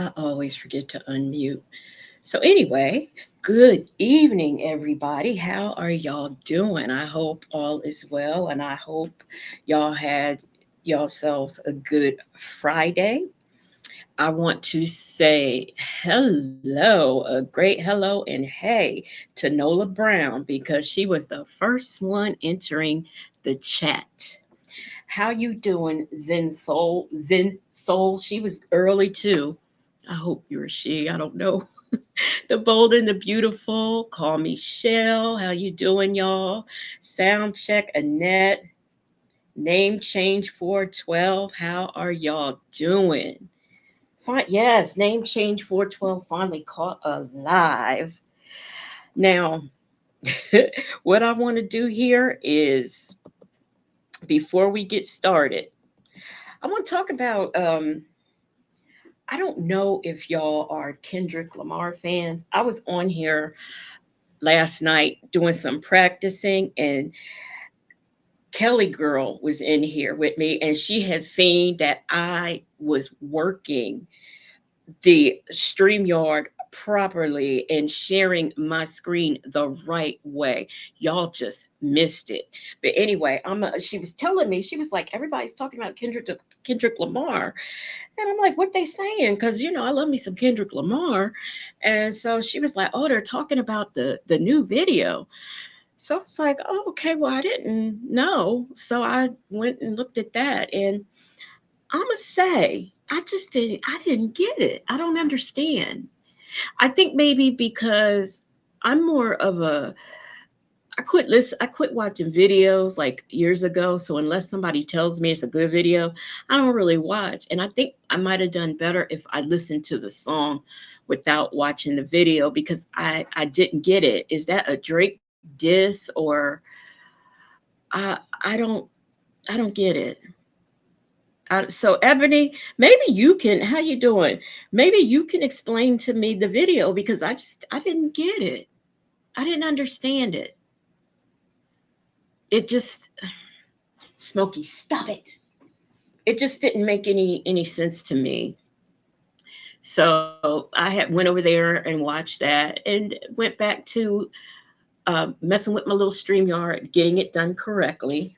I always forget to unmute. So, anyway, good evening, everybody. How are y'all doing? I hope all is well, and I hope y'all had yourselves a good Friday. I want to say hello, a great hello, and hey to Nola Brown because she was the first one entering the chat. How you doing, Zen Soul? Zen Soul, she was early too. I hope you're a she. I don't know. The bold and the beautiful. Call me Shell. How you doing, y'all? Sound check, Annette. Name change 412. How are y'all doing? Fine. Yes, name change 412 finally caught alive. Now, what I want to do here is before we get started, I want to talk about I don't know if y'all are Kendrick Lamar fans. I was on here last night doing some practicing, and Kelly Girl was in here with me, and she has seen that I was working the StreamYard properly and sharing my screen the right way. Y'all just missed it. But anyway, she was telling me, she was like, everybody's talking about Kendrick Lamar. And I'm like, what they saying? Because I love me some Kendrick Lamar. And so she was like, oh, they're talking about the new video. So it's like, oh, okay, well, I didn't know. So I went and looked at that, and I'ma say, I didn't get it. I don't understand. I think maybe because I'm more of a I quit watching videos like years ago. So unless somebody tells me it's a good video, I don't really watch. And I think I might have done better if I listened to the song without watching the video because I didn't get it. Is that a Drake diss or I I don't I don't get it. So Ebony, maybe you can. How you doing? Maybe you can explain to me the video because I didn't get it. I didn't understand it. It just Smokey, stop it. It just didn't make any sense to me. So I had went over there and watched that and went back to messing with my little StreamYard, getting it done correctly.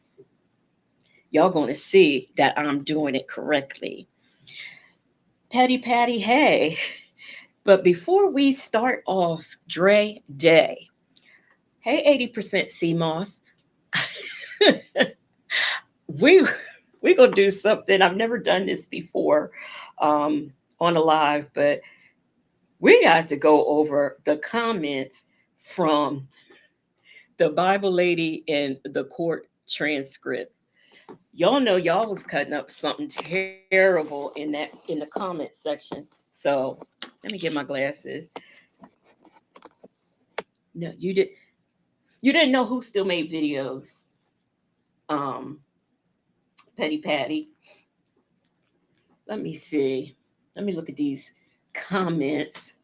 Y'all going to see that I'm doing it correctly. Patty, hey. But before we start off Dre Day, hey 80% CMOS, we we gonna do something. I've never done this before um, on a live, but we got to go over the comments from the Bible lady in the court transcript. Y'all know y'all was cutting up something terrible in the comment section. So let me get my glasses. No, you didn't know who still made videos. Um, Petty Patty. Let me see. Let me look at these comments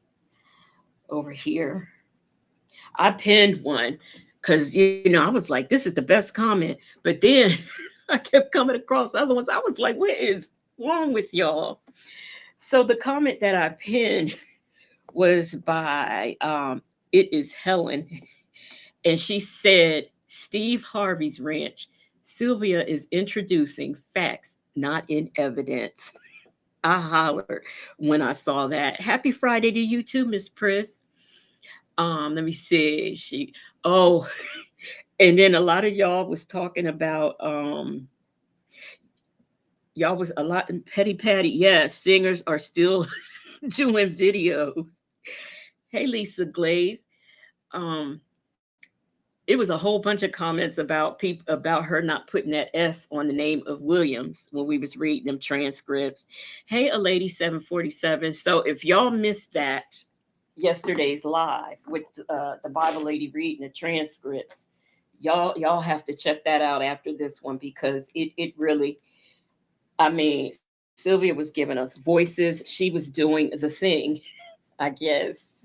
over here. I pinned one because I was like, this is the best comment. But then I kept coming across other ones. I was like, what is wrong with y'all? So the comment that I pinned was by it is Helen, and she said Steve Harvey's ranch. Sylvia is introducing facts, not in evidence. I hollered when I saw that. Happy Friday to you too, Miss Pris. Let me see. Oh, and then a lot of y'all was talking about y'all was a lot in Petty Patty. Yes, singers are still doing videos. Hey, Lisa Glaze. Um, it was a whole bunch of comments about people about her not putting that S on the name of Williams when we was reading them transcripts. Hey, a lady 747. So if y'all missed that yesterday's live with the Bible lady reading the transcripts, y'all have to check that out after this one because it really, I mean, Sylvia was giving us voices. She was doing the thing, I guess.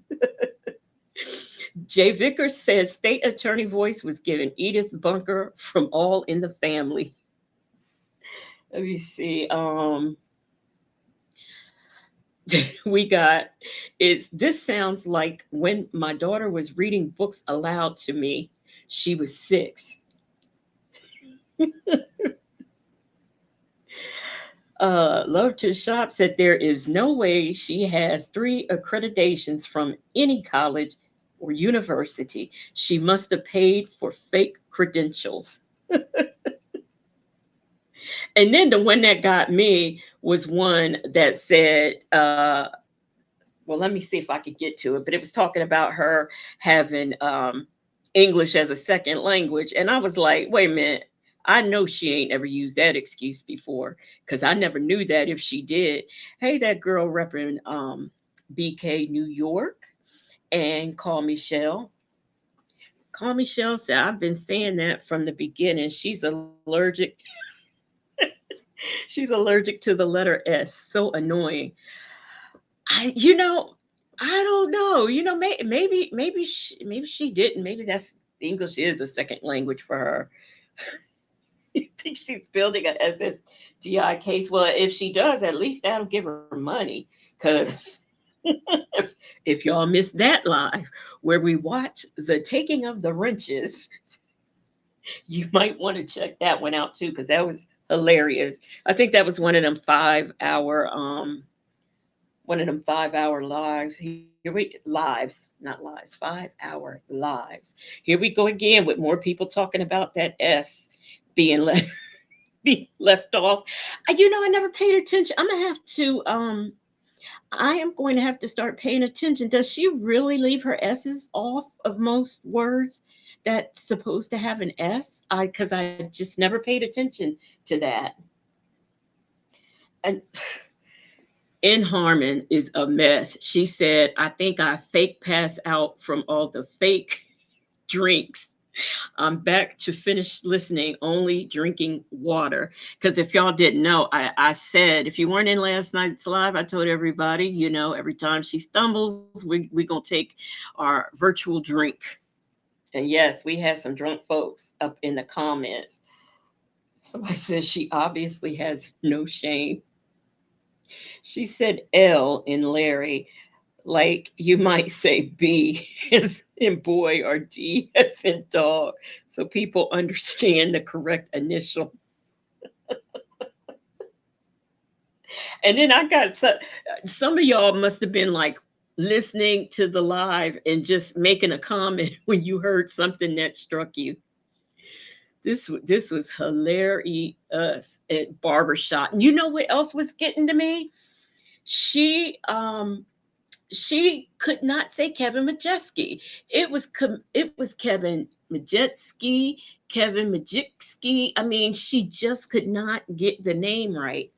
Jay Vickers says state attorney voice was given Edith Bunker from All in the Family. Let me see. We got it's this sounds like when my daughter was reading books aloud to me. She was 6. Love to Shop said there is no way she has 3 accreditations from any college or university. She must have paid for fake credentials. And then the one that got me was one that said, well, let me see if I could get to it, but it was talking about her having English as a second language. And I was like, wait a minute. I know she ain't ever used that excuse before because I never knew that if she did. Hey, that girl repping BK New York and Call Michelle. Call Michelle said, I've been saying that from the beginning. She's she's allergic to the letter S. So annoying. I I don't know. Maybe she didn't. Maybe that's English is a second language for her. You think she's building a SSDI case? Well, if she does, at least that'll give her money. Because if y'all missed that live where we watch the taking of the wrenches, you might want to check that one out too, because that was hilarious. I think that was one of them 5 hour lives. Here we lives, not lives, 5 hour lives. Here we go again with more people talking about that S being left be left off. I never paid attention. I am going to have to start paying attention. Does she really leave her S's off of most words that's supposed to have an S? I because I just never paid attention to that. And In Harmon is a mess. She said, I think I fake pass out from all the fake drinks. I'm back to finish listening, only drinking water. Because if y'all didn't know, I said, if you weren't in last night's live, I told everybody, every time she stumbles, we going to take our virtual drink. And yes, we had some drunk folks up in the comments. Somebody says she obviously has no shame. She said L in Larry, like you might say B as in boy or D as in dog, so people understand the correct initial. And then I got some of y'all must have been like listening to the live and just making a comment when you heard something that struck you. This was hilarious at barbershop. And you know what else was getting to me? She she could not say Kevin Majeski. It was Kevin Majeski, Kevin Majewski. I mean, she just could not get the name right.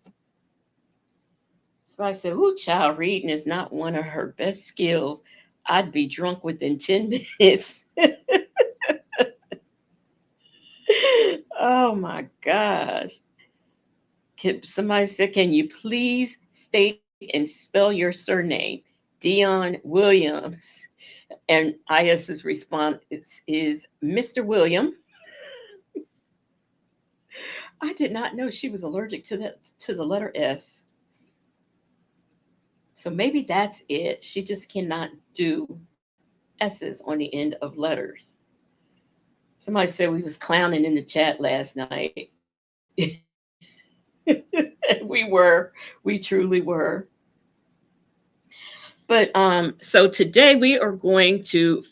So I said, "Ooh, child, reading is not one of her best skills. I'd be drunk within 10 minutes." Oh my gosh! Somebody said, "Can you please state and spell your surname?" Dion Williams. And IS's response is Mr. William. I did not know she was allergic to the letter S. So maybe that's it. She just cannot do S's on the end of letters. Somebody said we was clowning in the chat last night. We were. We truly were. But so today we are going to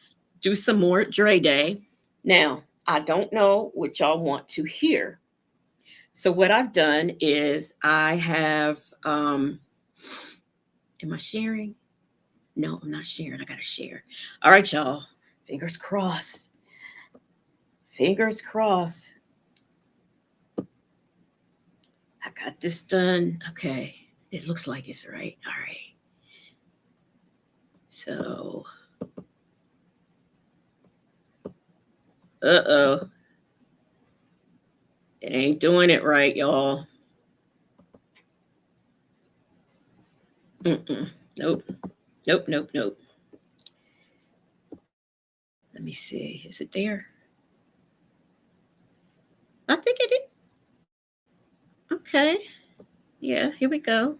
do some more Dre Day. Now, I don't know what y'all want to hear. So what I've done is I have am I sharing? No, I'm not sharing. I gotta share. All right, y'all. Fingers crossed. Fingers crossed. I got this done. Okay. It looks like it's right. All right. So, uh-oh. It ain't doing it right, y'all. Mm-mm. Nope. Nope, nope, nope. Let me see. Is it there? I think it is. Okay. Yeah, here we go.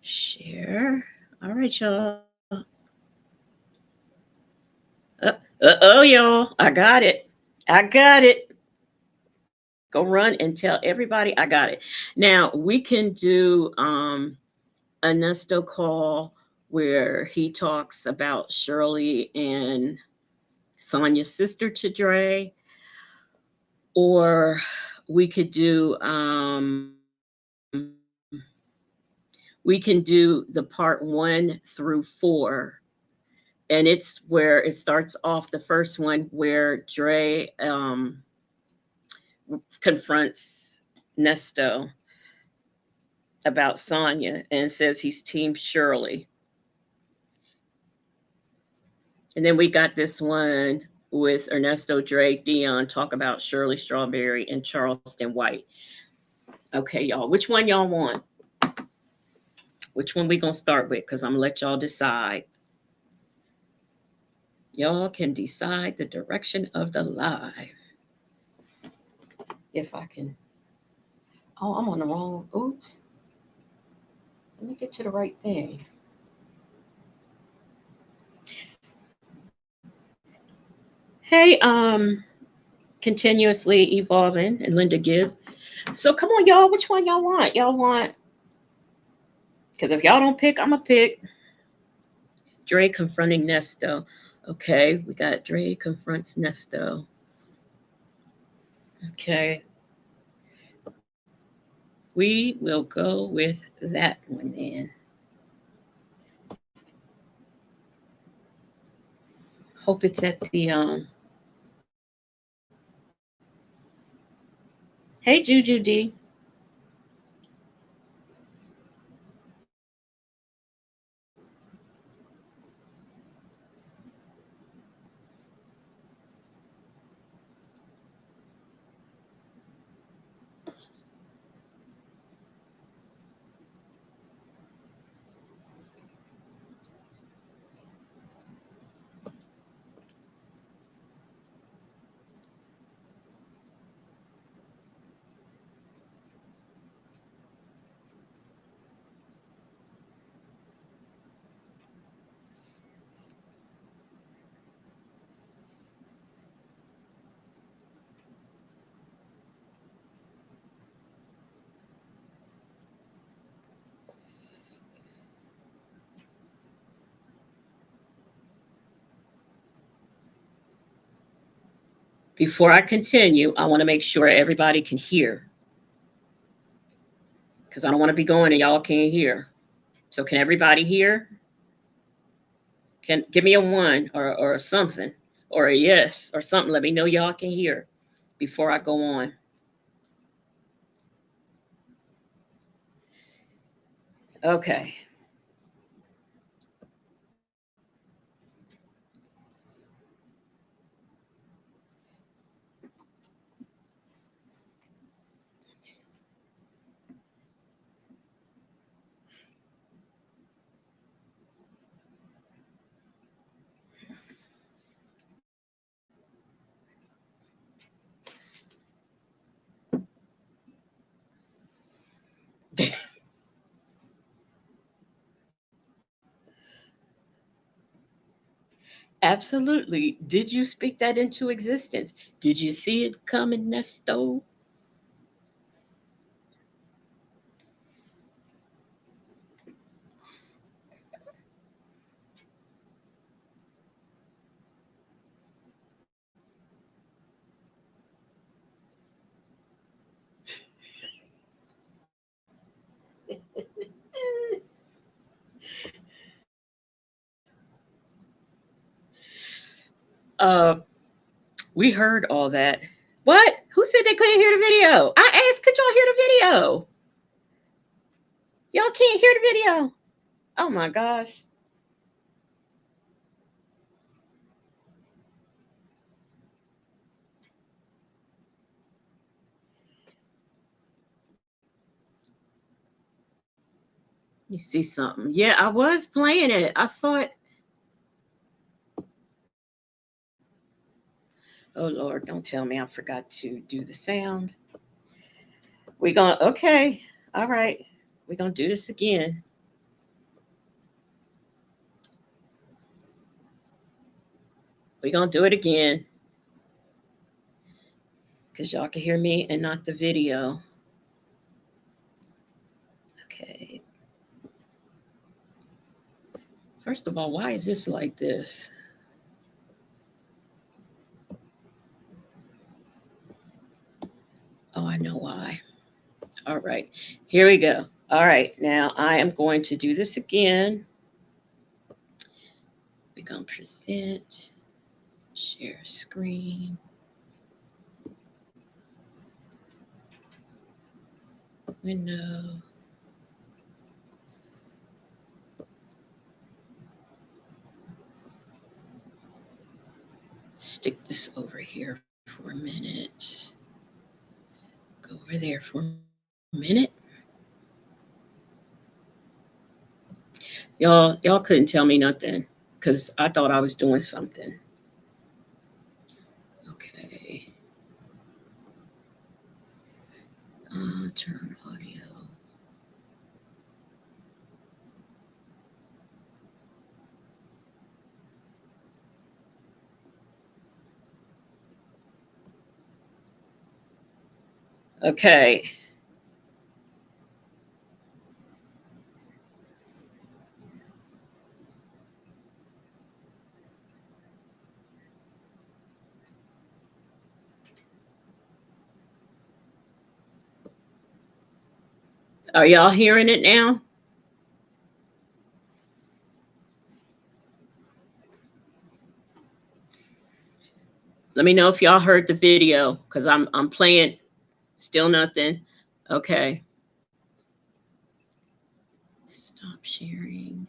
Share. All right, y'all. Uh-oh, y'all. I got it. I got it. Go run and tell everybody I got it. Now we can do a Nesto call where he talks about Shirley and Sonya's sister to Dre, or we could do we can do the part 1 through 4, and it's where it starts off the first one where Dre confronts Nesto about Sonya and says he's team Shirley. And then we got this one with Ernesto, Drake, Dion talk about Shirley Strawberry and Charleston White. Okay, y'all, which one y'all want? Which one we gonna start with? Because I'm gonna let y'all decide. Y'all can decide the direction of the live. If I can. Oh, I'm on the wrong. Oops. Let me get to the right thing. Hey, continuously evolving and Linda Gibbs. So come on, y'all. Which one y'all want? Y'all want? Because if y'all don't pick, I'm gonna pick. Dre confronting Nesto. Okay, we got Dre confronts Nesto. Okay, we will go with that one then. Hope it's at the Hey Juju D. Before I continue, I want to make sure everybody can hear because I don't want to be going and y'all can't hear. So can everybody hear? Can give me a one or something or a yes or something. Let me know y'all can hear before I go on. Okay. Absolutely. Did you speak that into existence? Did you see it coming, Nesto? Uh, we heard all that. What? Who said they couldn't hear the video? I asked, could y'all hear the video? Y'all can't hear the video. Oh my gosh. Let me see something. Yeah, I was playing it. I thought, oh Lord, don't tell me I forgot to do the sound. We're gonna, okay. All right. We're gonna do this again. We're gonna do it again. Because y'all can hear me and not the video. Okay. First of all, why is this like this? Oh, I know why. All right. Here we go. All right. Now I am going to do this again. We're going to present, share screen. Window. Stick this over here for a minute. Go over there for a minute. Y'all couldn't tell me nothing because I thought I was doing something. Okay. Turn audio. Okay. Are y'all hearing it now? Let me know if y'all heard the video because I'm playing. Still nothing. Okay. Stop sharing.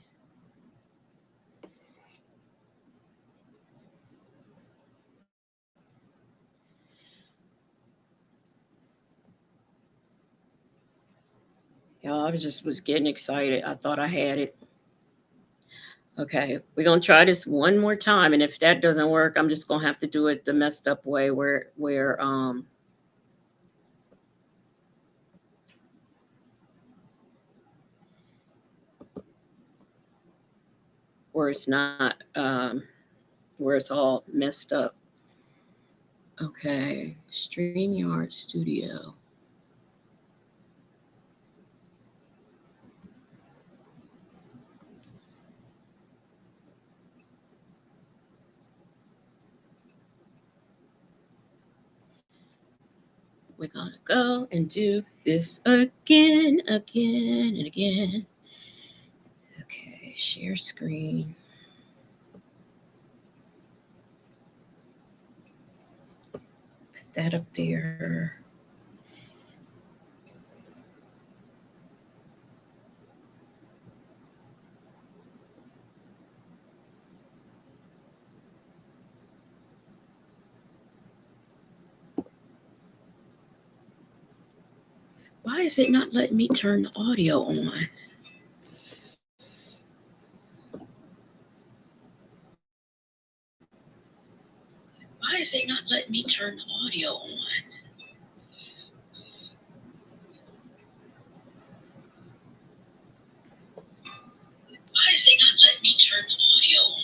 Y'all, I just was getting excited. I thought I had it. Okay, we're gonna try this one more time, and if that doesn't work, I'm just gonna have to do it the messed up way where it's not where it's all messed up. Okay, StreamYard Studio. We're gonna go and do this again, again, and again. Okay, share screen. Put that up there. Why is it not letting me turn the audio on? Why is it not letting me turn the audio on? Why is it not letting me turn the audio on?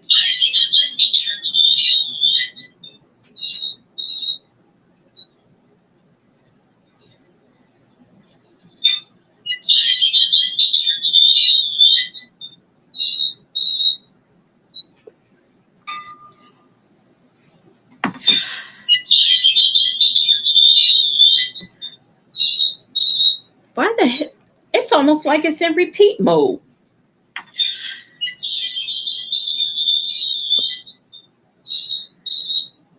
Why is it not letting me turn the audio on? Why is it not letting me turn the audio on? Why the heck? It's almost like it's in repeat mode.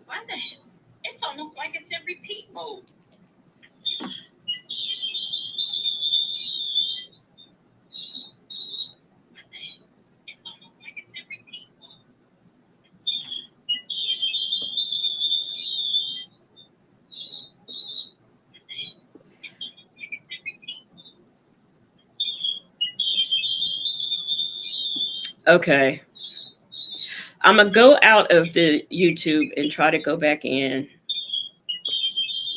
Why the hell? It's almost like it's in repeat mode. Okay. I'm gonna go out of the YouTube and try to go back in.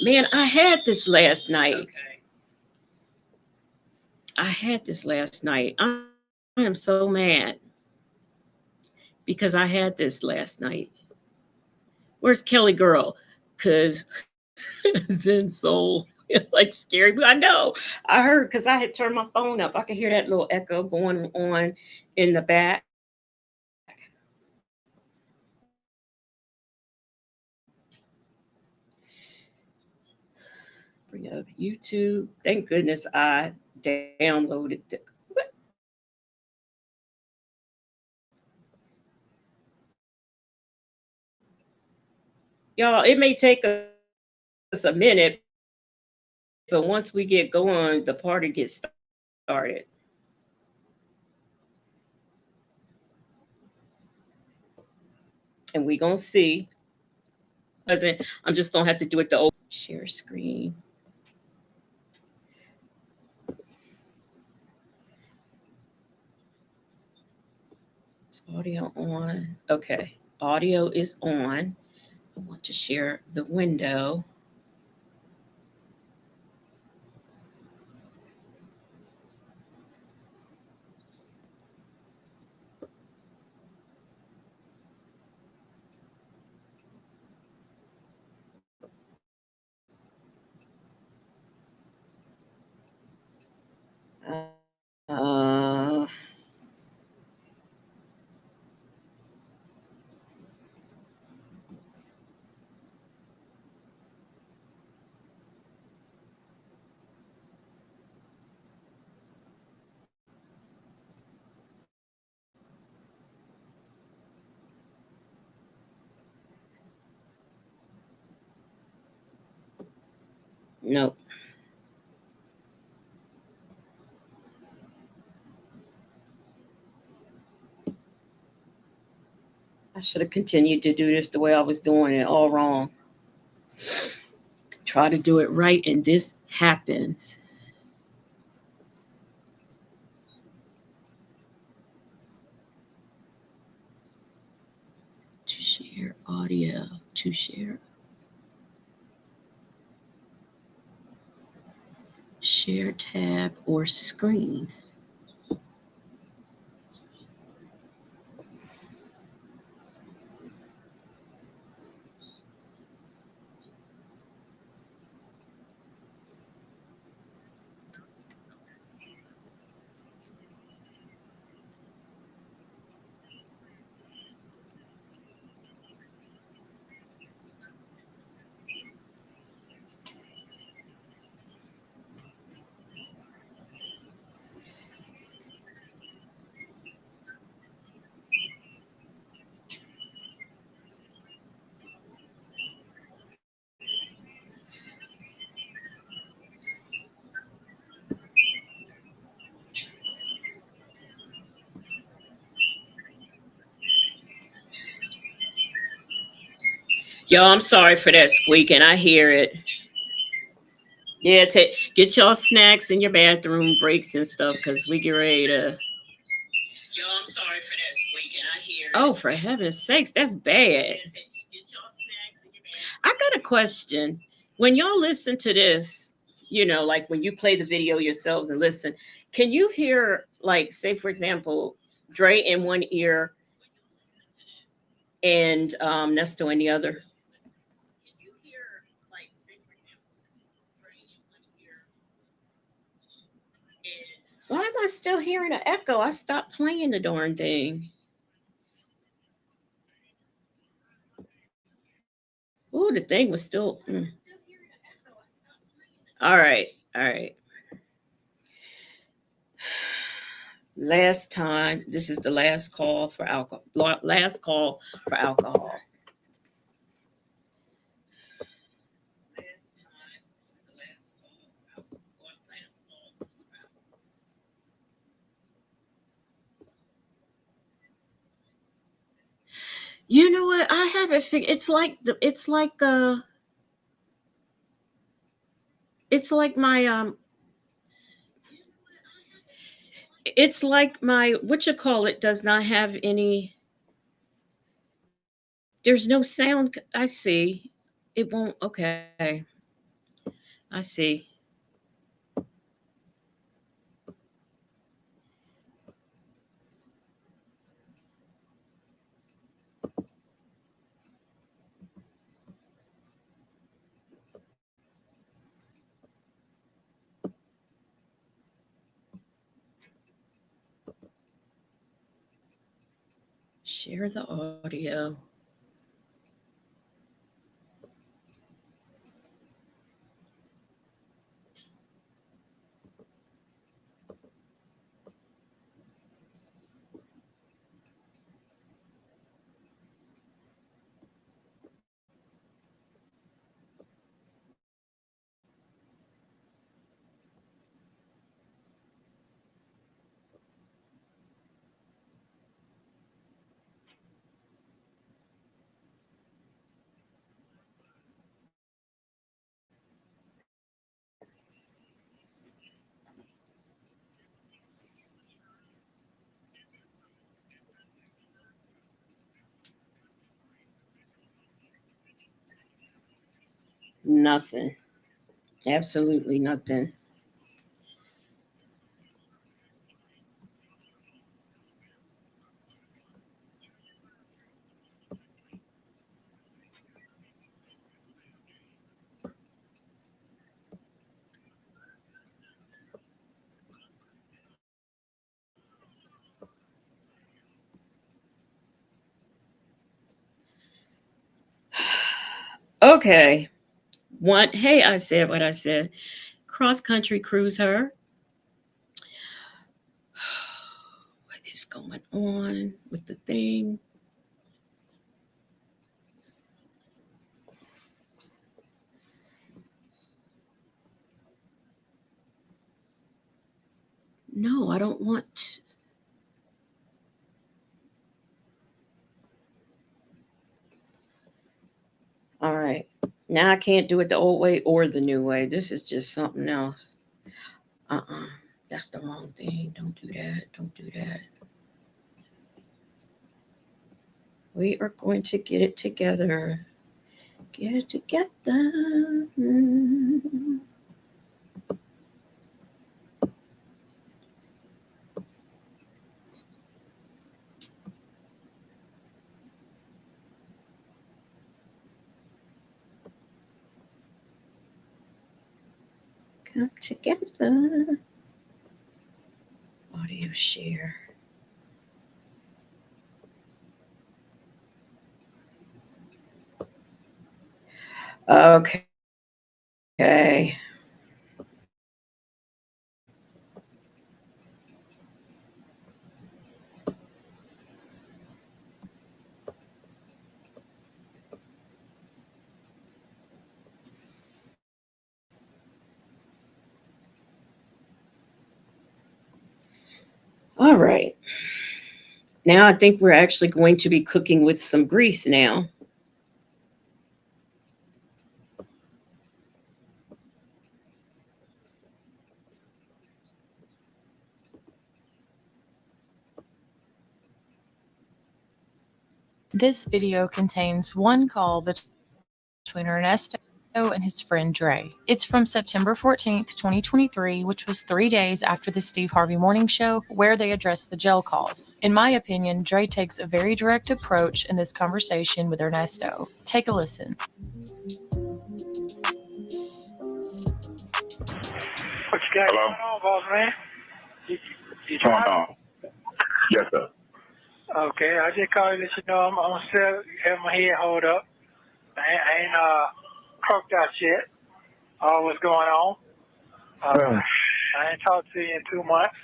Man, I had this last night. Okay. I had this last night. I am so mad because I had this last night. Where's Kelly Girl? Because Zen Soul like scary. I know. I heard because I had turned my phone up. I could hear that little echo going on in the back. Bring up YouTube. Thank goodness I downloaded the. Y'all, it may take us a minute, but once we get going, the party gets started. And we gonna see. Doesn't I'm just gonna have to do it the old share screen. Is audio on? Okay. Audio is on. I want to share the window. Uh, no, I should have continued to do this the way I was doing it all wrong. Try to do it right, and this happens. To share audio, to share tab or screen. Y'all, I'm sorry for that squeaking. I hear it. Yeah, get y'all snacks in your bathroom breaks and stuff because we get ready to. Yo, I'm sorry for that squeaking. I hear it. Oh, for heaven's sakes, that's bad. I got a question. When y'all listen to this, like when you play the video yourselves and listen, can you hear, like, say, for example, Dre in one ear and Nesto in the other? Why am I still hearing an echo? I stopped playing the darn thing. Ooh, the thing was still. All right. All right. Last time, this is the last call for alcohol. Last call for alcohol. You know what? I haven't figured. It's like my it's like my what you call it does not have any. There's no sound. I see. It won't. Okay. I see. Share the audio. Nothing. Absolutely nothing. Okay. One. Hey, I said what I said. Cross country cruise her. What is going on with the thing? No, I don't want. All right. Now I can't do it the old way or the new way. This is just something else. Uh-uh. That's the wrong thing. Don't do that. Don't do that. We are going to get it together. Get it together. Come together. Audio share. Okay. All right. Now I think we're actually going to be cooking with some grease now. This video contains one call between Ernesto and his friend Dre. It's from September 14th, 2023, which was 3 days after the Steve Harvey Morning Show, where they addressed the jail calls. In my opinion, Dre takes a very direct approach in this conversation with Ernesto. Take a listen. What you got going on, boss man? You driving? Yes, sir. Okay, I just called you to let you know I'm still have my head hold up. I ain't croaked out yet. All what's going on. I ain't talked to you in 2 months.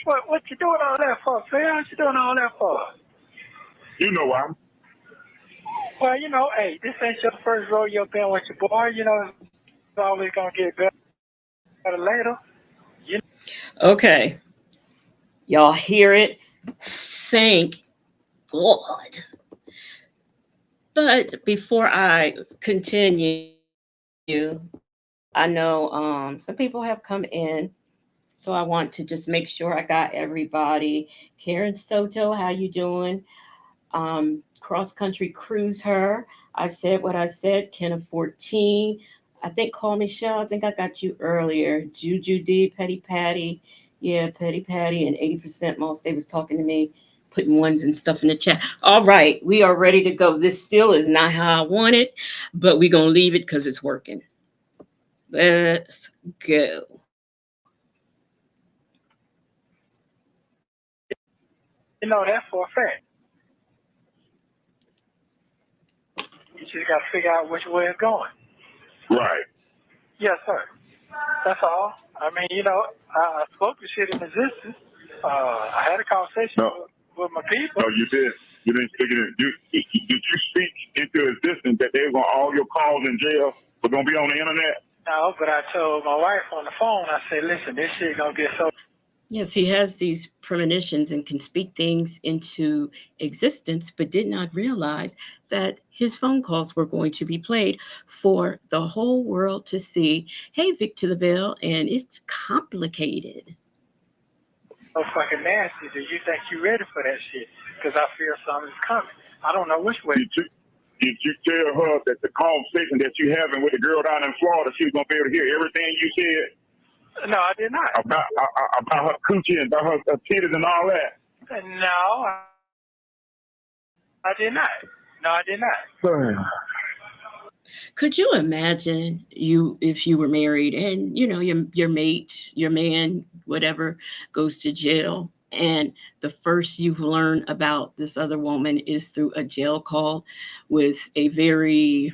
What you doing all that for, Phil? What you doing all that for? You know why? Well, hey, this ain't your first rodeo been with your boy. It's always gonna get better later. Okay. Y'all hear it? Thank God. But before I continue, I know some people have come in, so I want to just make sure I got everybody. Karen Soto, how you doing? Cross country cruise her. I said what I said. Can 14. I think call me Michelle. I think I got you earlier. Juju D, Petty Patty. Yeah, Petty Patty and 80% most. They was talking to me, putting ones and stuff in the chat. All right, we are ready to go. This still is not how I want it, but we're gonna leave it because it's working. Let's go. You know that for a fact. You just got to figure out which way it's going. Right. Yes, sir. That's all. I mean, I spoke to shit in existence. I had a conversation with my people. No, you did. You didn't speak it. Did you speak into existence that they were going all your calls in jail were going to be on the internet? No, but I told my wife on the phone, I said, listen, this shit going to get so. Yes, he has these premonitions and can speak things into existence, but did not realize that his phone calls were going to be played for the whole world to see. Hey, Victor the Bell, and it's complicated. So fucking nasty. Do you think you ready for that shit? Because I fear something's coming. I don't know which way. Did you tell her that the conversation that you having with the girl down in Florida, she was going to be able to hear everything you said? No, I did not. About her coochie and about her titties and all that? No, I did not. No, I did not. Could you imagine if you were married and your mate, your man, whatever, goes to jail, and the first you learn about this other woman is through a jail call with a very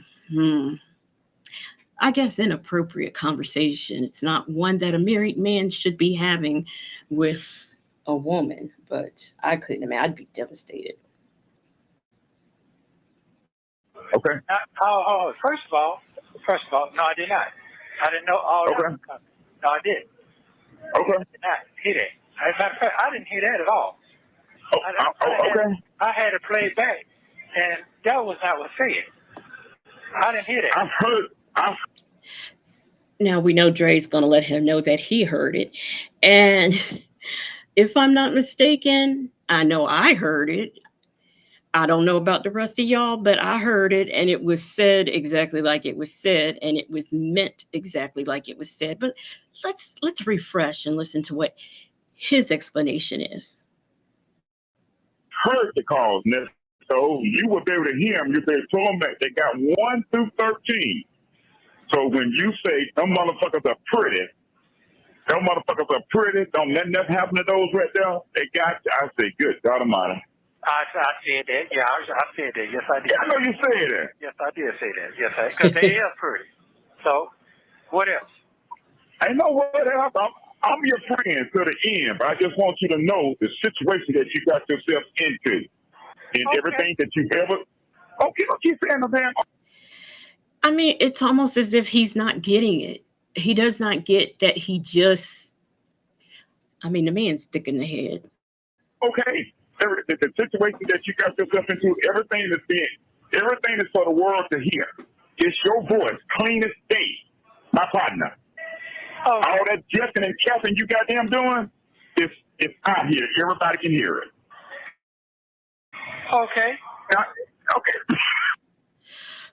I guess inappropriate conversation. It's not one that a married man should be having with a woman, but I couldn't imagine. I'd be devastated. Okay. First of all, no, I did not. I didn't know all that was coming. No, I did. Okay. I did not hear that. As a matter of fact, I didn't hear that at all. Okay. I had it played back, and that was not what said. I didn't hear that. Now we know Dre's going to let him know that he heard it. And if I'm not mistaken, I know I heard it. I don't know about the rest of y'all, but I heard it and it was said exactly like it was said and it was meant exactly like it was said. But let's refresh and listen to what his explanation is. Heard the calls, so you would be able to hear them. You say, pull them back. They got 1 through 13. So when you say them motherfuckers are pretty, don't let nothing happen to those right there. They got you. I say, good God Almighty. I said that. Yeah, I said that. Yes, I did. Yeah, I know you said that. Yes, I did say that. Yes, because they are pretty. So, what else? I know what else. I'm your friend to the end, but I just want you to know the situation that you got yourself into and everything that you ever. Okay, don't keep saying the damn. I mean, it's almost as if he's not getting it. He does not get that he just. I mean, the man's thick in the head. Okay. The situation that you got yourself into, everything is for the world to hear. It's your voice, clean as day, my partner. Okay. All that jeffing and capping you goddamn doing, it's out here. Everybody can hear it. Okay. Okay.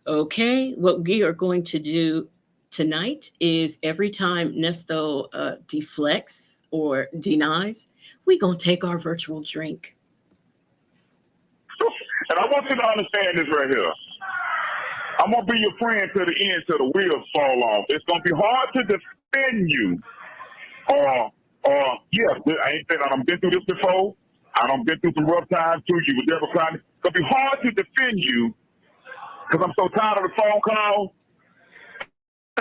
Okay. What we are going to do tonight is every time Nesto deflects or denies, we're going to take our virtual drink. And I want you to understand this right here. I'm going to be your friend to the end till the wheels fall off. It's going to be hard to defend you. I ain't saying I've been through this before. I've been through some rough times too. You would never find it. It's going to be hard to defend you because I'm so tired of the phone calls.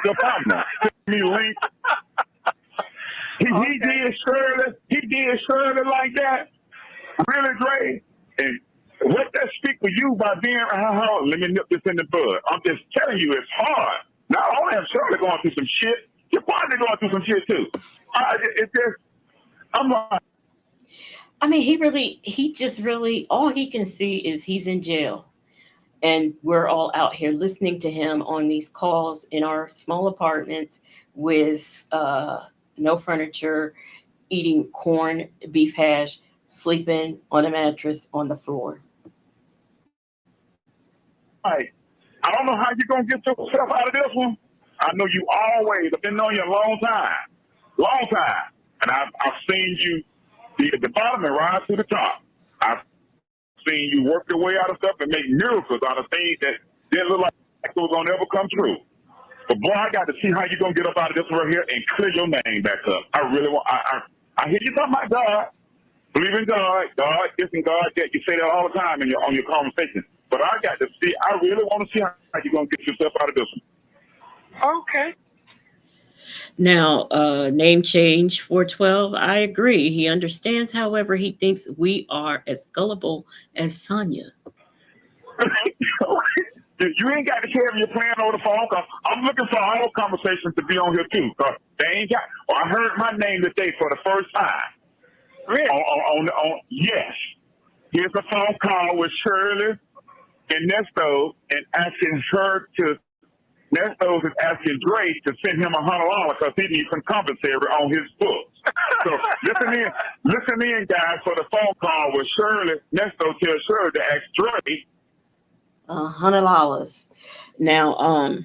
The partner. Send me a link. He did Shirley. He did Shirley like that. Really, Dre. And what that speak for you by being how let me nip this in the bud. I'm just telling you, it's hard. Not only have Shirley going through some shit, your partner going through some shit too. It's just, I'm like, I mean, he just really, all he can see is he's in jail. And we're all out here listening to him on these calls in our small apartments with no furniture, eating corn, beef hash, sleeping on a mattress on the floor. I don't know how you're gonna get yourself out of this one. I know you always. I've been knowing you a long time, and I've seen you be at the bottom and rise to the top. I've seen you work your way out of stuff and make miracles out of things that didn't look like it was gonna ever come true. But boy, I got to see how you're gonna get up out of this right here and clear your name back up. I really want. I hear you talking about God, believe in God, this and God that. You say that all the time on your conversation. But I got to see. I really want to see how you're gonna get yourself out of this one. Okay. Now, name change 412, I agree. He understands, however, he thinks we are as gullible as Sonya. You ain't got to carry your plan over the phone. Cause I'm looking for all conversations to be on here too. Cause they ain't got. Well, I heard my name today for the first time. Really? Yes. Here's a phone call with Shirley and Nesto, and asking her to. Nesto is asking Dre to send him $100 because he needs some compensatory on his books. So listen in, guys, for the phone call with Shirley. Nesto tells Shirley to ask Dre $100. Now,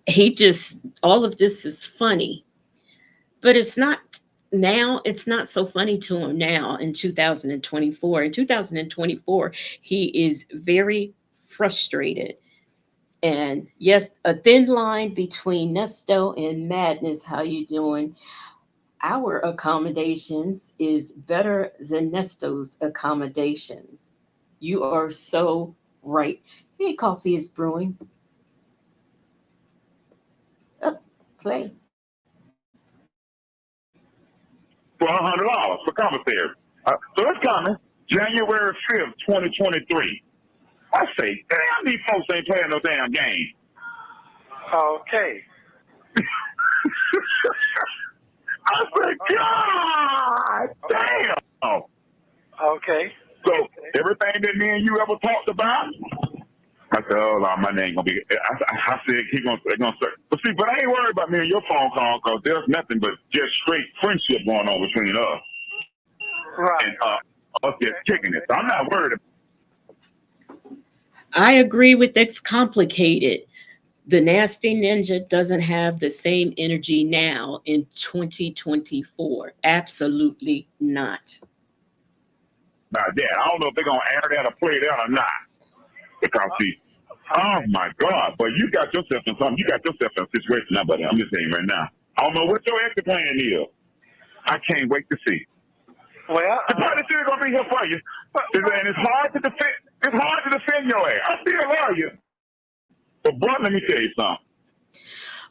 he just, all of this is funny, but it's not now. It's not so funny to him now in 2024. In 2024, he is very frustrated. And yes, a thin line between Nesto and Madness. How you doing? Our accommodations is better than Nesto's accommodations. You are so right. Hey, coffee is brewing. Up, play. for $100 for commissary. So it's coming January 5th, 2023. I say, damn, these folks ain't playing no damn game. Okay. I said, God damn. Okay. So everything that me and you ever talked about, I said, oh, Lord, my name gonna be. I said they're gonna start. But I ain't worried about me and your phone call because there's nothing but just straight friendship going on between us. Right. And us just kicking it. So I'm not worried. I agree with it's complicated. The Nasty Ninja doesn't have the same energy now in 2024. Absolutely not. About that. I don't know if they're gonna air that or play that or not. Because see, oh my God, but you got yourself in something. You got yourself in a situation now, buddy. I'm just saying right now. I don't know what your exit plan is. I can't wait to see. Well, the party still gonna be here for you, and it's hard to defend. It's hard to defend your ass. I still love you, but bro, let me tell you something.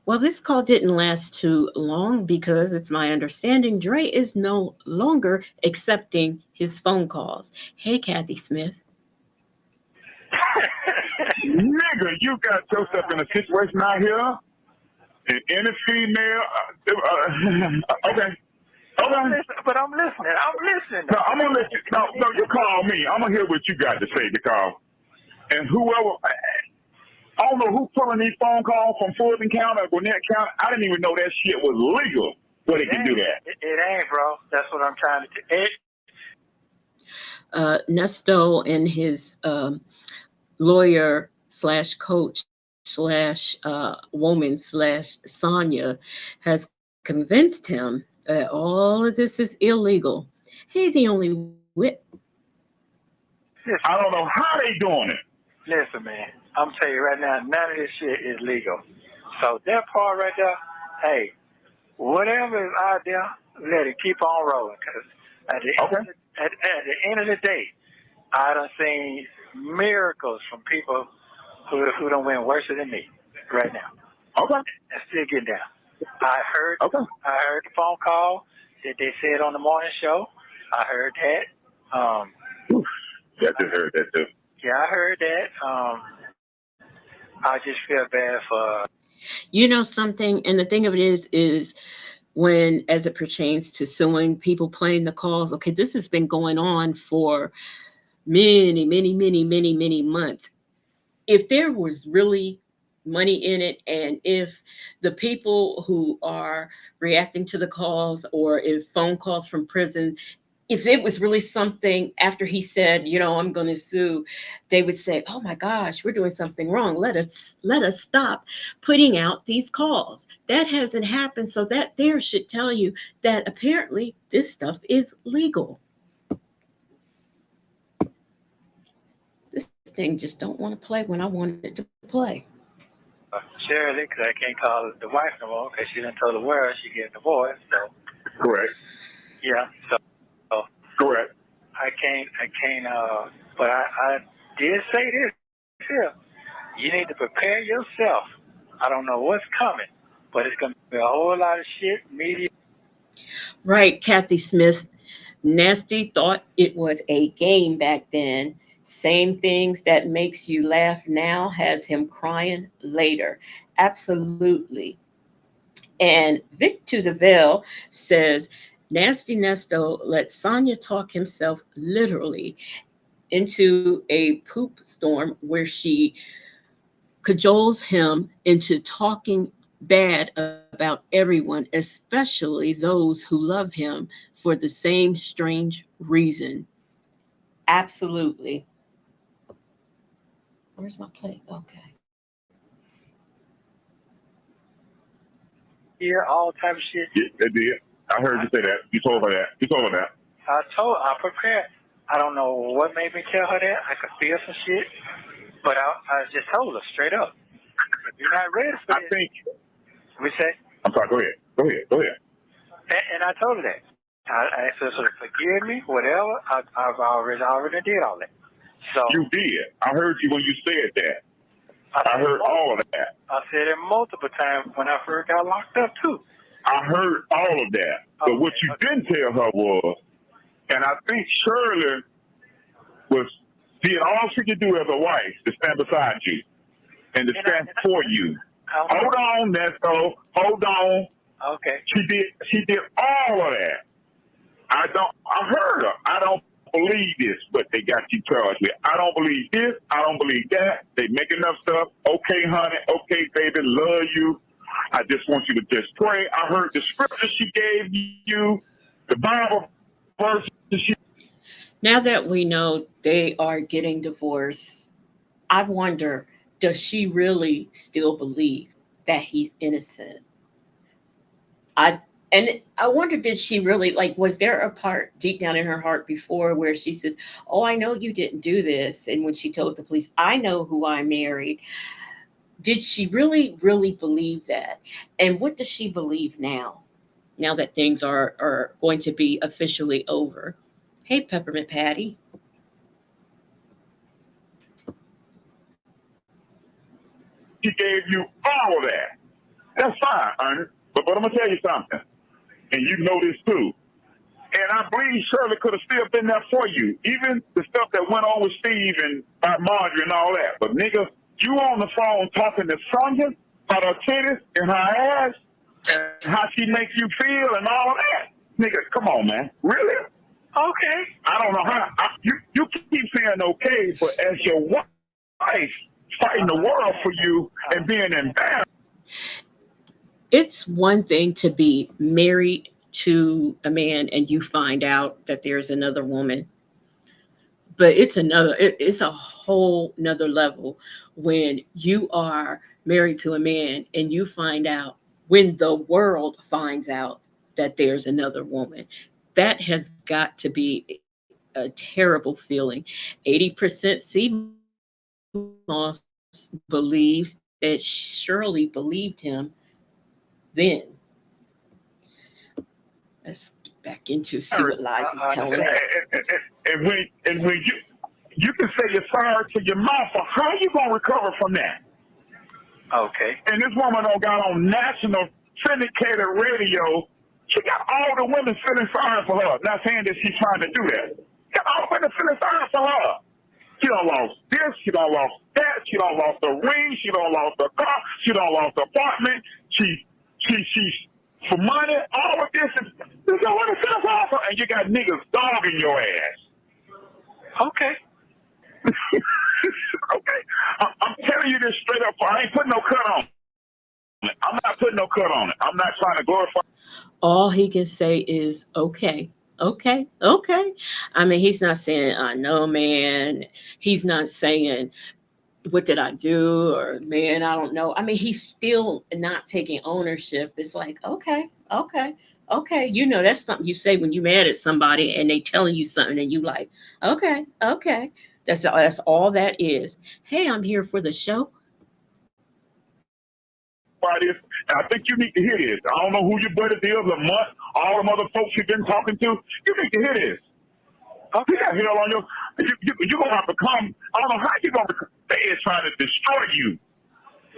Well, this call didn't last too long because it's my understanding Dre is no longer accepting his phone calls. Hey, Kathy Smith. Nigga, you got yourself in a situation out here, and any female. Okay. But I'm listening. No, I'm gonna let you. No, you call me. I'm gonna hear what you got to say because, and whoever. I don't know who's pulling these phone calls from Fulton County or Gwinnett County. I didn't even know that shit was legal, but it can do that. It ain't, bro. That's what I'm trying to do. Nesto and his lawyer slash coach slash woman slash Sonya has convinced him that all of this is illegal. He's the only wit. I don't know how they doing it. Listen, man. I'm telling you right now, none of this shit is legal. So that part right there, hey, whatever is out there, let it keep on rolling. Because at the end of the day, I done seen miracles from people who don't win worse than me right now. Okay. And still getting down. I heard Okay. I heard the phone call that they said on the morning show. I heard that. Yeah, I just heard that too. Yeah, I heard that. I just feel bad for. You know something, and the thing of it is when, as it pertains to suing people playing the calls, okay, this has been going on for many months. If there was really money in it, and if the people who are reacting to the calls, or if phone calls from prison, if it was really something after he said, I'm going to sue, they would say, oh my gosh, we're doing something wrong. Let us stop putting out these calls. That hasn't happened. So that there should tell you that apparently this stuff is legal. This thing just don't want to play when I want it to play. Shirley, because I can't call her the wife no more, because she done told the world she getting divorced. So. Correct. Yeah. So. Correct. I can't. But I did say this here. You need to prepare yourself. I don't know what's coming, but it's gonna be a whole lot of shit. Media. Right, Kathy Smith. Nasty thought it was a game back then. Same things that makes you laugh now has him crying later. Absolutely. And Vic to the Veil says, Nasty Nesto let Sonya talk himself literally into a poop storm where she cajoles him into talking bad about everyone, especially those who love him for the same strange reason. Absolutely. Where's my plate? Okay. Yeah, all type of shit. Yeah, they did. I heard you say that. You told her that. I prepared. I don't know what made me tell her that. I could feel some shit, but I just told her straight up. If you're not ready for I this, think. we say. I'm sorry. Go ahead. And I told her that. I asked her to forgive me, whatever. I've already did all that. So You did. I heard you when you said that. I heard all of that. I said it multiple times when I first got locked up too. I heard all of that. But what you didn't tell her was, and I think Shirley did all she could do as a wife to stand beside you and to stand for you. Hold on, Nesto. Hold on. Okay. She did all of that. I heard her. I don't believe this, but they got you charged with. I don't believe this. I don't believe that. They making up stuff. Okay, honey. Okay, baby. Love you. I just want you to just pray. I heard the scripture she gave you, the Bible verse she. Now that we know they are getting divorced, I wonder, does she really still believe that he's innocent? And I wonder, did she really, like, was there a part deep down in her heart before where she says, oh, I know you didn't do this, and when she told the police, I know who I married, did she really believe that? And what does she believe now that things are going to be officially over? Hey, Peppermint Patty. She gave you all of that. That's fine, honey. But I'm going to tell you something. And you know this too. And I believe Shirley could have still been there for you. Even the stuff that went on with Steve and Marjorie and all that. But nigga, you on the phone talking to Sonya about her titties and her ass and how she makes you feel and all of that. Nigga, come on, man. Really? Okay. I don't know how. You keep saying okay, but as your wife fighting the world for you and being embarrassed. It's one thing to be married to a man and you find out that there's another woman, but it's a whole nother level when you are married to a man and you find out, when the world finds out, that there's another woman. That has got to be a terrible feeling. 80% C Moss believes that Shirley believed him then. Let's get back into see what lies he's telling. And when you can say you're sorry to your mouth, but how are you gonna recover from that? Okay. And this woman don't got on national syndicated radio. She got all the women feeling sorry for her. Not saying that she's trying to do that. Got all the women feeling sorry for her. She done lost this. She done lost that. She done lost the ring. She done lost the car. She done lost the apartment. She for money. All of this is what it feels like. And you got niggas dogging your ass. Okay. Okay. I'm telling you this straight up. I ain't putting no cut on it. I'm not putting no cut on it. I'm not trying to glorify. All he can say is, okay, okay, okay. I mean, he's not saying, I know, man. He's not saying, what did I do? Or, man, I don't know. I mean, he's still not taking ownership. It's like, okay, okay, okay. You know, that's something you say when you're mad at somebody and they telling you something and you like, okay, okay. That's all that is. Hey, I'm here for the show. This, and I think you need to hear this. I don't know who your buddy is, Lamont, all them other folks you've been talking to. You need to hear this. Okay. You got hell on your. You're gonna have to come. I don't know how you're gonna become. They is trying to destroy you.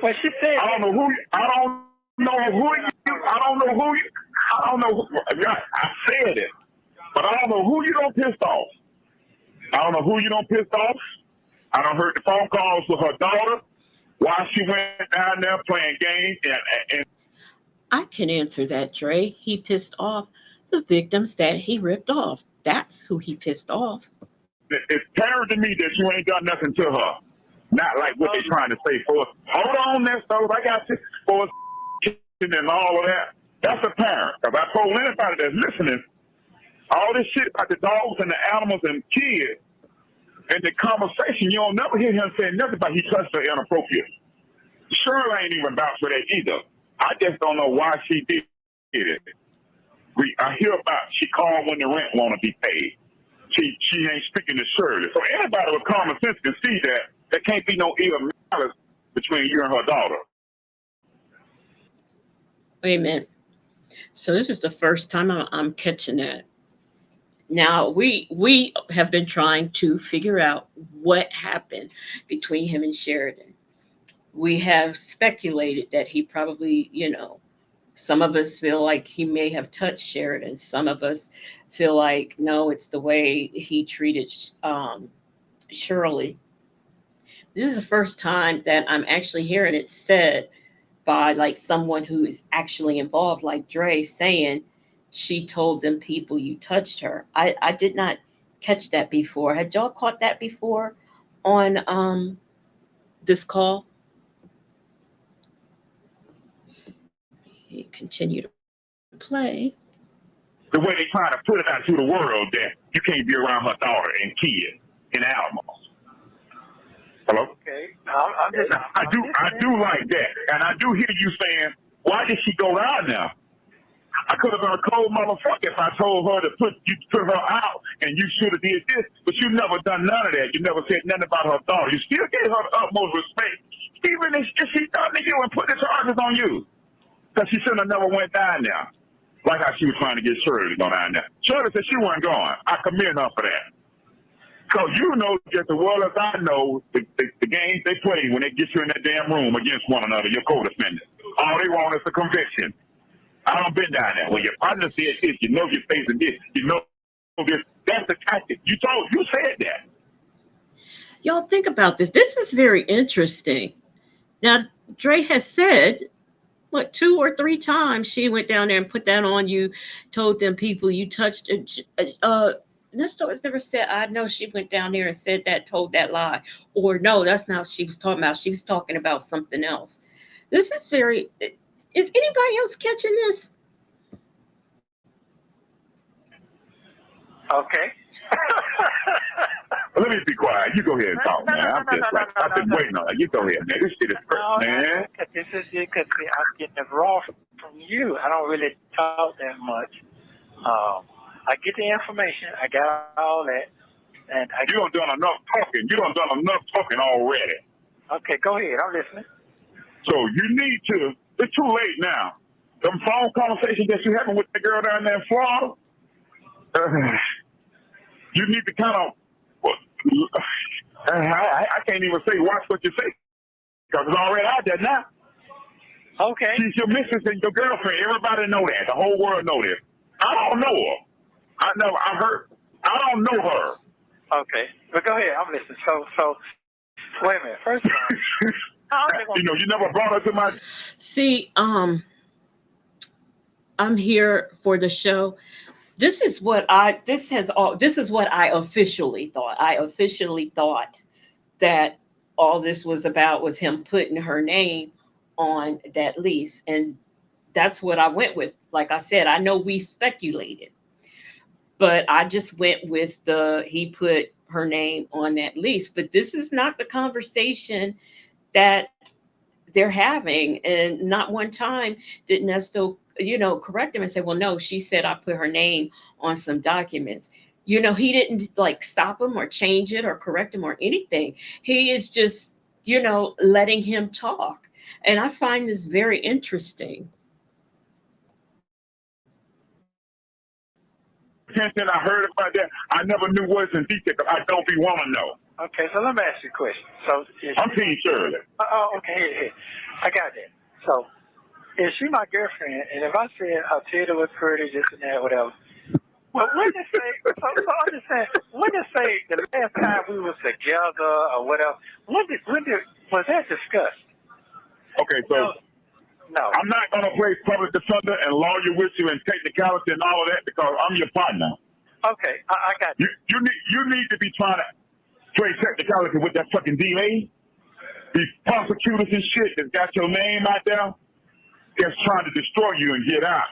Well, she said. I don't know who. I don't know who you. I don't know who you. I don't know. I said it, but I don't know who you don't pissed off. I don't know who you don't pissed off. I don't heard the phone calls with her daughter. Why she went down there playing games and I can answer that, Dre. He pissed off the victims that he ripped off. That's who he pissed off. it's apparent to me that you ain't done nothing to her. Not like what they're trying to say for us. Hold on there, fellas. I got you for us and all of that. That's apparent. Because I told anybody that's listening, all this shit about the dogs and the animals and kids, and the conversation, you don't never hear him saying nothing about he touched her inappropriate. Shirley ain't even vouch for that either. I just don't know why she did it. I hear about she called when the rent want to be paid. She ain't speaking to Shirley. So anybody with common sense can see that there can't be no ill malice between you and her daughter. Amen. So this is the first time I'm catching that. Now we have been trying to figure out what happened between him and Sheridan. We have speculated that he probably, some of us feel like he may have touched Sheridan. Some of us feel like no, it's the way he treated Shirley. This is the first time that I'm actually hearing it said by like someone who is actually involved, like Dre saying she told them people you touched her. I did not catch that before. Had y'all caught that before on this call? Continue to play. The way they trying to put it out to the world that you can't be around her daughter and kids and animals. Hello? Okay. I do like that. And I do hear you saying, why did she go down there? I could have been a cold motherfucker if I told her to put her out and you should have did this, but you never done none of that. You never said nothing about her daughter. You still gave her the utmost respect, even if she done to you and put the charges on you. Because she shouldn't have never went down there. Like how she was trying to get Shirley to go down there. Shirley said she wasn't going. I commend her for that. Because you know just as well as I know the games they play when they get you in that damn room against one another, your co-defendant. All they want is a conviction. I don't been down there. When your partner said this, you know you're facing this, you know this. That's the tactic. You said that. Y'all think about this. This is very interesting. Now, Dre has said, 2 or 3 times she went down there and put that on you, told them people you touched. Nestor has never said, I know she went down there and said that, told that lie. Or no, that's not what she was talking about. She was talking about something else. This is very, is anybody else catching this? Okay. Let me be quiet. You go ahead and talk, man. I've been waiting on it. You go ahead, man. This shit is perfect, man. This is it because I'm getting it raw from you. I don't really talk that much. I get the information. I got all that. And you done enough talking. You done enough talking already. Okay, go ahead. I'm listening. So you need to, it's too late now. Them phone conversations that you having with the girl down there in Florida, you need to kind of, I can't even say watch what you say because it's already out there now. Okay. She's your missus and your girlfriend. Everybody know that. The whole world know this. I don't know her. I don't know her. Okay. But go ahead. I'm listening. So, wait a minute. First of all, you never brought her to my. See, I'm here for the show. This is what I officially thought. I officially thought that all this was about was him putting her name on that lease. And that's what I went with. Like I said, I know we speculated, but I just went with he put her name on that lease. But this is not the conversation that they're having. And not one time did Nesto, correct him and say, well, no, she said I put her name on some documents. He didn't like stop him or change it or correct him or anything. He is just, letting him talk. And I find this very interesting. Attention, I heard about that. I never knew words in detail. I don't be want to know. Okay, so let me ask you a question. So I'm Team Shirley. Okay, here. I got that. So, is she my girlfriend? And if I said her titty was pretty, this and that, whatever. Well, when they say, so I'm just saying, when they say the last time we was together or whatever, when was that discussed? Okay, so no. I'm not gonna play public defender and lawyer with you and technicality and all of that because I'm your partner. Okay, I got you. You need to be trying to play technicality with that fucking DA. These prosecutors and shit that got your name out there, that's trying to destroy you and get out.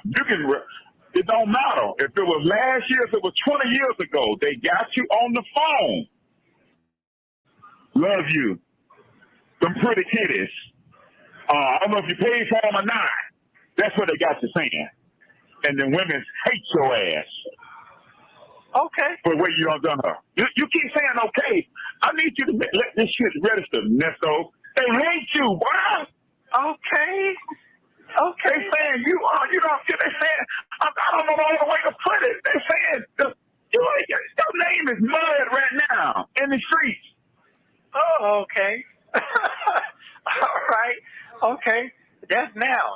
It don't matter. If it was last year, if it was 20 years ago, they got you on the phone. Love you. Some pretty kitties. I don't know if you paid for them or not. That's what they got you saying. And then women hate your ass. Okay. For the way you done her. You keep saying okay. I need you to let this shit register, Nesto. They hate you, boy. Okay. They saying they're saying, I don't know the other way to put it. They're saying, your name is mud right now in the streets. Oh, okay. All right. Okay. That's now.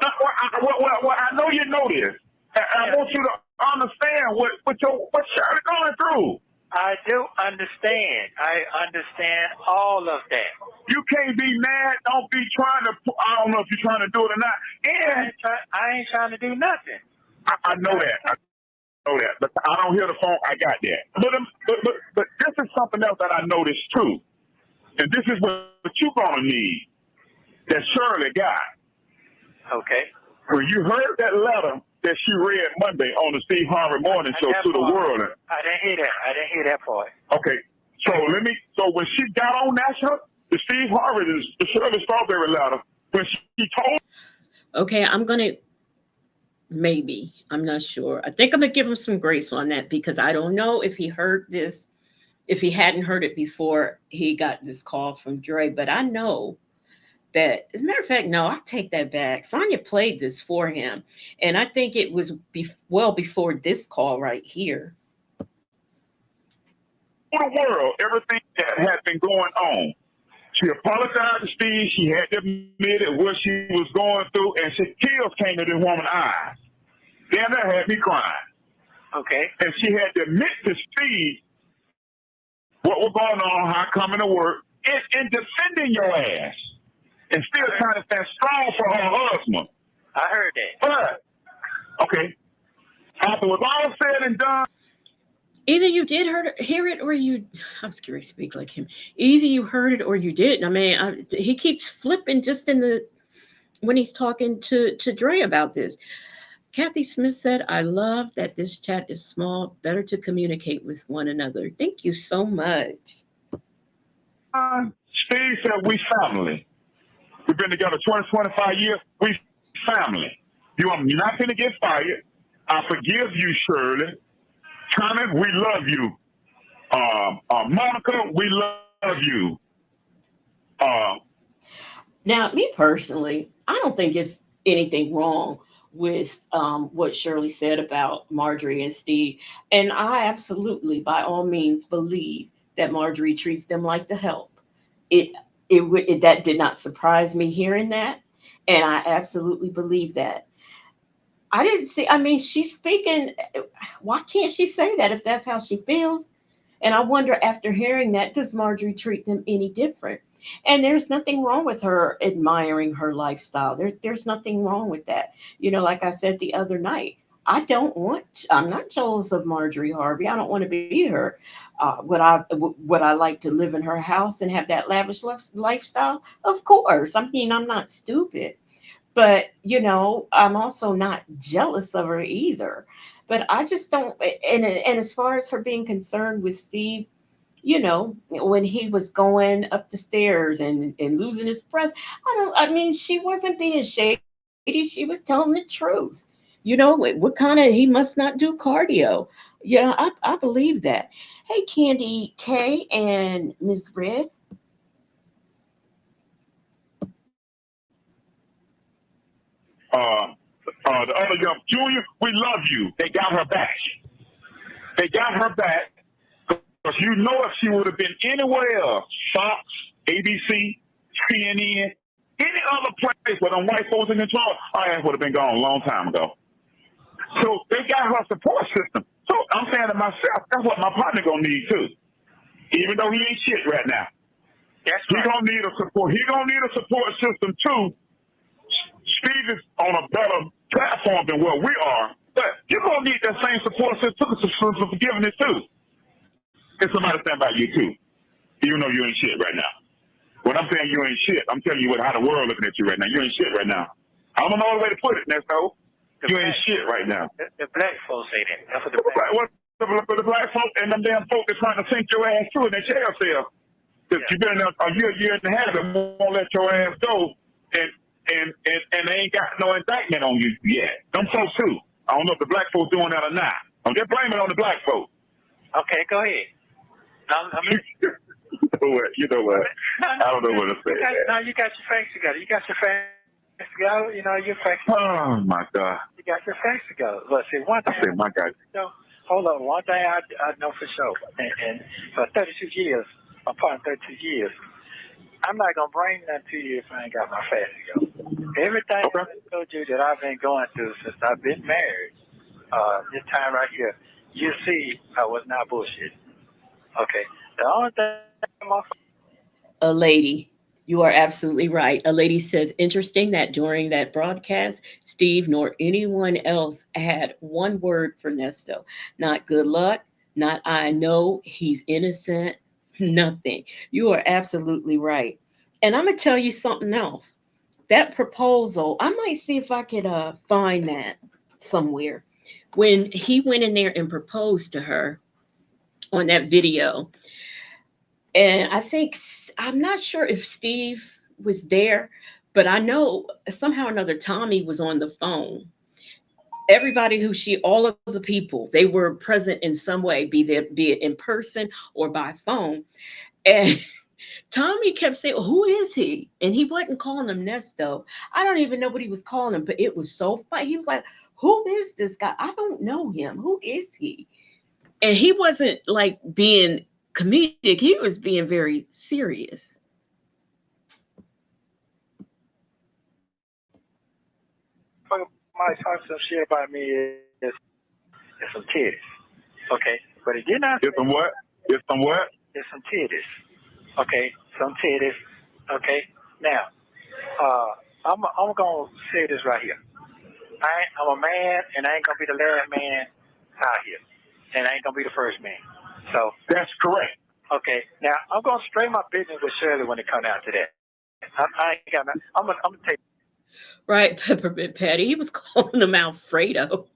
Well, I know you know this. I want you to understand what Shirley going through. I do understand. I understand all of that. You can't be mad. Don't be trying to. I don't know if you're trying to do it or not. And I ain't trying to do nothing. I know that. I know that. But I don't hear the phone. I got that. But this is something else that I noticed too. And this is what you're gonna need. That Shirley got. Okay. When you heard that letter that she read Monday on the Steve Harvey Morning Show to the world. I didn't hear that. I didn't hear that part. Okay. So when she got on national, the Steve Harvey, the Shirley Strawberry letter, when she told. Okay, I'm not sure. I think I'm going to give him some grace on that because I don't know if he heard this, if he hadn't heard it before he got this call from Dre, but I know that, as a matter of fact, no, I take that back. Sonya played this for him, and I think it was well before this call right here. The world, everything that had been going on. She apologized to Steve. She had to admit it, what she was going through, and tears came to this woman's eyes. Then that had me crying. Okay. And she had to admit to Steve what was going on, how coming to work, and defending your ass. And still trying to stand strong for her husband. I heard that. But, okay, after it was all said and done. Either you did hear it or I'm scared to speak like him. Either you heard it or you didn't. I mean, he keeps flipping just when he's talking to Dre about this. Kathy Smith said, I love that this chat is small, better to communicate with one another. Thank you so much. Steve said, we family. We've been together 25 years. We family. You're not going to get fired. I forgive you, Shirley. Tommy, we love you. Monica, we love you. Now, me personally, I don't think it's anything wrong with what Shirley said about Marjorie and Steve. And I absolutely, by all means, believe that Marjorie treats them like the help. That did not surprise me hearing that. And I absolutely believe that. I didn't see, I mean, she's speaking. Why can't she say that if that's how she feels? And I wonder, after hearing that, does Marjorie treat them any different? And there's nothing wrong with her admiring her lifestyle. There's nothing wrong with that. Like I said the other night, I'm not jealous of Marjorie Harvey. I don't want to be her. Would I like to live in her house and have that lavish lifestyle? Of course. I mean, I'm not stupid. But, I'm also not jealous of her either. But I just don't. And as far as her being concerned with Steve, when he was going up the stairs and losing his breath, I mean, she wasn't being shady. She was telling the truth. What kind of, he must not do cardio. I believe that. Hey, Candy K and Miss Red. The other young Junior, we love you. They got her back. They got her back because if she would have been anywhere else, Fox, ABC, CNN, any other place where them white folks in control, our ass would have been gone a long time ago. So they got her support system. So I'm saying to myself, that's what my partner gonna need too. Even though he ain't shit right now. That's right. He gonna need a support. He gonna need a support system too. Steve is on a better platform than where we are, but you're gonna need that same support system for forgiveness too. If somebody stand by you too, even though you ain't shit right now. When I'm saying you ain't shit, I'm telling you how the world looking at you right now. You ain't shit right now. I don't know other way to put it, Nesto. You ain't shit right now. The black folks say that. That's what the black folk and them damn folk are trying to sink your ass through in their jail cell. Because you've been a year and a half and won't let your ass go, and they ain't got no indictment on you yet. Them folks too. I don't know if the black folks doing that or not. I'm just blaming it on the black folks. Okay, go ahead. You know what? I don't know what to say. Now you got your facts together. You got your facts together. Your facts. Oh my God. You got your facts together. Look, see, one thing. I said, my God. Hold on. One thing I know for sure, and for 32 years, my partner 32 years, I'm not gonna bring that to you if I ain't got my facts together. Everything I told you that I've been going through since I've been married, this time right here, you see I was not bullshit. Okay. The only thing A lady, you are absolutely right. A lady says, interesting that during that broadcast, Steve nor anyone else had one word for Nesto. Not good luck, not I know he's innocent, nothing. You are absolutely right. And I'm going to tell you something else. That proposal, I might see if I could find that somewhere. When he went in there and proposed to her on that video, and I'm not sure if Steve was there, but I know somehow or another Tommy was on the phone. Everybody all of the people, they were present in some way, be it in person or by phone. And Tommy kept saying, "Who is he?" And he wasn't calling him Nesto. I don't even know what he was calling him, but it was so funny. He was like, "Who is this guy? I don't know him. Who is he?" And he wasn't like being comedic, he was being very serious. might talk some shit about me is some titties. Okay? But it did not. It's some what? It's some what? It's some titties. Okay? Some titties. Okay? Now, I'm going to say this right here. I'm a man, and I ain't going to be the last man out here. And I ain't going to be the first man. So that's correct. Okay. Now, I'm going to straighten my business with Shirley when it comes down to that. I ain't got nothing. I'm going to take. Right, Peppermint Patty. He was calling him Alfredo.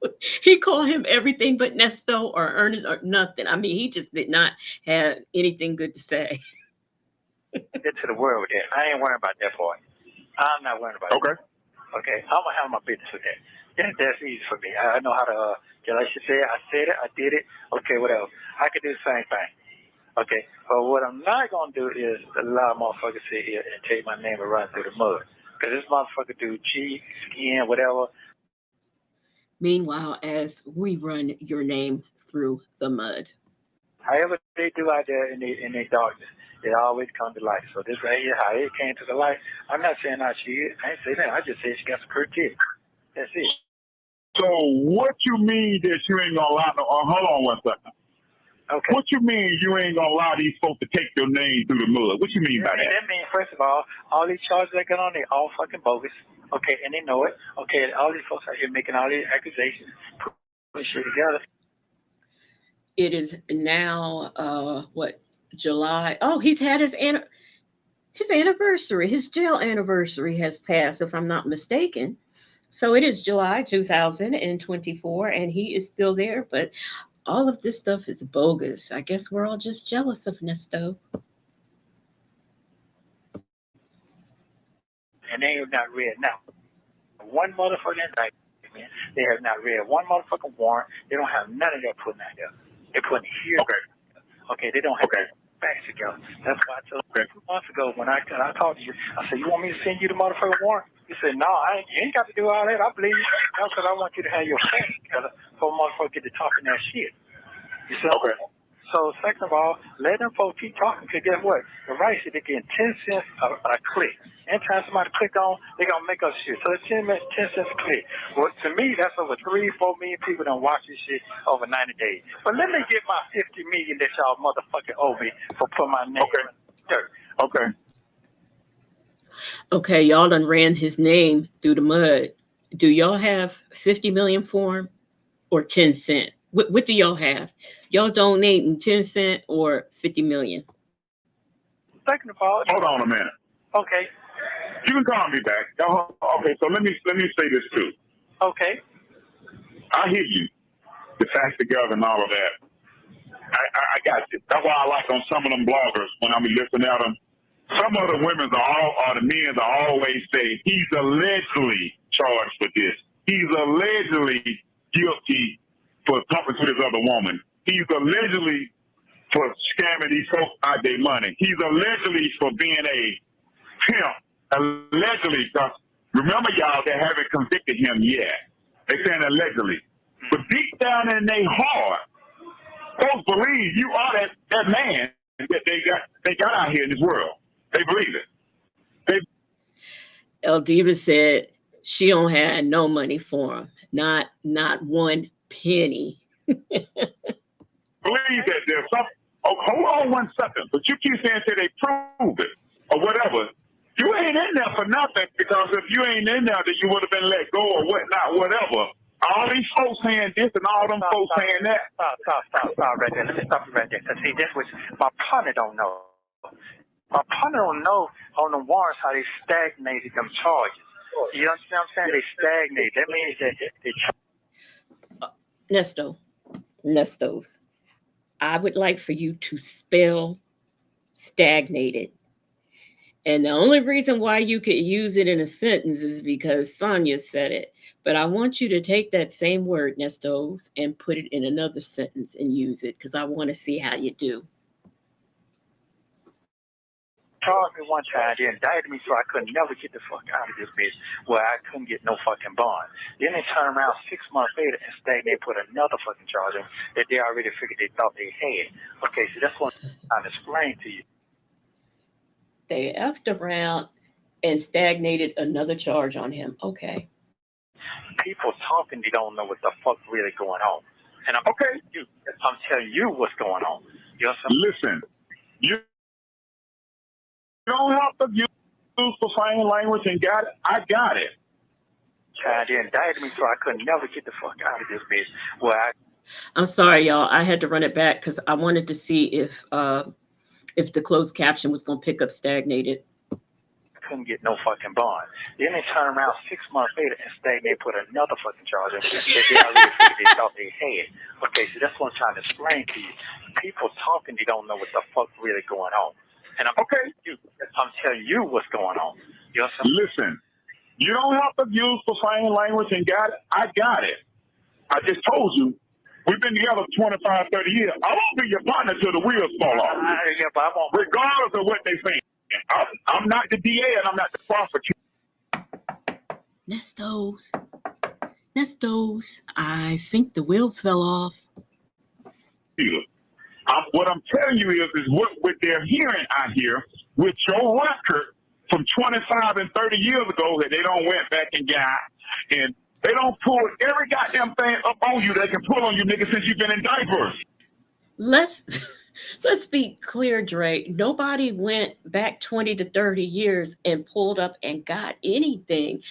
He called him everything but Nesto or Ernest or nothing. I mean, he just did not have anything good to say. Get to the world with that. I ain't worrying about that part. I'm not worrying about that. Okay. I'm going to handle my business with that. That's easy for me. I know how to, like she said, I said it, I did it. Okay, whatever. I can do the same thing. Okay. But what I'm not going to do is allow motherfuckers to sit here and take my name and run through the mud. Because this motherfucker do cheat, skin, whatever. Meanwhile, as we run your name through the mud. However they do out there in the darkness, it always comes to light. So this right here, how it came to the light. I'm not saying how she is. I ain't saying that. I just say she got some pretty kids. That's it. So what you mean that you ain't gonna allow? Hold on one second. Okay. What you mean you ain't gonna allow these folks to take your name through the mud? What you mean by that? That means, first of all these charges they got on, they all fucking bogus. Okay, and they know it. Okay, all these folks out here making all these accusations, putting shit together. It is now what, July? Oh, he's had his anniversary. His jail anniversary has passed, if I'm not mistaken. So it is July 2024, and he is still there. But all of this stuff is bogus. I guess we're all just jealous of Nesto. And they have not read now one motherfucking indictment. They have not read one motherfucking warrant. They don't have none of that putting out there. They're putting here. Okay, they don't have facts together. That's why I told you 2 months ago when I talked to you, I said, you want me to send you the motherfucking warrant? You said, no, you ain't got to do all that. I believe you. That's because I want you to have your facts together so motherfucker get to talking that shit. You see? Okay. So second of all, let them folks keep talking, because guess what? The right shit, they're getting 10 cents a click. Anytime somebody click on, they're going to make us shit. So it's 10 cents a click. Well, to me, that's over 3-4 million people that watch this shit over 90 days. But let me get my 50 million that y'all motherfucking owe me for putting my name in the dirt. Okay. Okay, y'all done ran his name through the mud. Do y'all have 50 million for him or 10 cent? What do y'all have? Y'all donating 10 cent or 50 million? Second of all, hold on a minute. Okay. You can call me back. Okay, so let me say this too. Okay. I hear you. The facts together and all of that. I got you. That's why I like on some of them bloggers when I be listening at them. Some of the women or the men always say he's allegedly charged with this. He's allegedly guilty for talking to this other woman. He's allegedly for scamming these folks out their money. He's allegedly for being a pimp. Allegedly, because remember y'all, they haven't convicted him yet. They saying allegedly. But deep down in their heart, folks believe you are that man that they got out here in this world. They believe it. El Diva said she don't have no money for him. Not one penny. Believe that there's some. Oh, hold on 1 second. But you keep saying that they prove it or whatever. You ain't in there for nothing, because if you ain't in there, then you would have been let go or whatnot, whatever. All these folks saying this and all them folks saying that. Stop right there. Let me stop you right there. Because see, this was my partner don't know. My partner don't know on the warrants how they stagnated them charges. You understand what I'm saying? They stagnate. That means that they Nestos. I would like for you to spell stagnated. And the only reason why you could use it in a sentence is because Sonia said it. But I want you to take that same word, Nestos, and put it in another sentence and use it, because I want to see how you do. charged me one time, they indicted me so I could never get the fuck out of this bitch where I couldn't get no fucking bond. Then they turned around 6 months later and they put another fucking charge in that they already figured they thought they had. Okay, so that's what I'm trying to explain to you. They effed around and stagnated another charge on him. Okay. People talking, they don't know what the fuck really going on. And I'm telling you what's going on. You know what I'm Listen, you don't have to use profane language and got it. I got it. They indicted me so I could never get the fuck out of this bitch. I'm sorry, y'all. I had to run it back because I wanted to see if the closed caption was going to pick up stagnated. Couldn't get no fucking bond. Then they turn around 6 months later and they put another fucking charge in that they already figured they thought they had. Okay, so that's what I'm trying to explain to you. People talking, they don't know what the fuck really going on. And I'm telling you what's going on. You know what I'm Listen, you don't have to use profane language and got it. I got it. I just told you, we've been together 25, 30 years. I won't be your partner till the wheels fall off. Regardless of what they think. I'm not the DA and I'm not the prosecutor. Nestos, I think the wheels fell off. I'm what I'm telling you is what they're hearing out here with your record from 25 and 30 years ago that they don't went back and got, and they don't pull every goddamn thing up on you they can pull on you, nigga, since you've been in diapers. Let's let's be clear, Dre. Nobody went back 20 to 30 years and pulled up and got anything.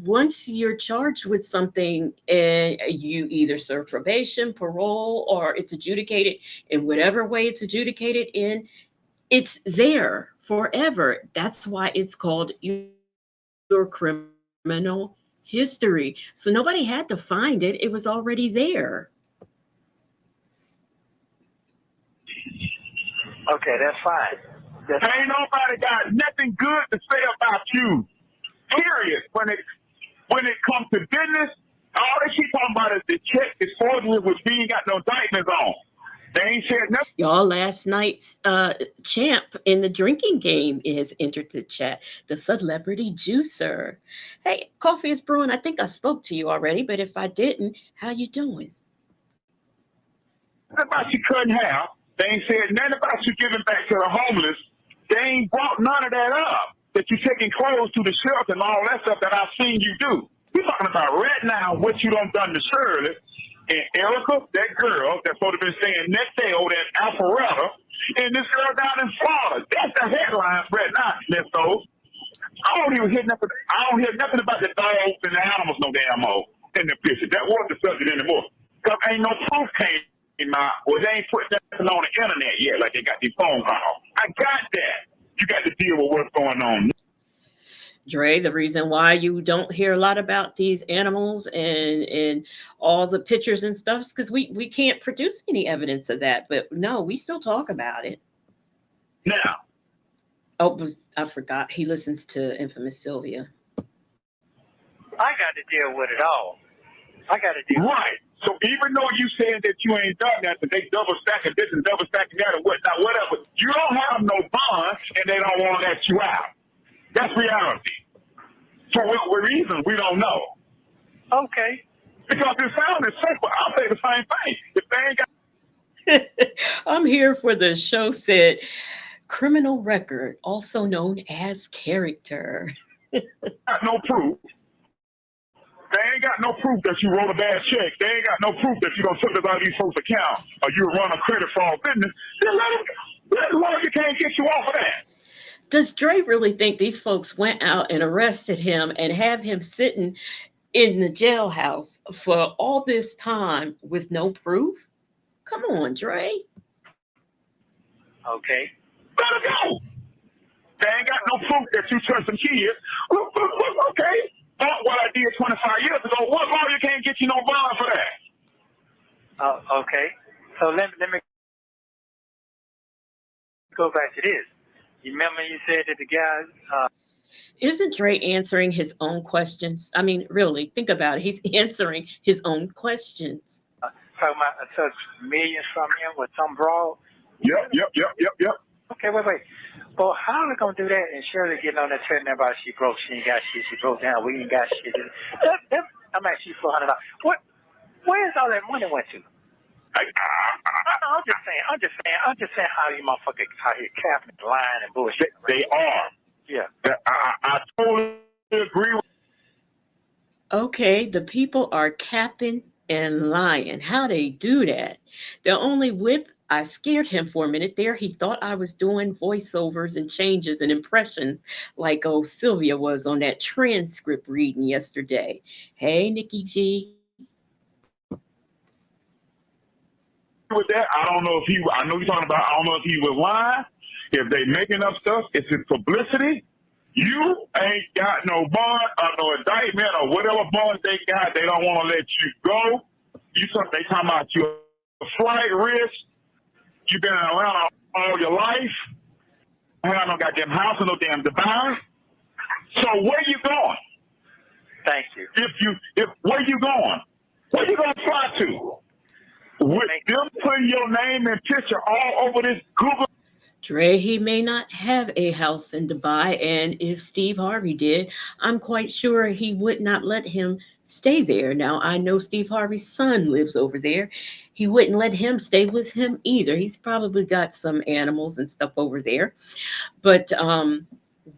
Once you're charged with something and you either serve probation, parole, or it's adjudicated in whatever way it's adjudicated in, it's there forever. That's why it's called your criminal history. So nobody had to find it, it was already there. Okay, that's fine. Ain't nobody got nothing good to say about you. Period. When it comes to business, all they keep talking about is the check is forgery, which we ain't got no indictments on. They ain't said nothing. Y'all, last night's champ in the drinking game is entered the chat, the celebrity juicer. Hey, coffee is brewing. I think I spoke to you already, but if I didn't, how you doing? Nothing about you cutting hair. They ain't said nothing about you giving back to the homeless. They ain't brought none of that up. That you taking clothes to the shelter and all that stuff that I've seen you do. We're talking about right now what you done to Shirley and Erica, that girl that's supposed to be staying next day over there in Alpharetta, and this girl down in Florida. That's the headlines right now, Miss Those. I don't hear nothing about the dogs and the animals no damn more in the picture. That wasn't the subject anymore. Because ain't no proof came out, or they ain't put nothing on the internet yet, like they got these phone calls. I got that. You got to deal with what's going on. Dre, the reason why you don't hear a lot about these animals and all the pictures and stuff is because we can't produce any evidence of that. But no, we still talk about it. Now. Oh, I forgot. He listens to Infamous Sylvia. I got to deal with it all. I got to deal with it. So even though you said that you ain't done that, they double stacking this and double stacking that and whatnot, whatever, you don't have no bond and they don't want to let you out. That's reality. For what reason, we don't know. Okay. Because it sounded simple. I'll say the same thing. If they ain't got... I'm here for the show said criminal record, also known as character. Got no proof. They ain't got no proof that you wrote a bad check. They ain't got no proof that you don't took this out of these folks' account or you run a credit fraud business. Then let lawyer can't get you off of that. Does Dre really think these folks went out and arrested him and have him sitting in the jailhouse for all this time with no proof? Come on, Dre. Okay. Let it go. They ain't got no proof that you touched some kids. Okay. What I did 25 years ago, what lawyer can't get you no bond for that? Okay. So let me go back to this. You remember you said that the guy... Isn't Dre answering his own questions? I mean, really, think about it. He's answering his own questions. Talking about such millions from him with some broad? Yep. Okay, wait. Well, how are they going to do that and Shirley getting on there telling everybody she broke, she ain't got shit, she broke down, we ain't got shit. I'm actually $400. Where's all that money went to? I'm just saying how you motherfuckers out here capping, lying, and bullshit. They are. Yeah. I totally agree with. Okay, the people are capping and lying. How they do that? The only whip, I scared him for a minute there. He thought I was doing voiceovers and changes and impressions like old Sylvia was on that transcript reading yesterday. Hey, Nikki G. With that, I don't know if I know you're talking about, I don't know if he was lying. If they making up stuff, it's in publicity. You ain't got no bond or no indictment or whatever bond they got. They don't want to let you go. They talking about your flight risk. You've been in Atlanta all your life. You have no goddamn house or no damn device. So where you going? Thank you. Where you going? Where you gonna fly to? With them putting your name and picture all over this Google. Dre, he may not have a house in Dubai, and if Steve Harvey did, I'm quite sure he would not let him stay there. Now, I know Steve Harvey's son lives over there. He wouldn't let him stay with him either. He's probably got some animals and stuff over there. But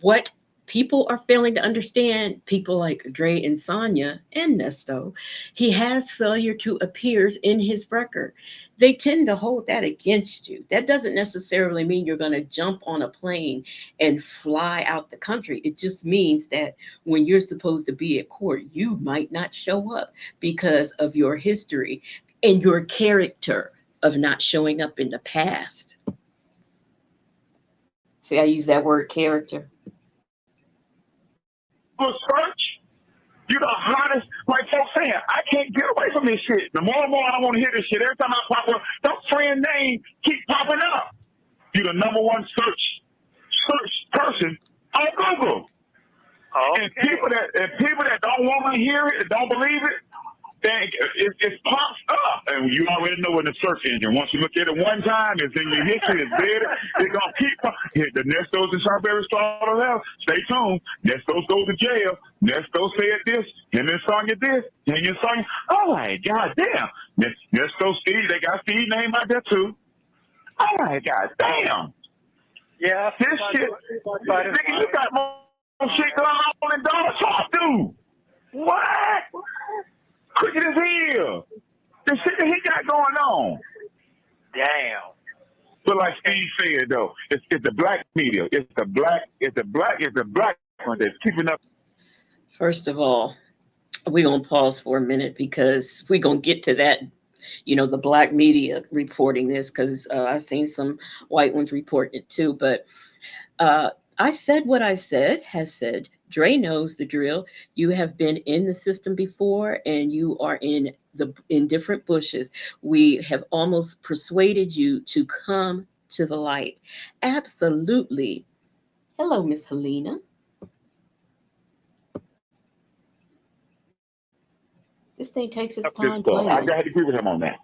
what people are failing to understand, people like Dre and Sonya and Nesto, he has failure to appears in his record. They tend to hold that against you. That doesn't necessarily mean you're going to jump on a plane and fly out the country. It just means that when you're supposed to be at court, you might not show up because of your history and your character of not showing up in the past. See, I use that word character. Search. You the hottest, like folks saying, I can't get away from this shit. The more and more I don't want to hear this shit. Every time I pop up, that friend name keep popping up. You the number one search person on Google. Okay. And people that don't want to hear it, don't believe it, then it pops up. And you already know in the search engine. Once you look at it one time, it's in your history, it's there. It's gonna keep hit the Nestos and Sharberry started out. Stay tuned. Nestos goes to jail. Nestos said this, him and Sonya this, him and Sonya. All right, goddamn. Nestos Steve, they got Steve name out there too. All right, goddamn. Yeah. This shit, nigga, you got more shit going on than Donald Trump, dude. What? Crooked as hell. The shit that he got going on. Damn. But like Steve said though, it's the black media. It's the black one that's keeping up. First of all, we're going to pause for a minute because we're going to get to that, the black media reporting this because I've seen some white ones reporting it too. But I said what I said, has said. Dre knows the drill. You have been in the system before and you are in different bushes. We have almost persuaded you to come to the light. Absolutely. Hello, Miss Helena. This thing takes its time playing. I got to agree with him on that.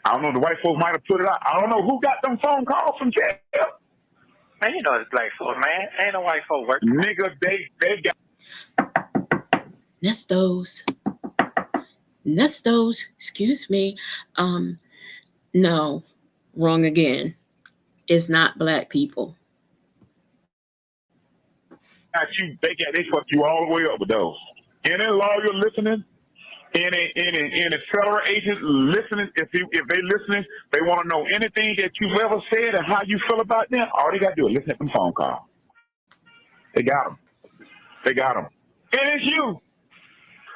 I don't know. The white folks might have put it out. I don't know who got them phone calls from jail. Man, you know it's black folks, man. Ain't no white folk working. Nigga, they got Nestos, excuse me. No, wrong again. It's not black people. They fuck you all the way up with those. Any lawyer listening, any federal agent listening, if they listening, they want to know anything that you've ever said and how you feel about them, all they got to do is listen to them phone call. They got them. And it's you.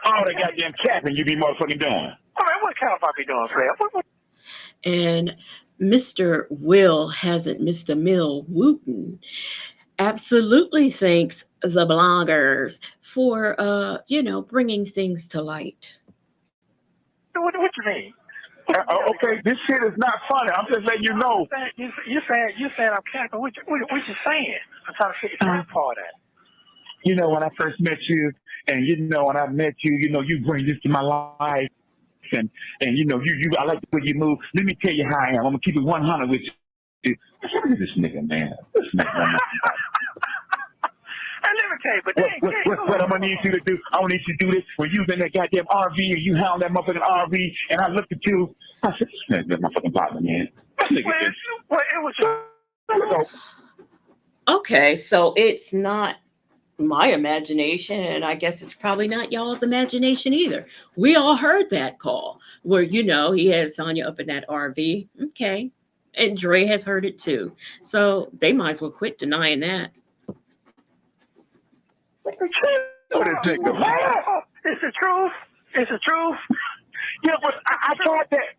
All they goddamn capping you be motherfucking doing. All right, what kind of I be doing, player? And Mr. Will hasn't missed a meal. Wooten absolutely thanks the bloggers for bringing things to light. What you mean? Okay, this shit is not funny. I'm just letting you know. You saying I'm capping. What you saying? I'm trying to figure out part of that. When I first met you, and when I met you, you bring this to my life, and you I like the way you move. Let me tell you how I am. I'm gonna keep it 100 with you. Look at this nigga, man. This nigga. And let me tell you, what I'm gonna need you to do? I want you to do this when you was in that goddamn RV and you hound that motherfucking RV, and I looked at you. I said, "This nigga's my fucking partner, man." It was. Okay, so it's not my imagination, and I guess it's probably not y'all's imagination either. We all heard that call where he had Sonya up in that RV. Okay, and Dre has heard it too, so they might as well quit denying that. It's the truth. Yeah, but I thought that.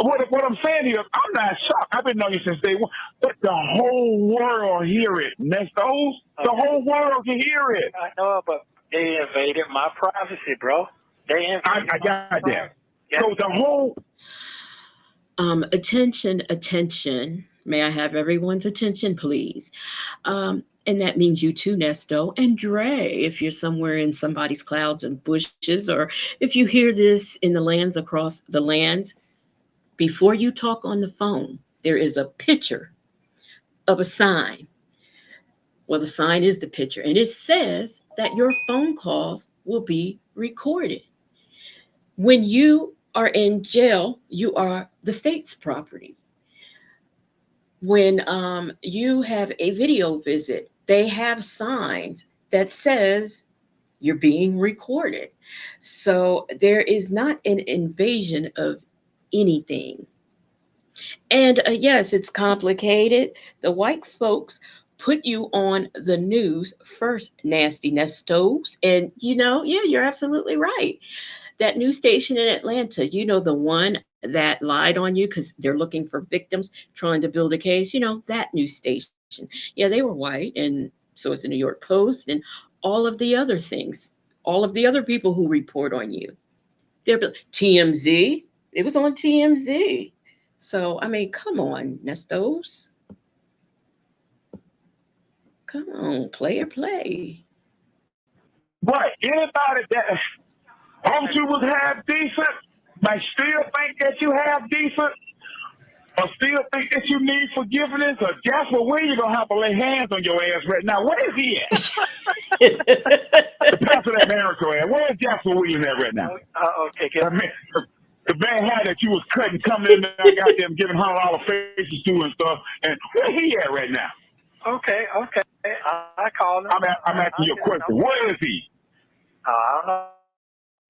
What I'm saying here, I'm not shocked. I've been knowing you since day one. But the whole world hear it, Nestos. The whole world can hear it. I know, but they invaded my privacy, bro. I got that. Yeah. So the whole... Attention. May I have everyone's attention, please? And that means you too, Nesto, and Dre, if you're somewhere in somebody's clouds and bushes, or if you hear this in the lands across the lands, before you talk on the phone, there is a picture of a sign. Well, the sign is the picture, and it says that your phone calls will be recorded. When you are in jail, you are the state's property. When you have a video visit, they have signs that says you're being recorded. So there is not an invasion of anything. And yes, it's complicated. The white folks put you on the news first, nasty nestos. And yeah, you're absolutely right. That news station in Atlanta, the one that lied on you because they're looking for victims, trying to build a case, that news station. Yeah, they were white, and so is the New York Post, and all of the other things, all of the other people who report on you. They're TMZ. It was on TMZ. So, I mean, come on, Nestos. Come on, player, play. Right. Anybody that thought you was half decent might still think that you half decent, or still think that you need forgiveness, or Jasper Williams gonna have to lay hands on your ass right now. Where is he at? The pastor that married your ass. Where is Jasper Williams at right now? Okay. The bad hat that you was cutting, coming in there, goddamn giving $100 faces to and stuff. And where he at right now? Okay. I called him. I'm asking you a question. Where is he? I don't know.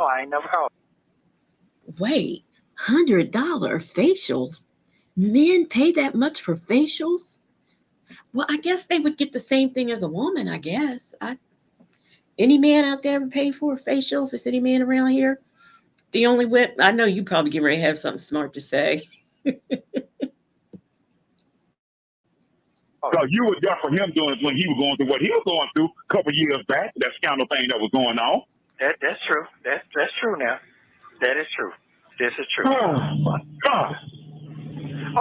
I ain't never called. Wait, $100 facials? Men pay that much for facials? Well, I guess they would get the same thing as a woman, I guess. Any man out there ever pay for a facial? If it's any man around here? The only way, I know you probably get ready to have something smart to say. So you were there for him doing when he was going through what he was going through a couple years back, that scandal thing that was going on. That's true. That's true now. That is true. This is true. Oh, my God.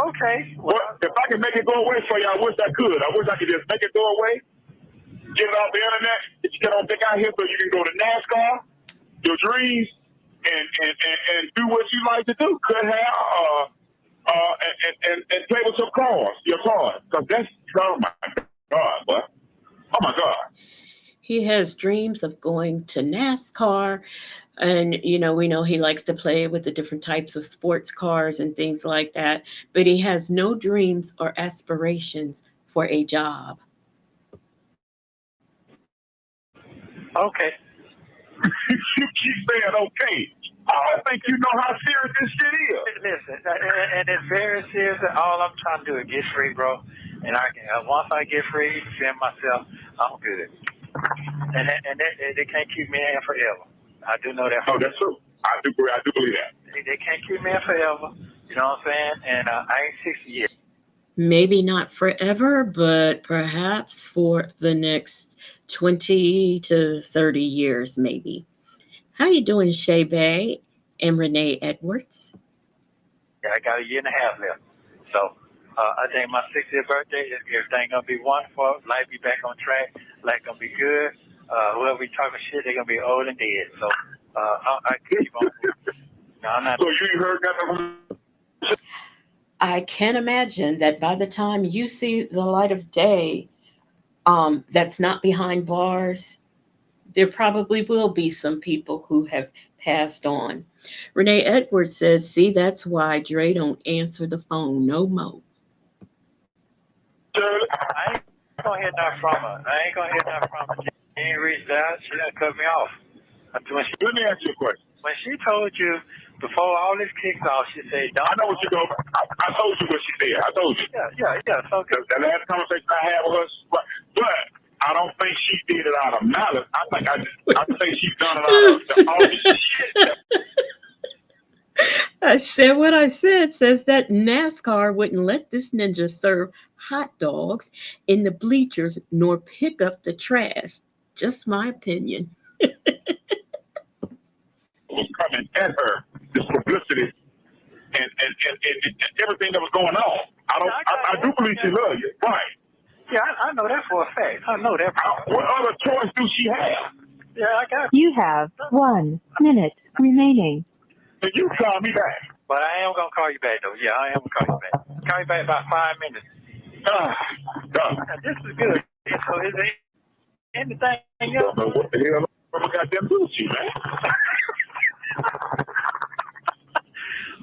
Okay. Well, if I can make it go away for you, I wish I could. I wish I could just make it go away, get it off the internet, get you get on back out here so you can go to NASCAR, your dreams, and do what you like to do. Cut hair, and play with your cars, because that's, oh my God, boy. Oh my God. He has dreams of going to NASCAR, and we know he likes to play with the different types of sports cars and things like that, but he has no dreams or aspirations for a job. Okay. You keep saying okay. I don't think you know how serious this shit is. Listen, and it's very serious. All I'm trying to do is get free, bro. And once I get free, defend myself, I'm good. And they can't keep me in forever. I do know that. Oh, that's true. I do believe that. They can't keep me in forever. You know what I'm saying? And I ain't 60 yet. Maybe not forever, but perhaps for the next 20 to 30 years, maybe. How you doing, Shay Bay and Renee Edwards? Yeah, I got a year and a half left. So I think my 60th birthday, everything going to be wonderful. Life be back on track. Life going to be good. Whoever be talking shit, they're going to be old and dead. So I keep on. No, I'm not. So you ain't heard nothing from... I can imagine that by the time you see the light of day, that's not behind bars, there probably will be some people who have passed on. Renee Edwards says, see, that's why Dre don't answer the phone no more. I ain't going to hear nothing from her. She ain't reached out. She done cut me off. Let me ask you a question. When she told you, before all this kicks off, she said, don't. I know what you told me. I told you what she said. I told you. Yeah. So good. The last conversation I had with her, but I don't think she did it out of malice. I think she done it out of all this shit. I said what I said. Says that NASCAR wouldn't let this ninja serve hot dogs in the bleachers nor pick up the trash. Just my opinion. Was coming at her, this publicity and everything that was going on. I do believe she loves you, right? Yeah, I know that for a fact. I know that. What other choice do she have? Yeah, I got you. You have 1 minute remaining. And you call me back. But I am gonna call you back though. Yeah, I am gonna call you back. Call you back about 5 minutes. God. This is good. So is there anything else? But what the hell I goddamn do with you, man?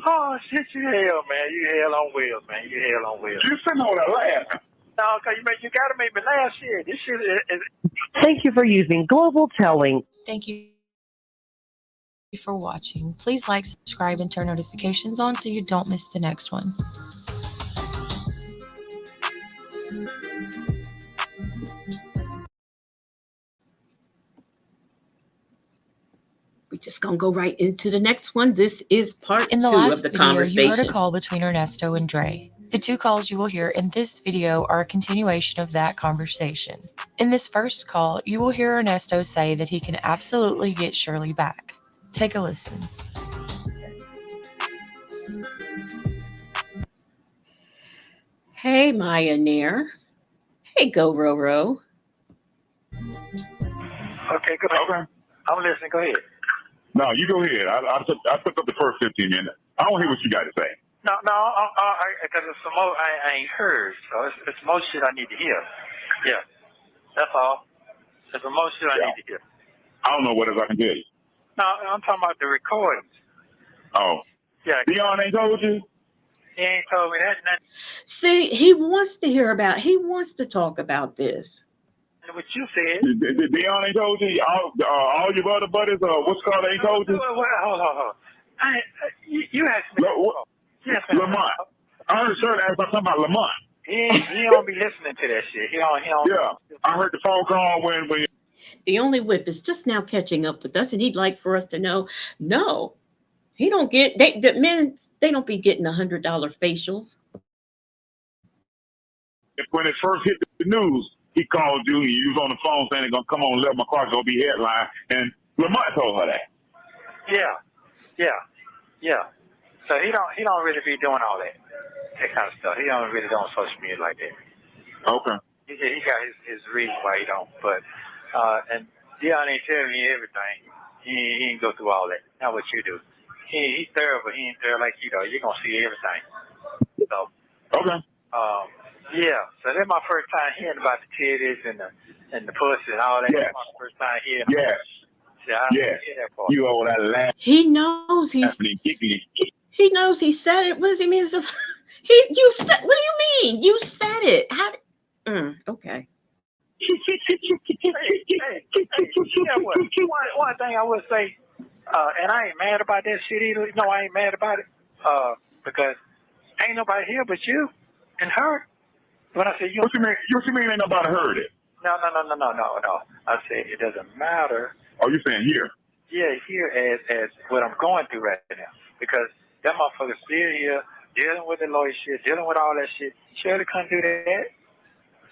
Oh, shit, you hell, man. You hell on wheels, man. You hell on wheels. You sitting on that laughing. No, because you got to make me laugh, shit. This shit is... Thank you for using Global Telling. Thank you for watching. Please like, subscribe, and turn notifications on so you don't miss the next one. We're just gonna go right into the next one. This is part In the 2 last of the video, you heard a conversation. call between Ernesto and Dre. The 2 calls you will hear in this video are a continuation of that conversation. In this first call, you will hear Ernesto say that he can absolutely get Shirley back. Take a listen. Hey, Maya Nair. Hey, Go Roro. Okay, go ahead. Okay. I'm listening. Go ahead. No, you go ahead. I took up the first 15 minutes. I don't hear what you got to say. No, because it's some more I ain't heard. So it's more shit I need to hear. Yeah, that's all. There's some more shit I need to hear. I don't know what else I can tell you. No, I'm talking about the recordings. Oh. Yeah. Dion ain't told you? He ain't told me that. See, he wants to talk about this. What you said. Dion ain't told you? All your other buddies, what's called, ain't told you? Hold on. You asked me. Yes, Lamont. I heard Shirley ask about something about Lamont. He don't be listening to that shit. He don't. Yeah. I heard the phone call when The only whip is just now catching up with us, and he'd like for us to know, no, he don't get, the men, they don't be getting $100 facials. when it first hit the news, he called you and you was on the phone saying they're going to come on 11 o'clock, going to be headline. And Lamont told her that. Yeah. So he don't really be doing all that kind of stuff. He don't really on social media like that. Okay. He got his reason why he don't. But and Dion ain't telling me everything. He ain't go through all that. Not what you do. He's thorough, but he ain't thorough like you though. You're gonna see everything. So Okay. Yeah. So that's my first time hearing about the titties and the pussy and all that. Yes. That's my first time hearing. Yes. Yeah, I Yes. hear that part. You owe that laugh. He knows he said it. What does he mean? You said, what do you mean? You said it. How? Okay. One thing I would say, and I ain't mad about that shit either. No, I ain't mad about it, because ain't nobody here but you and her. When I say you, what you mean ain't nobody heard it? No. I said it doesn't matter. Oh, you saying here? Yeah, here as what I'm going through right now, because that motherfucker's still here dealing with the lawyer shit, dealing with all that shit. Shirley couldn't do that.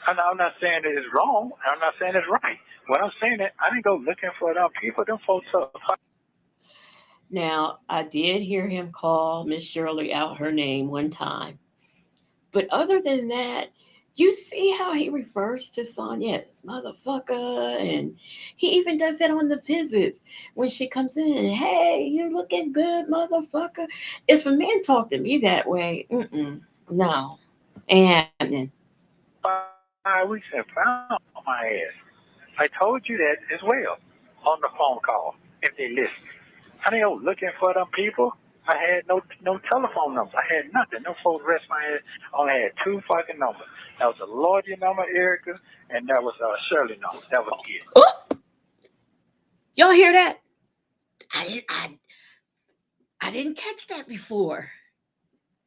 I'm not saying that it's wrong. I'm not saying it's right. What I'm saying is I didn't go looking for them people. Them folks up. Now, I did hear him call Miss Shirley out her name one time. But other than that, you see how he refers to Sonya as motherfucker. And he even does that on the visits when she comes in. Hey, you're looking good, motherfucker. If a man talked to me that way, no. And 5 weeks and found my ass. I told you that as well on the phone call, if they listen. I didn't go looking for them people. I had no telephone numbers. I had nothing. No folks rest my head. I only had 2 fucking numbers. That was a Lordy number, Erica, and that was a Shirley number. That was it. Oh! Y'all hear that? I didn't catch that before.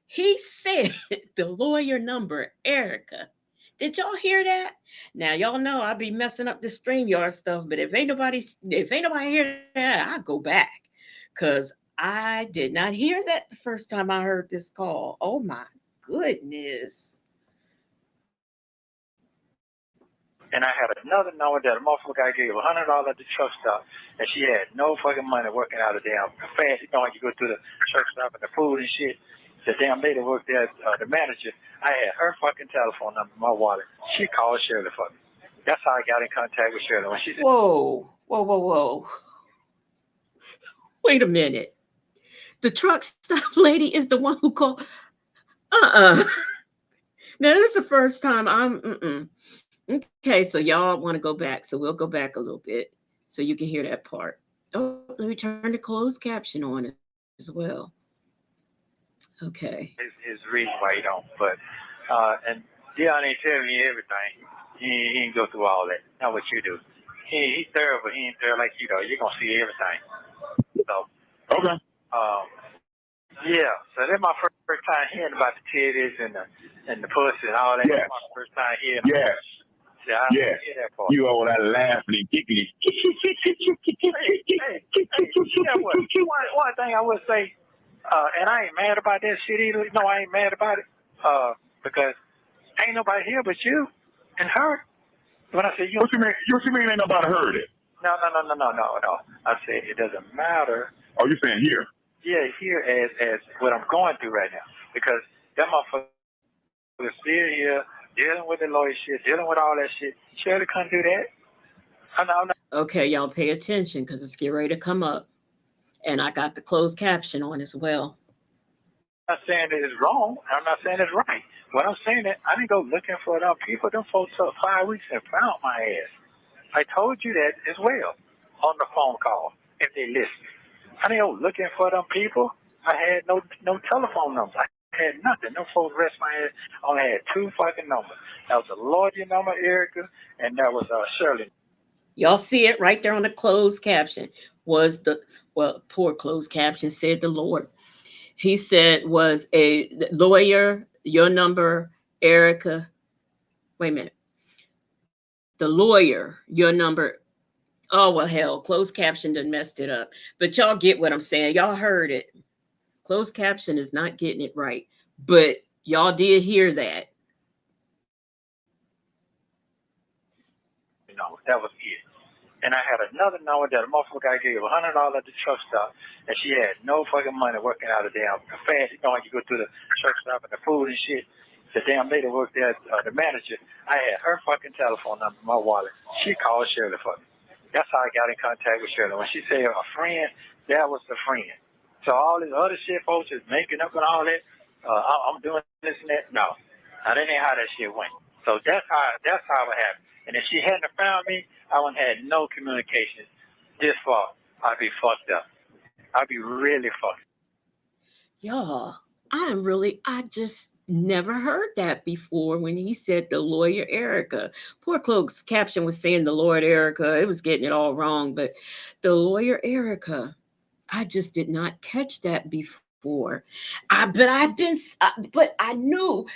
He said the lawyer number, Erica. Did y'all hear that? Now y'all know I be messing up the StreamYard stuff, but if ain't nobody hear that, I go back, cause I did not hear that the first time I heard this call. Oh my goodness! And I had another number that a motherfucker gave $100 at the truck stop, and she had no fucking money working out of damn fast. You know, when you go through the truck stop and the food and shit. The damn lady worked there, the manager. I had her fucking telephone number in my wallet. She called Shirley for me. That's how I got in contact with Shirley. When she said, Whoa. Wait a minute. The truck stop lady is the one who called. Now this is the first time I'm. Okay, so y'all want to go back, so we'll go back a little bit so you can hear that part. Oh, let me turn the closed caption on as well. Okay. His reason why he don't. But and Dion ain't telling me everything. He ain't go through all that. Not what you do. He's thorough, but he ain't thorough like you though. You're gonna see everything. So Okay. yeah. So that's my first time hearing about the titties and the pussy and all that. Yes. That's my first time hearing. Yes. See, I Yes. hear that part. You over there laughing and kicking it. Hey, you know what? One thing I would say, and I ain't mad about that shit either. No, I ain't mad about it. Because ain't nobody here but you and her. When I say you, What you mean ain't nobody heard it? No. I said it doesn't matter. Oh, you saying here? Yeah, here as what I'm going through right now. Because that motherfucker is still here, dealing with the lawyer shit, dealing with all that shit. Shirley couldn't do that. I'm not Okay, y'all pay attention because it's getting ready to come up. And I got the closed caption on as well. saying that it's wrong. I'm not saying it's right. What I'm saying is I didn't go looking for them people. Them folks took 5 weeks and found my ass. I told you that as well on the phone call if they listen. I didn't go looking for them people. I had no telephone numbers. I had nothing. No folks rest my ass. I only had 2 fucking numbers. That was the lawyer number, Erica, and that was Shirley. Y'all see it right there on the closed caption. Poor closed caption said the Lord. He said was a lawyer, your number, Erica. Wait a minute. The lawyer, your number. Oh, well, hell, closed caption done messed it up. But y'all get what I'm saying. Y'all heard it. Closed caption is not getting it right. But y'all did hear that. No, that was it. And I had another number that a motherfucker I gave $100 at the truck stop, and she had no fucking money working out of damn fast. You know, when you go through the truck stop and the food and shit, the damn lady worked there, the manager. I had her fucking telephone number in my wallet. She called Shirley for me. That's how I got in contact with Shirley. When she said a friend, that was the friend. So all this other shit, folks, is making up and all that. I'm doing this and that. No, that ain't how that shit went. So that's how it happened. And if she hadn't found me, I wouldn't have had no communication this far. I'd be fucked up. I'd be really fucked up. Y'all, I just never heard that before when he said the lawyer Erica. Poor closed caption was saying the Lord Erica. It was getting it all wrong, but the lawyer Erica, I just did not catch that before. But I knew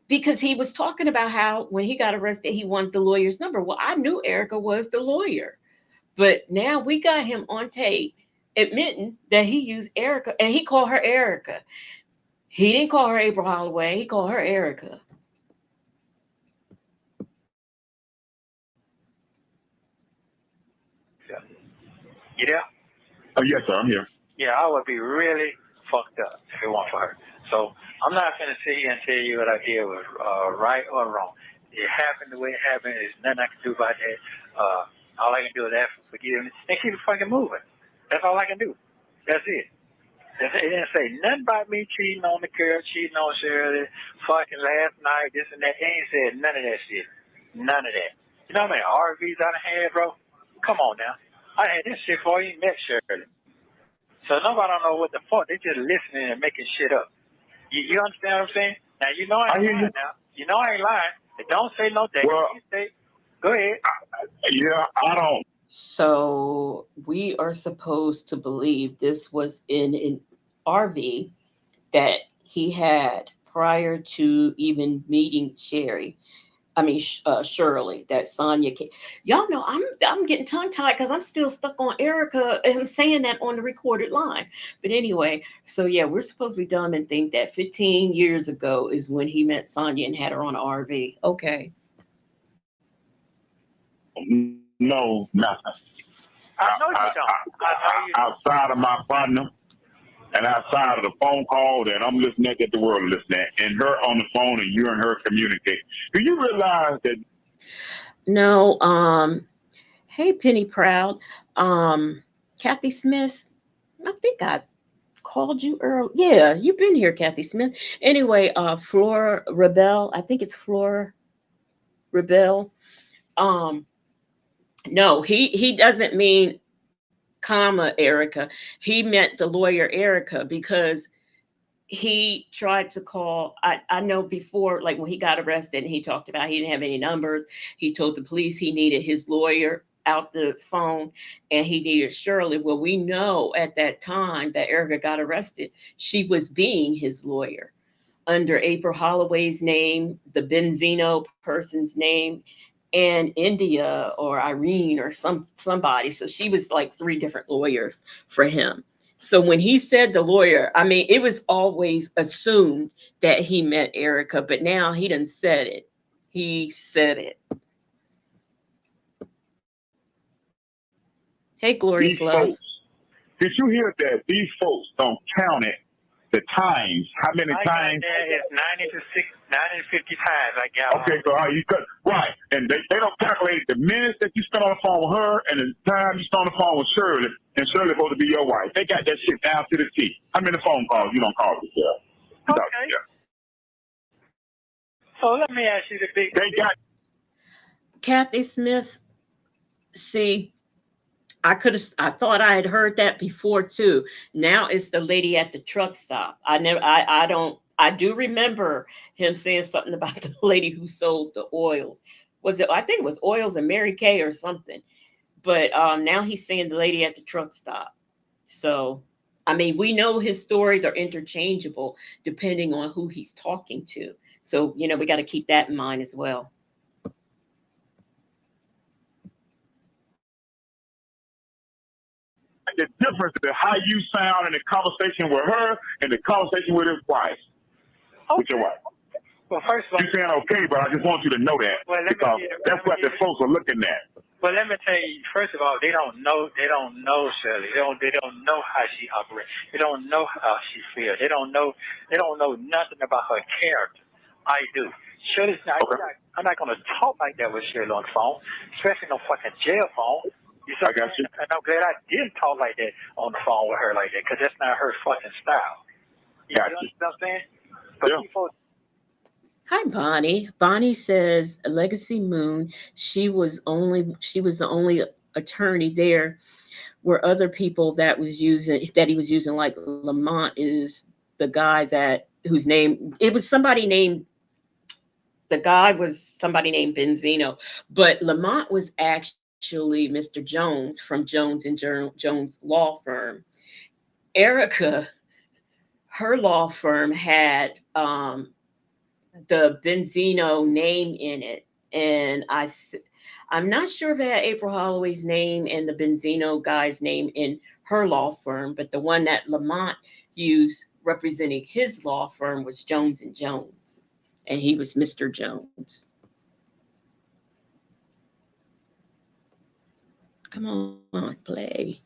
because he was talking about how when he got arrested, he wanted the lawyer's number. Well, I knew Erica was the lawyer, but now we got him on tape admitting that he used Erica and he called her Erica. He didn't call her April Holloway. He called her Erica. You there? Oh, yes, sir. I'm here. Yeah, I would be really fucked up if it weren't for her. So I'm not going to sit here and tell you what I did was right or wrong. It happened the way it happened. There's nothing I can do about that. All I can do is ask for forgiveness and keep it fucking moving. That's all I can do. That's it. It didn't say nothing about me cheating on the girl, cheating on Shirley, fucking last night, this and that. They ain't said none of that shit. None of that. You know how many RVs I done had, bro? Come on now. I had this shit before you met Shirley. So nobody don't know what the fuck. They just listening and making shit up. You understand what I'm saying? Now, you know I ain't lying now. You know I ain't lying. It don't say no date. Well, go ahead. Yeah, I don't. So we are supposed to believe this was in an RV that he had prior to even meeting Shirley, that Sonya came. Y'all know I'm getting tongue tied because I'm still stuck on Erica and I'm saying that on the recorded line. But anyway, so yeah, we're supposed to be dumb and think that 15 years ago is when he met Sonya and had her on an RV. Okay. No, nothing. I know you don't. Outside of my partner and outside of the phone call that I'm listening at, that the world listening at, and her on the phone and you and her communicate. Do you realize that? No, hey Penny Proud. Kathy Smith, I think I called you earlier. Yeah, you've been here, Kathy Smith. Anyway, Flora Rebel. I think it's Flora Rebel. Um, no, he doesn't mean comma Erica. He meant the lawyer Erica because he tried to call. I know before, like when he got arrested and he talked about he didn't have any numbers. He told the police he needed his lawyer out the phone and he needed Shirley. Well, we know at that time that Erica got arrested, she was being his lawyer under April Holloway's name, the Benzino person's name, and India or Irene or somebody. So she was like three different lawyers for him. So when he said the lawyer, I mean, it was always assumed that he meant Erica, but now he done said it. He said it. Hey, Glorious These Love. folks, did you hear that? These folks don't count it. The times, how many times? It's 90 to 50 times I got. Okay, so how you cut right, and they don't calculate the minutes that you spent on the phone with her and the time you spent on the phone with Shirley, and Shirley supposed to be your wife. They got that shit down to the T. How many phone calls you don't call yourself? Okay. So let me ask you the big. They got Kathy Smith. See, I thought I had heard that before too. Now it's the lady at the truck stop. I do remember him saying something about the lady who sold the oils. I think it was oils and Mary Kay or something. But now he's saying the lady at the truck stop. So, I mean, we know his stories are interchangeable depending on who he's talking to. So, we got to keep that in mind as well. the difference in how you sound in the conversation with her and the conversation with his wife. Okay. With your wife. Well, first of all, you're saying okay, but I just want you to know that because that's what the folks are looking at. Well, let me tell you. First of all, they don't know Shirley. They don't know how she operates. They don't know how she feels. They don't know nothing about her character. I do. Shirley's not. Okay. I'm not going to talk like that with Shirley on the phone, especially no fucking jail phone. I got you. And I'm glad I didn't talk like that on the phone with her like that because that's not her fucking style. You know what I'm saying? But yeah. people. Hi, Bonnie. Bonnie says Legacy Moon. She was the only attorney there. Were other people that he was using, like Lamont is the guy whose name it was somebody named. The guy was somebody named Benzino, but Lamont was actually Mr. Jones from Jones and Jones law firm. Erica, her law firm had the Benzino name in it, and I'm not sure if it had April Holloway's name and the Benzino guy's name in her law firm, but the one that Lamont used representing his law firm was Jones and Jones, and he was Mr. Jones. Come on, play.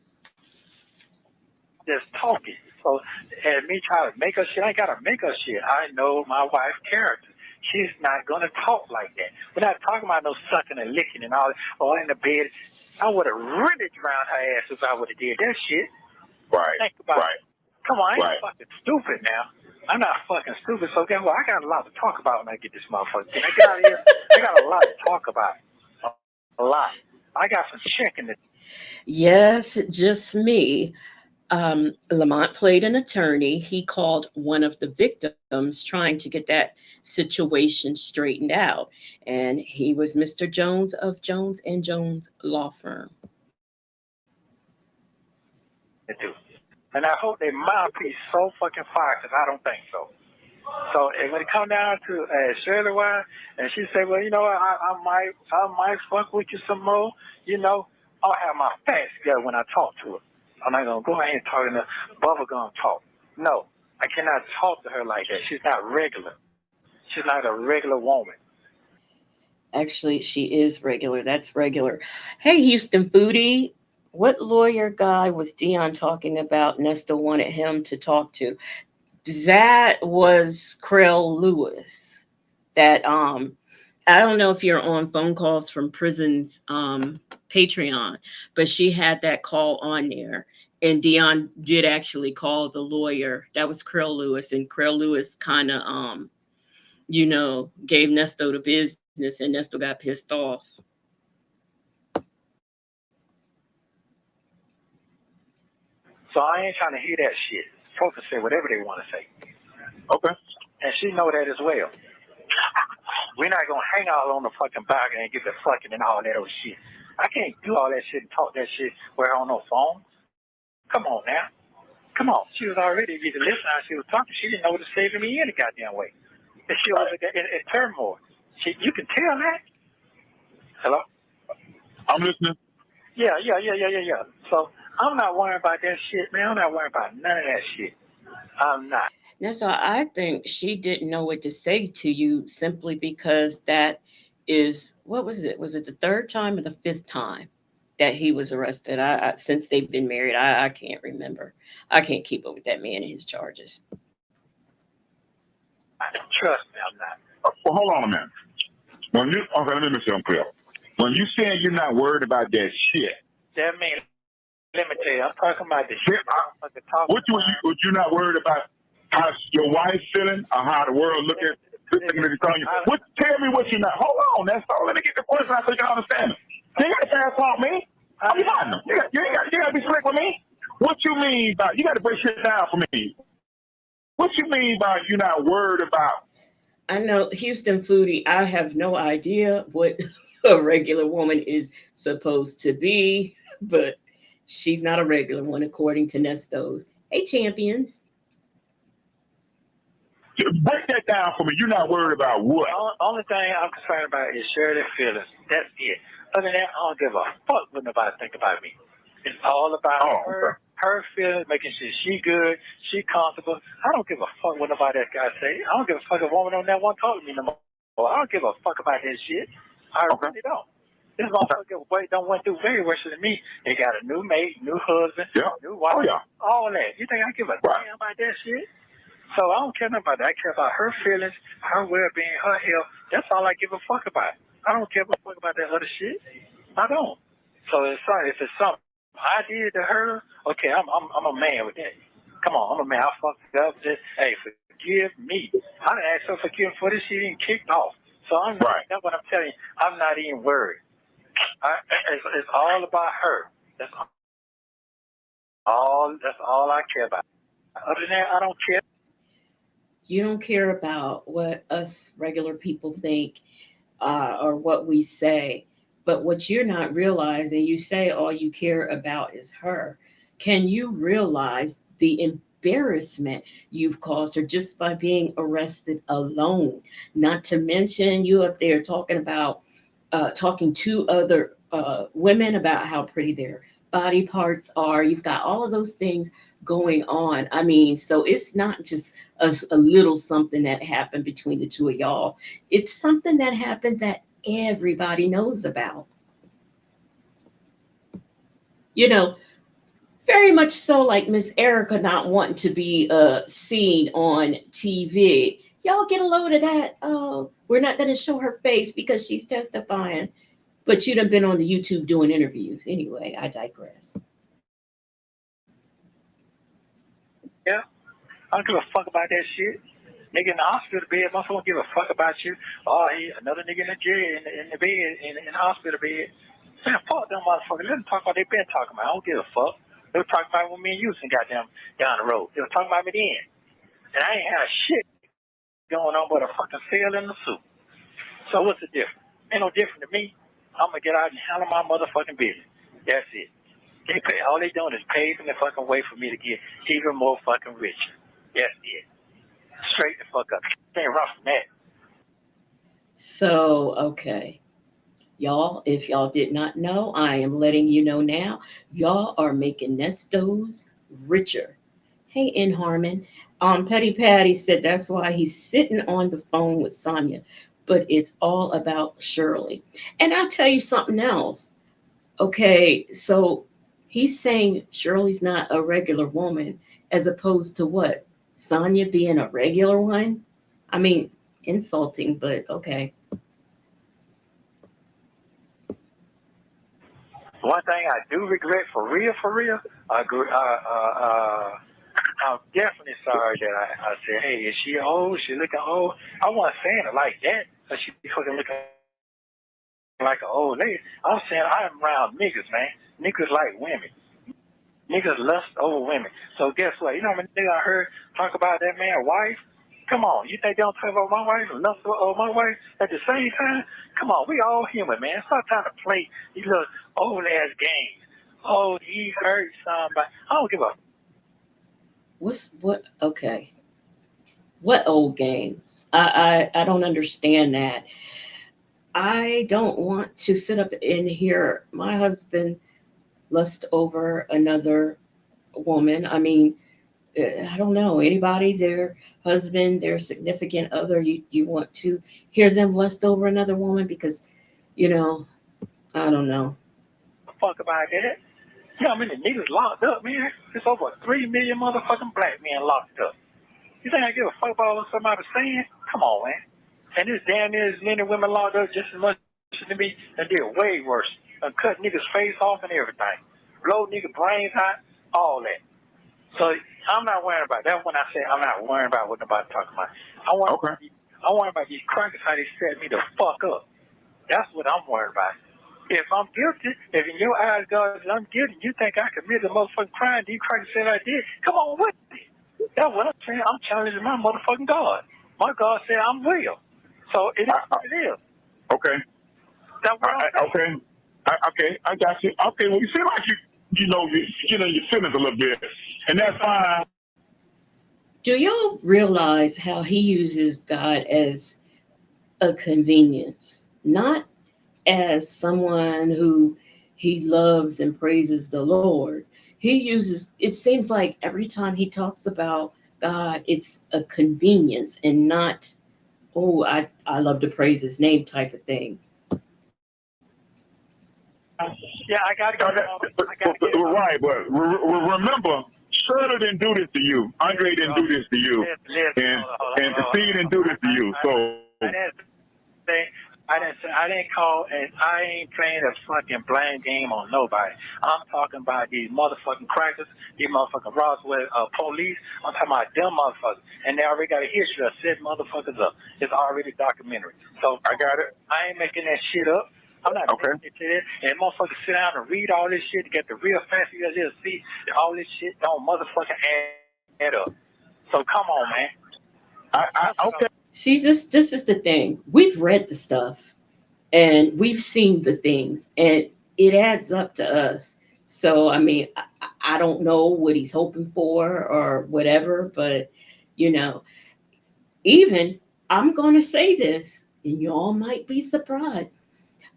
Just talking. So, and me trying to make her shit, I gotta make her shit. I know my wife's character. She's not gonna talk like that. We're not talking about no sucking and licking and all, or in the bed. I would have really drowned her ass if I would have did that shit. Right. Think about it. Come on, I ain't right. fucking stupid now. I'm not fucking stupid. So guess what? I got a lot to talk about when I get this motherfucker. Can I get out of here? I got a lot to talk about. A lot. I got some checking to. Yes, just me. Lamont played an attorney. He called one of the victims trying to get that situation straightened out. And he was Mr. Jones of Jones and Jones Law Firm. And I hope their mouthpiece so fucking fire because I don't think so. So and when it come down to Shirley Wine, and she say, well, I might fuck with you some more, I'll have my facts together when I talk to her. I'm not going to go ahead and talk in the bubblegum talk. No, I cannot talk to her like that. She's not regular. She's not a regular woman. Actually, she is regular. That's regular. Hey, Houston Foodie, what lawyer guy was Dion talking about Nesta wanted him to talk to? That was Krell Lewis. That I don't know if you're on phone calls from prison's Patreon, but she had that call on there. And Dion did actually call the lawyer. That was Krill Lewis, and Krill Lewis kind of gave Nesto the business, and Nesto got pissed off. So I ain't trying to hear that shit. Folks can say whatever they want to say. Okay. And she know that as well. We're not going to hang out on the fucking balcony and get the fucking and all that old shit. I can't do all that shit and talk that shit with her on no phone. Come on now. Come on. She was already either listening or she was talking. She didn't know what to say to me any goddamn way. And she was in turmoil. You can tell that. Hello? I'm listening. Yeah. So I'm not worrying about that shit, man. I'm not worrying about none of that shit. I'm not. That's why I think she didn't know what to say to you simply because that is what was it? Was it the third time or the fifth time that he was arrested? I since they've been married, I can't remember. I can't keep up with that man and his charges. Trust me, I'm not. Well, hold on a minute. Okay, let me make sure I'm clear. When you saying you're not worried about that shit, That means, let me tell you, I'm talking about the shit. What you not worried about how your wife's feeling or how the world look at telling you? Tell me what you're not. Hold on, that's all. Let me get the question out so you can understand it. You ain't got to fast talk me. I'm behind them. You got to be slick with me. What you mean by you got to break shit down for me? What you mean by you're not worried about? I know Houston Foodie, I have no idea what a regular woman is supposed to be, but she's not a regular one according to Nestos. Hey, champions. Break that down for me. You're not worried about what? Only thing I'm concerned about is Shirley's feelings. That's it. Other than that, I don't give a fuck what nobody think about me. It's all about her feelings, making sure she good, she comfortable. I don't give a fuck what nobody else got to say. I don't give a fuck if a woman on that one talk to me no more. I don't give a fuck about that shit. I really don't. This motherfucker don't went through very worse than me. They got a new mate, new husband, new wife, all that. You think I give a damn about that shit? So I don't care nothing about that. I care about her feelings, her well-being, her health. That's all I give a fuck about. I don't give a fuck about that other shit. I don't. So if it's something I did to her, okay, I'm a man with that. Come on, I'm a man. I fucked up. Just, hey, forgive me. I didn't ask her for forgiveness for this shit even kicked off. So that's what I'm telling you. I'm not even worried. It's all about her. That's all I care about. Other than that, I don't care. You don't care about what us regular people think or what we say. But what you're not realizing, you say all you care about is her. Can you realize the embarrassment you've caused her just by being arrested alone? Not to mention you up there talking to other women about how pretty their body parts are. You've got all of those things going on. I mean, so it's not just a little something that happened between the two of y'all. It's something that happened that everybody knows about. Very much so like Miss Erica not wanting to be seen on TV. Y'all get a load of that. Oh, we're not going to show her face because she's testifying. But you'd have been on the YouTube doing interviews. Anyway, I digress. Yeah, I don't give a fuck about that shit. Nigga in the hospital bed, motherfucker don't give a fuck about you. Oh, another nigga in the jail, in the bed, in the hospital bed. Man, fuck them motherfuckers. Let them talk about they been talking about. I don't give a fuck. They were talking about when me and Houston got them down the road. They were talking about me then. And I ain't had a shit going on but a fucking sail in the soup. So what's the difference? Ain't no different to me. I'm gonna get out and handle my motherfucking business. That's it. All they doing is paving the fucking way for me to get even more fucking richer. That's it. Straight the fuck up. Can't run from that. So, okay. Y'all, if y'all did not know, I am letting you know now. Y'all are making Nestos richer. Hey, In Harmon. Petty Patty said that's why he's sitting on the phone with Sonya, but it's all about Shirley. And I'll tell you something else. Okay, so he's saying Shirley's not a regular woman as opposed to what? Sonya being a regular one? I mean, insulting, but okay. One thing I do regret for real, I'm definitely sorry that I said, hey, is she old? She looking old? I wasn't saying it like that, but she fucking looking like an old lady. I'm saying I'm around niggas, man. Niggas like women. Niggas lust over women. So guess what? You know how many niggas I heard talk about that man's wife? Come on, you think they don't talk about my wife and lust over my wife at the same time? Come on, we all human, man. Stop trying to play these little old ass games. Oh, he hurt somebody. I don't give a. Okay. What old games? I don't understand that. I don't want to sit up and hear my husband lust over another woman. I mean, I don't know anybody, their husband, their significant other. You want to hear them lust over another woman because, you know, I don't know. Fuck about that. You know how many niggas locked up, man? It's over 3 million motherfucking black men locked up. You think I give a fuck about what somebody's saying? Come on, man. And there's damn near as many women locked up just as much as me and did way worse. And cut niggas' face off and everything. Blow niggas' brains out, all that. So I'm not worrying about that. When I say I'm not worrying about what nobody's talking about. I worry about these crackers, how they set me the fuck up. That's what I'm worried about. If I'm guilty, if in your eyes, God, I'm guilty, you think I committed a motherfucking crime, these crackers said I did, come on with it. That's what I'm saying. I'm challenging my motherfucking God. My God said I'm real. So it is what it is. Okay. That's what I'm saying. Okay, I got you. Okay, well, you seem like your feelings a little bit, and that's fine. Do y'all realize how he uses God as a convenience, not as someone who he loves and praises the Lord? He uses, it seems like every time he talks about God, it's a convenience and not, oh, I love to praise his name type of thing. Yeah, I got to go. Right, but remember, Shirley didn't do this to you. Andre didn't do this to you. And Steve didn't do this to you. So I didn't call, and I ain't playing a fucking blame game on nobody. I'm talking about these motherfucking crackers, these motherfucking Roswell police. I'm talking about them motherfuckers, and they already got a history of setting motherfuckers up. It's already documentary. So I got it. I ain't making that shit up. I'm not making it to this. And motherfuckers sit down and read all this shit to get the real facts. You just see that all this shit don't motherfucking add up. So come on, man. Okay. See, this is the thing. We've read the stuff and we've seen the things, and it adds up to us. So I mean, I don't know what he's hoping for or whatever, but even I'm going to say this, and y'all might be surprised.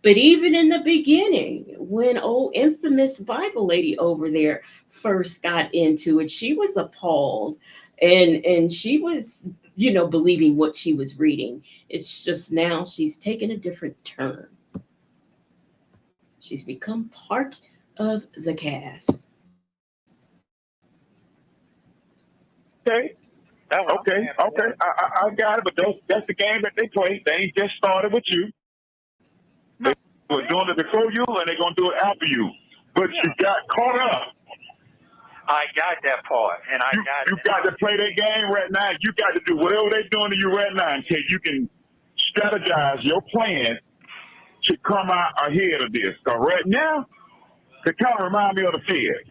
But even in the beginning, when old infamous Bible lady over there first got into it, she was appalled, and she was, believing what she was reading. It's just now she's taken a different turn. She's become part of the cast. Okay. I got it, but that's the game that they play. They ain't just started with you. They were doing it before you, and they're going to do it after you. But you got caught up. I got that part, and you got to play their game right now. You got to do whatever they're doing to you right now until you can strategize your plan to come out ahead of this. So right now, they kind of remind me of the Fed.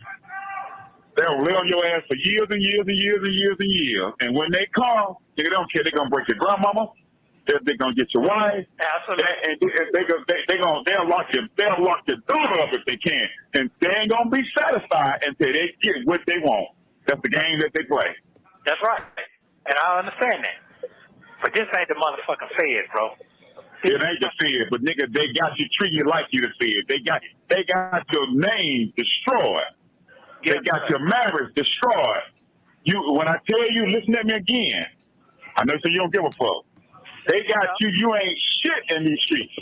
They'll lay on your ass for years and years and years and years and years. And when they come, they don't care. They're going to break your grandmama. They're going to get your wife. Absolutely. And they'll lock your daughter up if they can. And they ain't going to be satisfied until they get what they want. That's the game that they play. That's right. And I understand that. But this ain't the motherfucking Fed, bro. It ain't the Fed, but nigga, they got you treating you like you the Fed. They got your name destroyed. They got your marriage destroyed. When I tell you, listen at me again. I know you don't give a fuck. They got you ain't shit in these streets.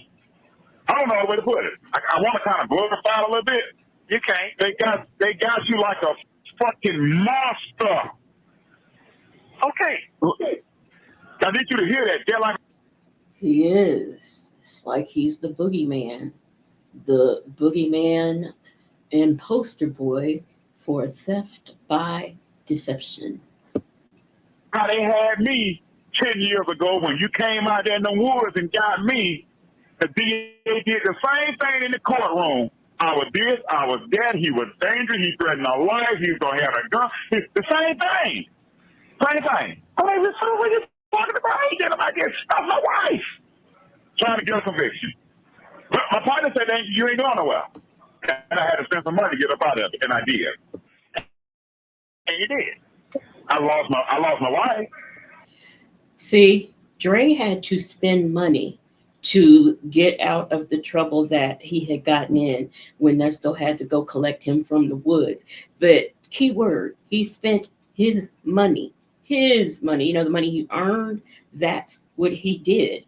I don't know the way to put it. I want to kind of glorify it a little bit. You can't. They got you like a fucking monster. Okay. I need you to hear that. They're like, he is. It's like he's the boogeyman. The boogeyman and poster boy for theft by deception. How they had me 10 years ago when you came out there in the woods and got me. The DA did the same thing in the courtroom. I was this, I was that. He was dangerous. He threatened my life. He was going to have a gun. It's the same thing. Same thing. I mean, so what you talking about? I ain't getting about this stuff. My wife trying to get a conviction. But my partner said, you ain't going nowhere. And I had to spend some money to get up out of it, and I did. And you did. I lost my wife. See, Dre had to spend money to get out of the trouble that he had gotten in when Nesto had to go collect him from the woods. But key word, he spent his money, the money he earned, that's what he did.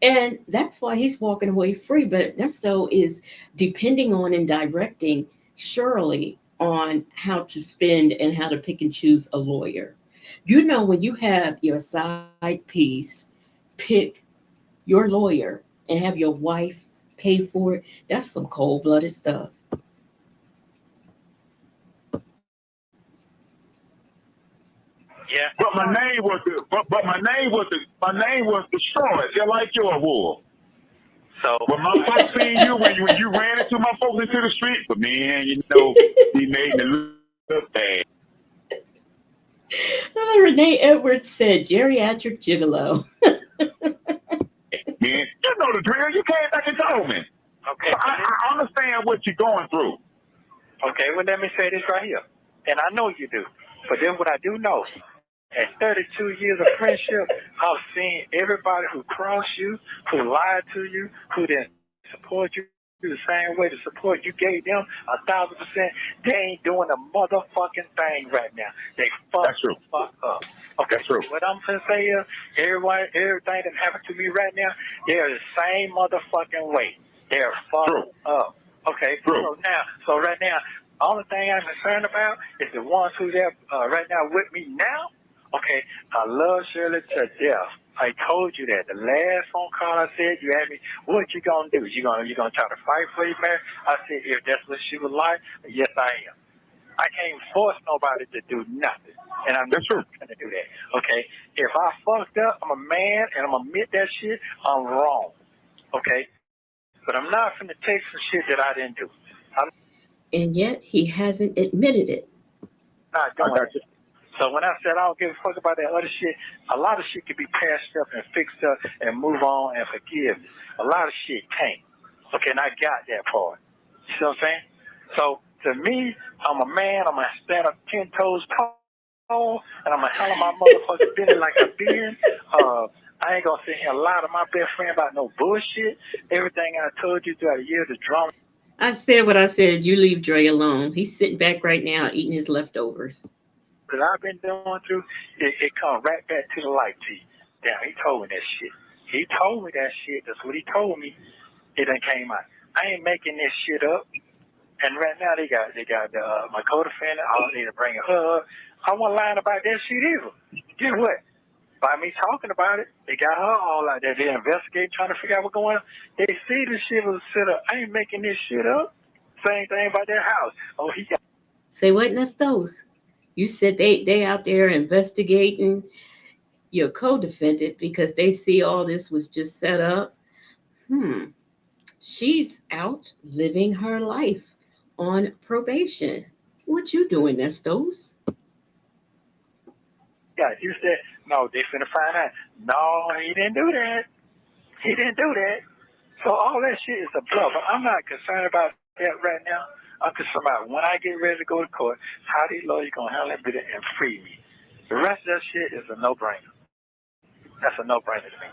And that's why he's walking away free. But Nesto is depending on and directing Shirley on how to spend and how to pick and choose a lawyer. When you have your side piece pick your lawyer and have your wife pay for it, that's some cold blooded stuff. Yeah. But my name was destroyed, just like your war. So when my folks seen you, when you ran into my folks into the street, but man, he made me look bad. Renee Edwards said geriatric gigolo. Man, you know the drill. You came back and told me. Okay. So I understand what you're going through. Okay, well, let me say this right here. And I know you do. But then what I do know, at 32 years of friendship, I've seen everybody who crossed you, who lied to you, who didn't support you the same way to support you gave them 1,000%. They ain't doing a motherfucking thing right now. They fuck up. Okay, that's true. What I'm gonna say is, everything that happened to me right now, they're the same motherfucking way. They're fucked up. Okay, true. So right now, only thing I'm concerned about is the ones who's there right now with me now. Okay, I love Shirley to death. I told you that. The last phone call I said, you asked me, what you gonna do? You gonna try to fight for your marriage? I said, if that's what she would like, yes I am. I can't force nobody to do nothing. And I'm not gonna do that. Okay? If I fucked up, I'm a man and I'm gonna admit that shit, I'm wrong. Okay? But I'm not gonna take some shit that I didn't do. And yet he hasn't admitted it. Not doing it. So when I said I don't give a fuck about that other shit, a lot of shit can be patched up and fixed up and move on and forgive. A lot of shit can't. Okay, and I got that part. You see what I'm saying? So to me, I'm a man. I'm gonna stand up 10 toes tall, and I'm gonna handle my motherfucking business like a being. I ain't gonna sit here and lie to my best friend about no bullshit. Everything I told you throughout the years, the drama. I said what I said. You leave Dre alone. He's sitting back right now eating his leftovers. That I've been going through, it come right back to the light to you. Damn, he told me that shit. He told me that shit. That's what he told me. It done came out. I ain't making this shit up. And right now they got my co-defendant. I need to bring her up. I wasn't lying about that shit either. Guess what? By me talking about it, they got her all out there. They investigate, trying to figure out what's going on. They see this shit was set up. I ain't making this shit up. Same thing about their house. Oh, he got. Say what, Nestos? You said they out there investigating your co-defendant because they see all this was just set up. She's out living her life on probation. What you doing, Nestos? Yeah, you said, no, they finna find out. No, he didn't do that. He didn't do that. So all that shit is a bluff. I'm not concerned about that right now. I'm concerned about when I get ready to go to court, how these lawyers gonna handle that bit and free me. The rest of that shit is a no-brainer. That's a no-brainer to me.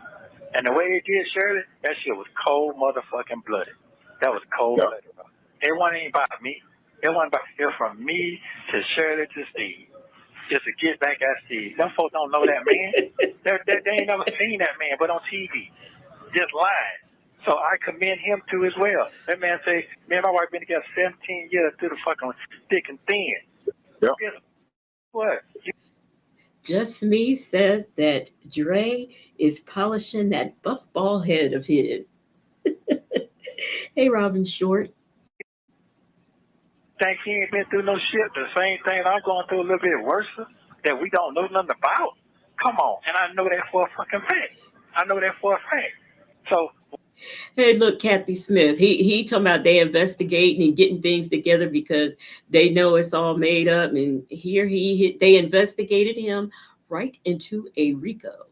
And the way they did Shirley, that shit was cold motherfucking blooded. That was cold blooded, bro. It wasn't even about me. It wasn't about it from me to Shirley to Steve. Just to get back at Steve. Them folks don't know that man. They ain't never seen that man, but on TV. Just lying. So I commend him too as well. That man say, me and my wife been together 17 years through the fucking thick and thin. Yep. What? Just Me says that Dre is polishing that buff ball head of his. Hey, Robin Short. think he ain't been through no shit? The same thing I'm going through, a little bit worse, that we don't know nothing about. Come on, and I know that for a fucking fact. I know that for a fact. So. Hey, look, Kathy Smith. He talking about they investigating and getting things together because they know it's all made up. And here they investigated him right into a RICO.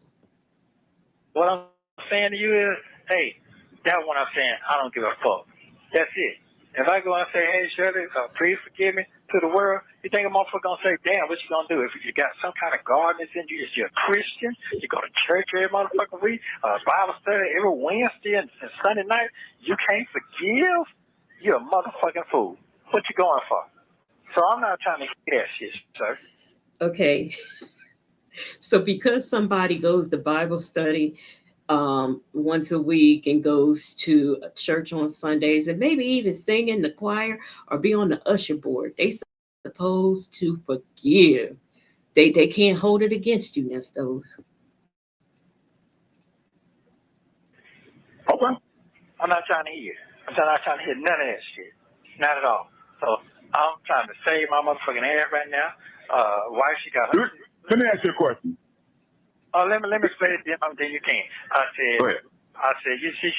What I'm saying to you is, hey, that's what I'm saying. I don't give a fuck. That's it. If I go and say, hey, Shirley, please forgive me to the world, you think a motherfucker gonna say, damn, what you gonna do? If you got some kind of godness in you, if you're a Christian, you go to church every motherfucking week, Bible study every Wednesday and Sunday night, you can't forgive? You're a motherfucking fool. What you going for? So I'm not trying to hear that shit, sir. Okay. So because somebody goes to Bible study once a week and goes to a church on Sundays and maybe even sing in the choir or be on the usher board, they supposed to forgive. They can't hold it against you, Nestos. Okay. I'm not trying to hear. I'm not trying to hear none of that shit. Not at all. So I'm trying to save my motherfucking ass right now. Why she got her? Let me ask you a question. Let me explain it, then you can. Go ahead.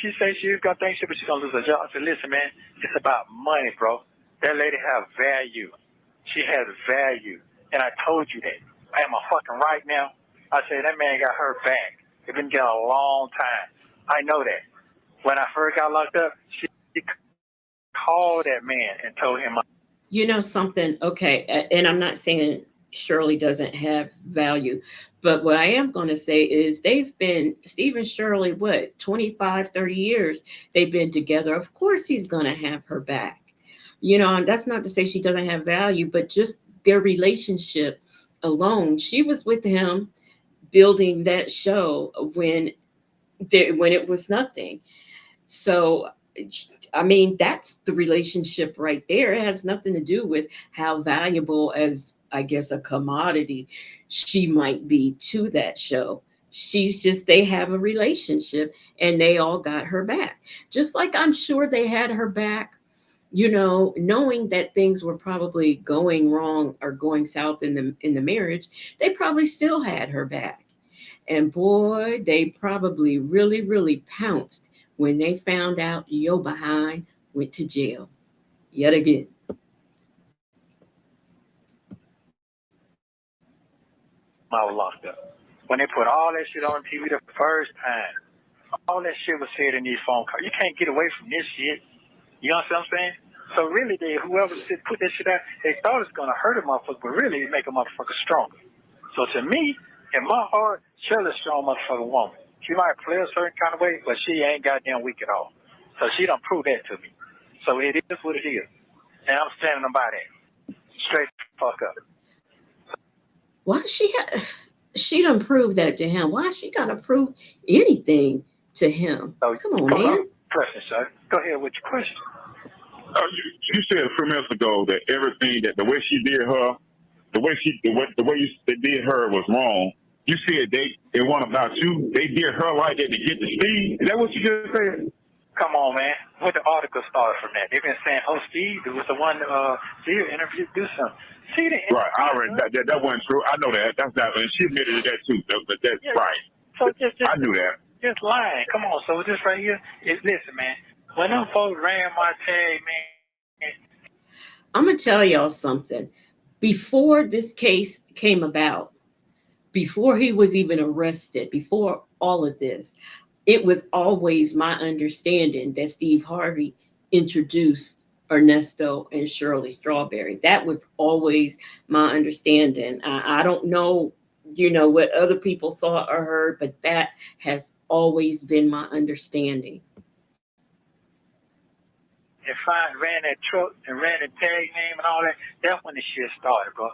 She said she's gonna think she's gonna lose her job. I said, listen, man, it's about money, bro. That lady has value. She has value, and I told you that. Am I fucking right now? I said that man got her back. It's been getting a long time. I know that. When I first got locked up, she called that man and told him. You know something? Okay, and I'm not saying Shirley doesn't have value, but what I am going to say is they've been, Steve and Shirley, what, 25, 30 years they've been together. Of course he's going to have her back. You know, and that's not to say she doesn't have value, but just their relationship alone. She was with him building that show when it was nothing. So I mean, that's the relationship right there. It has nothing to do with how valuable, as I guess, a commodity she might be to that show. She's just, they have a relationship and they all got her back. Just like I'm sure they had her back, you know, knowing that things were probably going wrong or going south in the marriage, they probably still had her back. And boy, they probably really, really pounced when they found out yo behind went to jail yet again. I was locked up. When they put all that shit on TV the first time, all that shit was said in these phone calls. You can't get away from this shit. You know what I'm saying? So really, whoever put that shit out, they thought it's gonna hurt a motherfucker, but really it make a motherfucker stronger. So to me, in my heart, Shirley's a strong motherfucking woman. She might play a certain kind of way, but she ain't goddamn weak at all. So she done proved that to me. So it is what it is. And I'm standing by that. Straight fuck up. Why she done proved that to him? Why she gotta prove anything to him? So, come on, man. Question, sir. Go ahead with your question. You said a few minutes ago that everything, that the way she did her, the way they did her was wrong. You said it wasn't about you. They did her like that to get the Steve. Is that what you just said? Come on, man. What the article started from that? They've been saying, "Oh, Steve was the one Steve interviewed, do something." See the right. I already that wasn't true. I know that. That's not. And she admitted that too. But that's right. So just I knew that. Just lying. Come on. So this right here is, listen, man. When them folks ran my tag, man. I'm gonna tell y'all something. Before this case came about, before he was even arrested, before all of this, it was always my understanding that Steve Harvey introduced Ernesto and Shirley Strawberry. That was always my understanding. I don't know, you know, what other people thought or heard, but that has always been my understanding. If I ran that truck and ran the tag name and all that, that's when the shit started, bro.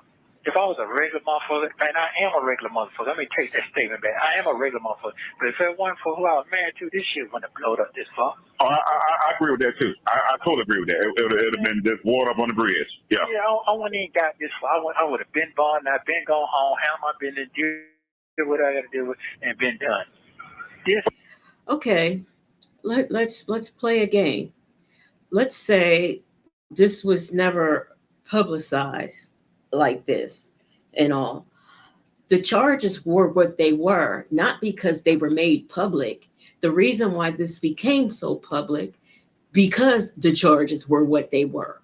If I was a regular motherfucker, and I am a regular motherfucker, let me take that statement back. I am a regular motherfucker. But if it wasn't for who I was married to, this shit wouldn't have blown up this far. Oh, I agree with that too. I totally agree with that. It would have been just water up on the bridge. Yeah. Yeah, I wouldn't even got this far. I would have been born, I've been going home, handle my business, do what I got to do, and been done. This. Okay, let's play a game. Let's say this was never publicized like this and all. The charges were what they were, not because they were made public. The reason why this became so public, because the charges were what they were.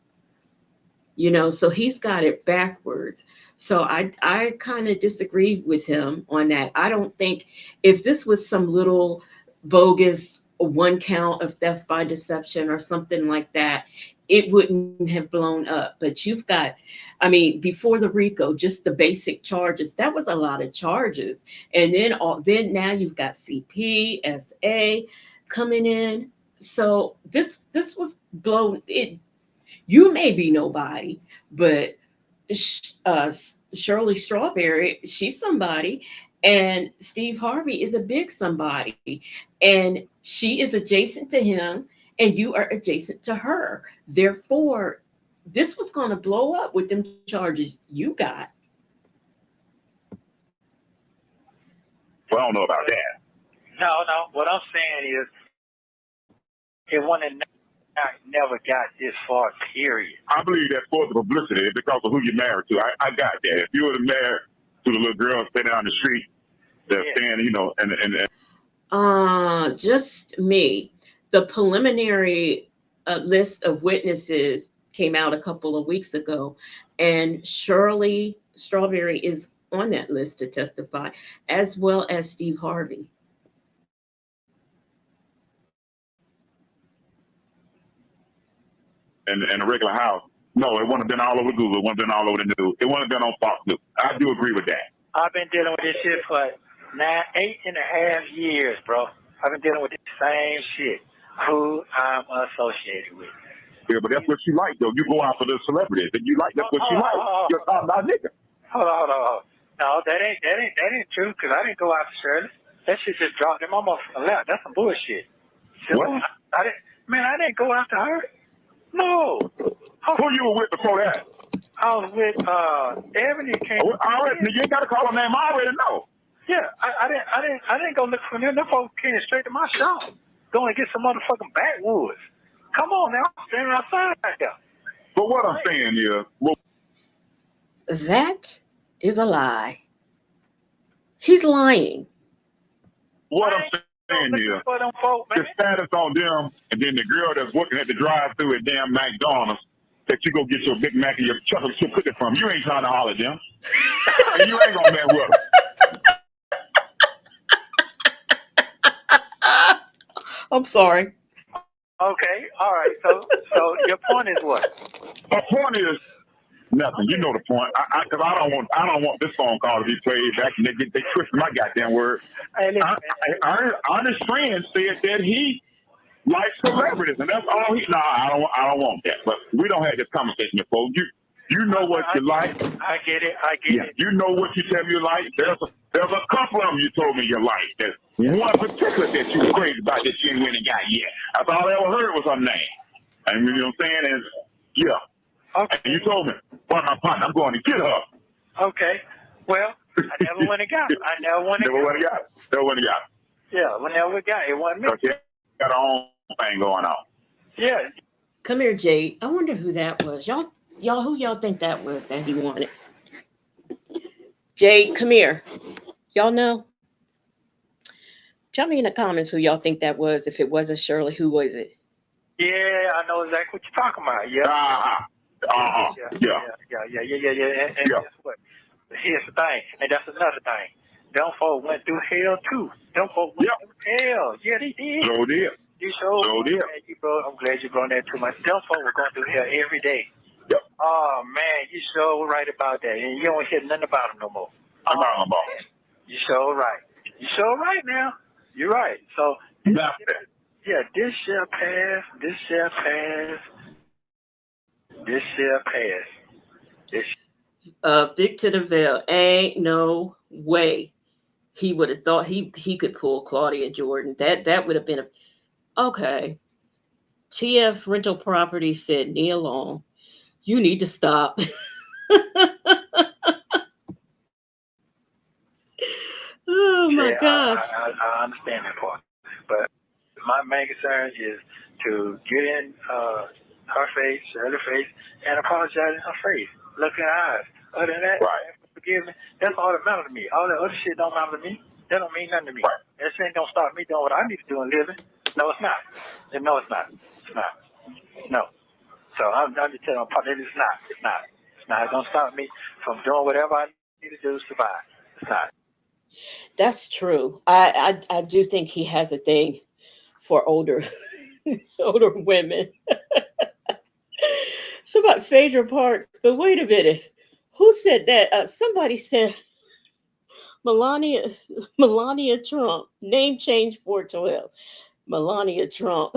So he's got it backwards. So I kind of disagree with him on that. I don't think, if this was some little bogus one count of theft by deception or something like that, it wouldn't have blown up. But you've got, I mean, before the RICO, just the basic charges, that was a lot of charges. And then now you've got CPSA coming in. So this was blown it. You may be nobody, but Shirley Strawberry, she's somebody, and Steve Harvey is a big somebody, and she is adjacent to him, and you are adjacent to her. Therefore, this was going to blow up with them charges you got. Well, I don't know about that. No. What I'm saying is, it wouldn't never got this far. Period. I believe that's for the publicity because of who you're married to. I got that. If you were married to the little girl sitting on the street, that's saying, and Just me. The preliminary list of witnesses came out a couple of weeks ago, and Shirley Strawberry is on that list to testify, as well as Steve Harvey. and a regular house. No, it wouldn't have been all over Google. It wouldn't have been all over the news. It wouldn't have been on Fox News. I do agree with that. I've been dealing with this shit for 8.5 years, bro. I've been dealing with the same shit. Who I'm associated with. Yeah, but that's what you like, though. You go out for the celebrities, and you like that's what you like. You're talking about nigga. Hold on. No, that ain't true. Cause I didn't go out to Shirley. That shit just dropped them almost left. That's some bullshit. What? I didn't go after her. No. Who you were with before that? I was with Ebony. You ain't gotta call her name. I already know. Yeah, I didn't go look for them. Them folks came straight to my shop. Going to get some motherfucking backwoods. Come on now, I'm standing outside there. But what I'm saying is, that is a lie. He's lying. What I'm saying is, the status on them, and then the girl that's working at the drive-thru at damn McDonald's, that you go get your Big Mac and your chocolate chip cookie from. You ain't trying to holler at them, and you ain't gonna mess with them. I'm sorry. Okay, all right. So your point is what? My point is nothing. You know the point. Because I don't want this phone call to be played back and they twist my goddamn word. Hey, honest friend said that he likes celebrities, and that's all he. Nah, I don't want that. But we don't have this conversation before. You know what you like. I get it. Yeah, you know what you tell me you like. There's a couple of them you told me you like. There's one particular that you were crazy about that you ain't went and got yet. That's all I ever heard was her name. And you know what I'm saying? And yeah. Okay. And you told me, well, my partner, I'm going to get her. Okay. Well, I never went and got her. Never went and got her. Yeah, whenever we got it, it wasn't me. Okay. Got her own thing going on. Yeah. Come here, Jade. I wonder who that was. Y'all, who y'all think that was that he wanted? Jade, come here. Y'all know? Tell me in the comments who y'all think that was. If it wasn't Shirley, who was it? Yeah, I know exactly what you're talking about. Yeah. Yeah. And guess what? Here's the thing, and that's another thing. Them folks went through hell too. Them folks went through hell. Yeah, they did. So did. I'm glad you brought that to my. Them folks were going through hell every day. Yep. Oh man, you so right about that, and you don't hear nothing about them no more. You so right. You so right now. You're right. So this shall pass. This shall pass. This shall pass. Victor DeVille, ain't no way he would have thought he could pull Claudia Jordan. That would have been okay. TF Rental Property said, knee alone. You need to stop. Oh my gosh. I understand that part. But my main concern is to get in her face, Shirley's face, and apologize in her face. Look in her eyes. Other than that, Right. forgive me. That's all that matters to me. All that other shit don't matter to me. That don't mean nothing to me. Right. That shit don't stop me doing what I need to do in living. No, it's not. No, it's not. It's not. No. So I'm just telling my partner, it's not. It's not. It's not. It don't stop me from doing whatever I need to do to survive. It's not. That's true. I do think he has a thing for older older women. So about Phaedra Parks, but wait a minute. Who said that? Somebody said Melania Trump. Name change 412. Melania Trump.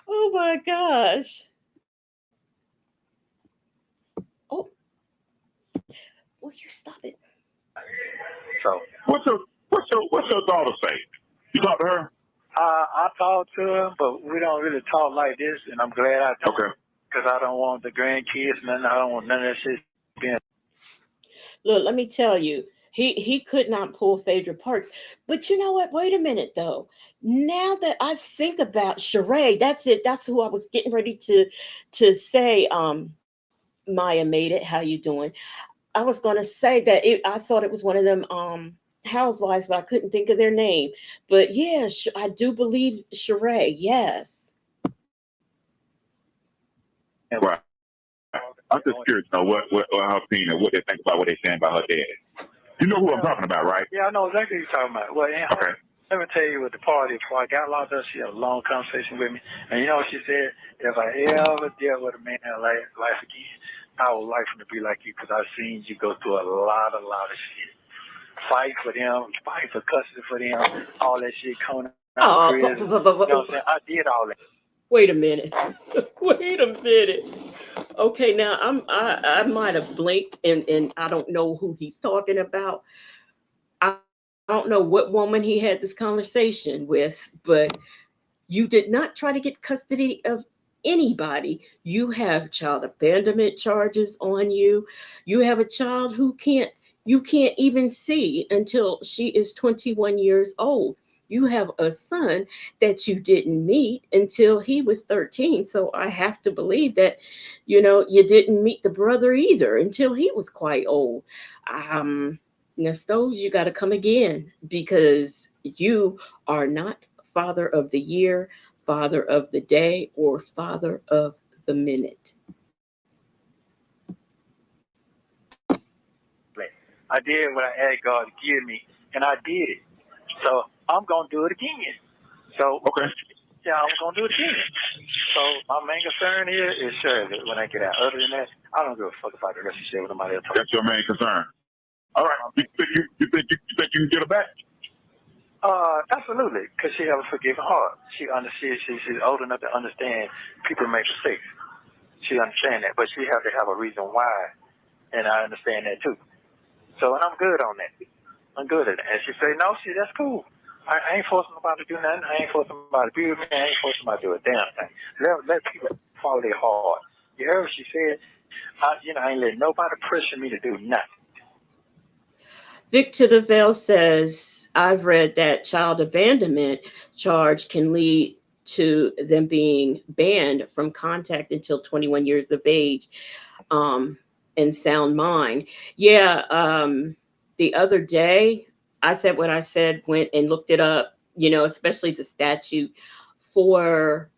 Oh my gosh. Oh, will you stop it? So What's your daughter say? You talk to her? I talk to her, but we don't really talk like this, and I'm glad I don't. Okay. Because I don't want the grandkids, nothing. I don't want none of that shit being. Look, let me tell you, he could not pull Phaedra Parks. But you know what? Wait a minute though. Now that I think about Sheree, that's it. That's who I was getting ready to say. Maya made it. How you doing? I was gonna say that I thought it was one of them housewives, but I couldn't think of their name. But yeah, I do believe Sheree. Yes. Right. I'm just curious to know what her opinion, what they think about what they're saying about her dad. You know who I'm talking about, right? Yeah, I know exactly what you're talking about. Well, Okay. let me tell you what the party, before I got locked up, she had a long conversation with me. And you know what she said? If I ever deal with a man in life again, I would like him to be like you because I've seen you go through a lot of shit. Fight for them, fight for custody for them, all that shit coming out of prison. You know what I'm saying? I did all that. Wait a minute. Wait a minute. Okay, now I might have blinked and I don't know who he's talking about. I don't know what woman he had this conversation with, but you did not try to get custody of anybody. You have child abandonment charges on you. You have a child who you can't even see until she is 21 years old. You have a son that you didn't meet until he was 13. So I have to believe that, you didn't meet the brother either until he was quite old. Nestos, you got to come again because you are not father of the year, father of the day, or father of the minute. I did what I asked God to give me, and I did it. So I'm going to do it again. So, Okay. Yeah, I'm going to do it again. So my main concern here is Shirley when I get out. Other than that, I don't give a fuck about the rest of the shit with somebody else. That's your main concern. All right. You think you can get her back? Absolutely, because she has a forgiving heart. She's old enough to understand people make mistakes. She understands that, but she has to have a reason why, and I understand that too. So, and I'm good on that. I'm good at it. And she say, no, that's cool. I ain't forcing nobody to do nothing. I ain't forcing nobody to be with me. I ain't forcing nobody to do a damn thing. Let people follow their heart. You heard what she said? I ain't letting nobody pressure me to do nothing. Victor DeVale says, I've read that child abandonment charge can lead to them being banned from contact until 21 years of age and sound mind. Yeah, the other day, I said what I said, went and looked it up, especially the statute for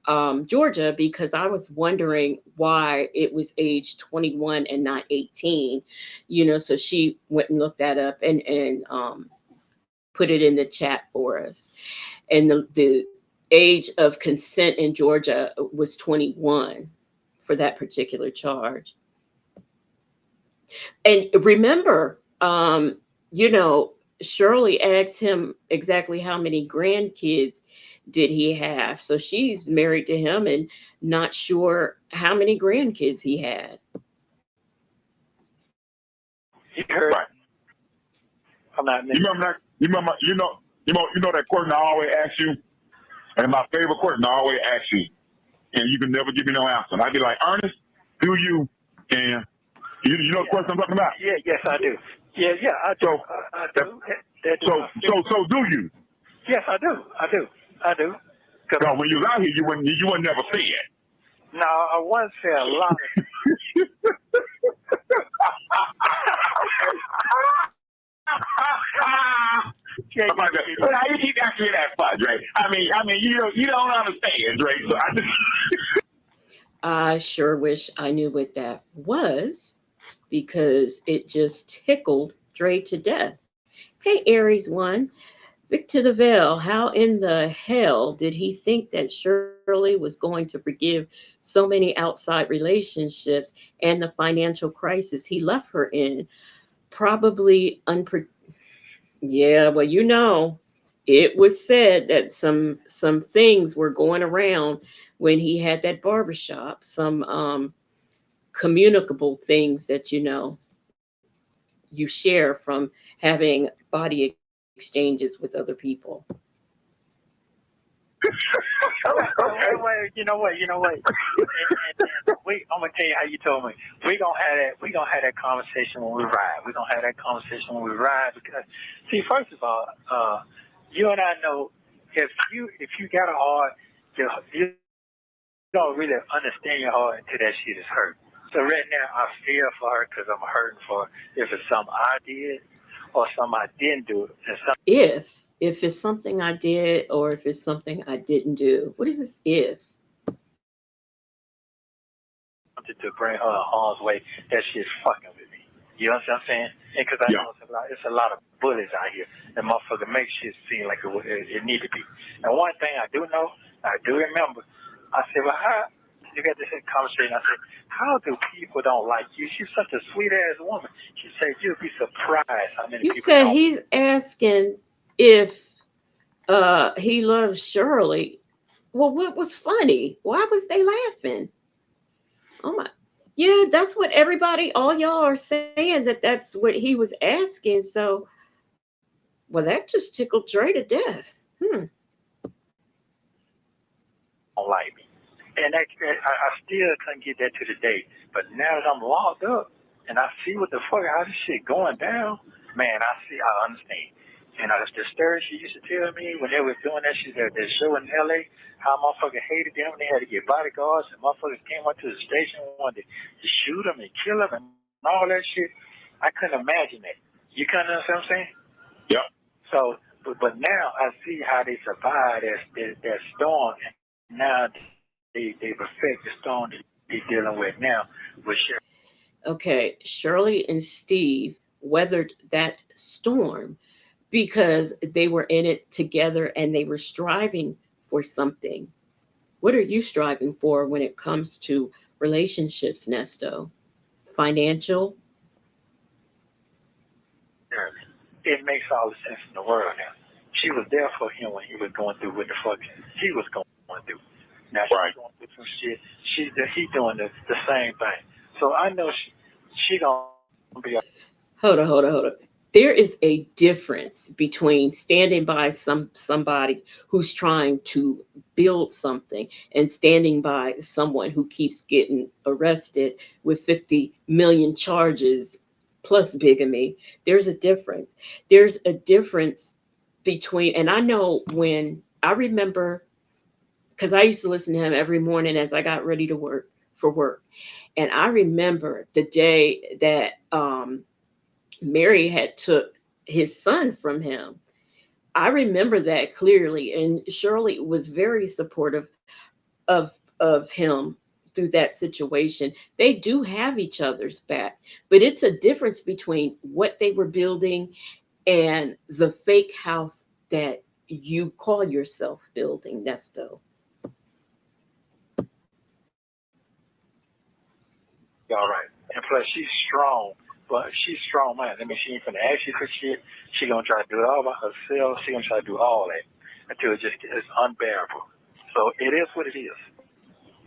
Georgia, because I was wondering why it was age 21 and not 18, so she went and looked that up and put it in the chat for us. And the age of consent in Georgia was 21 for that particular charge. And remember, Shirley asked him exactly how many grandkids did he have. So she's married to him and not sure how many grandkids he had. You heard? Right. I'm not. You remember that? You know that question I always ask you, and my favorite question I always ask you, and you can never give me no answer. And I'd be like, Ernest, do you? And you know the question I'm talking about? Yeah, yes, I do. Yeah, I do. So, I do. So do you? Yes, I do. I do. No, when you was out here, you wouldn't never say it. No, I wouldn't say a lot of But how you keep asking me that for, Dre? I mean, you don't understand, Dre. So I sure wish I knew what that was because it just tickled Dre to death. Hey, Aries one, Victor the Veil, how in the hell did he think that Shirley was going to forgive so many outside relationships and the financial crisis he left her in? Probably Yeah, well, it was said that some things were going around when he had that barbershop, some communicable things that you share from having body exchanges with other people. Okay. You know what? And I'm gonna tell you how you told me. We're gonna have that conversation when we ride. We're gonna have that conversation when we ride because, see, first of all, you and I know if you got a heart, you don't really understand your heart until that shit is hurt. So right now, I feel for her because I'm hurting for her. If it's something I did or something I didn't do, If it's something I did or if it's something I didn't do. What is this if? to bring her harm's way, that shit's fucking with me. You know what I'm saying? And because I know it's a lot of bullies out here that motherfucker make shit seem like it need to be. And one thing I do know, I do remember, I said, well, how, you got this conversation, I said, how do people don't like you? She's such a sweet ass woman. She said, you'll be surprised how many You people said don't. he's asking if he loves Shirley. Well, what was funny? Why was they laughing? Oh my. Yeah, that's what all y'all are saying that's what he was asking. So, well, that just tickled Dre to death. Don't like me. And I still couldn't get that to the day. But now that I'm locked up and I see what the fuck, how this shit going down, man, I understand. And the story she used to tell me when they was doing that shit, that show in L.A., how motherfuckers hated them and they had to get bodyguards and motherfuckers came up to the station and wanted to shoot them and kill them and all that shit. I couldn't imagine that. You kind of understand what I'm saying? Yep. So, but now I see how they survived that storm. And now they perfect the storm that they're dealing with now with Shirley. Okay, Shirley and Steve weathered that storm because they were in it together and they were striving for something. What are you striving for when it comes to relationships, Nesto? Financial? It makes all the sense in the world now. She was there for him when he was going through what the fuck he was going through. Now she's going through some shit. He's doing the same thing. So I know she gonna be. Hold on. There is a difference between standing by somebody who's trying to build something and standing by someone who keeps getting arrested with 50 million charges plus bigamy. There's a difference. There's a difference between, and I know when I remember, because I used to listen to him every morning as I got ready to work. And I remember the day that Mary had took his son from him. I remember that clearly, and Shirley was very supportive of him through that situation. They do have each other's back, but it's a difference between what they were building and the fake house that you call yourself building, Nesto. All right. And plus, she's strong. But she's strong minded. I mean, she ain't gonna ask you for shit. She gonna try to do it all by herself. She gonna try to do all that until it's unbearable. So it is what it is.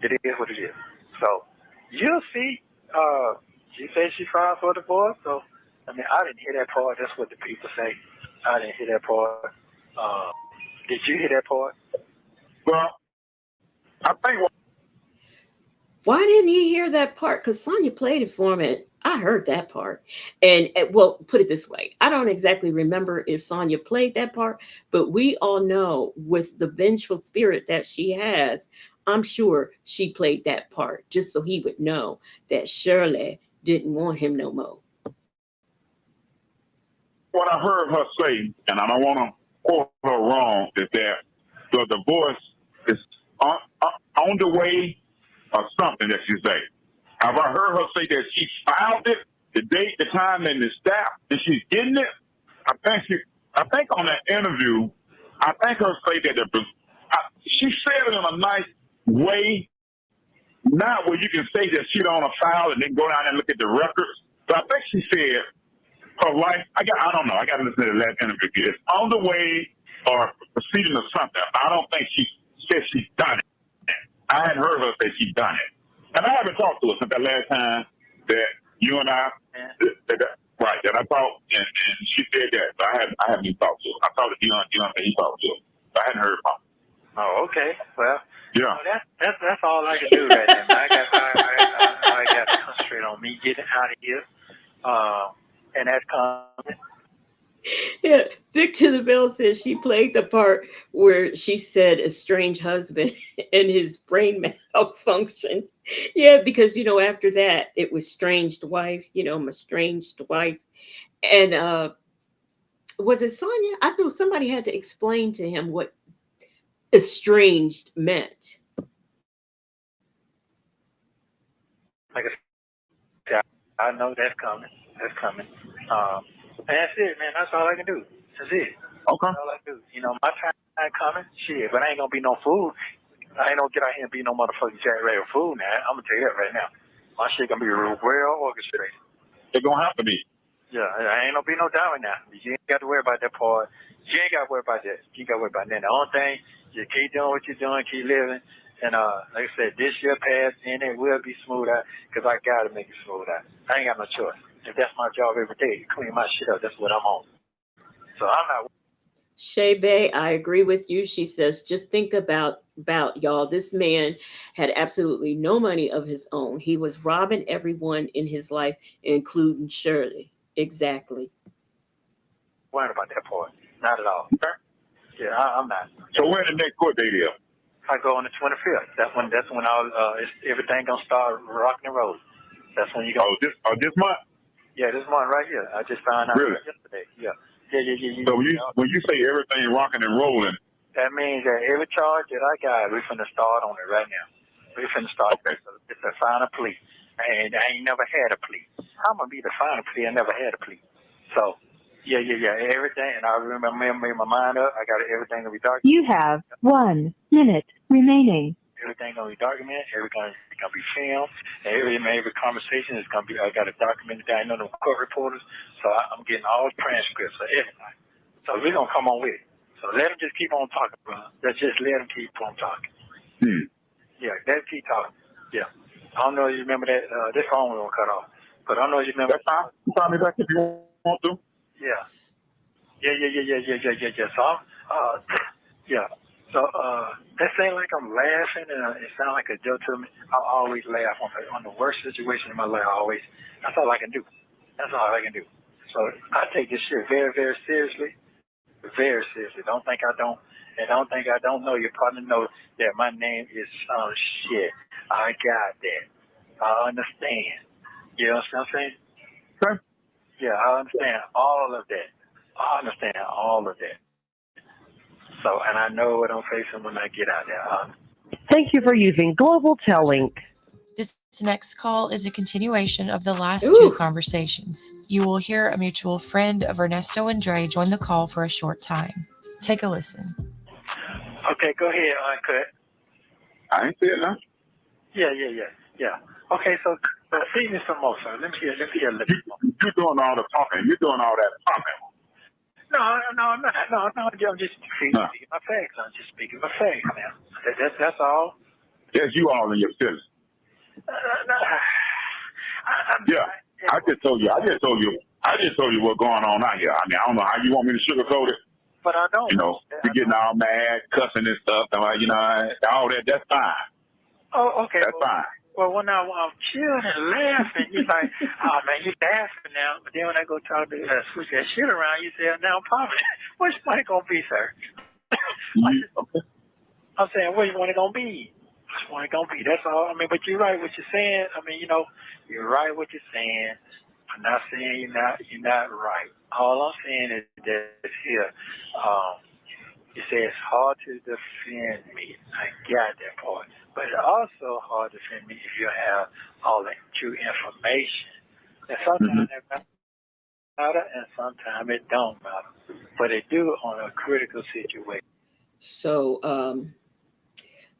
It is what it is. So you'll see. She said she filed for divorce. So I mean, I didn't hear that part. That's what the people say. I didn't hear that part. Did you hear that part? Well, I think. Why didn't he hear that part? Because Sonya played it for him I heard that part. And well, put it this way, I don't exactly remember if Sonya played that part, but we all know with the vengeful spirit that she has, I'm sure she played that part just so he would know that Shirley didn't want him no more. What I heard her say, and I don't want to quote her wrong, is that the divorce is on the way or something that she say. Have I heard her say that she filed it, the date, the time, and the staff, and she's getting it? I think on that interview, I think her say that she said it in a nice way, not where you can say that she don't file and then go down and look at the records. But I think she said her life. I don't know. I got to listen to the last interview. It's on the way or proceeding or something. I don't think she said she's done it. I hadn't heard her say she's done it. And I haven't talked to her since that last time that you and I, that I talked, and she said that. But I haven't even talked to her. I talked to Dion said he talked to her. But I hadn't heard from her. Oh, okay. Well, yeah. That's all I can do right now. I got to concentrate on me getting out of here. And that's coming. Yeah, Victor the Bell says she played the part where she said estranged husband and his brain malfunctioned. Yeah, because after that it was estranged wife, my estranged wife. And was it Sonya? I know somebody had to explain to him what estranged meant. Like I said, I know that's coming. That's coming. And that's it, man. That's all I can do. That's it. Okay. That's all I can do. My time coming. Shit, but I ain't gonna be no fool. I ain't gonna get out here and be no motherfucking Jack Rabbit fool, man. I'm gonna tell you that right now. My shit gonna be real well orchestrated. It's gonna have to be. Yeah, I ain't gonna be no diamond now. You ain't got to worry about that part. You ain't got to worry about that. You got to worry about that. The only thing, you keep doing what you're doing, keep living. And like I said, this year passed, and it will be smooth out, because I got to make it smooth out. I ain't got no choice. If that's my job every day, to clean my shit up, that's what I'm on. So I'm not. Shay Bay, I agree with you. She says, just think about y'all. This man had absolutely no money of his own. He was robbing everyone in his life, including Shirley. Exactly. Worrying about that part. Not at all. Okay. Yeah, I'm not. So when the next court date is? I go on the 25th. That's when everything gonna start rocking and rolling. That's when you go. Oh, this month? Yeah, this month right here. I just found out yesterday. Yeah. So when you say everything rocking and rolling, that means that every charge that I got, we're finna start on it right now. We're finna start. Okay. It's a final plea. And I ain't never had a plea. I'm gonna be the final plea. I never had a plea. So, yeah. Everything. And I remember made my mind up. I got everything to be documented. You have 1 minute remaining. Everything gonna be documented. Everything gonna be filmed. And every conversation is gonna be. I got to document it. I know the court reporters, so I'm getting all the transcripts of everything. So we're gonna come on with it. So let them just keep on talking, bro. Let's just let them keep on talking. Yeah, let them keep talking. Yeah. I don't know if you remember that. This phone was gonna cut off, but I don't know if you remember. That's fine. You call me back if you want to. Yeah. So, yeah. So that ain't like I'm laughing and it sounds like a joke to me. I always laugh on the worst situation in my life. That's all I can do. That's all I can do. So I take this shit very, very seriously. Very seriously. Don't think I don't. And don't think I don't know. Your partner knows that my name is some shit. I got that. I understand. You know what I'm saying? Okay. Yeah, I understand all of that. I understand all of that. So, and I know what I'm facing when I get out there. Thank you for using Global Tellink. This next call is a continuation of the last Ooh. 2 conversations. You will hear a mutual friend of Ernesto and Dre join the call for a short time. Take a listen. Okay, go ahead, Cut. I ain't saying nothing. Yeah. Okay, so feed me some more, sir. Let me hear a little bit more. You're doing all the talking. You're doing all that talking. No, I'm not. No, I'm just speaking my facts. I'm just speaking my facts, man. That's all. That's you all in your feelings. I just told you what's going on out here. I mean, I don't know how you want me to sugarcoat it. But I don't. You're getting all mad, cussing and stuff. All that. That's fine. Oh, okay. That's fine. Well, when I'm chilling and laughing, you like, oh man, you laughing now. But then when I go talk to switch that shit around, you say, now I'm popping. What's money gonna be, sir? Okay. I'm saying, what you want it gonna be? What's money gonna be? That's all. I mean, but you're right what you're saying. I mean, you're right what you're saying. I'm not saying you're not right. All I'm saying is that here, you say it's hard to defend me. I got that part. But it's also hard to defend me if you have all the true information. And sometimes it matter and sometimes it don't matter. But it do on a critical situation. So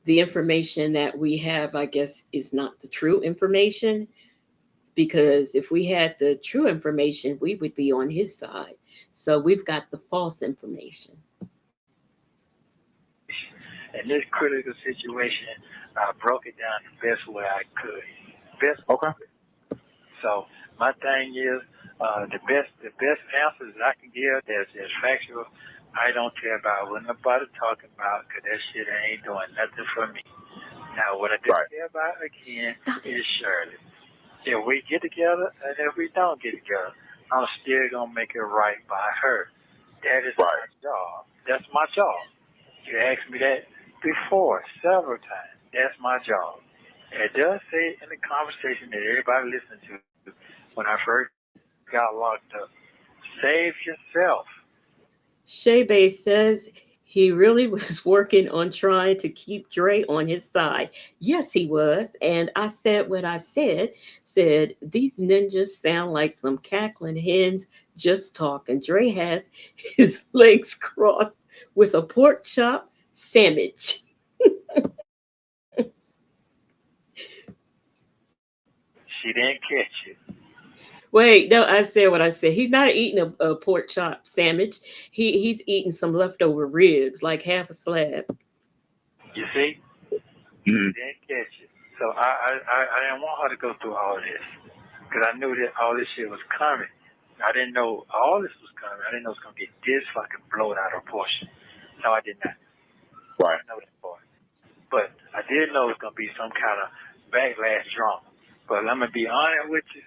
the information that we have, I guess, is not the true information, because if we had the true information, we would be on his side. So we've got the false information. In this critical situation, I broke it down the best way I could. Best. Okay. So my thing is, the best answers I can give that's factual. I don't care about what nobody talking about, because that shit ain't doing nothing for me. Now, what I do care about again is Shirley. If we get together and if we don't get together, I'm still gonna make it right by her. That is my job. That's my job. You asked me that before several times. That's my job. It does say in the conversation that everybody listened to when I first got locked up, save yourself. Shea says he really was working on trying to keep Dre on his side. Yes, he was. And I said what I said, these ninjas sound like some cackling hens just talking. Dre has his legs crossed with a pork chop sandwich. She didn't catch it. Wait, no, I said what I said. He's not eating a pork chop sandwich. He's eating some leftover ribs, like half a slab. You see? She didn't catch it. So I didn't want her to go through all this, because I knew that all this shit was coming. I didn't know all this was coming. I didn't know it was going to get this fucking blown out of proportion. No, I did not. Right. I know that part. But I did know it was going to be some kind of backlash drama. But let me be honest with you.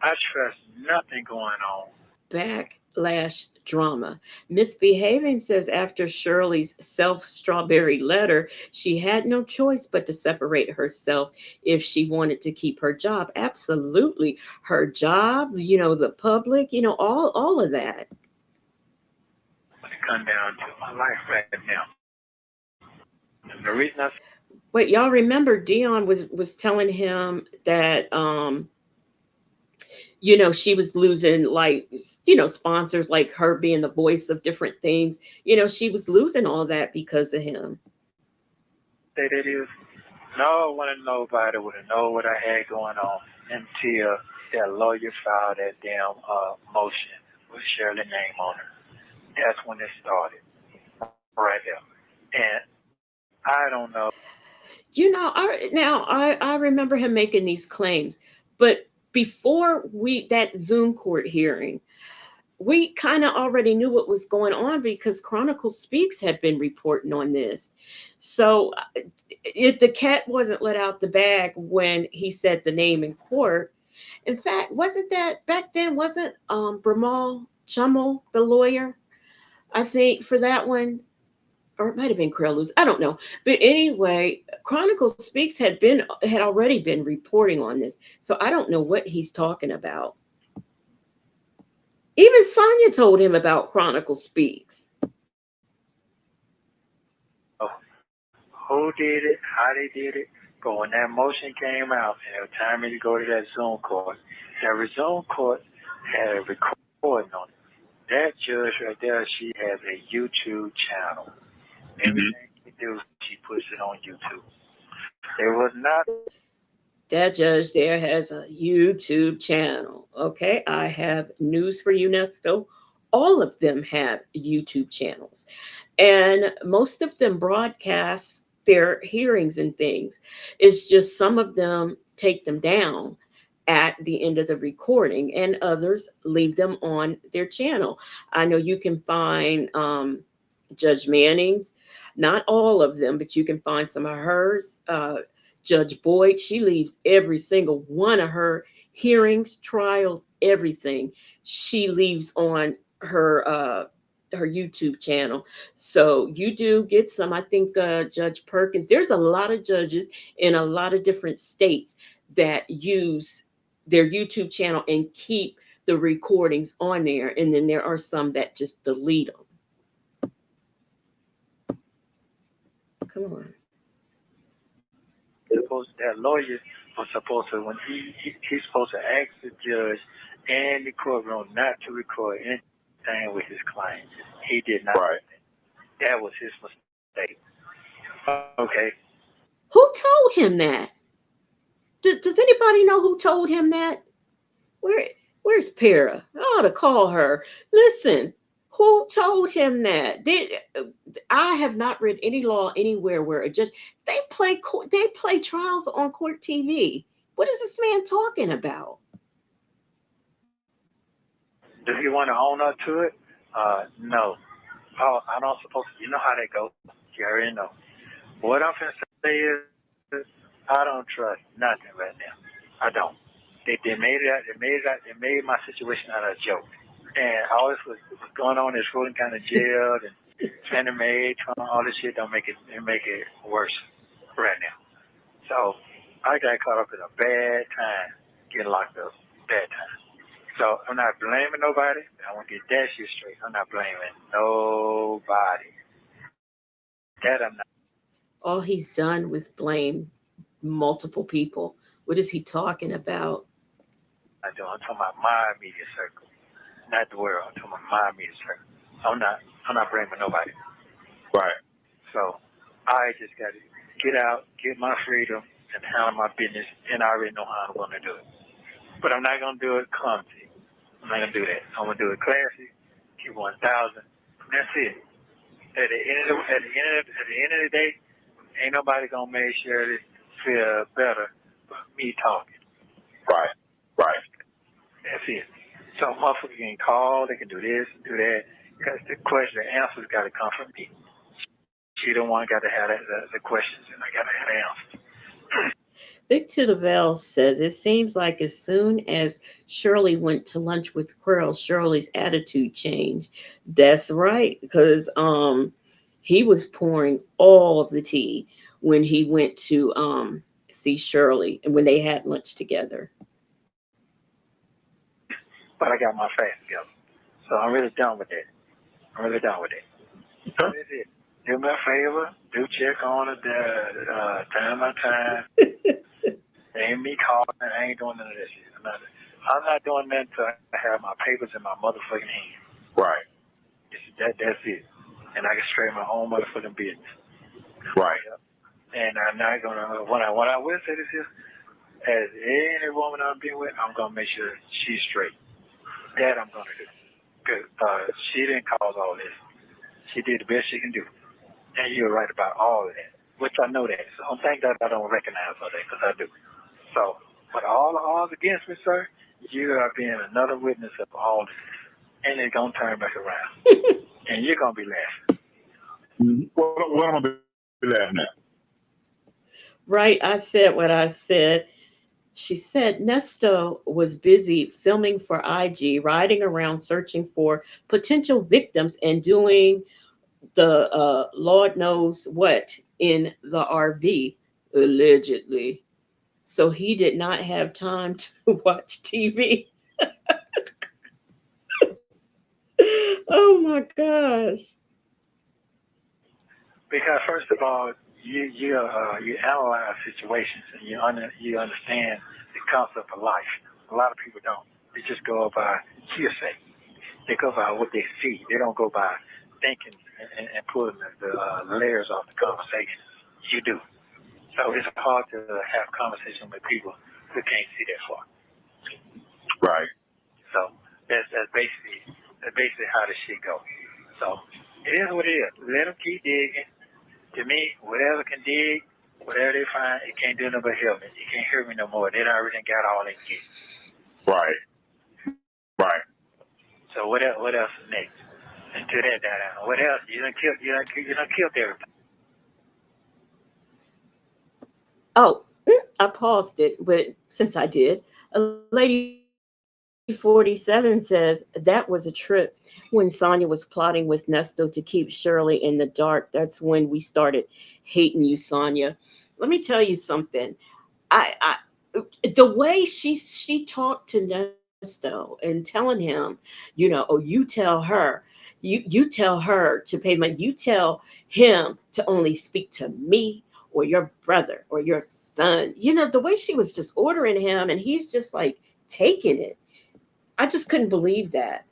I trust nothing going on. Backlash drama. Misbehaving says after Shirley's self strawberry letter, she had no choice but to separate herself if she wanted to keep her job. Absolutely. Her job, the public, all of that. When it comes down to my life right now. And the reason Wait, y'all remember Dion was telling him that she was losing, like, sponsors, like her being the voice of different things. She was losing all that because of him. say that is, no one and nobody would have known what I had going on until that lawyer filed that damn motion with Shirley's name on it. That's when it started, right there. And I don't know. I remember him making these claims, but before that Zoom court hearing, we kind of already knew what was going on because Chronicle Speaks had been reporting on this. So the cat wasn't let out the bag when he said the name in court. In fact, wasn't that back then? Wasn't Bramal Chummel the lawyer? I think for that one, or it might have been Kreluz. I don't know. But anyway, Chronicle Speaks had already been reporting on this. So I don't know what he's talking about. Even Sonia told him about Chronicle Speaks. Oh, who did it, how they did it. But when that motion came out and it was time to go to that Zoom court, that Zoom court had a recording on it. That judge right there, she has a YouTube channel. Everything she do, she puts it on YouTube. It was not. That judge there has a YouTube channel. Okay, I have news for you, Nesto. All of them have YouTube channels, and most of them broadcast their hearings and things. It's just some of them take them down at the end of the recording, and others leave them on their channel. I know you can find Judge Manning's, not all of them, but you can find some of hers Judge Boyd, she leaves every single one of her hearings, trials, everything. She leaves on her YouTube channel. So you do get some. I think Judge Perkins, there's a lot of judges in a lot of different states that use their YouTube channel and keep the recordings on there. And then there are some that just delete them. Come on. That lawyer was supposed to, when he's supposed to ask the judge and the courtroom not to record anything with his client. He did not. Right. That was his mistake. Okay. Who told him that? Does anybody know who told him that? Where's Para? I ought to call her. Listen, who told him that? I have not read any law anywhere where a judge they play trials on court TV. What is this man talking about? Do you want to own up to it? No. Oh, I'm not supposed to. You know how that goes. You already know. What I'm going to say is, I don't trust nothing right now. I don't. They made my situation out of a joke. And all this was going on in Fulton County Jail and Fannie Mae, all this shit don't make it worse right now. So I got caught up in a bad time getting locked up. Bad time. So I'm not blaming nobody. I want to get that shit straight. I'm not blaming nobody. That I'm not. All he's done was blame multiple people. What is he talking about? I'm talking about my immediate circle, not the world. I'm talking about my immediate circle. I'm not blaming nobody. Right. So I just got to get out, get my freedom, and handle my business, and I already know how I'm going to do it. But I'm not going to do it clumsy. I'm not going to do that. I'm going to do it classy, keep 1,000. That's it. At the end of the day, ain't nobody going to make sure it feel better but me talking. Right. Right. That's it. So motherfuckers can call, they can do this, do that, because the answers got to come from me. She don't want got to have the questions, and I got to have the answers. Vic to the Veil says, it seems like as soon as Shirley went to lunch with Quirrell, Shirley's attitude changed. That's right, because he was pouring all of the tea when he went to see Shirley and when they had lunch together. But I got my facts together. So I'm really done with that. That's it. Do me a favor. Do check on it time by time. Ain't me calling. I ain't doing none of that shit. I'm not doing that until I have my papers in my motherfucking hand. Right. That's it. And I can straighten my own motherfucking business. Right. And I'm not gonna. What I will say this is, as any woman I've been with, I'm gonna make sure she's straight. That I'm gonna do. Because she didn't cause all this. She did the best she can do. And you're right about all of that, which I know that. So don't think that I don't recognize all that, because I do. So, but all the odds against me, sir, you are being another witness of all this. And it's going to turn back around. And you're going to be laughing. What am I going to be laughing at? Right, I said what I said. She said Nesto was busy filming for IG, riding around searching for potential victims and doing the Lord knows what in the RV, allegedly. So he did not have time to watch TV. Oh my gosh. Because first of all, you analyze situations and you understand the concept of life. A lot of people don't. They just go by hearsay. They go by what they see. They don't go by thinking and pulling the layers off the conversation. You do. So it's hard to have conversation with people who can't see that far. Right. So that's basically how the shit goes. So it is what it is. Let them keep digging. To me, whatever can dig, whatever they find, it can't do nothing but help me. You can't hear me no more. They done already got all they can get. Right. Right. So what else is next? Until that down. What else? You done killed everybody. Oh, I paused it, but since I did, a lady 47 says that was a trip when Sonia was plotting with Nesto to keep Shirley in the dark. That's when we started hating you, Sonia. Let me tell you something. I the way she talked to Nesto and telling him, oh, you tell her, you tell her to pay money, you tell him to only speak to me or your brother or your son. The way she was just ordering him, and he's just like taking it. I just couldn't believe that.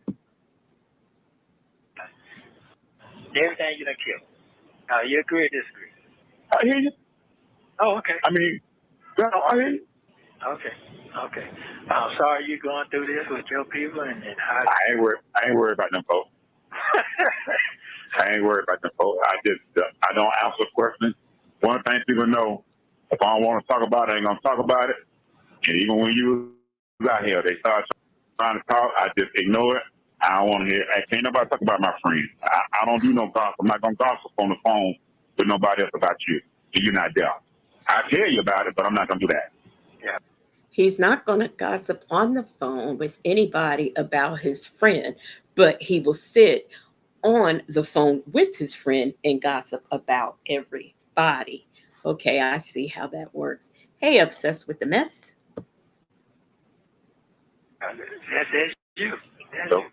Everything you done killed. Now, you agree or disagree? I hear you. Oh, okay. I mean, I hear you. Okay. Okay. I'm sorry you're going through this with your people and how. I ain't worried about them folks. I ain't worried about them folks. I don't answer questions. One thing people know, if I don't want to talk about it, I ain't gonna talk about it. And even when you was out here, they start trying to talk, I just ignore it. I don't want to hear. I can't nobody talk about my friends. I don't do no gossip. I'm not gonna gossip on the phone with nobody else about you. And you're not there. I tell you about it, but I'm not gonna do that. Yeah. He's not going to gossip on the phone with anybody about his friend, but he will sit on the phone with his friend and gossip about everybody. Okay, I see how that works. Hey, obsessed with the mess. That's you. That's So you.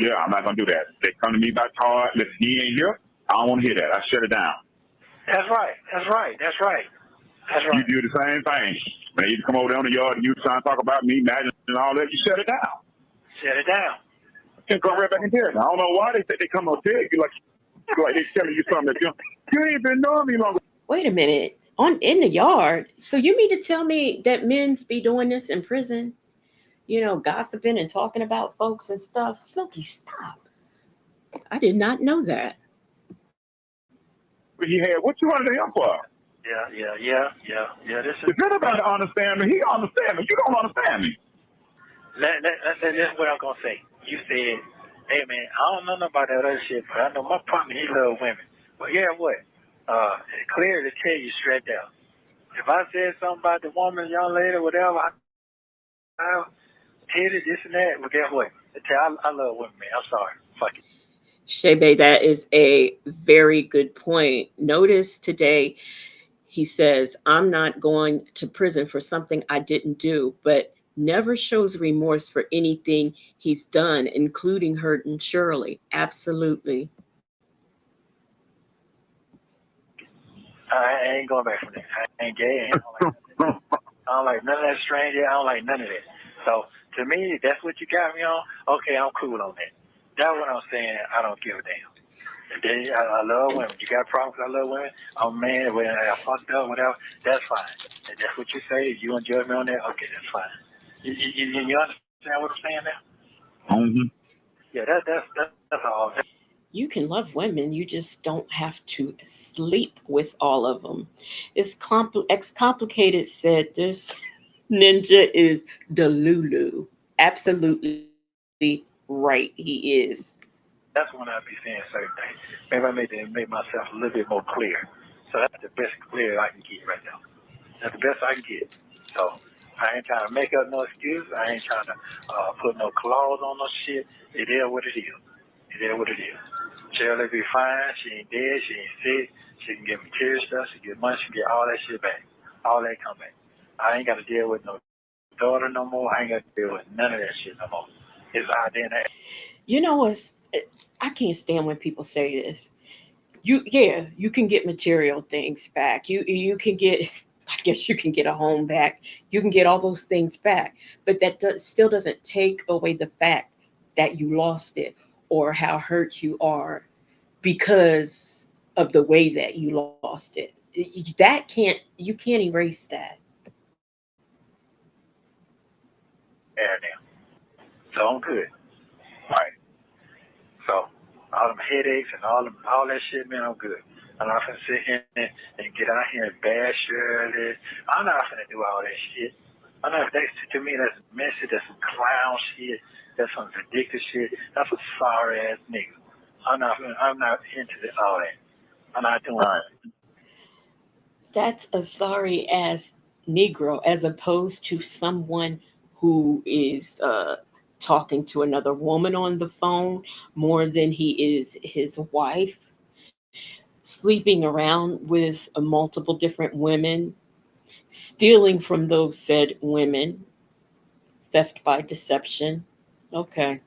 yeah, I'm not gonna do that. They come to me about Todd. Listen, he ain't here. I don't want to hear that. I shut it down. That's right. That's right. That's right. That's You right. do the same thing. When you come over there on the yard and you trying to talk about me, imagine and all that, you shut it down. Shut it down. You come right back and tell me. I don't know why they say they come up tell you like they telling you something that you ain't been knowing me longer. Wait a minute. On in the yard. So you mean to tell me that men's be doing this in prison? Gossiping and talking about folks and stuff. Smokey, stop. I did not know that. He had what you wanted him for? Yeah. This is. If anybody understand me, he understand me. You don't understand me. That's what I'm gonna say. You said, "Hey man, I don't know nothing about that other shit, but I know my partner he love women." But yeah, what? It's clear to tell you straight out. If I said something about the woman, young lady, whatever, I did it, this and that. Well, guess what? I love women, man. I'm sorry. Fuck it. Shebe, that is a very good point. Notice today he says, I'm not going to prison for something I didn't do, but never shows remorse for anything he's done, including hurting Shirley. Absolutely. I ain't going back from that. I ain't gay. I don't like none of that stranger. I don't like none of that. So to me, that's what you got me on. Okay, I'm cool on that. That's what I'm saying. I don't give a damn. I love women. You got problems? I love women. I'm a man. When I fucked up, whatever. That's fine. If that's what you say. If you want to judge me on that, okay, that's fine. You understand what I'm saying now? Mm-hmm. Yeah, that's all. You can love women, you just don't have to sleep with all of them. It's complicated, said this. Ninja is Delulu. Absolutely right, he is. That's when I be saying certain things. Maybe I make myself a little bit more clear. So that's the best clear I can get right now. That's the best I can get. So I ain't trying to make up no excuse. I ain't trying to put no clause on no shit. It is what it is. It is what it is. Shirley be fine. She ain't dead. She ain't sick. She can get material stuff. She get money. She can get all that shit back. All that come back. I ain't got to deal with no daughter no more. I ain't got to deal with none of that shit no more. It's out there in that. You know what's I can't stand when people say this. You can get material things back. You can get I guess you can get a home back. You can get all those things back. But that still doesn't take away the fact that you lost it or how hurt you are because of the way that you lost it. That you can't erase that. Yeah, now. So I'm good. Right. So all them headaches and all that shit, man, I'm good. I'm not gonna sit here and get out here and bash Shirley. I'm not gonna do all that shit. I'm not. To me, that's messy. That's some clown shit. That's some ridiculous shit. That's a sorry ass nigga. I'm not into all that. I'm not doing Right. That's a sorry ass Negro as opposed to someone who is talking to another woman on the phone more than he is his wife, sleeping around with multiple different women, stealing from those said women, theft by deception. Okay.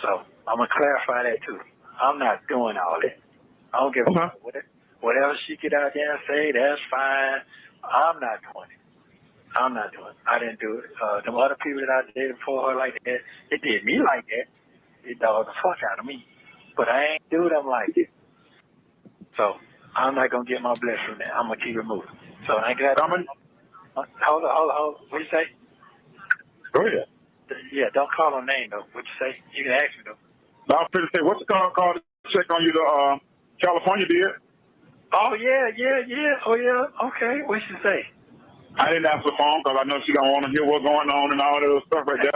So I'm gonna clarify that too. I'm not doing all that. I don't give a fuck. Whatever she get out there and say, that's fine. I'm not doing it. I'm not doing it. I didn't do it. Them other people that I dated before her like that, it did me like that. It dogged the fuck out of me. But I ain't do them like that. So I'm not gonna get my bless from that. I'm gonna keep it moving. So I got. Hold on. What you say? Go ahead. Yeah, don't call her name though. What you say? You can ask me though. No, I was going to say, what's the call to check on you to California, dear? Oh yeah. Oh yeah. Okay. What she say? I didn't answer the phone because I know she don't want to hear what's going on and all that other stuff right there.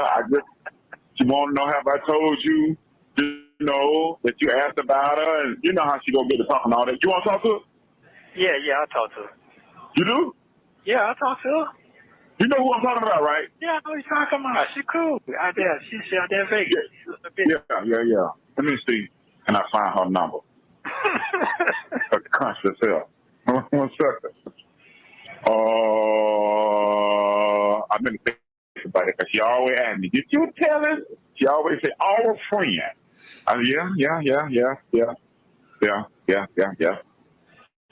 She want to know, have I told you, that you asked about her, and you know how she gonna get to talking all that. You want to talk to her? Yeah, I talk to her. You do? Yeah, I talk to her. You know who I'm talking about, right? Yeah, I know who you're talking about. She cool out there. She's out there in Vegas. Yeah. Let me see. Can I find her number? Her conscious self. 1 second. I've been thinking about it because she always asked me, did you tell her? She always say, our friend. Yeah.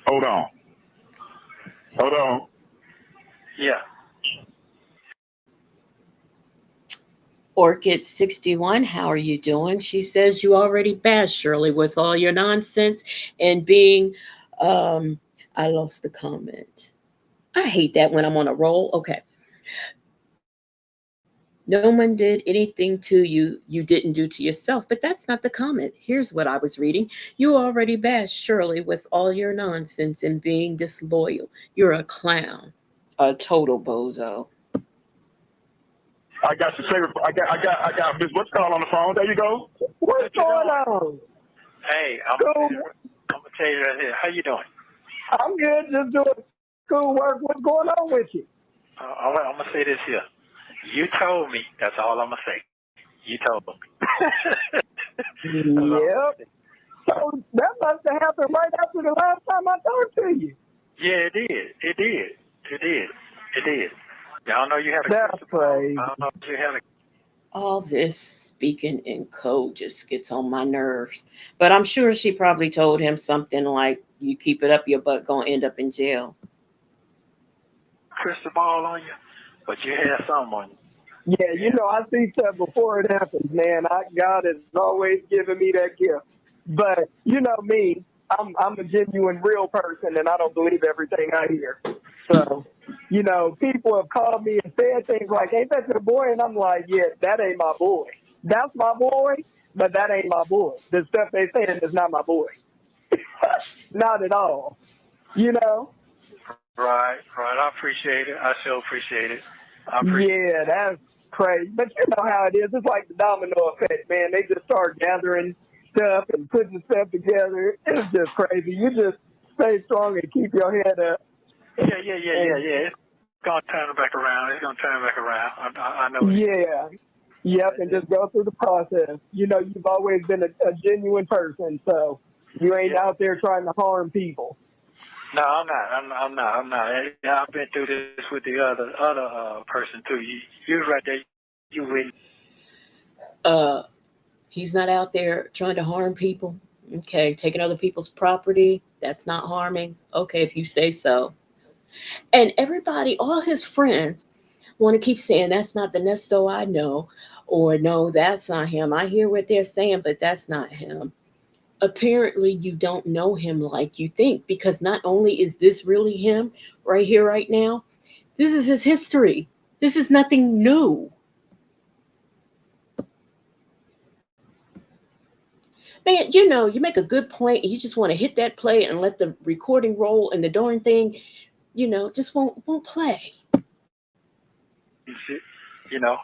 Hold on. Yeah. Orchid 61, how are you doing? She says you already bashed Shirley with all your nonsense and being I lost the comment. I hate that when I'm on a roll. Okay. No one did anything to you you didn't do to yourself, but that's not the comment. Here's what I was reading. You already bashed Shirley with all your nonsense and being disloyal. You're a clown, a total bozo. I got your favorite. I got Miss What's call on the phone. There you go. What's going on? Hey, I'm gonna tell you right here. How you doing? I'm good, just doing school work. What's going on with you? I'm gonna say this here. You told me. That's all I'm gonna say. You told me. Yep. So that must have happened right after the last time I talked to you. Yeah, it did. Y'all know you had a. That's crazy. I don't know if you had a. All this speaking in code just gets on my nerves. But I'm sure she probably told him something like, you keep it up, your butt gonna end up in jail. Crystal ball on you, but you had someone. Yeah, I see stuff before it happens, man. God has always given me that gift. But you know me, I'm a genuine real person, and I don't believe everything I hear. So, people have called me and said things like, ain't that your boy? And I'm like, yeah, that ain't my boy. That's my boy, but that ain't my boy. The stuff they saying is not my boy. Not at all. Right. I appreciate it. I sure appreciate it. Yeah, that's crazy. But you know how it is. It's like the domino effect, man. They just start gathering stuff and putting stuff together. It's just crazy. You just stay strong and keep your head up. Yeah. It's gonna turn back around. I know. Yeah. Yep, and just go through the process. You've always been a genuine person, so you ain't out there trying to harm people. No, I'm not. Yeah, I've been through this with the other person too. You right there. You with. He's not out there trying to harm people. Okay, taking other people's property, that's not harming. Okay, if you say so. And everybody, all his friends, want to keep saying that's not the Nesto I know, or no, that's not him. I hear what they're saying, but that's not him. Apparently, you don't know him like you think, because not only is this really him right here, right now, this is his history. This is nothing new. Man, you make a good point and you just want to hit that play and let the recording roll and the darn thing, just won't play. Yeah.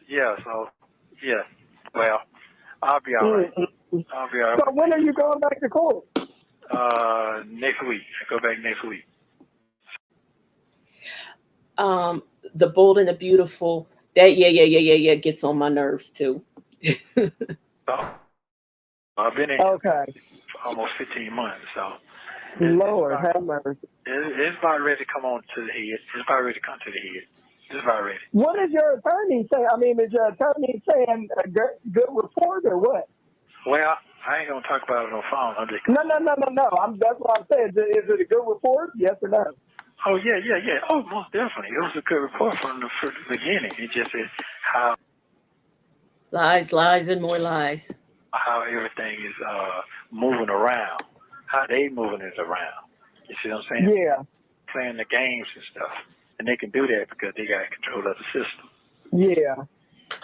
Yeah, so, yeah. Well, I'll be all right. So when are you going back to court? Next week. I go back next week. The Bold and the Beautiful. That yeah gets on my nerves too. So I've been in Okay. for almost 15 months, so Lord have mercy. it's about ready to come on to the head. It's about ready to come to the head. It's about ready. What is your attorney saying? I mean, is your attorney saying a good report or what? Well, I ain't gonna talk about it on the phone. I'm just. No. That's what I'm saying. Is it a good report? Yes or no? Oh yeah. Oh, most definitely. It was a good report from the beginning. It just is how Lies, and more lies. everything is moving around, how they moving it around. You see what I'm saying? Yeah. Playing the games and stuff, and they can do that because they got control of the system. Yeah.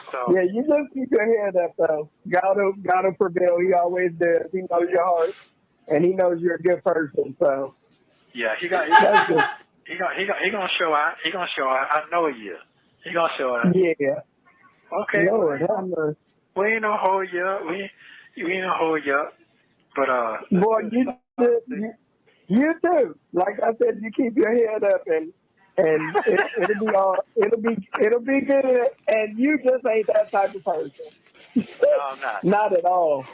So Yeah, you just keep your head up though. Gotta prevail. He always does. He knows your heart, and he knows you're a good person. So yeah, he gonna show out. He gonna show out. I know he is. He gonna show out. yeah. Okay. Lord have mercy. We ain't gonna hold you up. We ain't gonna hold you up. But Boy, you too. Like I said, you keep your head up, and it'll be all. It'll be good. And you just ain't that type of person. no, I'm not. Not at all.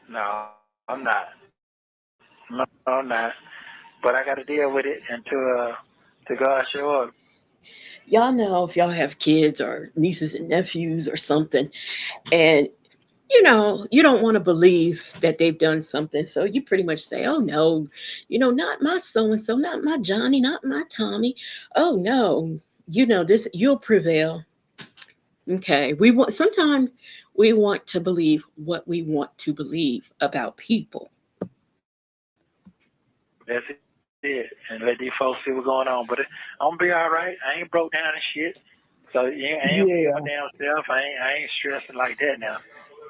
No, I'm not. No, I'm not. But I got to deal with it until God show up. Y'all know if y'all have kids or nieces and nephews or something, and you don't want to believe that they've done something. So you pretty much say, oh no, not my so and so, not my Johnny, not my Tommy. Oh no, this, you'll prevail. Okay. Sometimes we want to believe what we want to believe about people. That's it. And let these folks see what's going on. But I'm gonna be all right. I ain't broke down and shit. So I ain't my damn self. I ain't stressing like that now.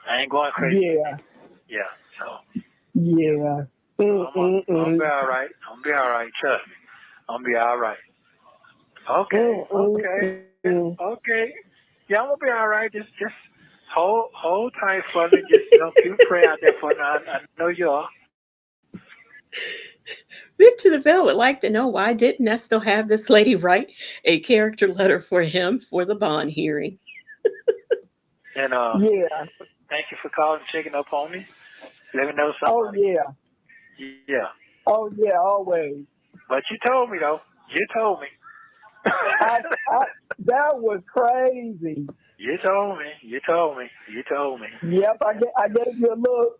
I ain't going crazy. Yeah. So. Yeah. I'm gonna be all right. I'm gonna be all right. Trust me. I'm gonna be all right. Okay. Yeah, I'm gonna be all right. Just hold tight for me. Just keep praying out there for me. I know you are. Vic to the Veil would like to know, why didn't Nestor have this lady write a character letter for him for the bond hearing? And thank you for calling and checking up on me. Let me know something. Oh yeah. Yeah. Oh yeah, always. But you told me though. You told me. That was crazy. You told me. Yep, I gave you a little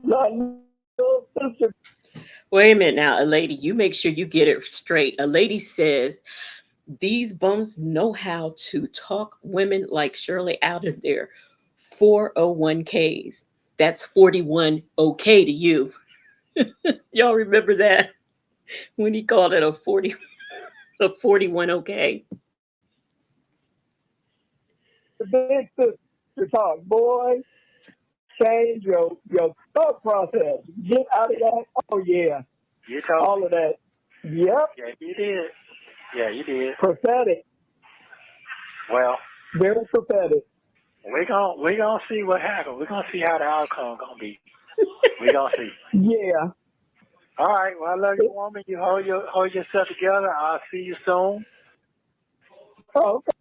sister. Wait a minute now, a lady, you make sure you get it straight. A lady says these bums know how to talk women like Shirley out of their 401ks. That's 41 okay to you. Y'all remember that when he called it a 41 okay? The big sister talk, boy. Change your thought process. Get out of that. Oh yeah. You told all me. of that. Yep. Yeah, you did. Yeah, you did. Prophetic. Well, very prophetic. We're gonna see what happens. We're gonna see how the outcome gonna be. We're gonna see. Yeah. All right. Well, I love you, woman. You hold yourself together. I'll see you soon. Oh, okay.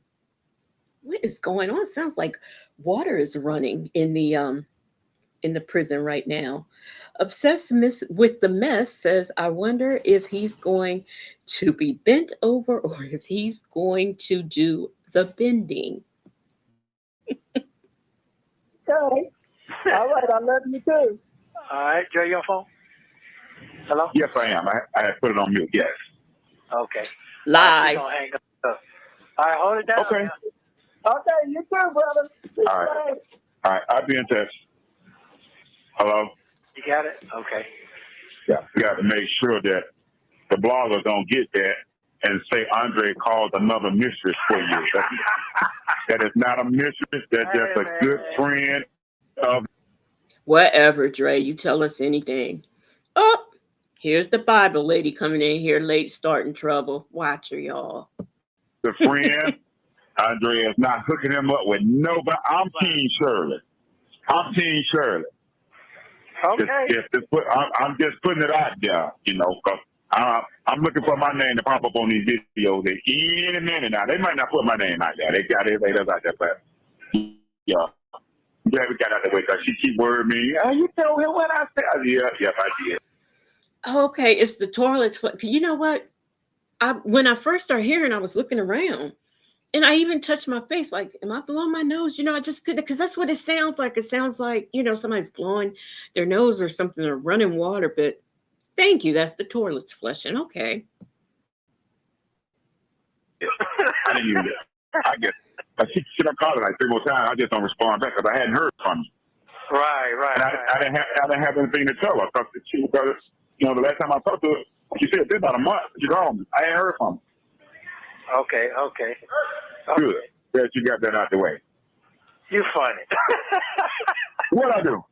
What is going on? Sounds like water is running in the prison right now. Obsessed with the mess says, I wonder if he's going to be bent over or if he's going to do the bending. Okay. All right. I love you too. All right. Joe, your phone? Hello? Yes, I am. I put it on mute. Yes. Okay. Lies. All right, all right, hold it down. Okay. Now. Okay, you too, brother. All right. All right. I'll be in touch. Hello? You got it? Okay. Yeah. We got to make sure that the bloggers don't get that and say Andre called another mistress for you. That is not a mistress. That's just a good friend of. Whatever, Dre. You tell us anything. Oh, here's the Bible lady coming in here late, starting trouble. Watch her, y'all. The friend. Andre is not hooking him up with nobody. I'm Team Shirley. Okay. I'm just putting it out there, you know, because I'm looking for my name to pop up on these videos at any minute now. They might not put my name out there. They got everybody else out there, but yeah. I'm glad we got out of the way because she keep worrying me. Oh, you told him what I said. Yeah, I did. Okay, it's the toilets. You know what? When I first started hearing, I was looking around. And I even touched my face, like, am I blowing my nose? You know, I just couldn't, because that's what it sounds like. It sounds like, you know, somebody's blowing their nose or something or running water. But thank you. That's the toilets flushing. Okay. I didn't use it. I guess. She done called it like 3 more times. I just don't respond back because I hadn't heard from you. Right. And I didn't have anything to tell her because you know, the last time I talked to her, she said it's about a month. She called me. I ain't heard from her. Okay. Good. That you got that out the way. You funny. What I do?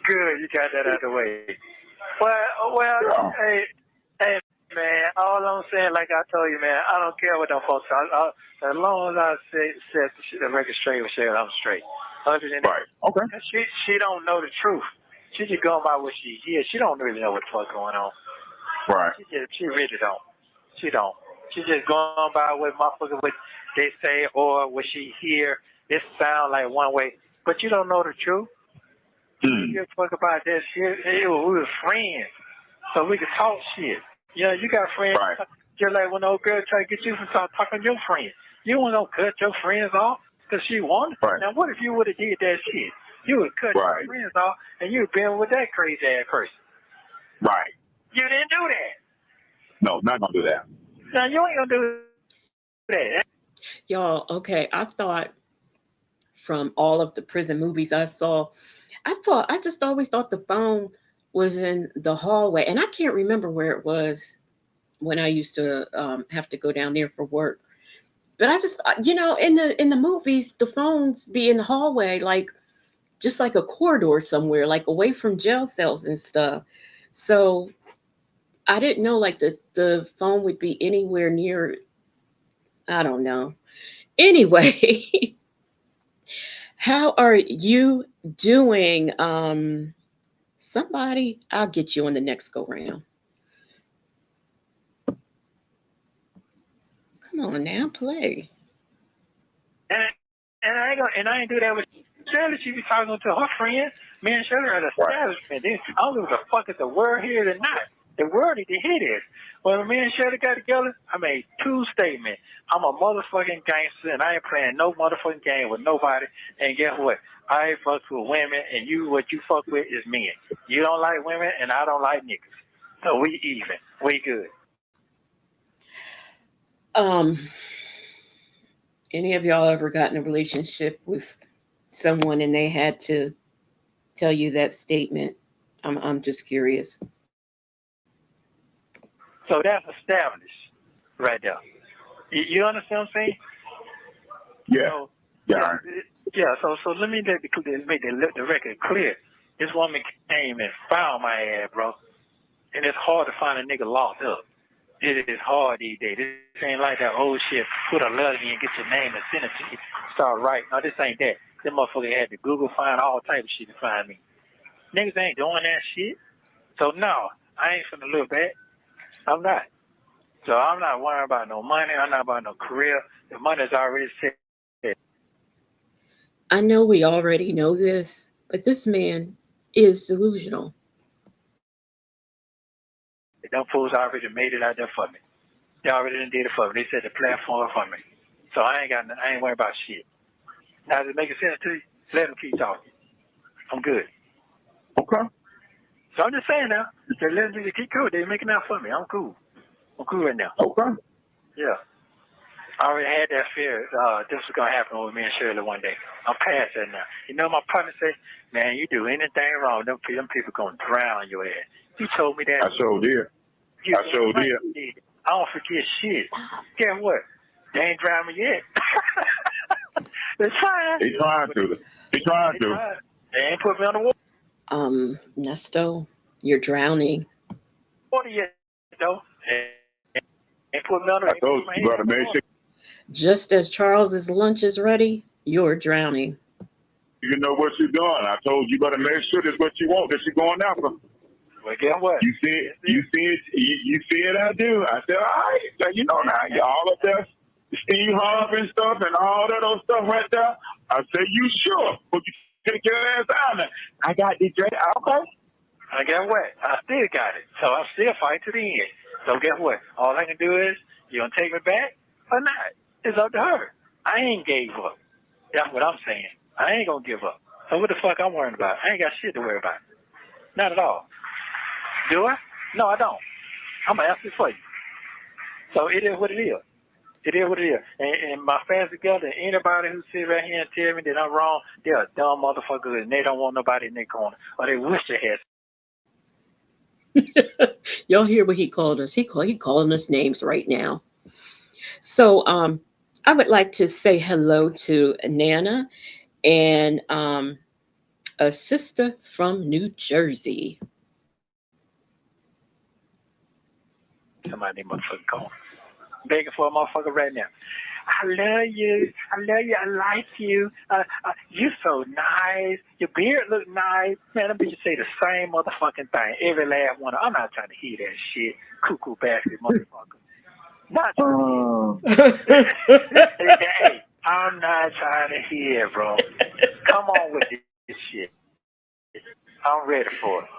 Good, you got that out the way. Well, Yeah. hey, man. All I'm saying, like I told you, man, I don't care what them folks are. As long as I set the record straight with Cheryl, I'm straight. Other than Right. Okay. she don't know the truth. She just going by what she hears. She don't really know what the fuck going on. Right. She really don't. She don't. She just going by what motherfuckers what they say or what she hear. It sound like one way, but you don't know the truth. You give a fuck about that shit. Hey, we were friends, so we could talk shit. Yeah, you got friends. Right. Just like when old girl try to get you from talking to your friends. You want to cut your friends off because she wanted. Right. Now, what if you would have did that shit? You would cut your friends off, and you would been with that crazy ass person. Right. You didn't do that. No, not gonna do that. Now you ain't gonna do that. Y'all, okay. I thought from all of the prison movies I saw, I just always thought the phone was in the hallway. And I can't remember where it was when I used to have to go down there for work. But I just, you know, in the movies, the phones be in the hallway, like just like a corridor somewhere, like away from jail cells and stuff. So I didn't know like the phone would be anywhere near. I don't know. Anyway, how are you doing? Somebody, I'll get you on the next go round. Come on now, play. And I ain't do that with Shirley. She be talking to her friends. Me and Shirley are the establishment. I don't give a fuck if the word here or not. The word need to hear this. When me and Shirley got together, I made 2 statements. I'm a motherfucking gangster, and I ain't playing no motherfucking game with nobody. And guess what? I ain't fucked with women, and what you fuck with is men. You don't like women, and I don't like niggas. So we even. We good. Any of y'all ever gotten a relationship with someone and they had to tell you that statement? I'm just curious. So that's established right there. You understand what I'm saying? Yeah. So, yeah. Yeah. So let me make the record clear. This woman came and found my ass, bro. And it's hard to find a nigga locked up. It is hard these days. This ain't like that old shit. Put a letter in and get your name and send it to you. Start writing. No, this ain't that. This motherfucker had to Google find all type of shit to find me. Niggas ain't doing that shit. So no, I ain't finna look back. I'm not. So I'm not worrying about no money. I'm not about no career. The money's already set. I know we already know this, but this man is delusional. Them fools already made it out there for me. They already did it for me. They set the platform for me. So I ain't worried about shit. Now, does it make sense to you? Let them keep talking. I'm good. Okay. So I'm just saying now, let them keep cool. They're making out for me. I'm cool. I'm cool right now. Okay. Yeah. I already had that fear. This was going to happen with me and Shirley one day. I'm past that now. You know, my partner said, man, you do anything wrong, them people going to drown your ass. He told me that. I sure did. I sure did. I don't forget shit. Guess what? They ain't drowning me yet. They're trying. They trying to. They ain't put me on the water. Nesto, you're drowning. Water yet, though. Ain't put me on the water. I told you, brother, man. Just as Charles's lunch is ready, you're drowning. you know what you're doing. I told you better make sure that's what you want, that you're going after. Well, guess what? You see it, I do. I said, all right, so you know now, y'all up there, Steve Harvey and stuff and all that old stuff right there. I said, you sure? But you take your ass out there. I got the Dre. Okay. And guess what? I still got it. So I'm still fighting to the end. So guess what? All I can do is, you gonna take me back or not? It's up to her. I ain't gave up. That's what I'm saying. I ain't gonna give up. So what the fuck I'm worrying about? I ain't got shit to worry about. Not at all. Do I? No, I don't. I'm gonna ask it for you. So it is what it is. It is what it is. And my fans together, anybody who sit right here and tell me that I'm wrong, they're a dumb motherfucker and they don't want nobody in their corner. Or they wish they had. Y'all hear what he called us? He calling us names right now. So I would like to say hello to Nana and a sister from New Jersey. Somebody motherfucker call. Begging for a motherfucker right now. I love you. I like you. You so nice. Your beard look nice. Man, them bitches say the same motherfucking thing. Every last one. I'm not trying to hear that shit. Cuckoo bastard motherfucker. Not trying to hear. Hey, I'm not trying to hear, bro. Come on with this shit. I'm ready for it.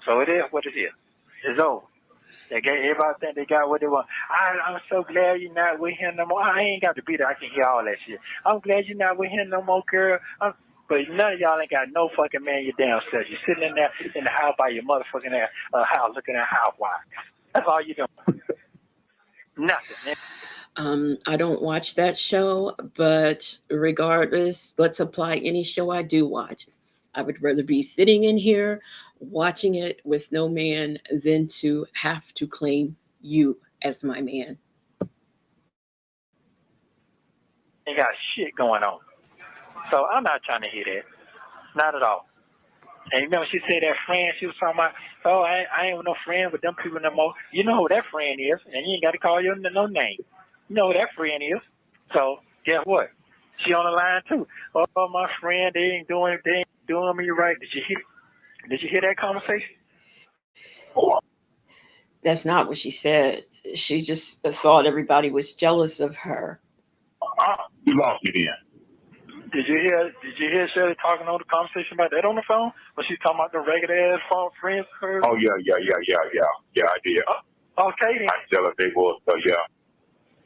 So it is what it is. It's over. Everybody think they got what they want. I'm so glad you're not with him no more. I ain't got to be there. I can hear all that shit. I'm glad you're not with him no more, girl. But none of y'all ain't got no fucking man your damn self. You're sitting in there in the house by your motherfucking house looking at housewives. That's all you doing. Nothing. I don't watch that show, but regardless, let's apply any show I do watch. I would rather be sitting in here watching it with no man than to have to claim you as my man. Ain't got shit going on. So I'm not trying to hear that. Not at all. And you remember she said that friend, she was talking about, oh, I ain't with no friend with them people no more. You know who that friend is, and you ain't got to call your no name. You know who that friend is. So guess what? She on the line too. Oh, my friend, they ain't doing me right. Did you hear that conversation? That's not what she said. She just thought everybody was jealous of her. You lost me then. Did you hear Shirley talking on the conversation about that on the phone? When she talking about the regular ass phone friends of hers? Oh yeah, I did. Okay then. I tell her they was, so yeah.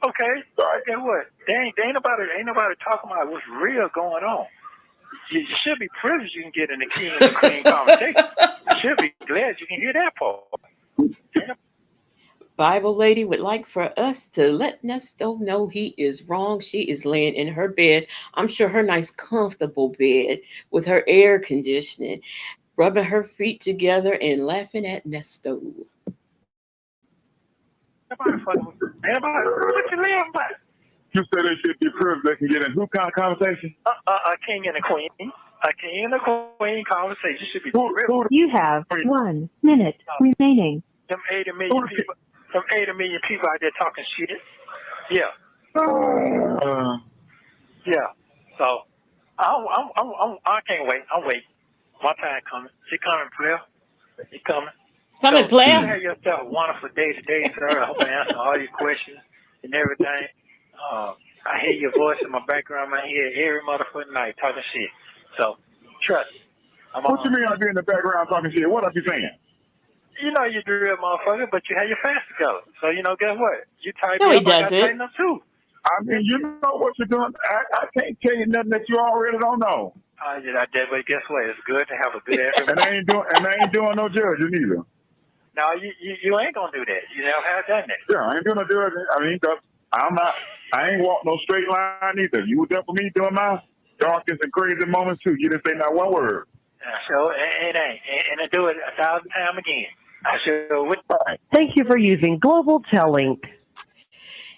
Okay. Right. Guess what? Ain't nobody talking about what's real going on. You should be privileged you can get in the king and the queen conversation. You should be glad you can hear that part. Bible lady would like for us to let Nesto know he is wrong. She is laying in her bed. I'm sure her nice comfortable bed with her air conditioning, rubbing her feet together and laughing at Nesto. Anybody, what you laughing about? You said they should be privileged they can get in who kind of conversation? A king and a queen. A king and a queen conversation should be privileged. You have 1 minute remaining. Them 80 million people. Some 80 million people out there talking shit. Yeah. Yeah. So I can't wait. I'm waiting. My time coming. She coming, player. She coming. Coming, player. You have yourself a wonderful day today, sir. I hope I answer all your questions and everything. I hear your voice in my background. I hear every motherfucking night talking shit. So trust me. What you mean I be in the background talking shit? What are you saying? You know you drill, motherfucker, but you have your fans together. So, guess what? You tighten No, up, he I got doesn't. tighten up too. I mean, you know what you're doing. I can't tell you nothing that you already don't know. I did, but guess what? It's good to have a good ass. And I ain't doing no judging either. No, you ain't gonna do that. You never have done that. Yeah, I ain't gonna do it. I ain't walk no straight line either. You were there for me doing my darkest and crazy moments too. You didn't say not one word. So it ain't, and I do it 1,000 times again. I sure would. Thank you for using Global Tellink.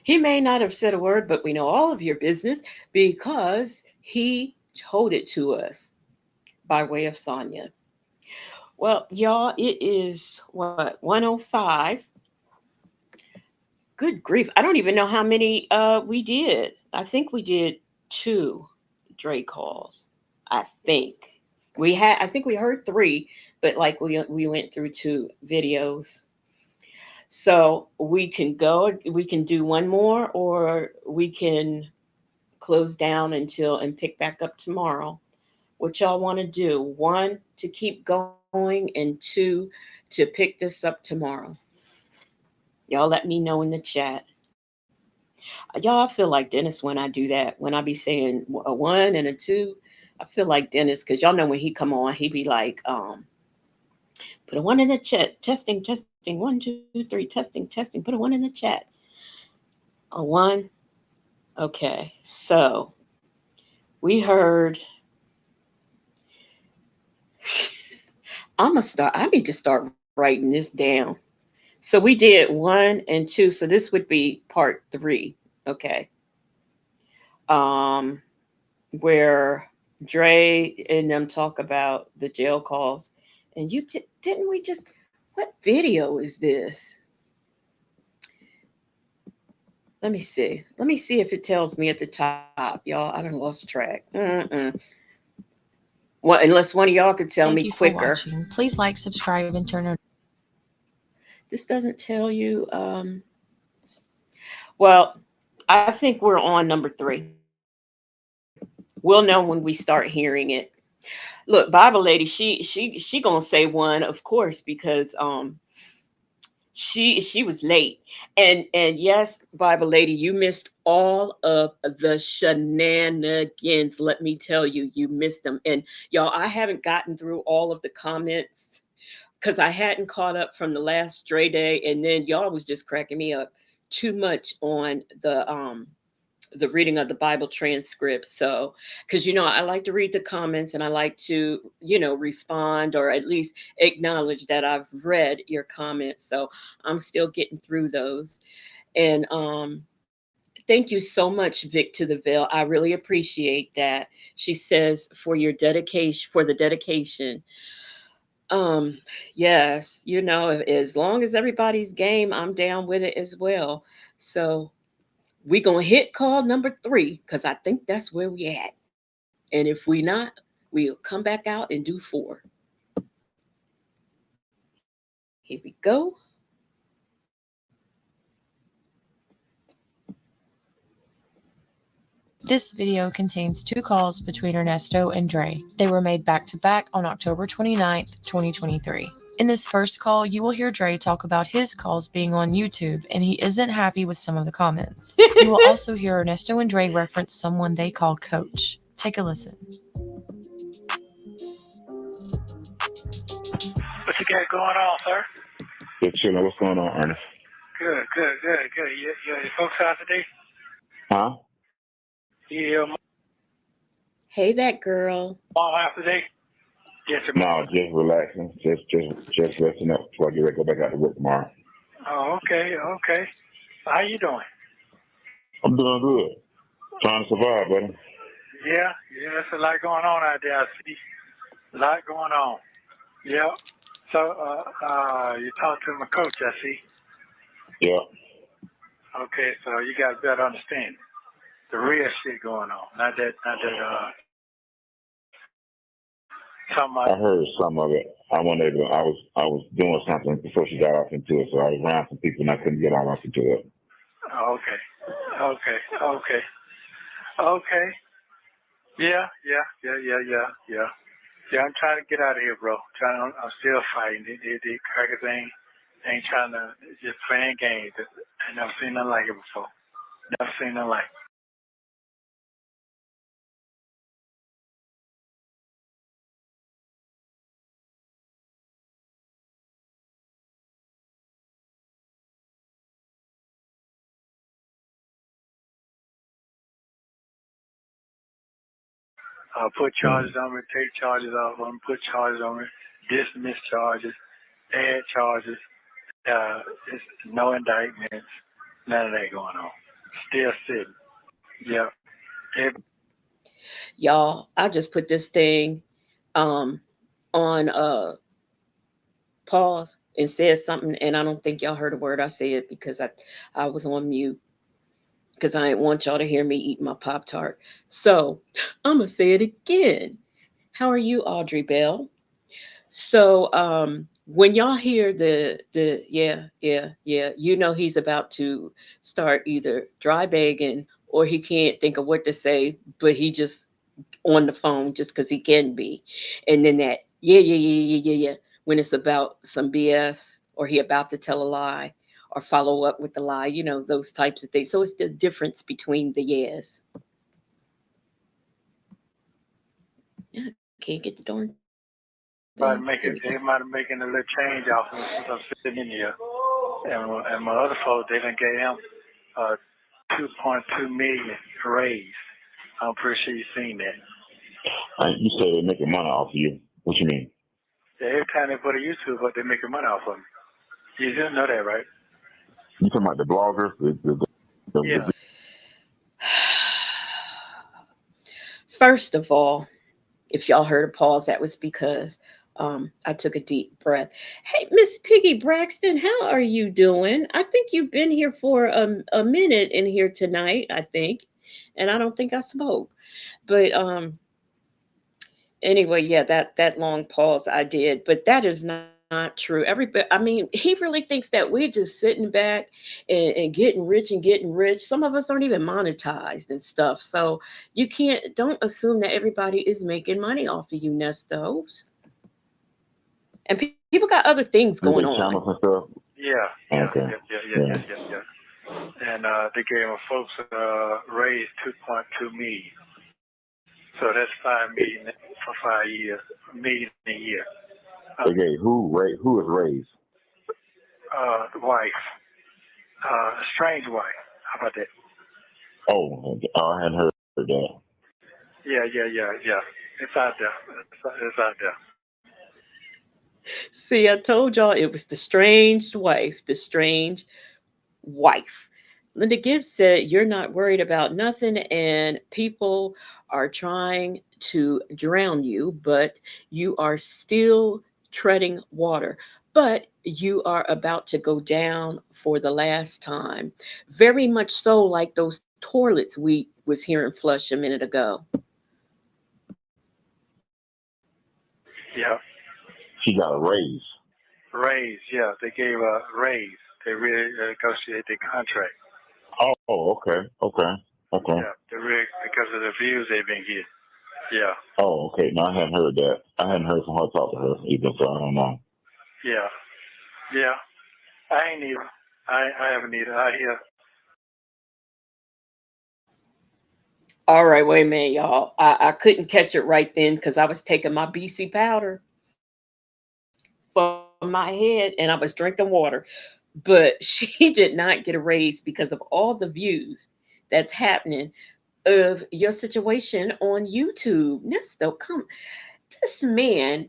He may not have said a word, but we know all of your business because he told it to us by way of Sonia. Well, y'all, it is what, 1:05. Good grief. I don't even know how many we did. I think we did 2 Dre calls. I think I think we heard 3, but like we went through 2 videos. So we can do one more, or we can close down and pick back up tomorrow. What y'all want to do? 1, to keep going, and 2, to pick this up tomorrow. Y'all let me know in the chat. Y'all, I feel like Dennis when I do that. When I be saying a 1 and a 2, I feel like Dennis, because y'all know when he come on, he be like, put a 1 in the chat. Testing, testing. 1, 2, 3. Testing, testing. Put a 1 in the chat. A 1. Okay. So we heard. I'm gonna start. I need to start writing this down. So we did 1 and 2. So this would be part 3. Okay. Um, where Dre and them talk about the jail calls, and didn't we just? What video is this? Let me see. Let me see if it tells me at the top, y'all. I done lost track. Well, unless one of y'all could tell me Thank you for quicker. watching. Please like, subscribe, and turn on. This doesn't tell you. Well, I think we're on number 3. We'll know when we start hearing it. Look, Bible lady, she gonna say 1, of course, because she was late. And yes, Bible lady, you missed all of the shenanigans. Let me tell you, you missed them. And y'all, I haven't gotten through all of the comments because I hadn't caught up from the last Stray Day, and then y'all was just cracking me up too much on the reading of the Bible transcripts. So, because I like to read the comments, and I like to respond, or at least acknowledge that I've read your comments. So I'm still getting through those. And thank you so much, Vic to the Veil. I really appreciate that. She says for the dedication. Um, yes, as long as everybody's game, I'm down with it as well. So we're gonna hit call number 3, because I think that's where we at. And if we not, we'll come back out and do 4. Here we go. This video contains 2 calls between Ernesto and Dre. They were made back to back on October 29th, 2023. In this first call, you will hear Dre talk about his calls being on YouTube, and he isn't happy with some of the comments. You will also hear Ernesto and Dre reference someone they call Coach. Take a listen. What you got going on, sir? Just chilling. What's going on, Ernest? Good. You folks out today? Huh? You Hey, that girl. mom out today? Yes, sir. No, just relaxing. Just resting up before I get ready to go back out to work tomorrow. Oh, okay. How you doing? I'm doing good. Trying to survive, buddy. Yeah, there's a lot going on out there. I see a lot going on. Yeah. So, you talked to my coach, I see. Yeah. Okay, so you got a better understanding. The real shit going on. Not that, somebody. I heard some of it. I was doing something before she got off into it, so I was around some people and I couldn't get all off into it. Okay. Yeah. Yeah, I'm trying to get out of here, bro. I'm still fighting. The crackers ain't trying to just playing games. I never seen nothing like it before. Never seen nothing like it. Put charges on me, take charges off on me, put charges on me, dismiss charges, add charges. It's no indictments, none of that going on. Still sitting. Yeah. Y'all, I just put this thing on pause and said something, and I don't think y'all heard a word I said because I was on mute, because I didn't want y'all to hear me eat my Pop-Tart. So I'm gonna say it again. How are you, Audrey Bell? So when y'all hear the yeah, you know he's about to start either dry begging or he can't think of what to say, but he just on the phone just because he can be. And then that yeah when it's about some BS or he about to tell a lie or follow up with the lie, you know, those types of things. So it's the difference between the yes. Yeah, can't get the darn thing. Here we go. They might have making a little change off of since I'm sitting in here. And my other folks, they done gave him 2.2 million raise. I'm pretty sure you've seen that. You say they're making money off of you. What you mean? Yeah, every time they put a YouTube up, they're making money off of me. You didn't know that, right? You talking about the bloggers? Yeah. First of all, if y'all heard a pause, that was because I took a deep breath. Hey, Miss Piggy Braxton, how are you doing? I think you've been here for a minute in here tonight, I think, and I don't think I spoke. But anyway, yeah, that long pause I did, but that is not true. Everybody, I mean, he really thinks that we're just sitting back and getting rich. Some of us aren't even monetized and stuff. So you don't assume that everybody is making money off of you, Nestos. And people got other things going on. Channels and stuff. Yeah. Okay. Yeah. And they gave my folks raised 2.2 million. So that's 5 million for 5 years, $1 million a year. They gave who is raised? The wife, strange wife. How about that? Oh, I hadn't heard that. Yeah. It's out there. It's out there. See, I told y'all it was the strange wife, the strange wife. Linda Gibbs said, "You're not worried about nothing, and people are trying to drown you, but you are still treading water. But you are about to go down for the last time. Very much so, like those toilets we was hearing flush a minute ago." Yeah. She got a raise. Raise, yeah. They gave a raise. They renegotiated the contract. Oh, okay. Yeah, because of the views they've been getting. Yeah. Oh, okay. No, I hadn't heard that. I hadn't heard from her talk to her either, so I don't know. Yeah. I ain't either. I haven't either. I hear. All right, wait a minute, y'all. I couldn't catch it right then because I was taking my BC powder for my head and I was drinking water. But she did not get a raise because of all the views that's happening of your situation on YouTube. Nesto, come, this man,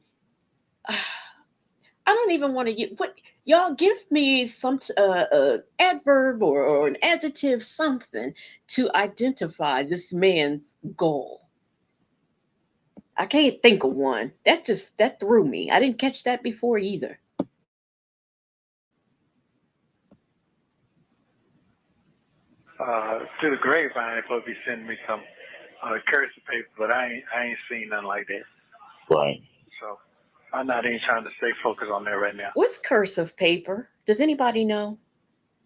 I don't even want to use what y'all give me some adverb or an adjective, something to identify this man's goal. I can't think of one. That threw me. I didn't catch that before either. To the grapevine, they're supposed to be sending me some cursive paper, but I ain't seen nothing like that. Right. So I'm not even trying to stay focused on that right now. What's cursive paper? Does anybody know?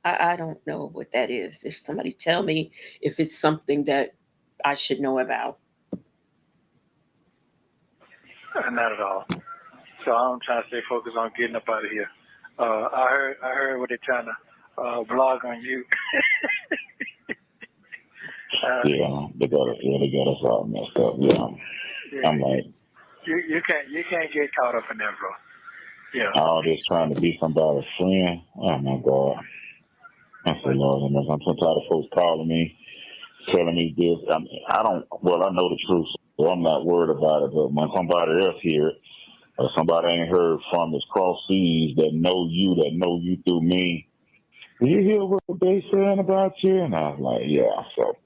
I don't know what that is. If somebody tell me if it's something that I should know about. Not at all. So I'm trying to stay focused on getting up out of here. I heard what they're trying to blog on you. Yeah, they got us all messed up. Yeah. I'm like, you can't get caught up in that, bro. Yeah. All this trying to be somebody's friend. Oh my God. I said, Lord, I'm so tired of folks calling me, telling me this. I know the truth, so I'm not worried about it. But when somebody else hear it, or somebody ain't heard from this cross seas that know you through me, did you hear what they saying about you? And I was like, yeah. So,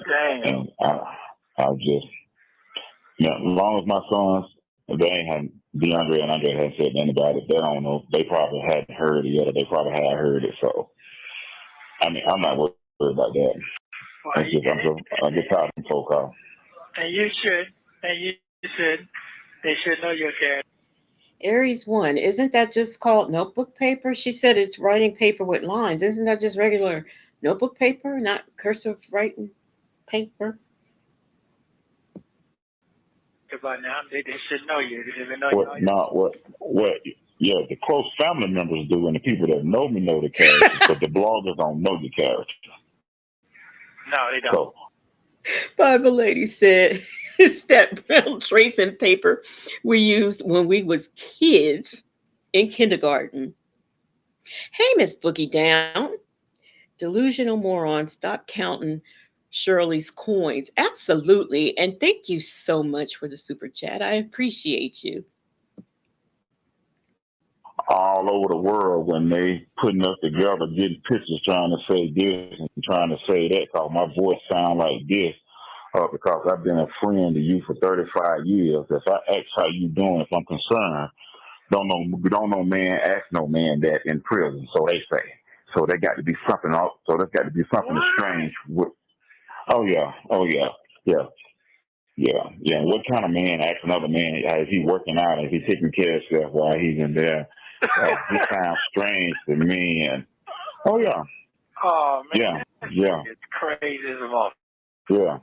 Dang. and I just, as long as my sons, they ain't had DeAndre and Andre hadn't said to anybody, they don't know. They probably hadn't heard it yet, or they probably had heard it. So, I'm not worried about that. Well, I'm just tired of folk out. And you should They should know your character. Aries 1, isn't that just called notebook paper? She said it's writing paper with lines. Isn't that just regular notebook paper, not cursive writing paper? By now, they should know you. They should know What? you. Not what? What? Yeah, the close family members do, and the people that know me know the character, but the bloggers don't know the character. No, they don't. So, Bible lady said it's that brown tracing paper we used when we was kids in kindergarten. Hey, Miss Boogie Down. Delusional moron, stop counting Shirley's coins. Absolutely. And thank you so much for the super chat. I appreciate you. all over the world, when they putting us together, getting pictures, trying to say this and trying to say that, because my voice sound like this, because I've been a friend to you for 35 years. If I ask how you doing, if I'm concerned, don't know man ask no man that in prison, so they say. So there got to be something else. So there's got to be something strange with. Oh yeah, yeah. Yeah. What kind of man asks another man? Is he working out? Is he taking care of himself while he's in there? He sounds strange to me. And oh yeah. Oh man. Yeah. It's crazy as well. Yeah.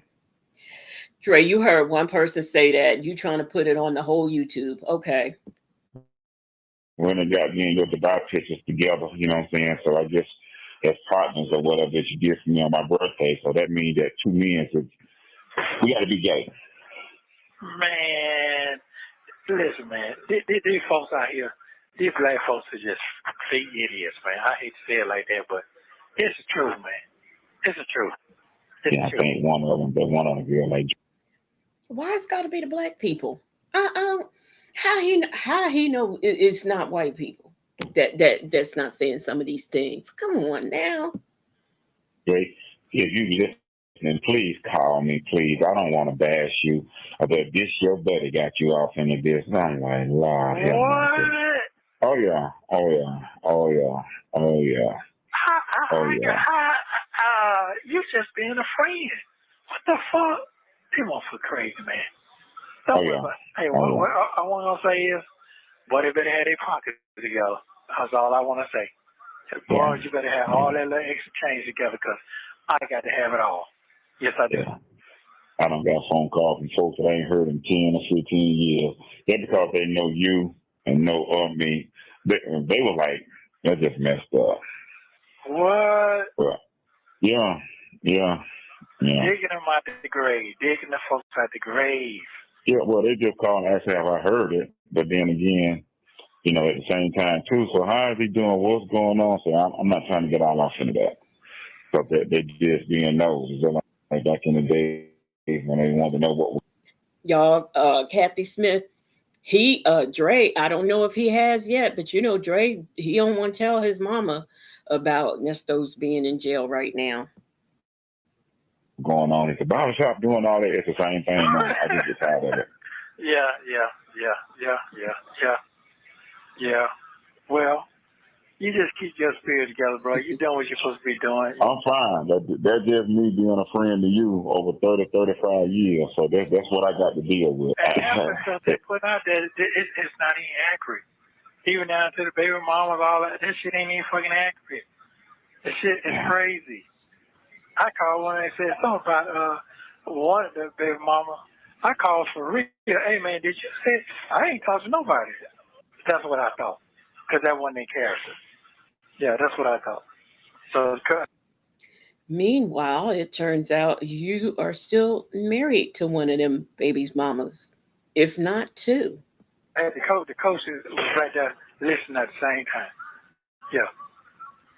Dre, you heard one person say that. You trying to put it on the whole YouTube. Okay. When they got me and your Dubai pictures together, you know what I'm saying? So I guess as partners or whatever that you did for me on my birthday. So that means that two men we got to be gay. Man, listen, man. These folks out here, these black folks are just complete idiots, man. I hate to say it like that, but it's the truth, man. It's the truth. I think one of them girl like. Why it's got to be the black people? How he know it's not white people that's not saying some of these things? Come on now. Great. If you listen, and please call me, please. I don't want to bash you, but this your buddy got you off into this. I'm like, Lord, what? Oh yeah. You just being a friend. What the fuck? They want for crazy, man. Don't worry about it. Hey, what I want to say is, boy, they better have their pockets together. That's all I want to say. Boy, you better have all that little extra change together, because I got to have it all. Yes, I do. Yeah. I done got phone calls from folks that I ain't heard in 10 or 15 years. That's because they know you and know of me. They were like, that's just messed up. What? Well, yeah. Digging them out the grave. Digging the folks out the grave. Yeah, well, they just called and asked if I heard it. But then again, at the same time, too. So how is he doing? What's going on? So I'm not trying to get all off into that. So they just being nosy. Like back in the day when they wanted to know what. Y'all, Kathy Smith, Dre, I don't know if he has yet, but Dre, he don't want to tell his mama about Nestos being in jail right now. Going on at the barbershop doing all that, it's the same thing. I just get tired of it. Yeah. Well, you just keep your spirit together, bro. You're doing what you're supposed to be doing. I'm fine. That's just me being a friend to you over 30, 35 years. So that's what I got to deal with. And half the stuff they put out there, it's not even accurate. Even down to the baby mamas, all that shit ain't even fucking accurate. This shit is crazy. I called one and they said something about one of the baby mama. I called for real. Hey man, did you say? I ain't talking to nobody. That's what I thought, because that wasn't their character. Yeah, that's what I thought. So. Meanwhile, it turns out you are still married to one of them baby's mamas, if not two. Hey, the coach was right there listening at the same time. Yeah.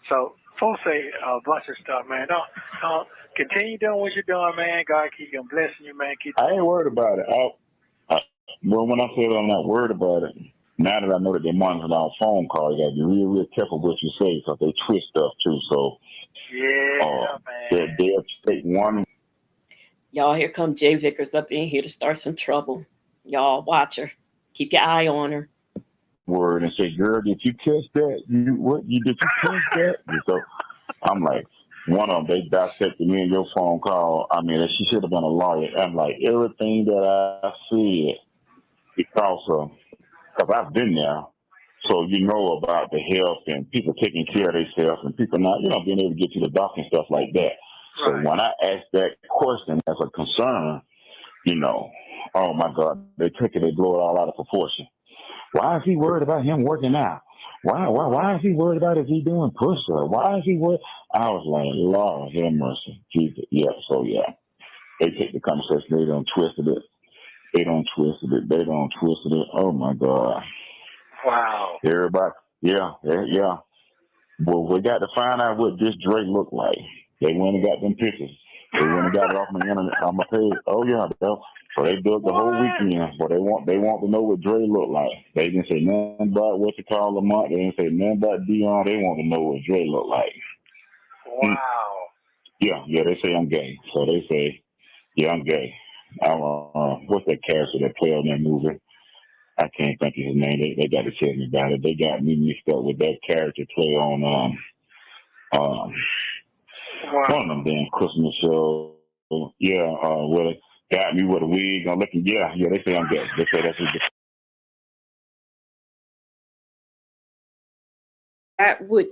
So folks say a bunch of stuff, man. Don't continue doing what you're doing, man. God keep you blessing you, man. I ain't worried about it. Well, when I say that I'm not worried about it, now that I know that they monitor our phone calls, you got to be real, real careful what you say, because they twist stuff too. So man. They'll take one. Y'all, here come Jay Vickers up in here to start some trouble. Y'all watch her. Keep your eye on her. Word and say, girl, did you catch that? Did you catch that? And so I'm like, one of them, they dissected me in your phone call. I mean, she should have been a lawyer. I'm like, everything that I said also, because I've been there, so you know about the health and people taking care of themselves and people not, being able to get to the doctor and stuff like that. So Right. when I ask that question as a concern, oh my God, they take it, they blow it all out of proportion. Why is he worried about him working out? Why is he worried about if he doing push-up? Why is he worried? I was like, Lord have mercy, Jesus. Yeah, so yeah, they take the conversation, they don't twisted it. They don't twisted it. They don't twisted it. Oh my God. Wow. Everybody, yeah. Well, we got to find out what this Drake looked like. They went and got them pictures. They went and got it off my internet, on my page. Oh yeah, so they built the whole weekend. But they want to know what Dre looked like. They didn't say nothing about what you call Lamont. They didn't say nothing about Dion. They want to know what Dre looked like. Wow. Yeah, they say I'm gay. So they say, yeah, I'm gay. What's that character that played on that movie? I can't think of his name. They got to tell me about it. They got me mixed up with that character play on Wow. one of them damn Christmas shows. Yeah, where they got me with a wig on looking. Yeah, they say I'm gay. They say that's what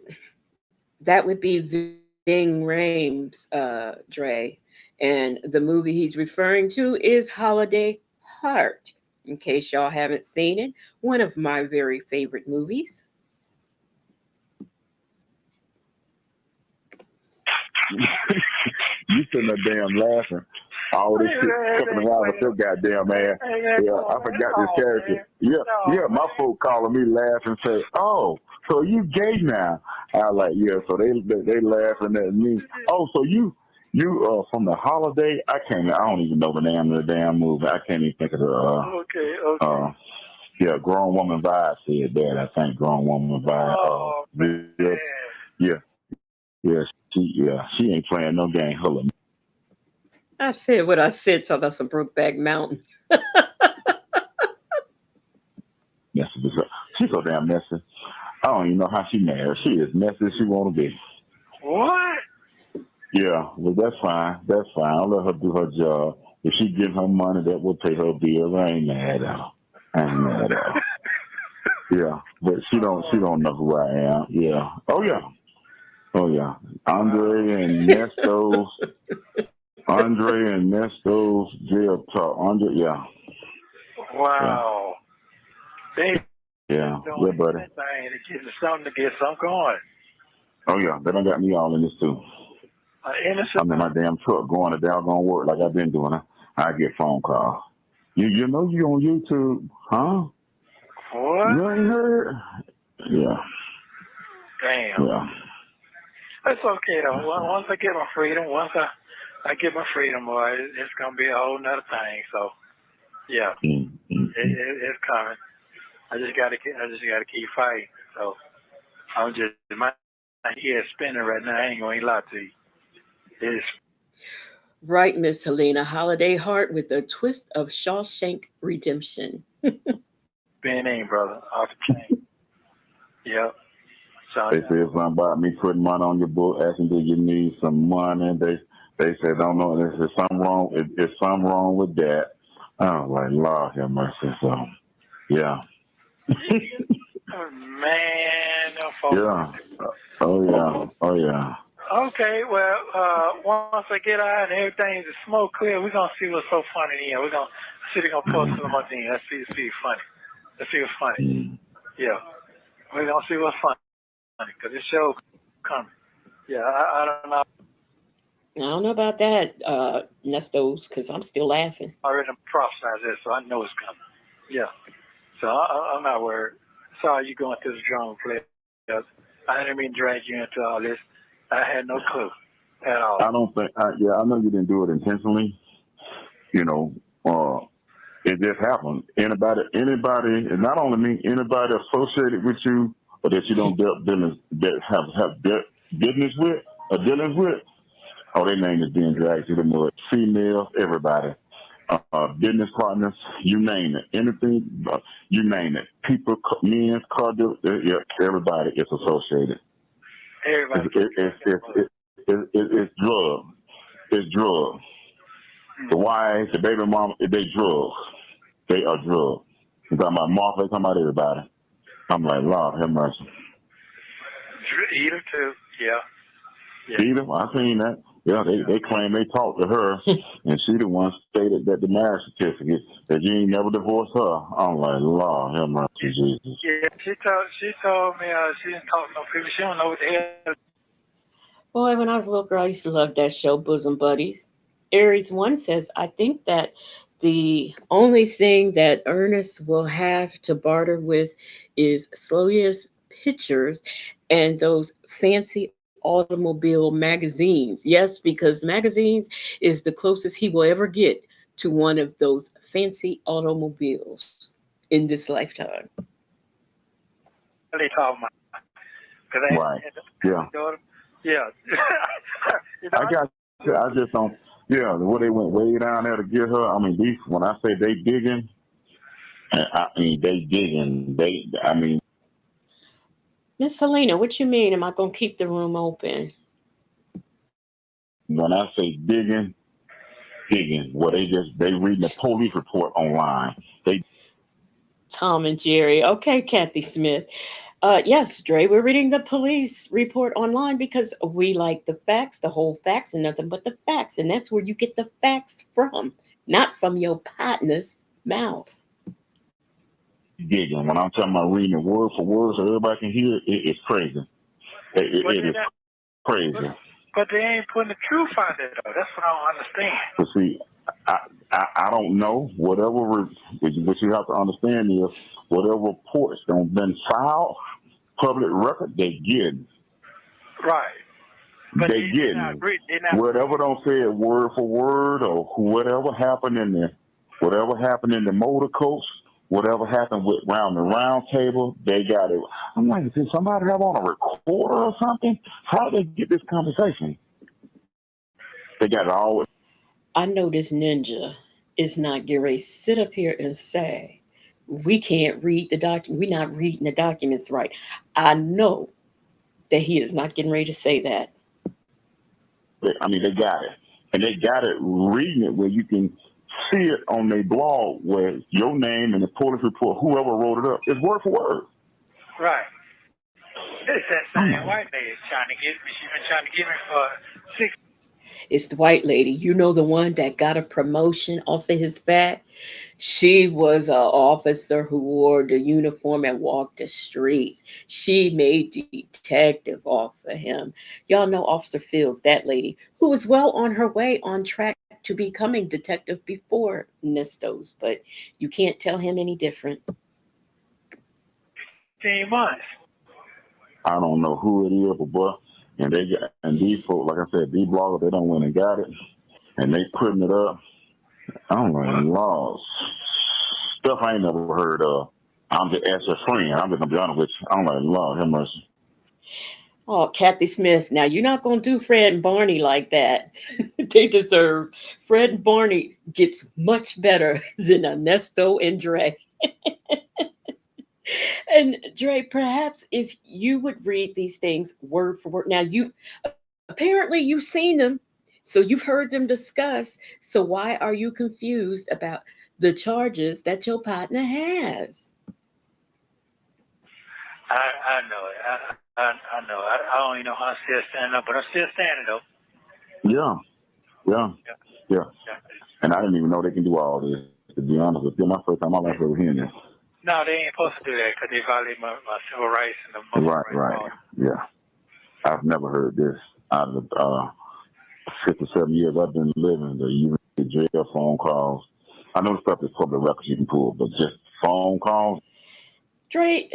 that would be Ving Rhames, Dre, and the movie he's referring to is Holiday Heart. In case y'all haven't seen it, one of my very favorite movies. you sitting there damn laughing. All this shit fucking around with your goddamn ass. Yeah, I forgot this character. Yeah, my folk calling me laugh and say, "Oh, so you gay now?" I like, yeah. So they laughing at me. Oh, so you from the Holiday? I don't even know the name of the damn movie. I can't even think of the. Okay. Yeah, Grown Woman Vibe said that. I think Grown Woman Vibe. Oh, man. She ain't playing no game. Hold on. I said what I said, talking about some Brokeback Mountain. She's so damn messy. I don't even know how she married. She is messy as she want to be. What? Yeah, well, that's fine. I'll let her do her job. If she give her money, that will pay her bills. I ain't mad at her. Yeah, but she don't know who I am. Yeah. Oh yeah. Andre and Nestos jail talk. Andre, yeah. Wow. Yeah, buddy. To get something going. Oh yeah, they done got me all in this too. I'm in my damn truck going to doggone work like I've been doing. I get phone calls. You know you on YouTube, huh? What? You ain't heard? Yeah. Damn. Yeah. That's okay though. Once I get my freedom, boy, it's gonna be a whole nother thing. So, yeah, it's coming. I just gotta keep fighting. So, my head spinning right now. I ain't gonna lie to you. It's Right, Miss Helena. Holiday Heart with a twist of Shawshank Redemption. spinning, brother, off the chain. Yep. So, they say something about me putting money on your book, asking do you need some money. They said don't know. There's something wrong. It's something wrong with that. I was like, Lord have mercy. So, yeah. man, no folks. Yeah. Oh yeah. Okay, well, once I get out and everything's smoke clear, we're gonna see what's so funny in here. We're gonna post some more things. Let's see funny. Let's see what's funny. Yeah, we're gonna see what's funny because this show coming. Yeah, I don't know. I don't know about that, Nestos, because I'm still laughing. I already prophesied this, so I know it's coming. Yeah, so I'm not worried. Sorry you going through the drama play. I didn't mean to drag you into all this. I had no clue at all. I don't think. I know you didn't do it intentionally. It just happened. Anybody, and not only me, anybody associated with you or that you don't dealings with or dealings with, their name is being dragged through the mud. Females, everybody, business partners, you name it, anything, you name it. People, men, car dealers, everybody is associated. Everybody. It's drugs. It's drugs. The wives, the baby mama, they drugs. They are drugs. You talking about Martha? Talking about everybody? I'm like, Lord have mercy. Edith too. Yeah. Edith, I seen that. Yeah, they claim they talked to her, and she the one stated that the marriage certificate that you ain't never divorced her. I'm like, Lord have mercy, Jesus. Yeah, she told me she didn't talk to no people. She don't know what the hell. Boy, when I was a little girl, I used to love that show, Bosom Buddies. Aries 1 says, I think that the only thing that Ernest will have to barter with is Sloya's pictures and those fancy automobile magazines. Yes, because magazines is the closest he will ever get to one of those fancy automobiles in this lifetime. What they talking about? Right. Yeah. Yeah. You know, I got you. I just don't. Yeah, where they went way down there to get her. I mean, these. When I say they digging, I mean they digging. I mean. Miss Helena, what you mean? Am I gonna keep the room open? When I say digging, well, they reading the police report online. Tom and Jerry. Okay, Kathy Smith. Yes, Dre, we're reading the police report online because we like the facts, the whole facts, and nothing but the facts. And that's where you get the facts from, not from your partner's mouth. Digging. When I'm talking about reading it word for word so everybody can hear it, it's crazy. It is crazy. But they ain't putting the truth out there, though. That's what I don't understand. But see, I don't know. What you have to understand is whatever reports don't been filed, public record, they get. Right. But They get whatever don't say it word for word or whatever happened in the motor coach, whatever happened with around the round table, they got it. I'm like, did somebody have on a recorder or something? How did they get this conversation? They got it all. I know this ninja is not getting ready to sit up here and say, we can't read the document. We're not reading the documents right. I know that he is not getting ready to say that. I mean, they got it. And they got it reading it where you can see it on their blog where your name and the police report, whoever wrote it up, is word for word. Right. It's that same white lady trying to get me. She's been trying to get me for 6. It's the white lady. You know, the one that got a promotion off of his back? She was an officer who wore the uniform and walked the streets. She made detective off of him. Y'all know Officer Fields, that lady, who was well on her way on track to becoming detective before Nistos, but you can't tell him any different. 15 months. I don't know who it is, but these folks, like I said, these bloggers, they don't went and got it, and they putting it up. I'm like, Lord, stuff I ain't never heard of. I'm just as a friend. I'm just gonna be honest with you. I'm like, Lord have mercy. Oh, Kathy Smith. Now you're not gonna do Fred and Barney like that. They deserve. Fred and Barney gets much better than Ernesto and Dre. And Dre, perhaps if you would read these things word for word. Now apparently you've seen them, so you've heard them discussed. So why are you confused about the charges that your partner has? I know it. I know. I don't even know how I'm still standing up, but I'm still standing though. Yeah. And I didn't even know they can do all this. To be honest with you, my first time I ever hearing this. No, they ain't supposed to do that because they violate my civil rights and the Muslim rights. Right. Yeah. I've never heard this out of the 57 years I've been living. The jail phone calls. I know the stuff is public records you can pull, but just phone calls. Dre,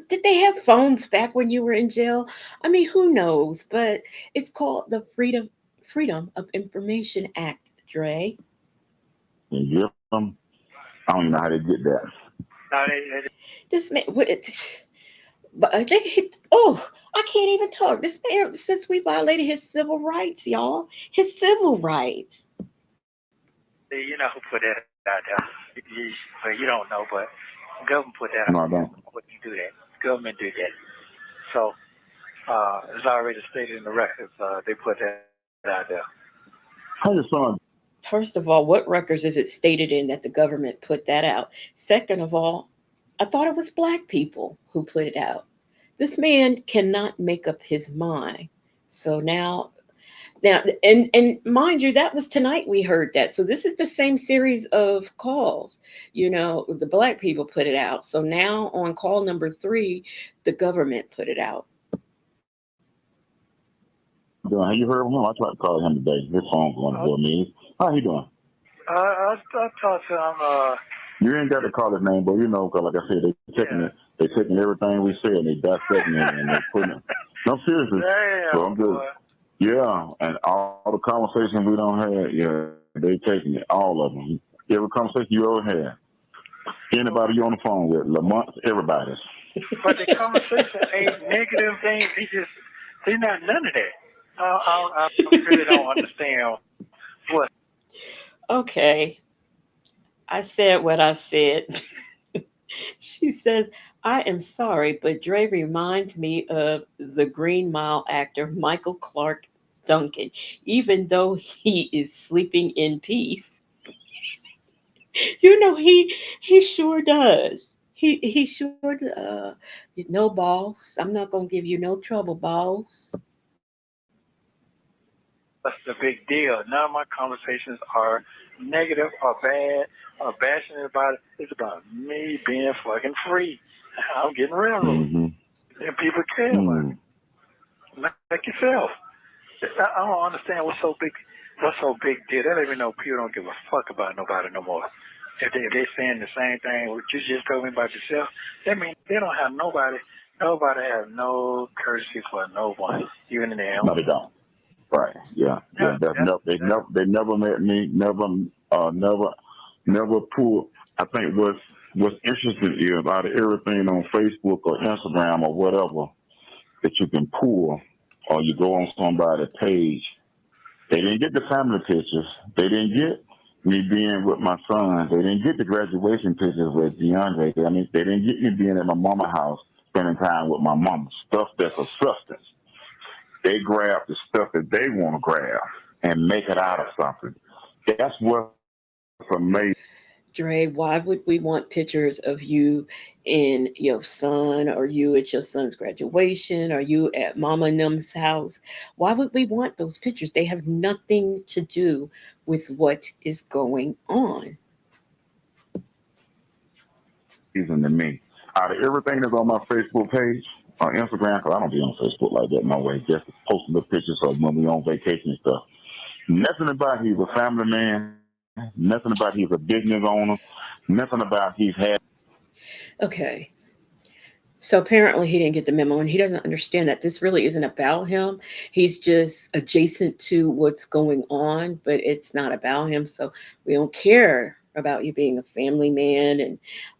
did they have phones back when you were in jail? I mean, who knows? But it's called the Freedom of Information Act, Dre. And give them. I don't even know how they get that. No, This man, but I can't even talk. This man says we violated his civil rights, y'all. His civil rights. You know who put that out there? But you don't know, but the government put that out No, I don't. Wouldn't do that. Government did that. So it's already stated in the records. They put that out there. How your son? first of all, what records is it stated in that the government put that out? Second of all, I thought it was black people who put it out. This man cannot make up his mind. So now, and mind you, that was tonight we heard that. So this is the same series of calls. The black people put it out. So now on call number 3, the government put it out. Doing? You heard from him? I tried to call him today. His phone's going to me. How he doing? I talked to him. You ain't got to call his name, but because like I said, they taking everything we say and they dissecting it and they putting it. No, seriously. Damn, So I'm just, boy. yeah, and all the conversations we don't have, yeah, they taking it, all of them. Every conversation you ever had. Anybody you on the phone with, Lamont, everybody. But the conversation ain't negative things. He's not none of that. I really don't understand what. Okay, I said what I said. She says, I am sorry, but Dre reminds me of the Green Mile actor Michael Clark Duncan, even though he is sleeping in peace. He sure does. He sure no boss. I'm not gonna give you no trouble, boss. What's the big deal? None of my conversations are negative or bad or bashing about it. It's about me being fucking free. I'm getting railroaded. Mm-hmm. And people care about it. Like yourself. I don't understand what's so big deal. That let me know people don't give a fuck about nobody no more. If they saying the same thing what you just told me about yourself, that means they don't have nobody has no courtesy for no one, even in their own. No, they don't. Right. Yeah. They never met me. Never pulled. I think what's interesting is out of everything on Facebook or Instagram or whatever that you can pull, or you go on somebody's page. They didn't get the family pictures. They didn't get me being with my son. They didn't get the graduation pictures with DeAndre. They didn't get me being at my mama's house, spending time with my mama. Stuff that's a substance. They grab the stuff that they want to grab and make it out of something. That's what's amazing. Dre, why would we want pictures of you in your son, or you at your son's graduation, or you at Mama and them's house? Why would we want those pictures? They have nothing to do with what is going on. Reason to me. Out of everything that's on my Facebook page, on Instagram, because I don't be on Facebook like that no way, just posting the pictures of when we on vacation and stuff. Nothing about he's a family man, nothing about he's a business owner, nothing about he's had. Okay. So apparently he didn't get the memo, and he doesn't understand that this really isn't about him. He's just adjacent to what's going on, but it's not about him. So we don't care about you being a family man and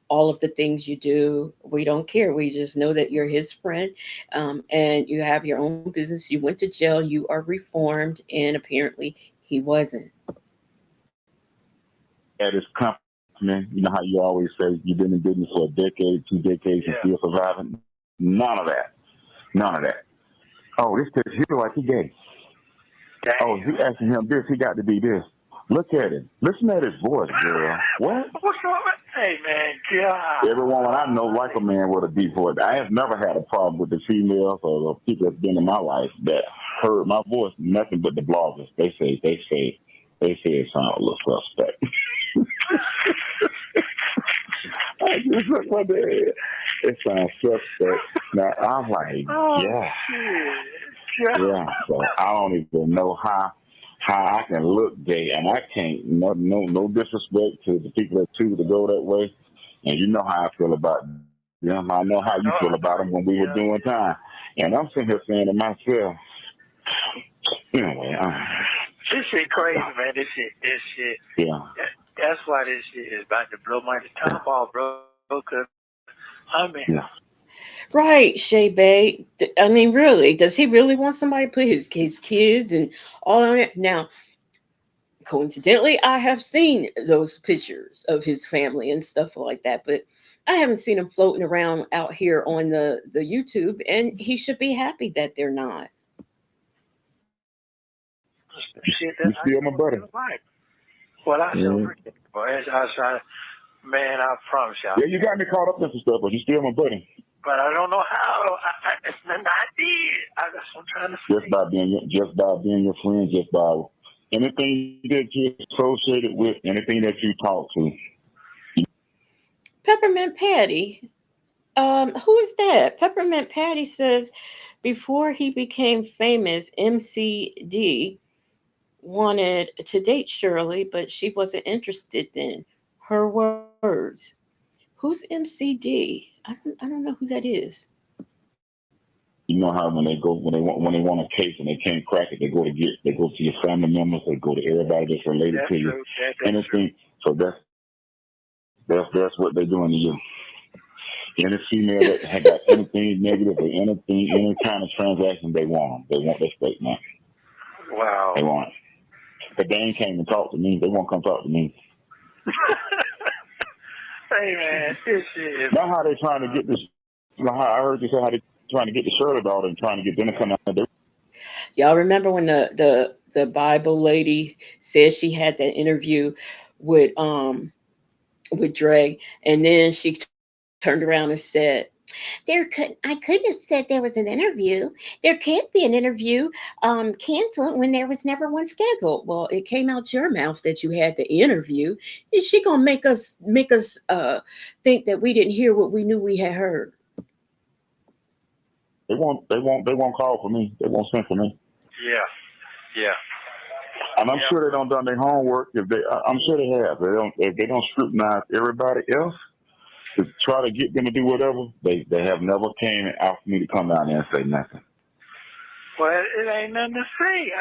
all of the things you do. We don't care. We just know that you're his friend, and you have your own business. You went to jail. You are reformed, and apparently he wasn't. At his company, you know how you always say you've been in business for a decade, 2 decades, and still surviving. None of that. Oh, this kid, he feel like he gay. Damn. Oh, he asking him this, he got to be this. Look at it. Listen at his voice, girl. What? What's wrong with? Hey man, God. Every woman I know like a man with a deep voice. I have never had a problem with the females or the people that's been in my life that heard my voice. Nothing but the bloggers. They say it sounds a little suspect. I just look at that. It sounds suspect. Now I'm like, yeah. So I don't even know how I can look gay, and I can't. No disrespect to the people that choose to go that way. And you know how I feel about them. I know how you feel about them when we were doing time. And I'm sitting here saying to myself, anyway. This shit crazy, man. This shit. Yeah. That's why this shit is about to blow my top off, bro. Because Yeah. Right, Shay Bay. I mean, really, does he really want somebody to put his kids and all on it? Now, coincidentally, I have seen those pictures of his family and stuff like that, but I haven't seen him floating around out here on the YouTube, and he should be happy that they're not. shit You still my brother. Well, I sure forget, boy. I was trying to, man, I promise y'all. Yeah, you got me caught up in some stuff, but you still my buddy. But I don't know how. It's nothing I did. That's what I'm trying to say. Just by being your friend, just by anything that you're associated with, anything that you talk to. Peppermint Patty. Who is that? Peppermint Patty says before he became famous, MCD wanted to date Shirley, but she wasn't interested in her words. Who's MCD? I don't know who that is. You know how when they want a case and they can't crack it, they go to your family members, they go to everybody that's related to you. Anything. So that's what they're doing to you. Any female that has got anything negative or any kind of transaction, they want them. They want their statement. Wow. They want it. But they ain't came to talk to me. They won't come talk to me. Hey man, this shit is. Now how they trying to get this? How I heard you say how they trying to get the Shirley daughter and trying to get them to come out there. Y'all remember when the Bible lady said she had that interview with Dre, and then she turned around and said, I couldn't have said there was an interview. There can't be an interview canceled when there was never one scheduled. Well, it came out your mouth that you had the interview. Is she gonna make us think that we didn't hear what we knew we had heard? They won't call for me. They won't send for me. Yeah. And I'm sure they don't done their homework. I'm sure they have. If they don't scrutinize everybody else to try to get them to do whatever, they have never came and asked me to come down there and say nothing. Well, it ain't nothing to say.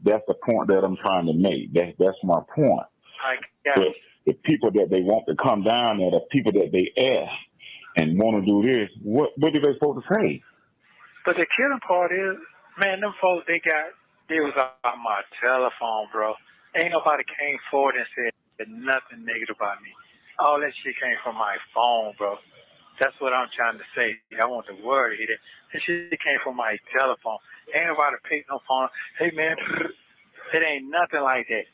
That's the point that I'm trying to make. That's my point. But the people that they want to come down there, the people that they ask and want to do this, what are they supposed to say? But the killing part is, man, them folks they was on my telephone, bro. Ain't nobody came forward and said nothing negative about me. All that shit came from my phone, bro. That's what I'm trying to say. I want the word to hit it. That shit came from my telephone. Ain't nobody picked no phone. Hey, man, it ain't nothing like that.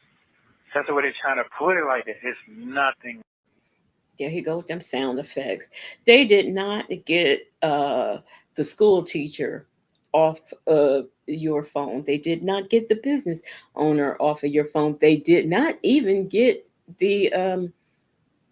That's the way they're trying to put it like that. It's nothing. There you go with them sound effects. They did not get the school teacher off of your phone. They did not get the business owner off of your phone. They did not even get the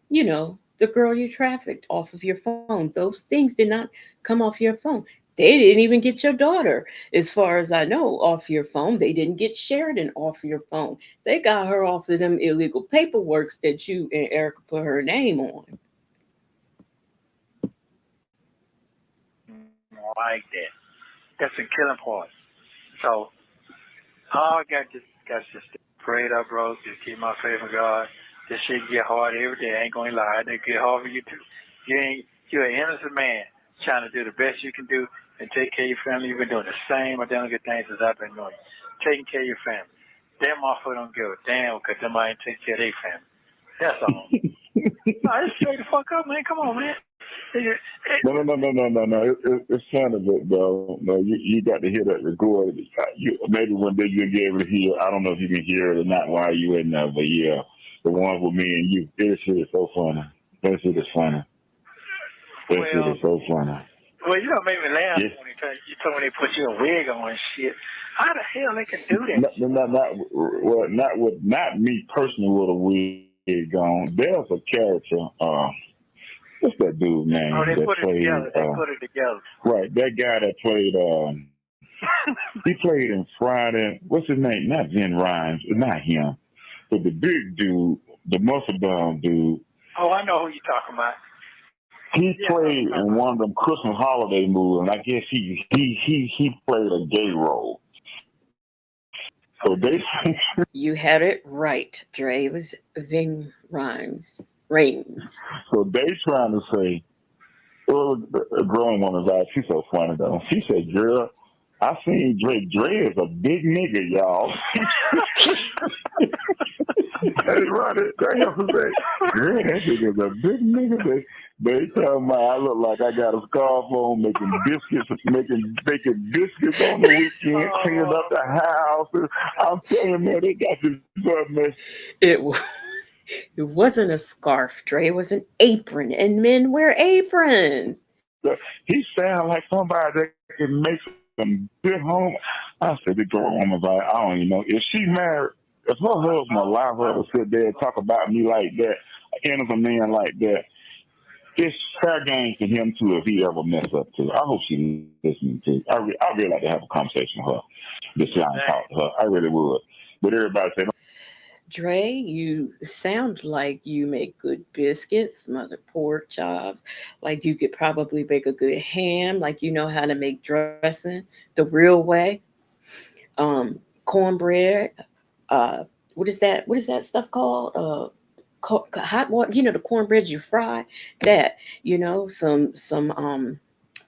the girl you trafficked off of your phone. Those things did not come off your phone. They didn't even get your daughter, as far as I know, off your phone. They didn't get Sheridan off your phone. They got her off of them illegal paperworks that you and Erica put her name on. Like that. That's the killing part. So, all I got just pray it up, bro. Just keep my faith in God. This shit get hard every day. I ain't gonna lie. It get hard for you too. You're an innocent man trying to do the best you can do and take care of your family. You've been doing the same identical things as I've been doing. Taking care of your family. Them motherfuckers don't give a damn because them ain't take care of their family. That's all. No, just straight the fuck up, man. Come on, man. No. It's funny, but bro, no, you got to hear that record. Maybe one day you'll be able to hear. I don't know if you can hear it or not while you in there, but yeah, the one with me and you. This shit is so funny. That shit is funny. That shit is so funny. Well, you don't make me laugh when you told me they put you a wig on and shit. How the hell they can do that? Not me personally with a wig on. There's a character. What's that dude name? Oh, they that put it played, together. They put it together. Right, that guy that played. He played in Friday. What's his name? Not Vin Rhymes. Not him. But the big dude, the muscle bound dude. Oh, I know who you're talking about. He played in one of them Christmas holiday movies, and I guess he played a gay role. So they. You had it right, Dre. It was Ving Rhames. So they trying to say, well, a grown woman's eyes. She's so funny though. She said, "Girl, I seen Dre. Dre is a big nigga, y'all." Hey, Ronnie, they have to say, girl, that nigga's a big nigga. They tell me I look like I got a scarf on, making biscuits on the weekend, cleaning up the house. I'm telling you, man, they got this stuff, man. It wa- it wasn't a scarf, Dre. It was an apron, and men wear aprons. He sound like somebody that can make some good home. I said, the girl woman's like, I don't even know. If she married, if her husband allow her to sit there and talk about me like that, and as a man like that, it's fair game to him too if he ever mess up too. I hope she listening to. I really like to have a conversation with her. Just sit down and talk to her. I really would. But everybody say, Dre, you sound like you make good biscuits, smothered pork chops, like you could probably make a good ham, like you know how to make dressing the real way. Cornbread, uh, what is that stuff called? Hot water, you know, the cornbread you fry, that, you know, some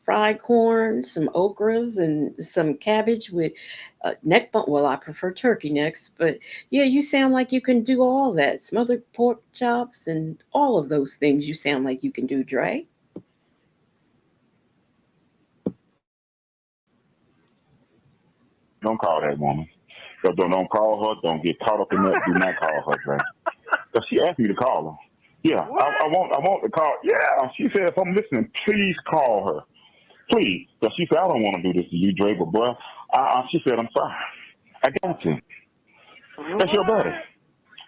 fried corn, some okras, and some cabbage with neck bone. Well, I prefer turkey necks, but yeah, you sound like you can do all that. Smothered pork chops and all of those things. You sound like you can do, Dre. don't call that woman. Don't call her. Don't get caught up in that. Do not call her, Dre. Because she asked me to call her. Yeah, I want to call. Yeah, she said if I'm listening, please call her, please. Because she said I don't want to do this to you, Dre, but boy, she said I'm sorry. I got you. That's your buddy.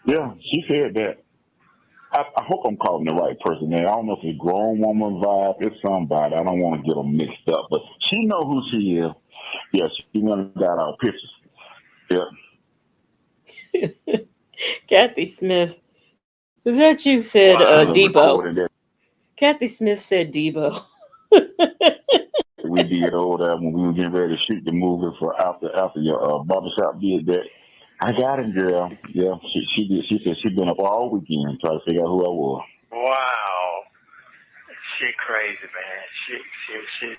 Yeah, she said that. I hope I'm calling the right person, man. I don't know if it's grown woman vibe. It's somebody. I don't want to get them mixed up, but she know who she is. Yeah, she went and got our pictures. Yeah, Kathy Smith. Was that you said Debo? recording that Kathy Smith said Debo. we did over there when we were getting ready to shoot the movie for after your barbershop did that. I got it, girl. Yeah, she did. She said she'd been up all weekend trying to figure out who I was. Wow. She crazy, man. She.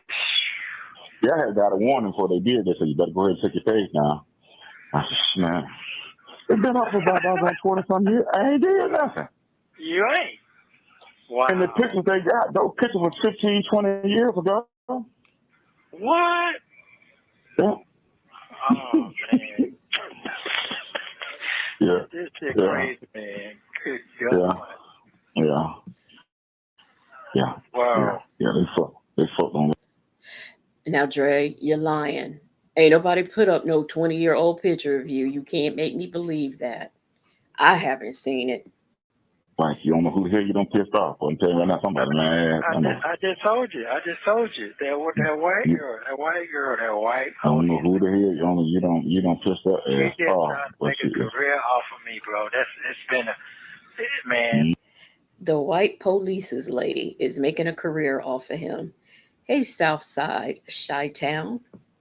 Yeah, I had got a warning before they did. They said you better go ahead and take your page down. I said, man, it's been up for about 20 some years. I ain't did nothing. You ain't. Wow. And the pictures they got, those pictures was 15, 20 years ago. What? Yeah. Oh, man. Yeah. This shit Yeah. crazy, man. Good God. Yeah. Yeah. Wow. Yeah. They fucked on it. Now, Dre, you're lying. Ain't nobody put up no 20-year-old picture of you. You can't make me believe that. I haven't seen it. Like, you don't know who the hell you done pissed off. I'm telling you right now, somebody, man. I just told you. That white girl. I don't know who the hell you don't piss up She ass just off. trying to But make a career off of me, bro. It's been man. The white police's lady is making a career off of him. Hey, Southside, Chi-Town.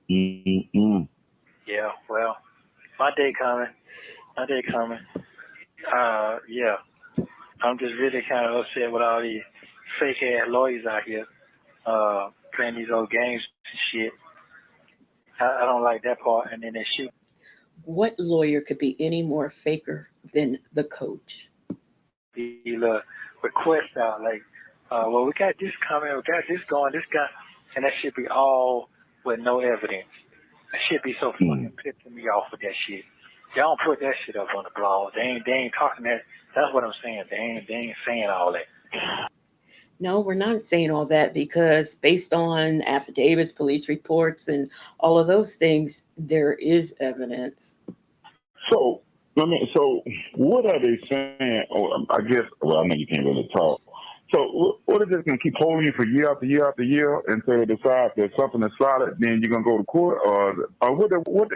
Mm-mm. Yeah, well, my day coming. Yeah. I'm just really kind of upset with all these fake ass lawyers out here, playing these old games and shit. I don't like that part. And then they shoot. What lawyer could be any more faker than the coach? These requests out like, well, we got this coming, we got this going, this guy, and that should be all with no evidence. That should be so fucking pissing me off with that shit. Y'all don't put that shit up on the blog. They ain't talking that. That's what I'm saying. They ain't saying all that. No, we're not saying all that because based on affidavits, police reports, and all of those things, there is evidence. So, what are they saying? Oh, I guess, well, I know you can't really talk. So, what are they going to keep holding you for year after year after year until they decide that something is solid, then you're going to go to court? Or what they're doing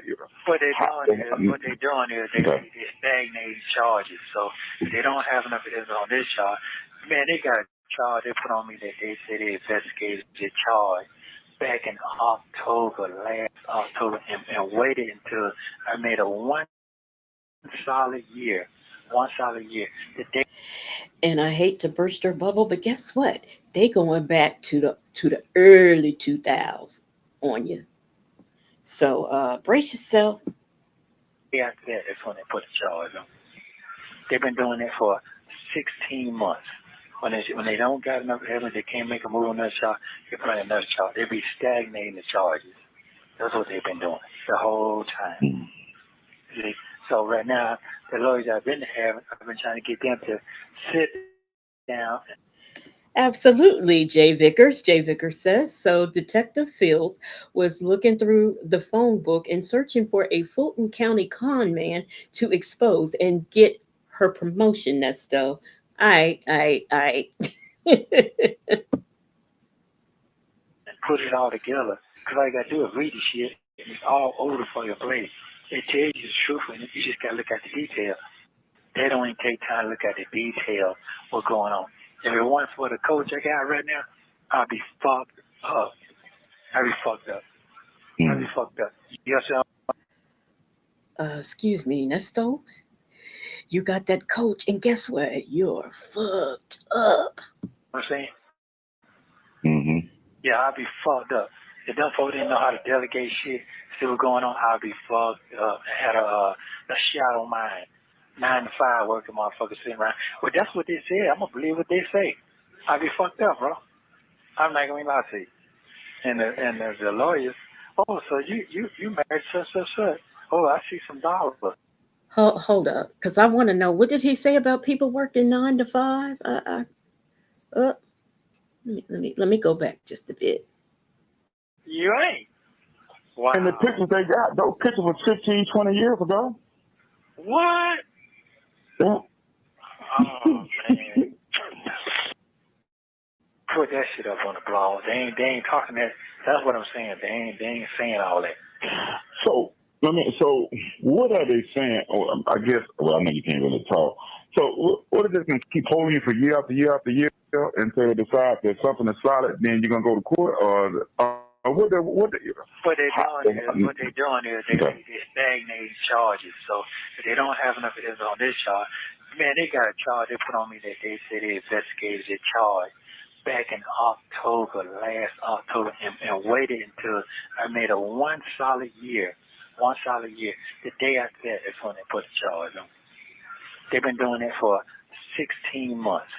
is they stagnating charges. So they don't have enough evidence on this charge. Man, they got a charge they put on me that they said they investigated the charge back in last October, and waited until I made a one solid year. And I hate to burst your bubble, but guess what? They going back to the early 2000s on you. So brace yourself. After that, that's when they put the charge on. They've been doing that for 16 months. When they don't got enough evidence, they can't make a move on that charge, they put on another charge. They be stagnating the charges. That's what they've been doing the whole time. See? So right now, the lawyers I've been having, I've been trying to get them to sit down. Absolutely, Jay Vickers. Jay Vickers says so. Detective Field was looking through the phone book and searching for a Fulton County con man to expose and get her promotion, Nesto. I. And put it all together. Because all you got to do is read the shit, and it's all over for your plate. It tells you the truth, and you just got to look at the detail. They don't even take time to look at the detail, what's going on. If it wasn't for the coach I got right now, I'd be fucked up. I'd be fucked up. I'd be fucked up. Yes, sir. Excuse me, Nestos. You got that coach, and guess what? You're fucked up. I'm saying? Mm-hmm. Yeah, I'd be fucked up. If them folks didn't know how to delegate shit, see what's going on, I'd be fucked up. I had a shadow mind. 9 to 5 working motherfuckers sitting around. Well, that's what they said. I'm going to believe what they say. I'd be fucked up, bro. I'm not going to lie to you. And the lawyers, oh, so you married such. Oh, I see some dollars. Hold up, because I want to know, what did he say about people working 9 to 5? Let me go back just a bit. You ain't. Wow. And the pictures they got, those pictures was 15, 20 years ago. What? Yeah. Oh, man. Put that shit up on the blog. They ain't talking that. That's what I'm saying. They ain't saying all that. So what are they saying? Oh, I guess. Well, I know you can't really talk. So what are they going to keep holding you for year after year after year until they decide that something is solid? Then you're going to go to court, or what they're doing is they stagnate charges. So if they don't have enough evidence on this charge, man, they got a charge they put on me that they said they investigated the charge back in last October, and waited until I made a one solid year. The day after that is when they put the charge on. They've been doing that for 16 months.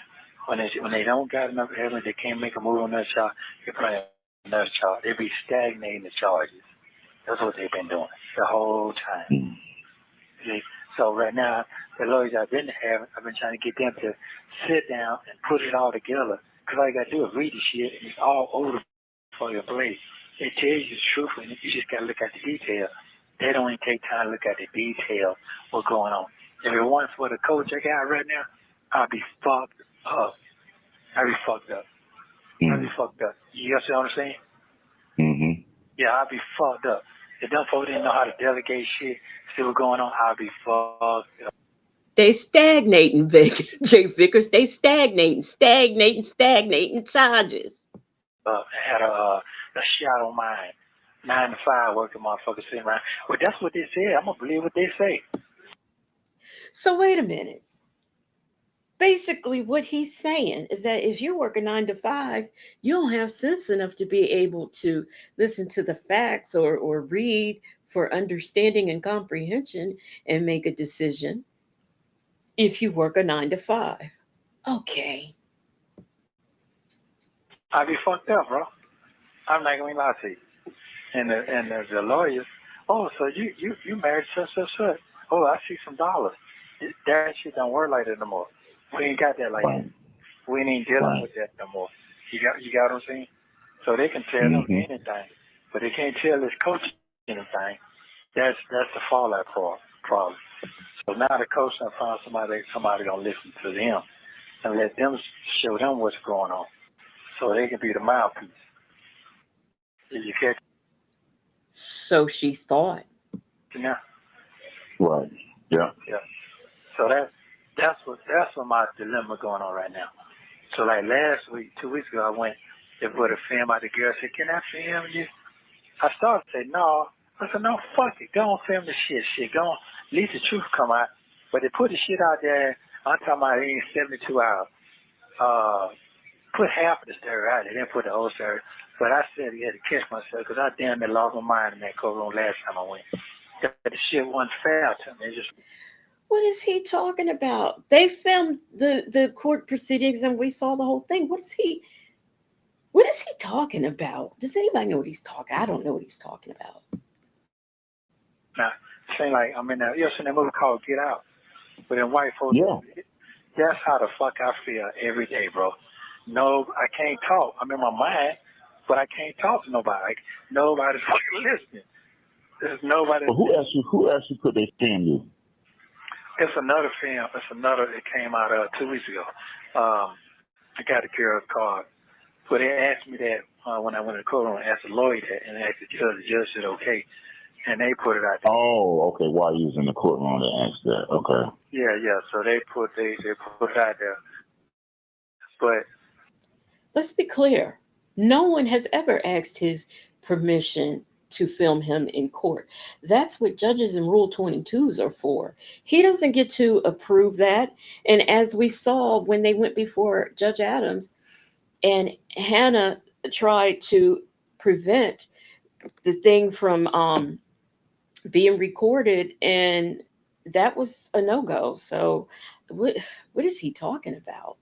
When they don't got enough evidence, they can't make a move on that charge, they put on another charge. They be stagnating the charges. That's what they've been doing the whole time. See? So right now, the lawyers I've been having, I've been trying to get them to sit down and put it all together. Because all you got to do is read the shit, and it's all over for your plate. It tells you the truth, and you just got to look at the detail. They don't even take time to look at the detail, what's going on. If it wasn't for the coach I got right now, I'd be fucked up. I'd be fucked up. I'd be fucked up. You see what I'm saying? Mm-hmm. Yeah, I'd be fucked up. If them folks didn't know how to delegate shit, see what's going on, I'd be fucked up. They stagnating, Jay Vickers. They stagnating charges. I had a shadow mind. 9 to 5 working motherfuckers sitting around. Well, that's what they said. I'm going to believe what they say. So wait a minute. Basically, what he's saying is that if you're working 9 to 5, you don't have sense enough to be able to listen to the facts or read for understanding and comprehension and make a decision if you work a 9 to 5. Okay. I'd be fucked up, bro. I'm not going to lie to you. And the lawyers, oh, so you married such. Oh, I see some dollars. That shit don't work like that no more. We ain't got that like that. We ain't dealing with that no more. You got what I'm saying? So they can tell them anything, but they can't tell this coach anything. That's the fallout problem. So now the coach done found somebody gonna listen to them and let them show them what's going on, so they can be the mouthpiece. Did you catch? So she thought. Yeah. Right. Yeah. Yeah. So that's what my dilemma going on right now. So like last week, 2 weeks ago, I went and put a film out. The girl said, "Can I film you?" I started to say no. I said, "No, fuck it. Go on, film the shit. Go on. At least the truth come out." But they put the shit out there. I'm talking about in 72 hours. Put half of the story out. They didn't put the whole story. But I said you had to catch myself because I damn near lost my mind in that courtroom last time I went. The shit wasn't fair to me. It just What is he talking about? They filmed the court proceedings and we saw the whole thing. What is he talking about? Does anybody know what he's talking? I don't know what he's talking about. Now, saying like I'm in that. You ever seen that movie called Get Out? But in white folks, Yeah. that's how the fuck I feel every day, bro. No, I can't talk. I'm in my mind, but I can't talk to nobody. Like, nobody's fucking listening. There's nobody. But who actually put their skin you? It's another film. It came out 2 weeks ago. I got the girl's card. But they asked me that when I went to the courtroom. I asked the lawyer that, and asked the judge. The judge said okay, and they put it out there. Oh, okay. While you was in the courtroom, they asked that. Okay. Yeah. So they put it out there. But Let's be clear. No one has ever asked his permission to film him in court. That's what judges in Rule 22s are for. He doesn't get to approve that. And as we saw when they went before Judge Adams, and Hannah tried to prevent the thing from being recorded, and that was a no-go. So what is he talking about?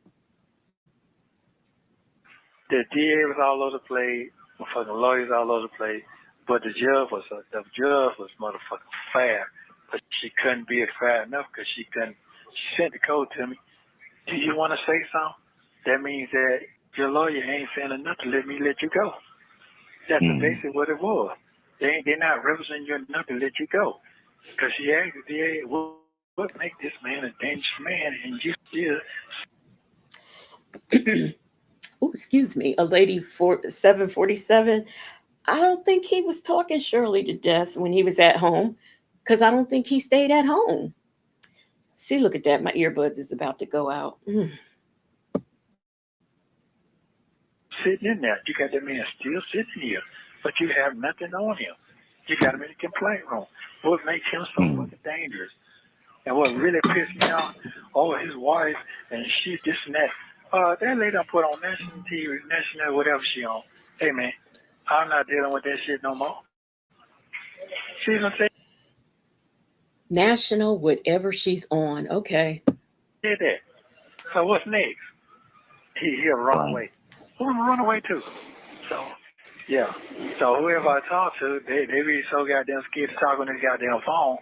the DA was all over the place, fucking lawyers all over the place, but the judge was motherfucking fair, but she couldn't be fair enough because she sent the code to me. Do you want to say something? That means that your lawyer ain't saying enough to let you go. That's basically what it was. They're not representing you enough to let you go. Because she asked the DA, what makes this man a dangerous man? And you still... Oh, excuse me, a lady for 747. I don't think he was talking Shirley to death when he was at home, because I don't think he stayed at home. See, look at that. My earbuds is about to go out. Sitting in there. You got that man still sitting here, but you have nothing on him. You got him in the complaint room. What makes him so fucking dangerous? And what really pissed me off, his wife, and she this and that. That lady I put on national TV, national whatever she on. Hey man, I'm not dealing with that shit no more. See what I'm saying? National, whatever she's on. Okay. Did that. So what's next? He'll run away. Who am I run away to? So, yeah. So whoever I talk to, they be so goddamn scared to talk on this goddamn phone.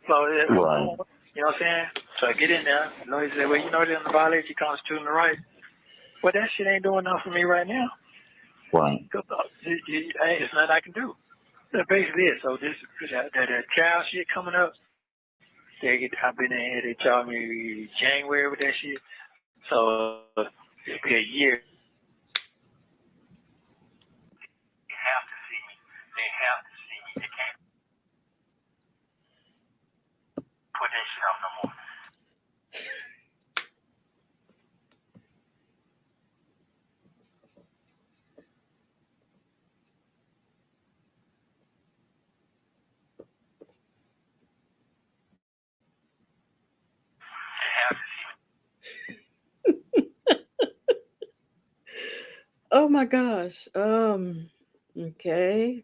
So, you know what I'm saying? So I get in there. The lawyer said, well, you know, they're going to violate your constitutional rights. Well, that shit ain't doing nothing for me right now. Right. It's nothing I can do. That's basically it. So that child shit coming up, I've been in here, they charged me January with that shit. So it'll be a year. They have to see me. They can't put that shit up no more. Oh my gosh. Okay.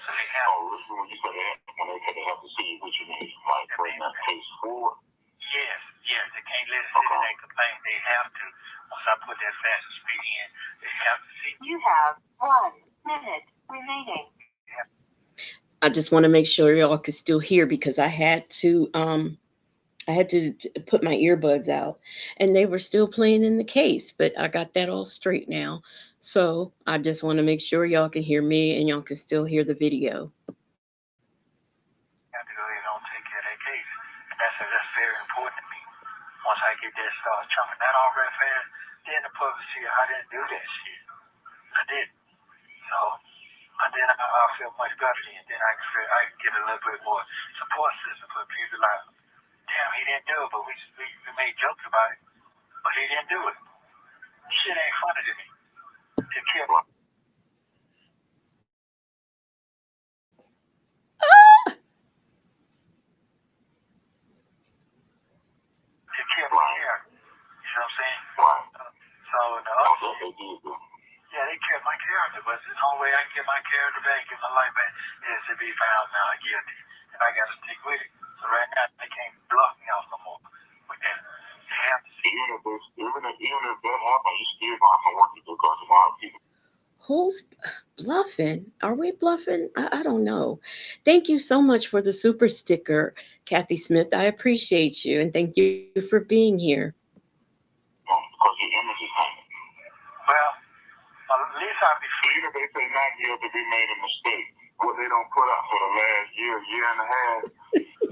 So they have. When you say they have to see what you need, like bring that case forward. Yes, they can't let it sit in their complaint. They have to. Once I put that faster speed in, they have to see. You have 1 minute remaining. I just want to make sure y'all can still hear, because I had to put my earbuds out and they were still playing in the case, but I got that all straight now. So I just want to make sure y'all can hear me and y'all can still hear the video. Have to go ahead and take care of that case. That's very important to me. Once I get that start chumping that off right fast, then the public see I didn't do that shit. I didn't. So, and then I feel much better then. Then I can get a little bit more support system for people like, damn, he didn't do it, but we made jokes about it. but he didn't do it. Shit ain't funny to me. To kill him. To kill my hair. You know what I'm saying? So the other yeah, they killed my character, but the only way I can get my character back, get my life back, is to be found now guilty. And I gotta stick with it. So right now they can't bluff me off no more. But then they have to see. Even if that happens, you still gonna have to work it because of my people. Who's bluffing? Are we bluffing? I don't know. Thank you so much for the super sticker, Kathy Smith. I appreciate you and thank you for being here. Because your image is hanging. Well, at least I'll be free. Even if they say not guilty, we made a mistake. What they don't put out for the last year and a half,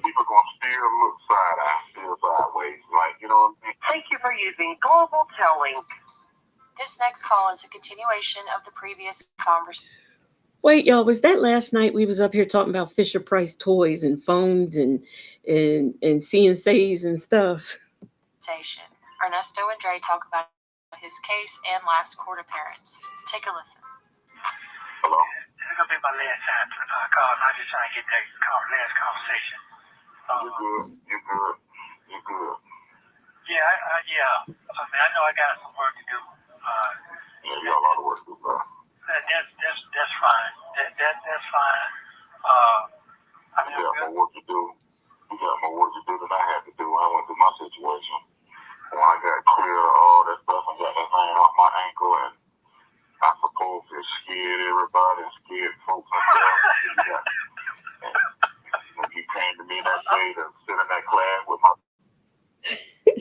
people gonna still look side-eye, still sideways. Like, you know what I mean? Thank you for using Global Telling. This next call is a continuation of the previous conversation. Wait, y'all, was that last night we was up here talking about Fisher Price toys and phones and CNCs and stuff? Ernesto and Dre talk about his case and last court appearance. Take a listen. Hello? This is gonna be my last time to call. I'm just trying to get that last conversation. You're good. Yeah, I mean, I know I got some work to do. Yeah, you got a lot of work to do, bro. That's fine. That's fine. I mean, you got more work to do. You got more work to do than I had to do. I went through my situation. When I got clear of all that stuff and got that thing off my ankle, and I suppose it scared everybody and scared folks and stuff. When you came to me that day to sit in that class with my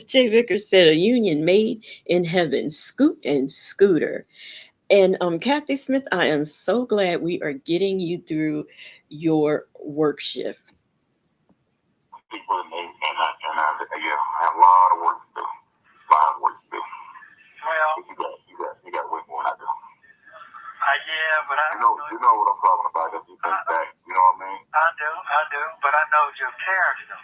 Jay Vickers said a union made in heaven, Scoot and Scooter. And Kathy Smith, I am so glad we are getting you through your work shift. people and I have a lot of work to do. Well, you got way more than I do. Yeah, but I know what I'm talking about. If you think back, you know what I mean? I do, but I know your character.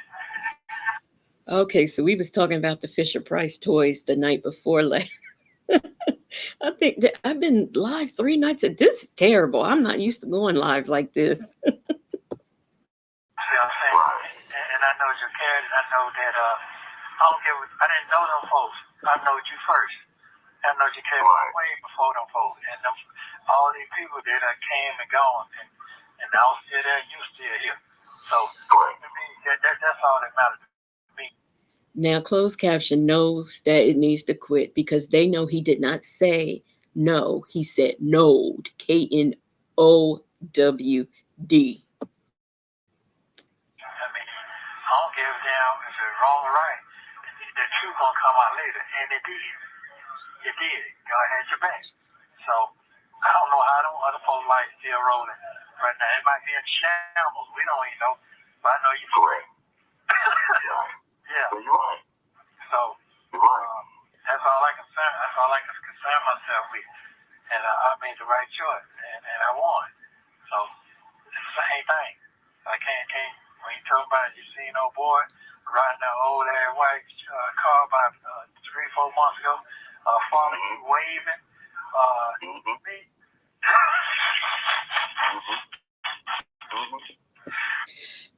Okay, so we was talking about the Fisher Price toys the night before last. I think that I've been live 3 nights. This is terrible. I'm not used to going live like this. See what I'm saying? Right. And I know your character. I know that I didn't know them folks. I know you first. I know you came way before them folks. And all these people that came and gone. And I was still there, you still here. So, to me, that's all that matters to me. Now, closed caption knows that it needs to quit because they know he did not say no. He said knowed. KNOWD. I don't give a damn if it's wrong or right. The truth gonna come out later, and it did. It did. God had your back. So I don't know how them other folks' life still rolling right now. It might be in shambles. We don't even know, but I know you're correct. Yeah. So you're right. So that's all I can say. That's all I can concern myself with, and I made the right choice, and I won. So it's the same thing. I can't. When you talk about you seen old boy riding that old ass white car about 3-4 months ago, following you waving, me.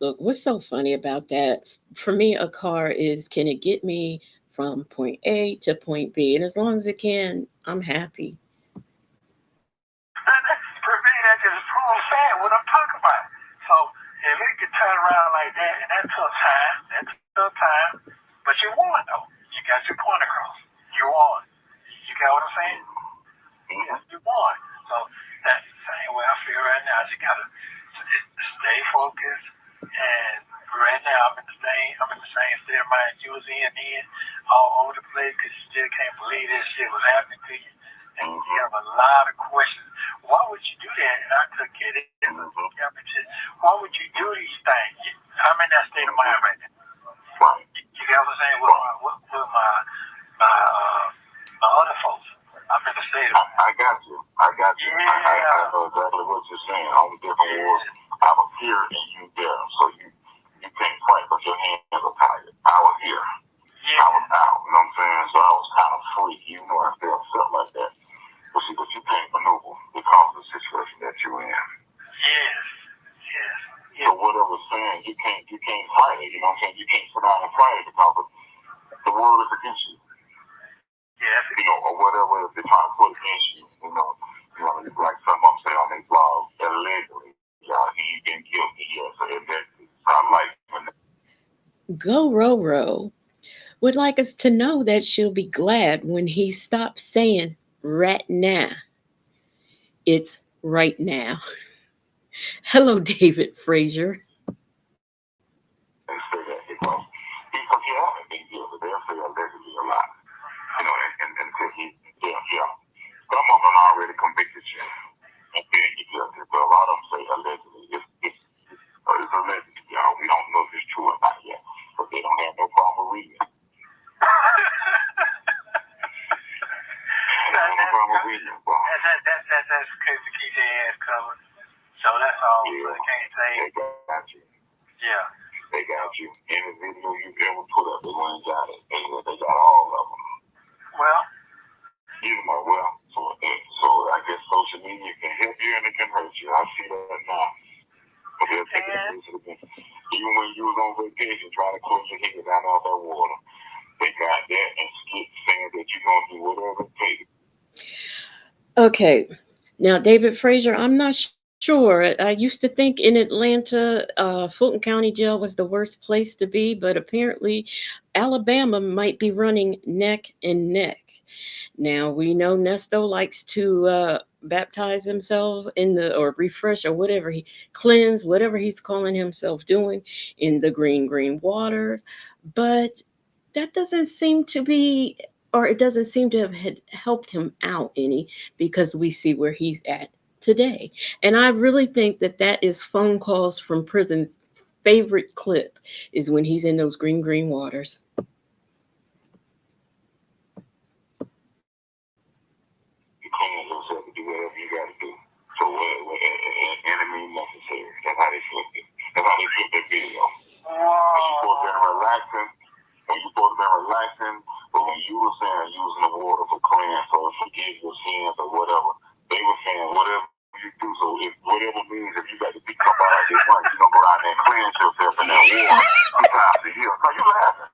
Look, what's so funny about that? For me, a car is, can it get me from point A to point B? And as long as it can, I'm happy. For me, that just proves that what I'm talking about. So if it could turn around like that, and that took time, but you won though. You got your point across. You won. You got what I'm saying? Yes, you won. So that's the same way I feel right now. You gotta stay focused, and right now I'm in the same state of mind you was in, all over the place, because you still can't believe this shit was happening to you. And you have a lot of questions. Why would you do that? And I took it in. Why would you do these things? I'm in that state of mind right now. Right. You got what I'm saying? With my other folks. I'm in the state of mind. I got you. Yeah. I know exactly what you're saying. Only difference was I was here and you there. So you can't fight because your hands are tired. I was here. Yeah. I was out. You know what I'm saying? So I was kind of week, even though I felt like that. But see, but you can't maneuver because of the situation that you're in. Yes. Yes. So whatever saying, you can't fight it. You know what I'm saying? You can't sit down and fight it because the world is against you. Yes. You know, or whatever if they're trying to put against you. You know, like some of them say on their blog, allegedly, he's been guilty. Yes, so it's not like Go Roro would like us to know that she'll be glad when he stops saying right now. It's right now. Hello, David Frazier. they say that because he hasn't been guilty. They'll say allegedly a lot. You know, and until some of them already convicted you and then you guilty, but a lot of them say allegedly. It's allegedly, y'all. We don't know if it's true or not yet, but they don't have no problem reading it. That's because to keep their ass covered. So that's all. Yeah. They can't say. They got you. Yeah. They got you. Any video you ever put up, they went and got it. They got all of them. Well. So I guess social media can help you and it can hurt you. I see that now. But they'll take it. Even when you was on vacation trying to close your head down all that water, they got that and skip saying that you're going to do whatever it takes. Okay. Now, David Frazier, I'm not sure. I used to think in Atlanta, Fulton County Jail was the worst place to be, but apparently Alabama might be running neck and neck. Now, we know Nesto likes to baptize himself or refresh or cleanse, whatever he's calling himself doing in the green waters. But that doesn't seem to be, or it doesn't seem to have helped him out any, because we see where he's at today. And I really think that is phone calls from prison. Favorite clip is when he's in those green waters. Cleanse yourself and do whatever you got to do. So enemy necessary. That's how they flipped it. That's how they flipped that video. When you supposed to be relaxing, but when you were saying using the water for cleanse or forgive your sins or whatever, they were saying whatever you do. So if whatever means if you got to be come out of this month, you're gonna go out there and cleanse yourself in that water 2 times a year. So you laughing.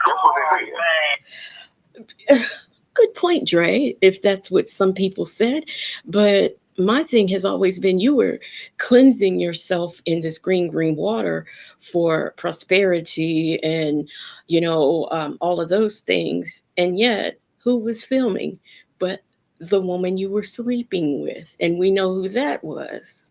That's what they said. Good point, Dre, if that's what some people said. But my thing has always been you were cleansing yourself in this green water for prosperity and, all of those things. And yet, who was filming but the woman you were sleeping with? And we know who that was.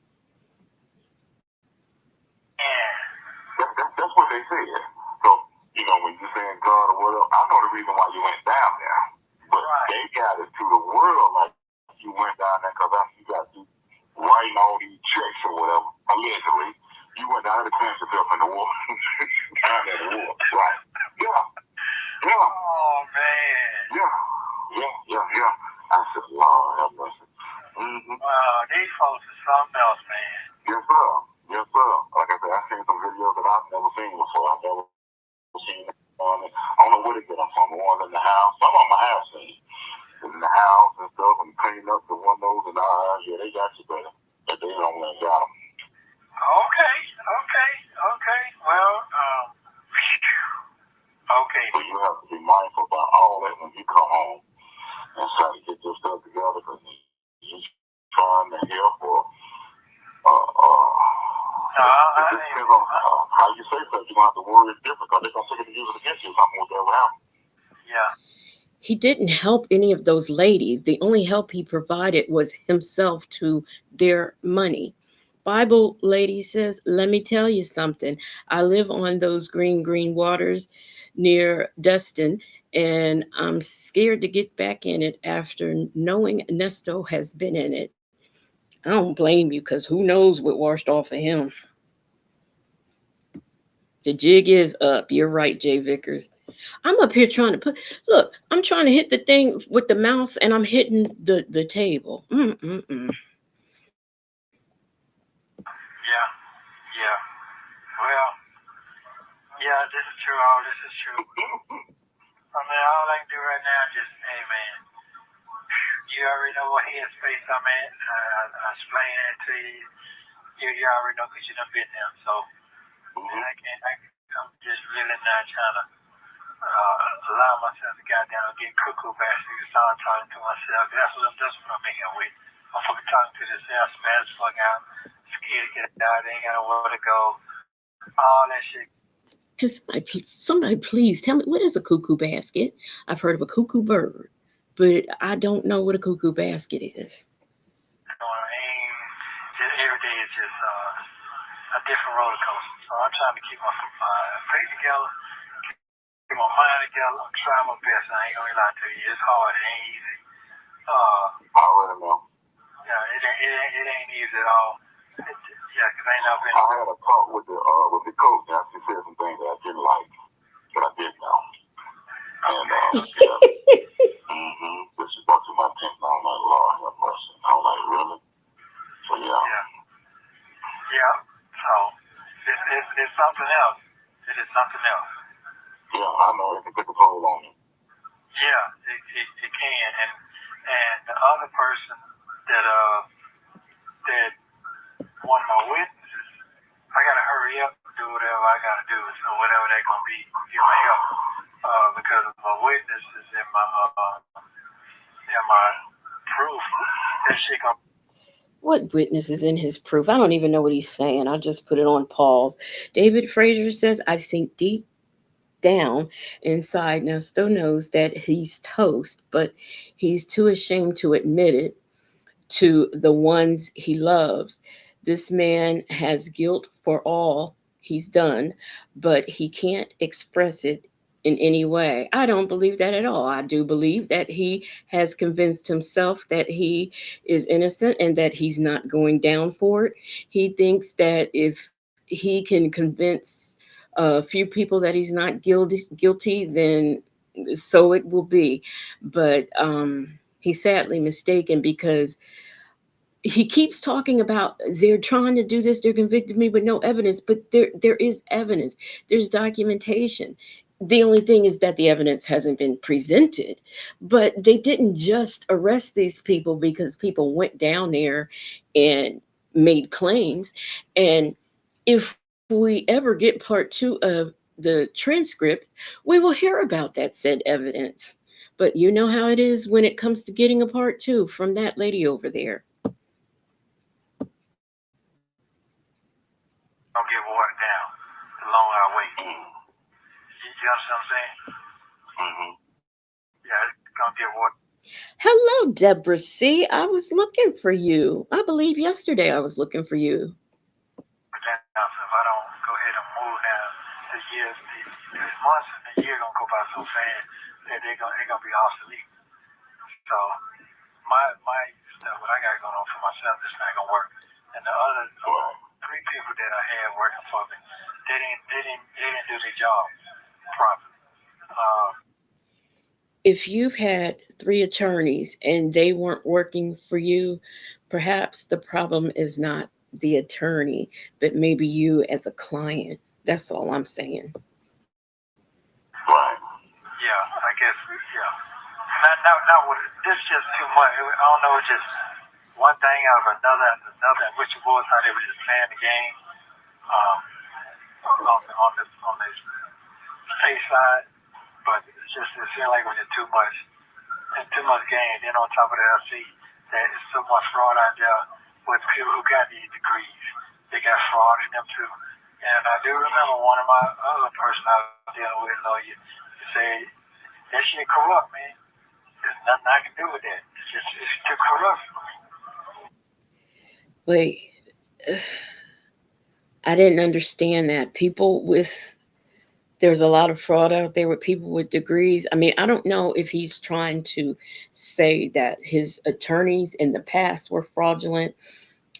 That's what they said. So, when you're saying God or whatever, I know the reason why you went down there. But they got it to the world like you went down there because you got to writing all these checks or whatever. Allegedly, you went down there to cleanse yourself in the water. Down in the water. Right. Yeah. Oh, man. Yeah. I said, Lord have mercy. Wow, these folks are something else, man. Yes, sir. Like I said, I've seen some videos that I've never seen before. I've never seen them. I don't know where they get them from. The ones in the house. Some of them I have seen. In the house and stuff and cleaning up the windows and all. Yeah, they got you better. But they don't let got them. Okay. Well, okay. So you have to be mindful about all that when you come home and try to get your stuff together because you're trying to help or it just depends on how you say stuff. You're going to have to worry it's different because they're going to take it and use it against you if something will ever happen. Yeah. He didn't help any of those ladies. The only help he provided was himself to their money. Bible lady says, let me tell you something. I live on those green waters near Destin, and I'm scared to get back in it after knowing Nesto has been in it. I don't blame you, because who knows what washed off of him. The jig is up. You're right, Jay Vickers. I'm up here trying to I'm trying to hit the thing with the mouse and I'm hitting the table. Yeah. Well, yeah, this is true. All this is true. I mean, all I can do right now is just, hey, man, you already know what headspace I'm in. I explain that to you. You already know because you done been there. So, I'm just really not trying to allow myself to goddamn get cuckoo bastard and start talking to myself. That's what I'm in here with. I'm fucking talking to this ass spaz fuck out, scared to get out, ain't got nowhere to go. All that shit. Can somebody please tell me, what is a cuckoo basket? I've heard of a cuckoo bird, but I don't know what a cuckoo basket is. Just every day is just a different roller coaster. So I'm trying to keep my faith together, keep my mind together. I'm trying my best. I ain't gonna lie to you. It's hard. It ain't easy. I already know. Yeah, it ain't easy at all. Because I ain't never been. I had a talk with the coach, and she said some things that I didn't like, but I did now. And this is brought to my attention. I'm like, Lord have mercy. I was like, really? So yeah. So it's something else. It is something else. Yeah, I know. It can take a toll on you. Yeah, it can. And the other person that one of my witnesses, I gotta hurry up and do whatever I gotta do. So whatever they're gonna be, give my help. Because my witness is in my proof. That shit gonna. What witness is in his proof? I don't even know what he's saying. I just put it on pause. David Frazier says, I think deep down inside, now Stowe knows that he's toast, but he's too ashamed to admit it to the ones he loves. This man has guilt for all he's done, but he can't express it in any way. I don't believe that at all. I do believe that he has convinced himself that he is innocent and that he's not going down for it. He thinks that if he can convince a few people that he's not guilty, then so it will be. But he's sadly mistaken, because he keeps talking about they're trying to do this, they're convicted me with no evidence, but there is evidence, there's documentation. The only thing is that the evidence hasn't been presented. But they didn't just arrest these people because people went down there and made claims. And if we ever get part 2 of the transcript, we will hear about that said evidence. But you know how it is when it comes to getting a part 2 from that lady over there. Don't get watered down the longer I wait. You understand what I'm saying? Yeah, it's gonna get watered. Hello, Deborah C. I was looking for you. I believe yesterday I was looking for you. Down. So if I don't go ahead and move now, these months and the year gonna go by so fast that they're gonna be obsolete. So my stuff, what I got going on for myself, this not gonna work. And the other 3 people that I had working for me, they didn't do their job properly. If you've had 3 attorneys and they weren't working for you, perhaps the problem is not the attorney, but maybe you as a client. That's all I'm saying. Right. Yeah, I guess. Yeah. Not with this. Just too much. I don't know. It's just one thing out of another and another. And Richard Boys, how they were just playing the game on the face side. But it seems like when it's too much game. Then on top of that, I see that it's so much fraud out there with people who got these degrees. They got fraud in them too. And I do remember one of my other person I was dealing with, lawyer, said, that shit corrupt, man. There's nothing I can do with that. It's too corrupt for me. Wait, I didn't understand that. There's a lot of fraud out there with people with degrees. I mean, I don't know if he's trying to say that his attorneys in the past were fraudulent.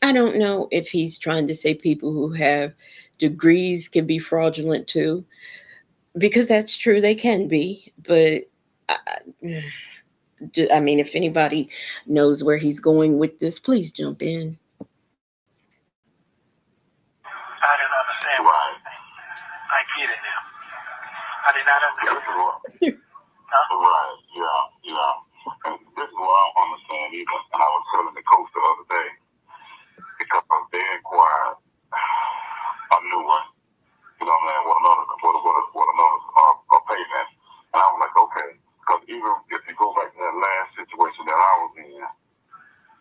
I don't know if he's trying to say people who have degrees can be fraudulent too, because that's true, they can be. But I mean, if anybody knows where he's going with this, please jump in. I didn't understand why. I get it now. I did not understand. Right, yeah. And this is what I don't understand either. And I was telling the coach the other day because they inquired a new one. You know what I'm saying? What another payment. And I was like, okay, because even if you go back to that last situation that I was in,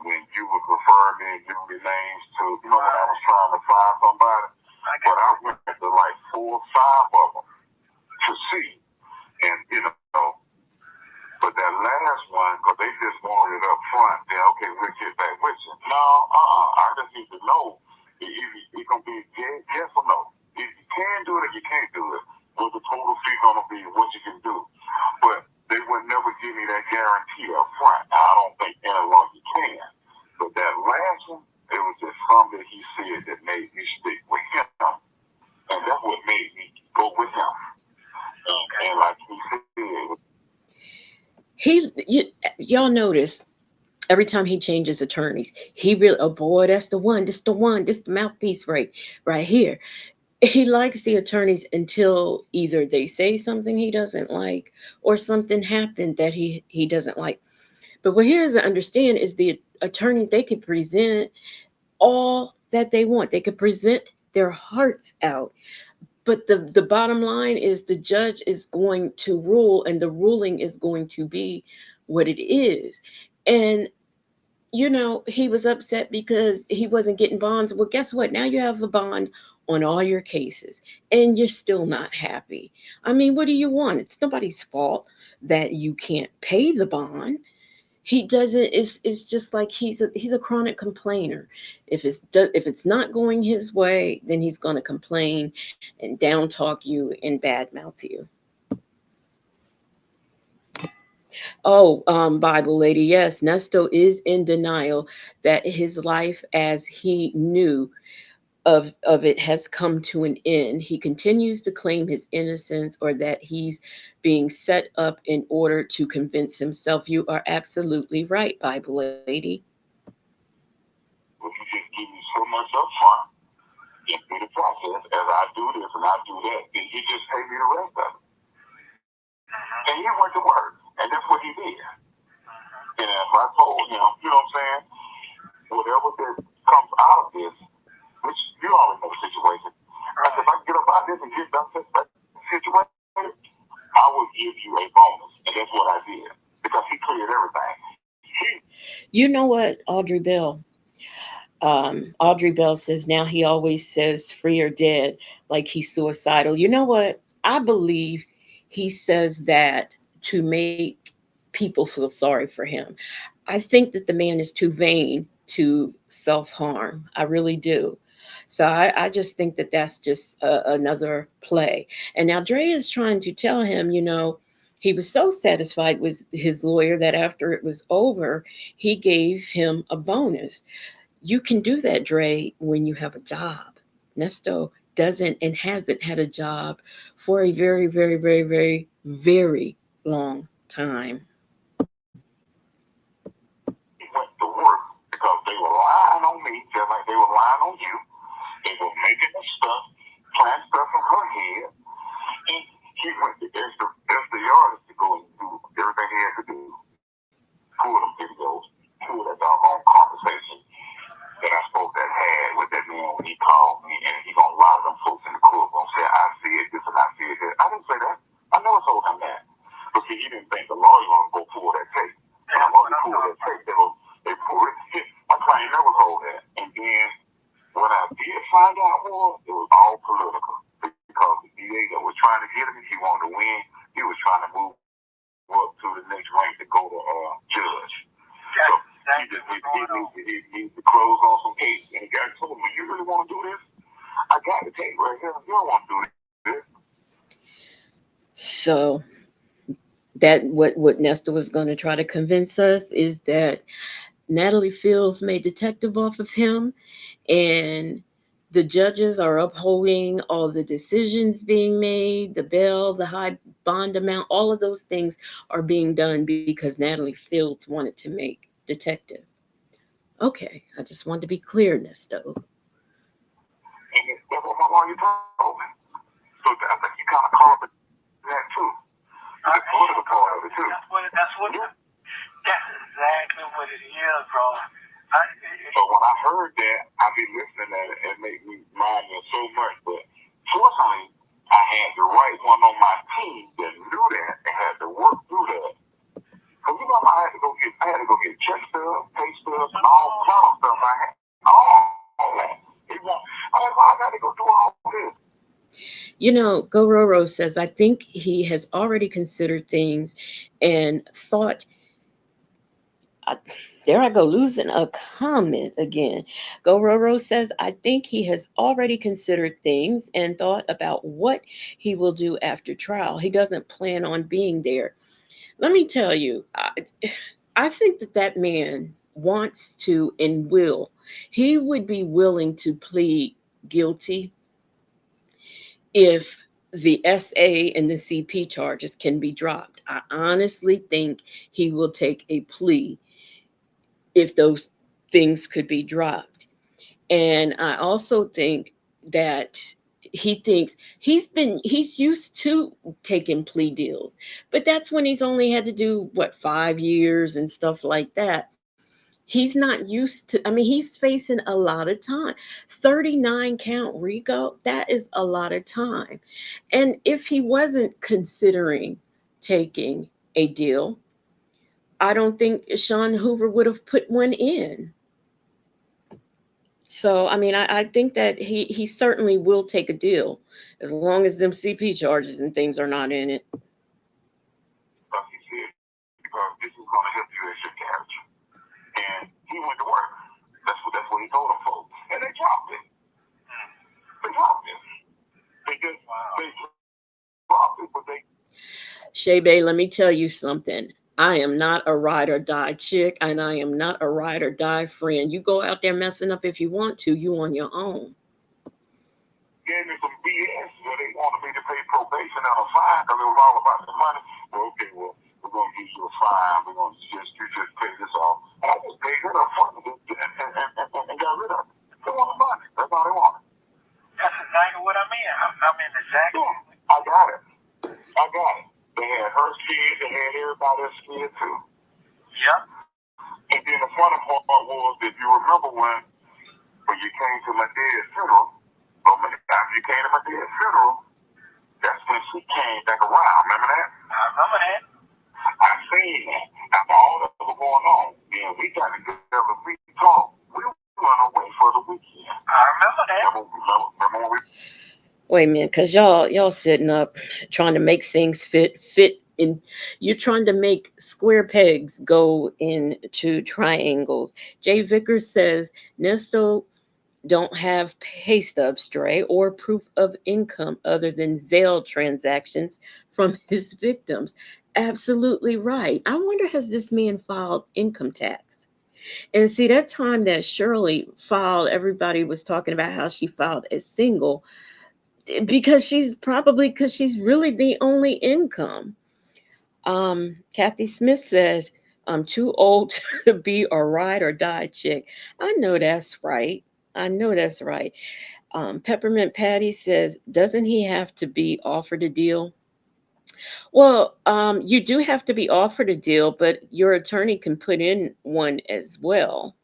when you would refer me and give me names to, you know, when I was trying to find somebody, but I went to like 4 or 5 of them to see, and you know, but that last one, because they just wanted it up front, then okay, we'll get back with you. No, I just need to know if it's gonna be yes or no. If you can do it or you can't do it, what the total fee gonna be, what you can do. But they would never give me that guarantee up front. I don't think any longer can. But that last one, it was just something that he said that made me stick with him. And that's what made me go with him. And like he said, Y'all notice every time he changes attorneys, he really, oh boy, that's the one, this the mouthpiece right here. He likes the attorneys until either they say something he doesn't like or something happened that he doesn't like. But what he doesn't understand is the attorneys, they can present all that they want. They could present their hearts out. But the bottom line is the judge is going to rule, and the ruling is going to be what it is. And you know, he was upset because he wasn't getting bonds. Well, guess what? Now you have a bond on all your cases and you're still not happy. I mean, what do you want? It's nobody's fault that you can't pay the bond. He doesn't, it's just like he's a chronic complainer. If it's not going his way, then he's going to complain and down talk you and badmouth you. Oh, Bible lady, yes, Nesto is in denial that his life as he knew of it has come to an end. He continues to claim his innocence or that he's being set up in order to convince himself. You are absolutely right, Bible lady. If you just give me so much up front in the process, as I do this and I do that, then you just pay me the rest of it. And he went to work, and that's what he did. And if I told him, you know what I'm saying, whatever that comes out of this, which you already know the situation, I said, if I get up out of this and get done that situation, I will give you a bonus. And that's what I did, because he cleared everything. You know what, Audrey Bell? Audrey Bell says now he always says free or dead, like he's suicidal. You know what? I believe he says that to make people feel sorry for him. I think that the man is too vain to self-harm. I really do. So I just think that that's just another play. And now Dre is trying to tell him, you know, he was so satisfied with his lawyer that after it was over, he gave him a bonus. You can do that, Dre, when you have a job. Nesto doesn't and hasn't had a job for a very, very, very, very, very long time. He went to work because they were lying on me, just like they were lying on you. They were making up stuff, planting stuff in her head. And he went to the artist to go and do everything he had to do. Pull them videos, pull that doggone conversation that I spoke that had with that man when he called me, and he gonna lie to them folks in the courtroom say I see it this and I see it that. I didn't say that. I never told him that. But see, he didn't think the lawyer gonna go pull that tape. And I'm gonna pull that tape. They pulled it. My client never told that. And then when I did find out more, it was all political because the DA that was trying to get him, he wanted to win. He was trying to move up to the next rank to go to judge. So he just needs to close on some case. And the guy told me, "You really want to do this? I got the tape right here. You don't want to do this." So that what Nestor was going to try to convince us is that Natalie Fields made detective off of him, and the judges are upholding all the decisions being made, the bail, the high bond amount, all of those things are being done because Natalie Fields wanted to make detective. Okay, I just wanted to be clear, Nesto. And that's what my lawyer told me. So I think you kind of called it that too. political part of it too. That's exactly what it is, bro. So when I heard that, I be listening and it made me mind me so much. But fortunately, I had the right one on my team that knew that and had to work through that. Cause you know I had to go get check stubs, pay stubs, and all kind of stuff. I had all that. I got to go do all this. You know, Gororo says, I think he has already considered things and thought, there I go, losing a comment again. Gororo says, I think he has already considered things and thought about what he will do after trial. He doesn't plan on being there. Let me tell you, I think that man wants to and will. He would be willing to plead guilty if the SA and the CP charges can be dropped. I honestly think he will take a plea if those things could be dropped. And I also think that he thinks he's used to taking plea deals, but that's when he's only had to do what, 5 years and stuff like that. He's not used to, I mean, he's facing a lot of time. 39 count RICO, that is a lot of time. And if he wasn't considering taking a deal, I don't think Sean Hoover would have put one in. So, I mean, I think that he certainly will take a deal as long as them CP charges and things are not in it. Like he said, because this is going to help you as your character. And he went to work. That's what he told them folks. And they dropped it. They dropped it. They dropped it, but they... Shay Bay, let me tell you something. I am not a ride or die chick, and I am not a ride or die friend. You go out there messing up if you want to, you on your own. Gave me some BS where they wanted me to pay probation and a fine because it was all about the money. Well, okay, well, we're going to give you a fine. We're going to just pay this off. And I just paid it up front and got rid of it. They want the money. That's all they want. That's exactly what I mean. I'm in exactly. Yeah, I got it. They had her scared. They had everybody else scared too. Yep. And then the funny part was, if you remember when you came to my dad's funeral, after you came to my dad's funeral, that's when she came back around. Remember that? I remember that. I seen that. After all that was going on, then we got together, we talked. We went away for the weekend. I remember that. Remember when we... Wait a minute, because y'all sitting up trying to make things fit in. You're trying to make square pegs go into triangles. Jay Vickers says Nesto don't have pay stubs, Dre, or proof of income other than Zelle transactions from his victims. Absolutely right. I wonder, has this man filed income tax? And see, that time that Shirley filed, everybody was talking about how she filed as single because she's really the only income. Kathy Smith says, I'm too old to be a ride or die chick. I know that's right. Peppermint Patty says, doesn't he have to be offered a deal? Well, you do have to be offered a deal, but your attorney can put in one as well.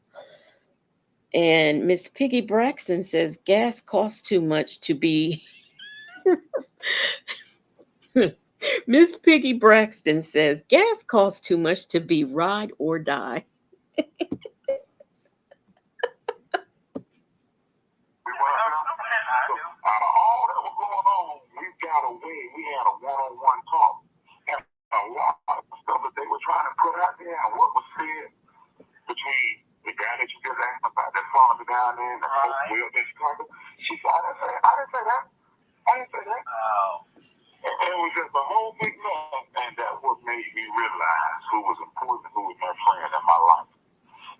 And Miss Piggy Braxton says, gas costs too much to be. Miss Piggy Braxton says, gas costs too much to be ride or die. Out of all that was going on, we got away. We had a one-on-one talk. And a lot of stuff that they were trying to put out there and what was said between the guy that you just asked about that followed me down there and the Will in Chicago. She said, I didn't say that. Oh. And it was just a whole big mess, and that's what made me realize who was important, who was my friend in my life.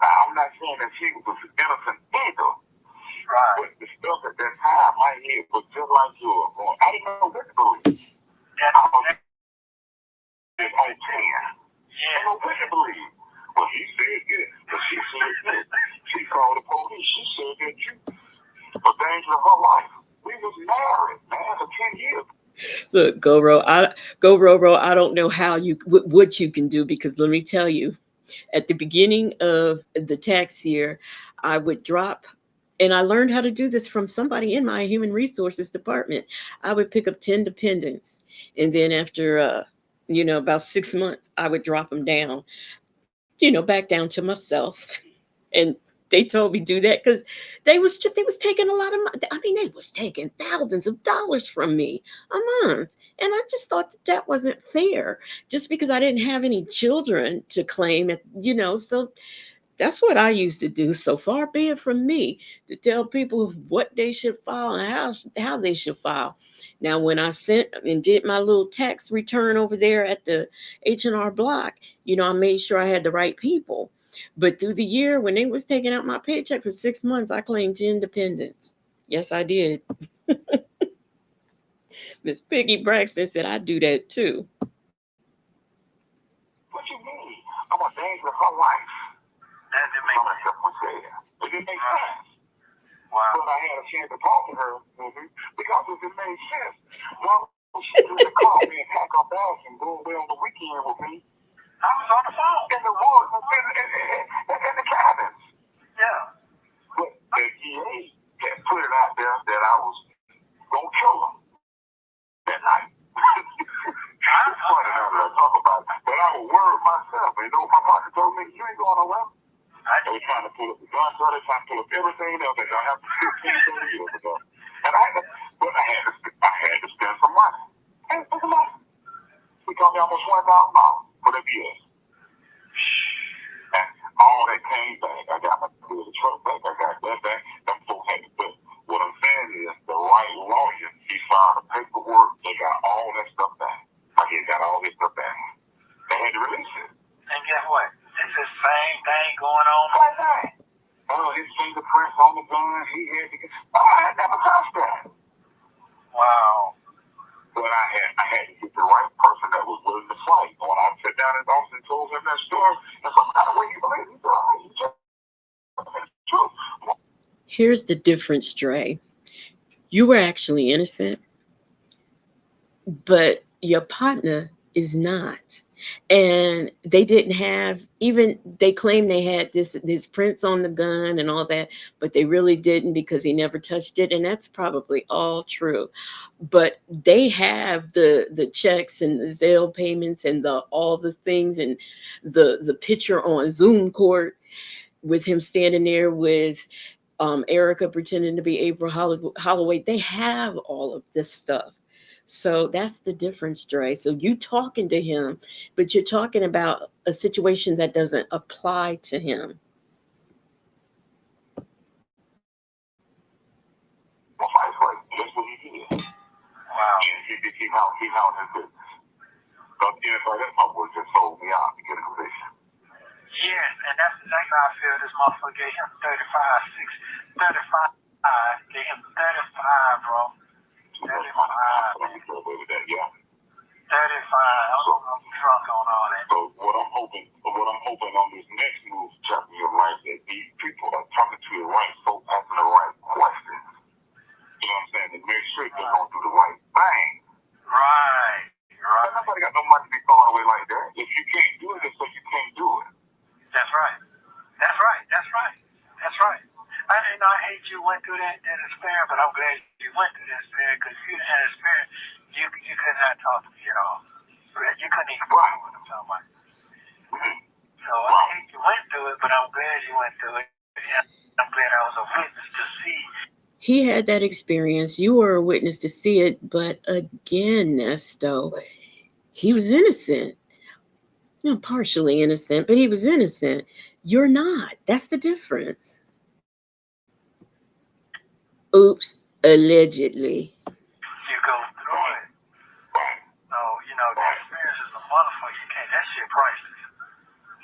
Now, I'm not saying that she was innocent either. Right. But the stuff at that time, my head was just like yours. I didn't know what to believe. I was just on 10. I know what to believe. Well, he said this, but she said this. She called the police. She said that you a danger of her life. We was married, man, for 10 years. Look, go Roro. I don't know how what you can do, because let me tell you, at the beginning of the tax year, I would drop, and I learned how to do this from somebody in my human resources department. I would pick up 10 dependents, and then after, about 6 months, I would drop them down, back down to myself. And they told me do that because they was taking a lot of money. I mean, they was taking thousands of dollars from me a month, and I just thought that wasn't fair. Just because I didn't have any children to claim, so that's what I used to do. So far be it from me to tell people what they should file and how they should file. Now, when I sent and did my little tax return over there at the H&R Block, I made sure I had the right people. But through the year, when they was taking out my paycheck for 6 months, I claimed 10 dependents. Yes, I did. Miss Piggy Braxton said I do that too. What you mean? I'm a danger of her life. That didn't make sense. It didn't make sense. Wow. But I had a chance to talk to her because it didn't make sense. Well, she just called me and pack her bags and go away on the weekend with me. I was on the phone. In the woods, in the cabins. Yeah. But the DA had put it out there that I was going to kill him that night. It's funny now that I talk about it. But I was worried myself. And my partner told me, you ain't going nowhere. They were trying to pull up the gun, so they trying to pull up everything else that I have 15, 30 years ago. And I had to spend some money. And spend some money. It cost me almost $1,000 for the BS. And all that came back. I got the truck back. I got that back. Them folks had to put. What I'm saying is, the right lawyer, he filed the paperwork. They got all that stuff back. I got all this stuff back. They had to release it. And guess what? It's the same thing going on. What thing? Oh, his fingerprints on the gun. He had to get. Oh, I had never touched that. Wow. But I had to get the right person that was willing to fight. When I sat down in Austin and told him that story, and some kind of way he believed it, it's true. Here's the difference, Dre. You were actually innocent, but your partner is not. And they didn't have, even they claimed they had this prints on the gun and all that, but they really didn't, because he never touched it. And that's probably all true. But they have the checks and the Zelle payments and all the things, and the picture on Zoom court with him standing there with Erica pretending to be April Holloway. They have all of this stuff. So that's the difference, Dre. So you talking to him, but you're talking about a situation that doesn't apply to him. Well, that's what he did. Wow. He held his business. Because anybody that's my boy just sold me out to get a conviction. Yes, and that's exactly how I feel. This motherfucker gave him 35, gave him 35, bro. 35. Yeah. 35. I'm drunk on all that. So what I'm hoping on this next move, chapter in your life, that these people are talking to the right folks, asking the right questions. You know what I'm saying? To make sure they're gonna do the right thing. Right. Nobody got no money to be throwing away like that. If you can't do it, so you can't do it. That's right. I hate you went through that experience, but I'm glad you went through that experience, because if you had experience, you could not talk to me at all. You couldn't even talk what I'm talking about. So I hate you went through it, but I'm glad you went through it. And I'm glad I was a witness to see. He had that experience. You were a witness to see it, but again, Nesto, he was innocent. Partially innocent, but he was innocent. You're not. That's the difference. Oops, allegedly. You go through it. So, the experience is a motherfucker. You can't, that shit priceless.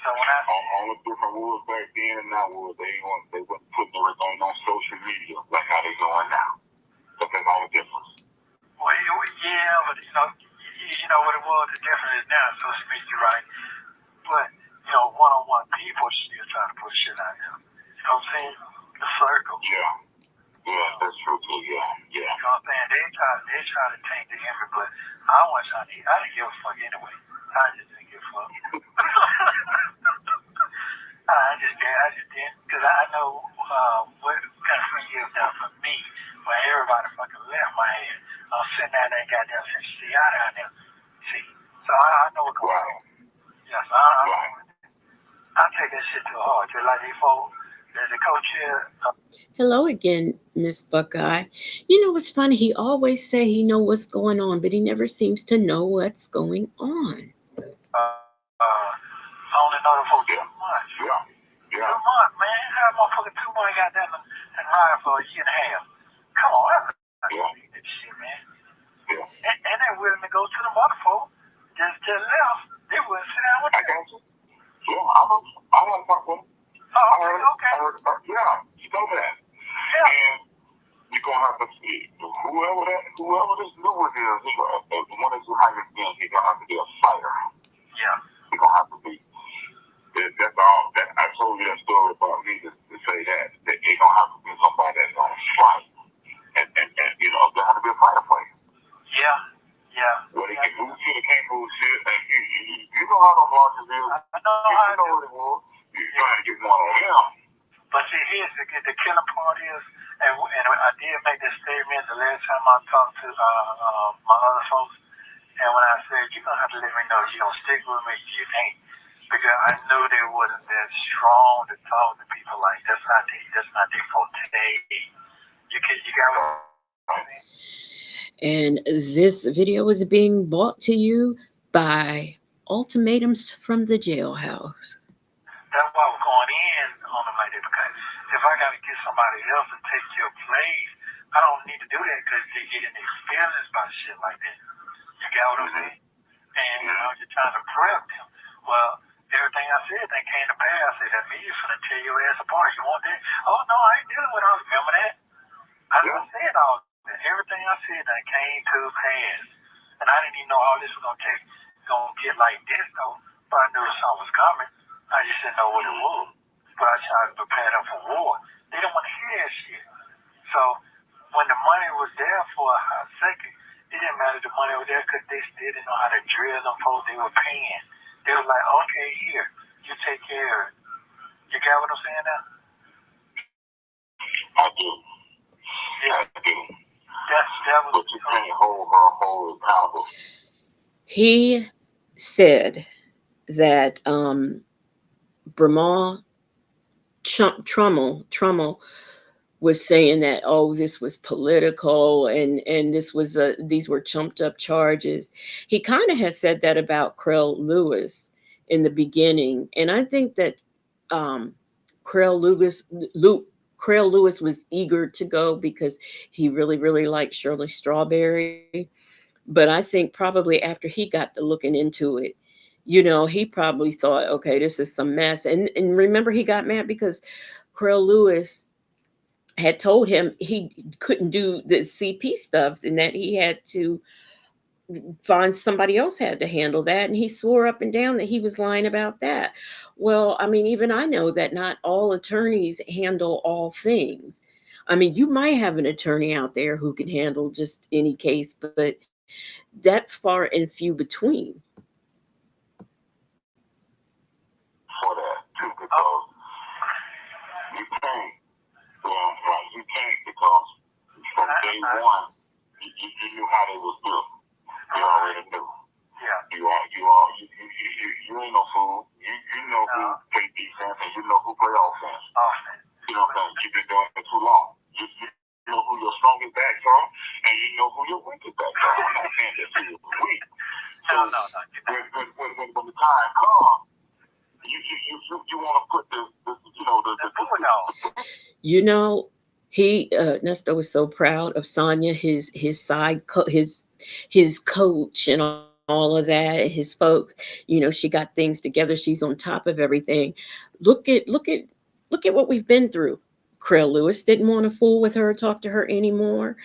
So when all the different rules back then and now was they weren't putting everything on social media like how they doing now. But that's all the difference. Well, yeah, but you know what it was. The difference is now social media, right? But one-on-one people still trying to put shit out there. You know what I'm saying? The circle. Yeah, that's true too. Yeah. You know what I'm saying? They try try to taint the image, but I wasn't trying to. I didn't give a fuck anyway. I just didn't give a fuck. I just didn't, because I know what kind of friend you have done for me when everybody fucking left my head. I'm sitting down there and goddamn sent shit out down there. See, so I know what's going on. Yes, I take that shit too hard. Just like before, there's a coach here. Hello again, Miss Buckeye. You know what's funny? He always say he know what's going on, but he never seems to know what's going on. I only know the folks 2 months. Yeah. 2 months, man. How motherfucker 2 months got that and ride for a year and a half? Come on, that's not that shit, man. And they willing to go to the motherfucker. Just left. They wouldn't sit down with them. Yeah, I want to talk with them. Oh, okay. Yeah, you know that. Yeah. And you're going to have to see whoever this new one is, the one that's hired again, he's going to have to be a fighter. Yeah. He's going to have to be. That's all. I told you that story about me to say that they're going to have to be somebody that's going to fight. And you know, there has to be a fighter for you. Yeah. Well, they can move shit, they can't move shit. And you know how them launches is. I know how you know what it was. You're trying to get one on him. But see, here's the killing part is, and I did make this statement the last time I talked to my other folks, and when I said, you're going to have to let me know you don't stick with me, you ain't. Because I knew they wasn't that strong to talk to people like that's not their forte. You got what I mean? And this video is being brought to you by Ultimatums from the Jailhouse. That's why I was going in on them like that, because if I got to get somebody else to take your place, I don't need to do that because they get in their feelings about shit like that. You got what I'm saying? And you're trying to prep them. Well, everything I said that came to pass. I said, that means you're going to tear your ass apart. You want that? Oh, no, I ain't dealing with all. Remember that? I said all that. Everything I said that came to pass. And I didn't even know how this was going to get like this, though. But I knew something was coming. I just didn't know what it was. But I tried to prepare them for war. They don't want to hear that shit. So when the money was there for a hot second, it didn't matter the money was there because they still didn't know how to drill them folks they were paying. They was like, okay, here, you take care of it. You got what I'm saying now? I do. Yeah, I do. That was. But you can't hold accountable. He said that Bramah Trummel was saying that, oh, this was political and this was these were chumped up charges. He kind of has said that about Crell Lewis in the beginning, and I think that Crell Lewis was eager to go because he really liked Shirley Strawberry. But I think probably after he got to looking into it, you know, he probably thought, okay, this is some mess. And remember, he got mad because Crell Lewis had told him he couldn't do the CP stuff and that he had to find somebody else had to handle that. And he swore up and down that he was lying about that. Well, I mean, even I know that not all attorneys handle all things. I mean, you might have an attorney out there who can handle just any case, but that's far and few between. For that, too, because you can't. You can't, because from day one, you knew how they was built. You already knew. Yeah. You ain't no fool. You know who play defense and you know who play offense. You know what I'm saying? You've been doing it too long. You know who your strongest backs are, and you know who your weakest backs are. I'm not saying that you're weak. No. When the time comes, you want to put the you know, he Nesto was so proud of Sonya, his coach and all of that, his folks. You know, she got things together. She's on top of everything. Look at what we've been through. Crell Lewis didn't want to fool with her, talk to her anymore.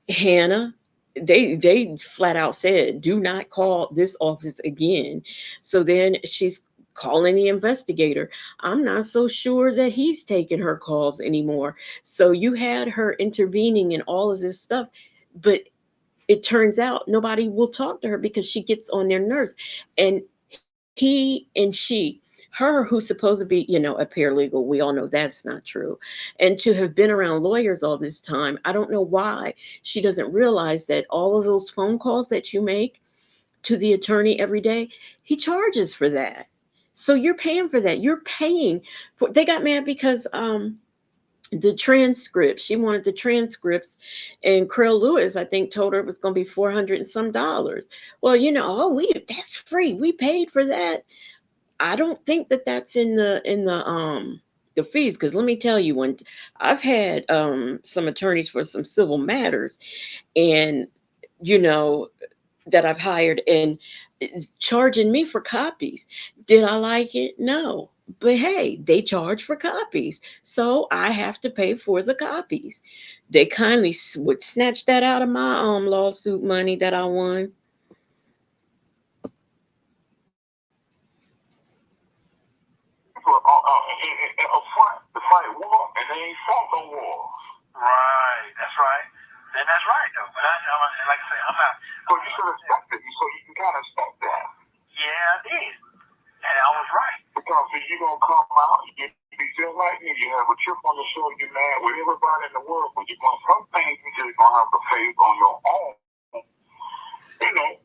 Hannah, they flat out said, do not call this office again. So then she's calling the investigator. I'm not so sure that he's taking her calls anymore. So you had her intervening in all of this stuff, but it turns out nobody will talk to her because she gets on their nerves. And he and she, her who's supposed to be, a paralegal, we all know that's not true. And to have been around lawyers all this time, I don't know why she doesn't realize that all of those phone calls that you make to the attorney every day, he charges for that. So you're paying for that. You're paying for, they got mad because the transcripts, she wanted the transcripts, and Creel Lewis, I think, told her it was going to be 400 and some dollars. Well, that's free. We paid for that. I don't think that that's in the fees, because let me tell you, when I've had some attorneys for some civil matters, and you know that I've hired, and it's charging me for copies. Did I like it? No. But hey, they charge for copies. So I have to pay for the copies. They kindly would snatch that out of my lawsuit money that I won. A front to fight war, and they ain't fought no war. Right, that's right. And that's right, though. But like I say, I'm not. So you should have stopped it. So you can kind of stop that. Yeah, I did. And I was right. Because if you're going to come out, you be just like me. You have a chip on the shoulder, you're mad with everybody in the world, but you're going to, some things you just going to have to face on your own.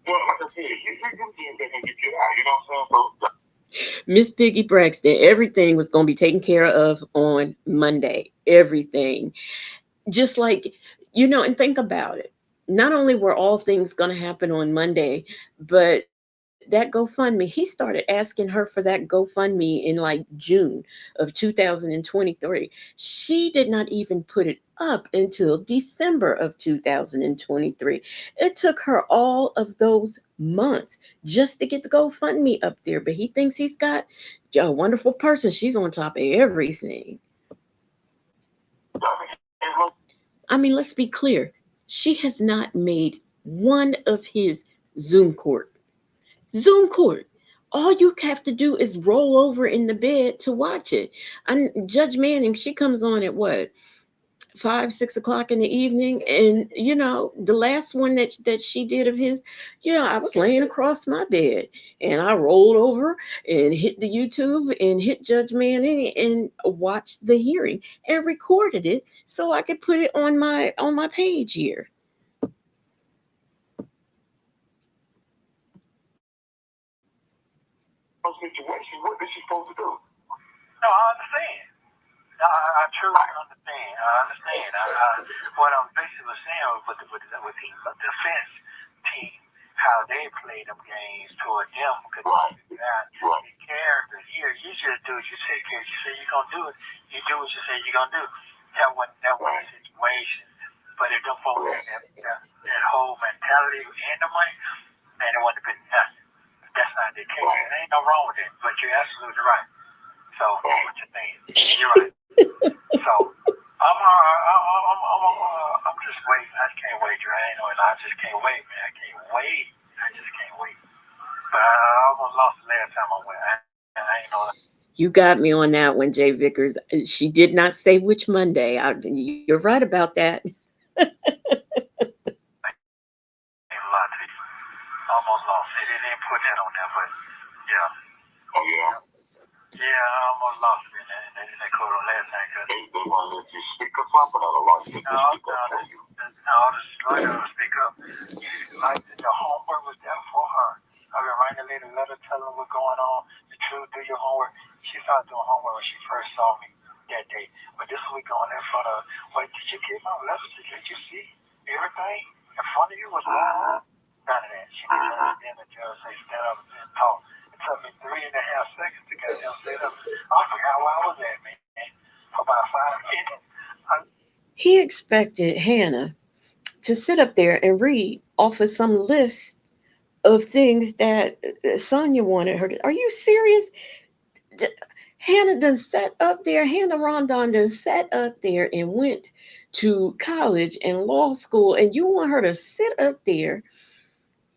Well, like I said, you do things that when you get out, you know what I'm saying? So, Miss Piggy Braxton, everything was going to be taken care of on Monday. Everything. Just like, and think about it. Not only were all things going to happen on Monday, but that GoFundMe, he started asking her for that GoFundMe in like June of 2023. She did not even put it up until December of 2023. It took her all of those months just to get the GoFundMe up there. But he thinks he's got a wonderful person. She's on top of everything. I mean, let's be clear. She has not made one of his Zoom court. All you have to do is roll over in the bed to watch it. And Judge Manning, she comes on at what, 5, 6 o'clock in the evening, and the last one that she did of his, I was laying across my bed, and I rolled over and hit the YouTube and hit Judge Manning and watched the hearing and recorded it so I could put it on my page here. Situation, what is she supposed to do? No, I understand. I truly understand. I understand. What I'm basically saying with the defense team, how they play them games toward them, because the character here, you just do it. You take care. You say you're gonna do it. You do what you say you're gonna do. That wasn't the situation. But if them folks had that whole mentality and the money, man, it wouldn't have been nothing. That's not the case. There ain't no wrong with it, but you're absolutely right. So, what you think? You're right. So, I'm just waiting. I just can't wait, Dre. I just can't wait, man. I can't wait. I just can't wait. But I almost lost the last time I went. I ain't know that. You got me on that one, Jay Vickers. She did not say which Monday. You're right about that. Almost lost it. They didn't put that on there, but yeah. Oh, yeah. Yeah, I almost lost it in that quote on last night. They want to let you speak or something, or the law you speak up for you. No, the lawyer will speak up. Like the homework was there for her. I've been writing a little letter telling her what's going on. The truth, do your homework. She started doing homework when she first saw me that day. But this week on in front of, wait, did you get my letter? Did you see everything in front of you was wrong? None of that. She didn't stand the judge, say stand up and talk. It took me 3.5 seconds to get them set up. I forgot where I was at, man. For about 5 minutes. He expected Hannah to sit up there and read off of some list of things that Sonia wanted her to. Are you serious? Hannah done sat up there. Hannah Rondon done sat up there and went to college and law school, and you want her to sit up there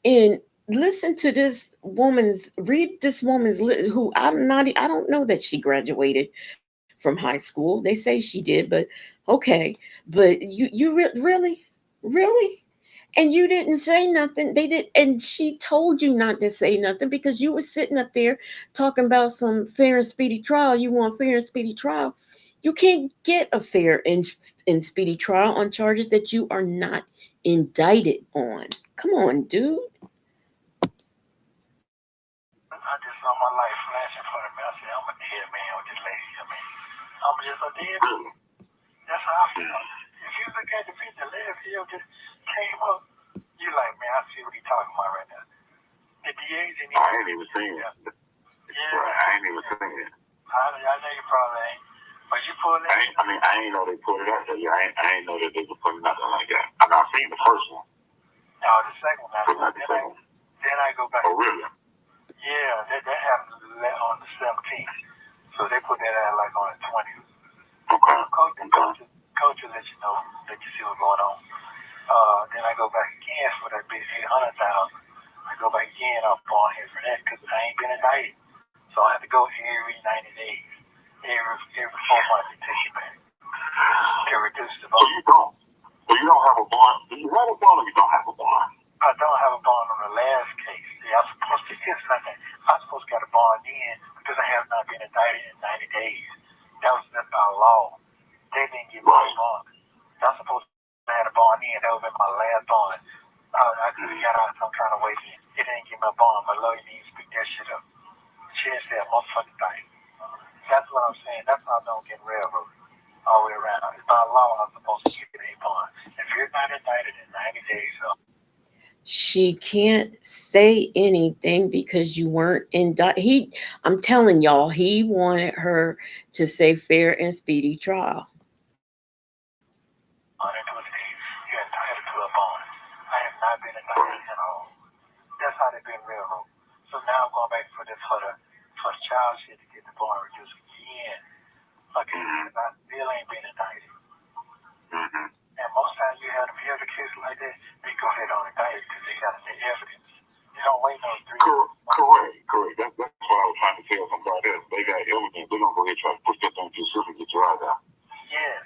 and listen to this woman's who I don't know that she graduated from high school. They say she did, but okay. But you really, And you didn't say nothing. They did, and she told you not to say nothing because you were sitting up there talking about some fair and speedy trial. You want fair and speedy trial. You can't get a fair and speedy trial on charges that you are not indicted on. Come on, dude. I just saw my life flash in front of me. I said, I'm a dead man with this lady. I mean, I'm just a dead man. That's how I feel. If you look at the picture, last year just came up, you like, man, I see what he's talking about right now. The DA didn't even. I ain't even seen it. Yeah. Right, I ain't even seen it. I know you probably ain't. But you pulled it. I ain't know they pulled it out there. Yeah, I ain't know that they were putting nothing like that. I mean, I seen the first one. No, the second one. Then I go back. Oh, really? Yeah, that happened on the 17th. So they put that out like on the 20th. Okay. Coach will let you know, let you see what's going on. Then I go back again for that big 800,000. I go back again up on here for that because I ain't been indicted. So I have to go every 90 days. Every 4 months to take you back. To reduce the bond. So you don't have a bond? Do you have a bond or you don't have a bond? I don't have a bond on the last case. See, I'm supposed to get nothing. I'm supposed to get a bond in because I have not been indicted in 90 days. That was just by law. They didn't give me a bond. I'm supposed to have a bond in. That was in my last bond. I could have got out some kind of way. It didn't give me a bond. My lawyer needs to pick that shit up. She didn't say a motherfucking thing. That's what I'm saying. That's why I don't get railroaded all the way around. It's by law I'm supposed to get a bond. If you're not indicted in 90 days, She can't say anything because you weren't indicted. I'm telling y'all, he wanted her to say fair and speedy trial. 120 days, you're entitled to a bond. I have not been indicted at all. That's how they've been railroaded. So now I'm going back for the child shit to get the bond reduced again. Okay, because I still ain't been indicted. And most times you have them hear the case like that, they go ahead on indict because they got the evidence. They don't wait no 3 months. Correct. That's what I was trying to tell somebody else. They got evidence. They're going to go ahead and try to push that thing to the system and get your eyes out. Yes.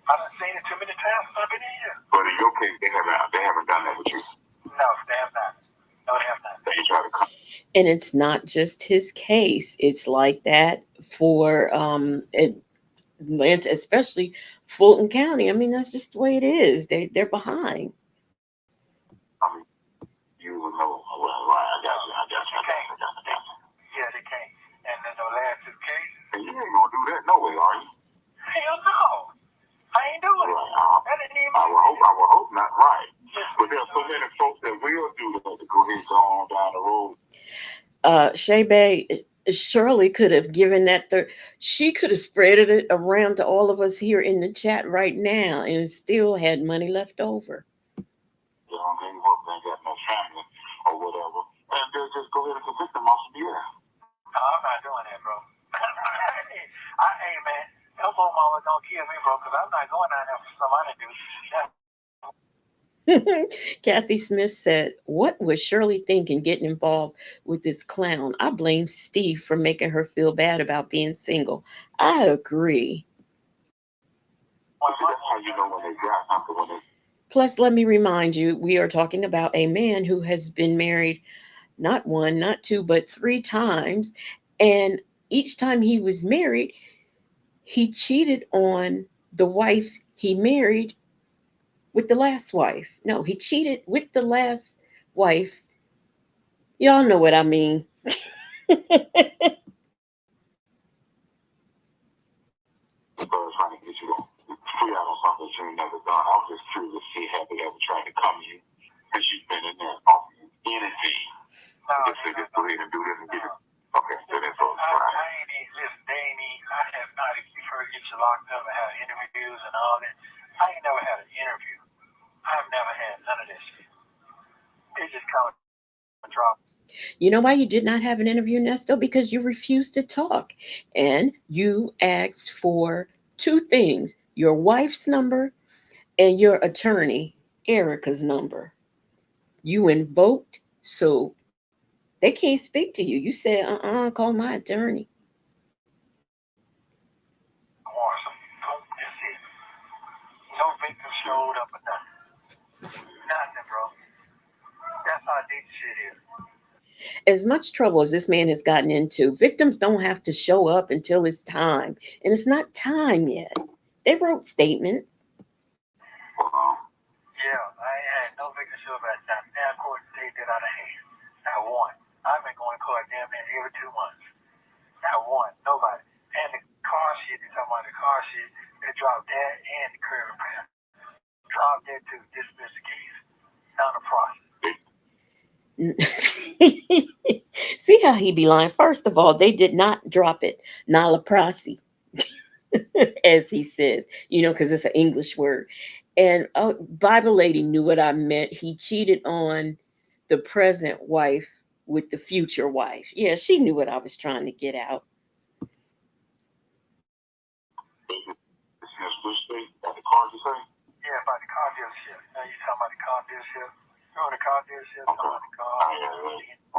I've seen it too many times since I've been in here. But in your case, they haven't done that with you. No, they have not. No, they have not. They try to come. And it's not just his case. It's like that for Atlanta, especially Fulton County. I mean, that's just the way it is. They're behind. I mean, you would know. Well, right. I got you. Yeah, they can't. And then the last 2 cases. And you ain't gonna do that no way, are you? Hell no. I ain't doing it. That ain't even. I would hope not. Right. But there's so many folks that will do that to go ahead and go on down the road. Shay Bay, Shirley could have given that. She could have spread it around to all of us here in the chat right now, and still had money left over. They don't give up. They ain't got no family or whatever, and they'll just go ahead and convict them off the air. No, I'm not doing that, bro. Hey, man, elbow mama don't kill me, bro, because I'm not going down there for somebody to do. Kathy Smith said, "What was Shirley thinking getting involved with this clown? I blame Steve for making her feel bad about being single." I agree. That's how you know when they got something. Plus, let me remind you, we are talking about a man who has been married not 1, not 2, but 3 times. And each time he was married, he cheated on the wife he married with the last wife. No, he cheated with the last wife. Y'all know what I mean. Trying to get you to free out on something that you ain't never done. I was just curious to see have they ever tried to come to you because you've been in there offering anything. No, just say just go ahead and do this and get it. Okay, so that's all. I ain't even, listen, I have not heard get you locked up and had interviews and all that. I ain't never had an interview. I've never had none of this shit. They just come and drop. You know why you did not have an interview, Nesto? Because you refused to talk. And you asked for 2 things: your wife's number and your attorney, Erica's number. You invoked, so they can't speak to you. You said, call my attorney. That's it. No victim showed up or nothing. Nothing, bro. As much trouble as this man has gotten into, victims don't have to show up until it's time. And it's not time yet. They wrote statements. Yeah, I ain't had no victim show up at that. Now, court they did out of hand. Not one. I've been going to court damn near every 2 months. Not one. Nobody. And the car shit, you're talking about the car shit, they dropped that and the curb repair. Dropped that to dismiss the case. Down the process. See how he be lying. First of all, they did not drop it. Nala prasi, as he says, because it's an English word. And Bible lady knew what I meant. He cheated on the present wife with the future wife. Yeah, she knew what I was trying to get out. Yeah, about the car dealership. Now you talking about the car dealership? The car dealership, talking about the car.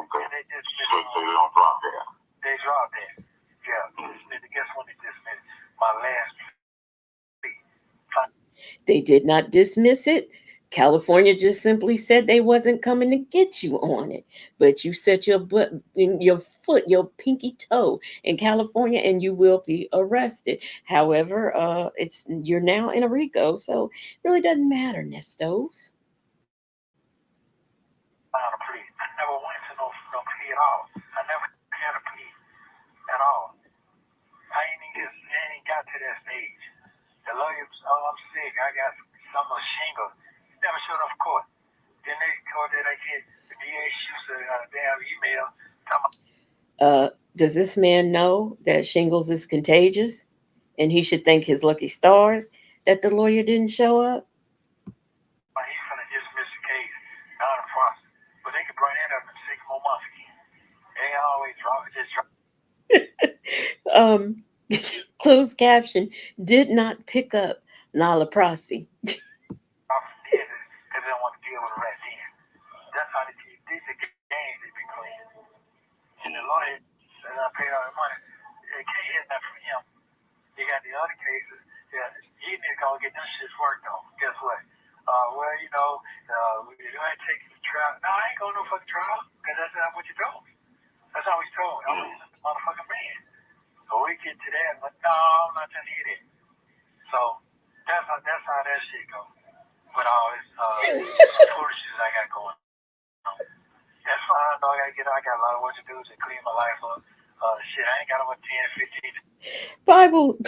Okay. And they just so they don't drop that. They dropped that. Yeah. Guess when they dismissed my last plea. They did not dismiss it. California just simply said they wasn't coming to get you on it, but you set your foot, your pinky toe in California, and you will be arrested. However, you're now in a RICO, so it really doesn't matter, Nestos. I never went to no plea at all. I never had a plea at all. I ain't got to that stage. The lawyers, I'm sick. I got some shingle. Never showed up for court. Then they called that I get the DA shoots a damn email. Does this man know that shingles is contagious, and he should thank his lucky stars that the lawyer didn't show up? He's gonna dismiss the case out of the process, but they could bring that up in 6 more months again. They always drop. Closed caption did not pick up Nala Prasi. Because they don't want to deal with the rat then. That's how these are games they be playing. And the lawyer said I paid all the money. They can't hear that from him. You got the other cases. Yeah, he need to go get them shit worked on. Guess what? We're going to take you to trial. No, I ain't going to no fucking trial because that's not what you told me. That's how he's told me. I'm just a motherfucking man. So we get to that, but no, I'm not trying to hear that. So that's how that shit goes. With all this foolishness I got going on. That's fine, dog. I got a lot of work to do to clean my life up. Shit, I ain't got over 10, 15. Bible.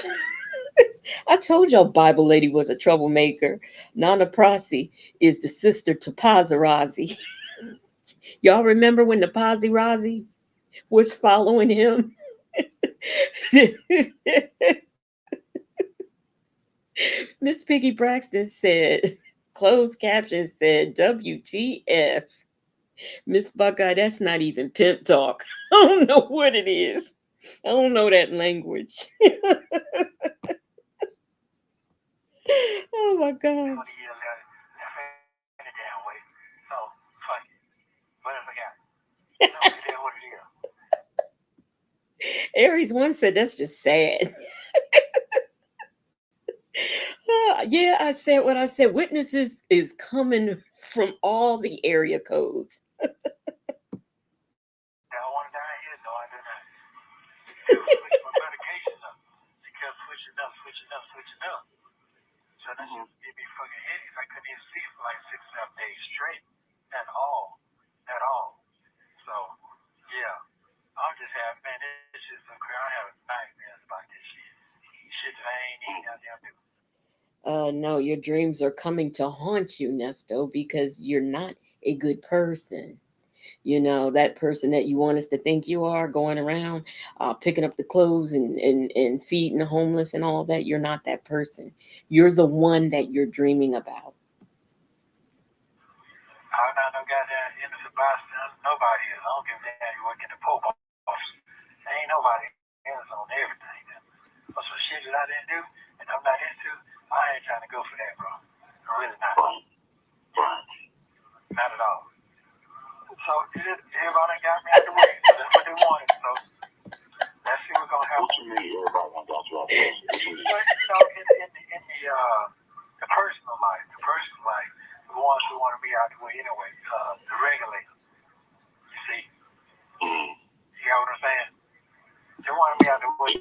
I told y'all Bible lady was a troublemaker. Nana Prasi is the sister to Paparazzi. Y'all remember when the Paparazzi was following him? Miss Piggy Braxton said, closed caption said, WTF. Miss Buckeye, that's not even pimp talk. I don't know what it is. I don't know that language. Oh my God. Aries one said that's just sad. Yeah, I said what I said. Witnesses is coming from all the area codes. So that shit gave me fucking headaches. I couldn't even sleep for like 6-7 days straight at all. So yeah, I'm just having, man, this shit's so crazy. I have nightmares about this shit. Shit that I ain't even goddamn do. No, your dreams are coming to haunt you, Nesto, because you're not a good person. That person that you want us to think you are, going around picking up the clothes and feeding the homeless and all that. You're not that person. You're the one that you're dreaming about. I'm not no goddamn innocent bystander. Nobody is. I don't give a damn. You work in the Pope office. Ain't nobody innocent on everything. But some shit that I didn't do and I'm not into, I ain't trying to go for that, bro. I'm really not. Not at all. So everybody got me out the way. So that's what they wanted. So let's see what's gonna happen. What you mean everybody got you out the way? In the personal life, the ones who want to be out the way anyway, the regulators. You see, You know what I'm saying? They wanted me out the way.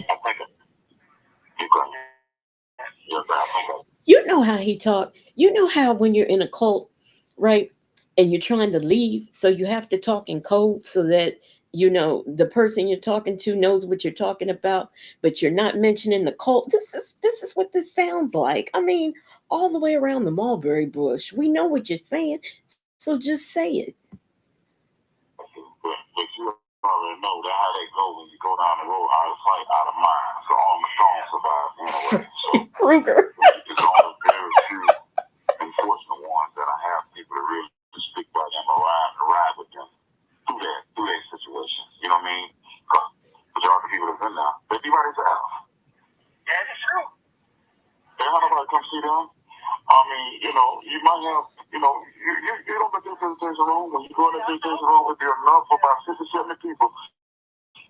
You know how he talk. You know how when you're in a cult, right, and you're trying to leave, so you have to talk in code so that the person you're talking to knows what you're talking about, but you're not mentioning the cult. This is what this sounds like. I mean, all the way around the mulberry bush. We know what you're saying, so just say it. But you already know that how they go when you go down the road, out of sight, out of mind. So all the strong survive anyway. So Kruger. it's only very few unfortunate ones that I have people that really stick by them or ride with them through that situation. You know what I mean? Because the majority of people that's in there, they be by themselves. Yeah, it's true. They don't have nobody come see them. I mean, you might have, you don't get this visitation room. When you go in the visitation room with your enough for about 60, 70 people,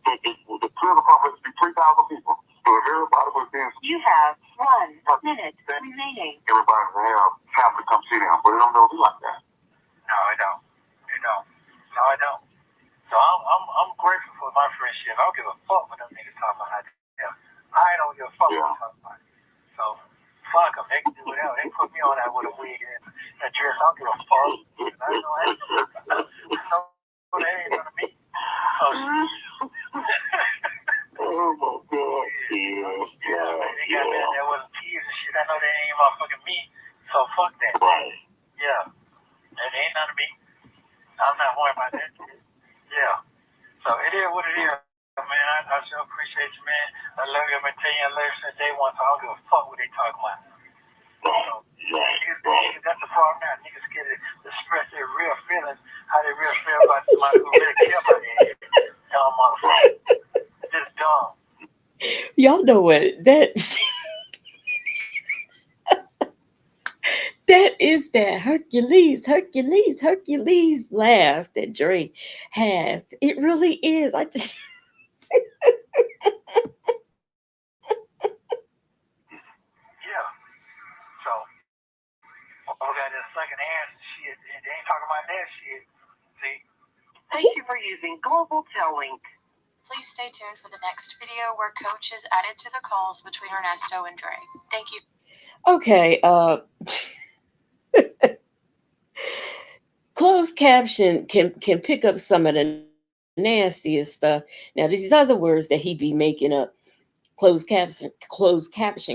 the prison complex be 3,000 people. So if everybody was being... You have 1 minute remaining. Everybody will have family come see them, but it don't know be like that. No, it don't. It don't. No, it don't. So I'm grateful for my friendship. I don't give a fuck what them niggas talking about. I don't give a fuck what they're talking about. So fuck them. They can do whatever. They put me on that with a wig and a dress. I don't give a fuck. I know they ain't gonna be. Oh my God. Yeah, they got me in there with tears and shit. I know they ain't motherfucking me. So fuck that. Right. Yeah. That ain't none of me. I'm not worried about that shit. Yeah. So it is what it is, man. I sure appreciate you, man. I love you. I've been telling you I love you since day one, so I don't give a fuck what they talking about. So, that's the problem now. Niggas scared to express their real feelings, how they really feel about somebody who really care about their dumb motherfucker. Just dumb. Y'all know what that is, that Hercules laugh that Dre has. It really is. I just Yeah. So, we got this second hand shit, and they ain't talking about that shit. See? Thank you for using Global Tel Link. Please stay tuned for the next video where Coach is added to the calls between Ernesto and Dre. Thank you. Okay, closed caption can pick up some of the nastiest stuff. Now, there's these other words that he be making up. Closed caption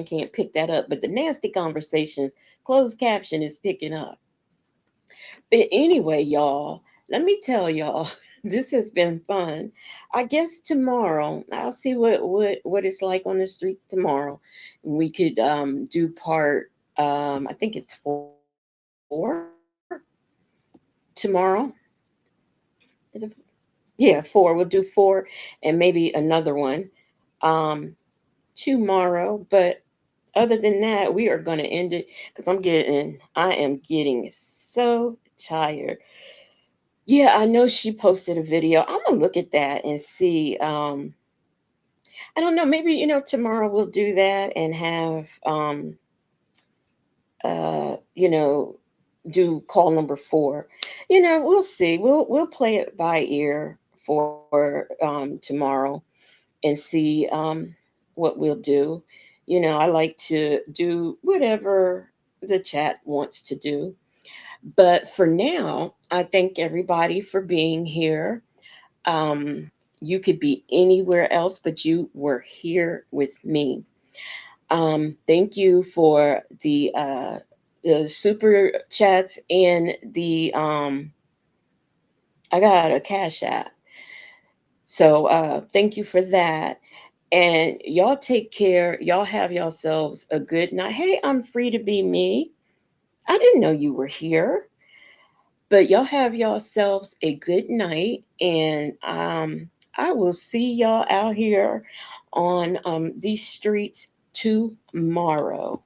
can't pick that up, but the nasty conversations, closed caption is picking up. But anyway, y'all, let me tell y'all, this has been fun. I guess tomorrow I'll see what it's like on the streets tomorrow. We could do part. I think it's 4 tomorrow. Is it? Yeah, 4. We'll do 4 and maybe another one tomorrow. But other than that, we are going to end it because I am getting so tired. Yeah, I know she posted a video. I'm gonna look at that and see. I don't know. Maybe tomorrow we'll do that and have do call number 4. We'll see. We'll play it by ear for tomorrow and see what we'll do. I like to do whatever the chat wants to do. But for now, I thank everybody for being here. You could be anywhere else, but you were here with me. Thank you for the super chats and the I got a cash app. So thank you for that. And y'all take care. Y'all have yourselves a good night. Hey, I'm free to be me. I didn't know you were here. But y'all have yourselves a good night, and I will see y'all out here on these streets tomorrow,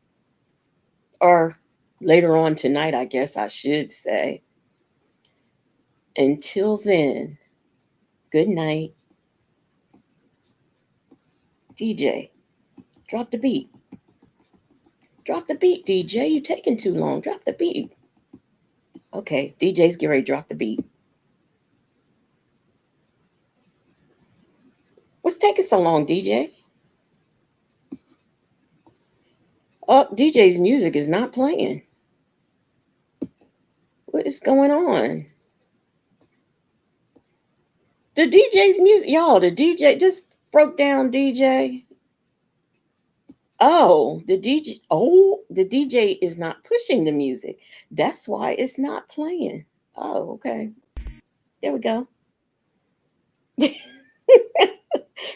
or later on tonight, I guess I should say. Until then, good night. DJ, drop the beat. Drop the beat, DJ. You taking too long. Drop the beat. Okay, DJ's getting ready to drop the beat. What's taking so long, DJ? Oh, DJ's music is not playing. What is going on? The DJ's music, y'all, the DJ just broke down DJ. Oh, the DJ is not pushing the music. That's why it's not playing. Oh, okay. There we go.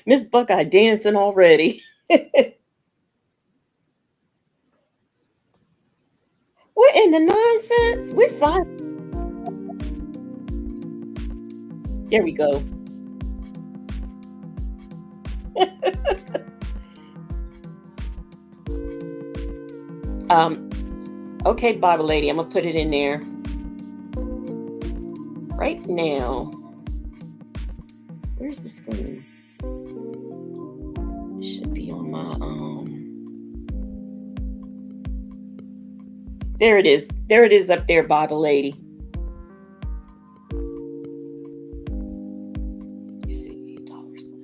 Miss Buckeye dancing already. What in the nonsense? We're fine. There we go. Okay, Bible lady, I'm gonna put it in there right now. Where's the screen? It should be on my There it is. There it is up there, Bible lady. Let's see, $sign.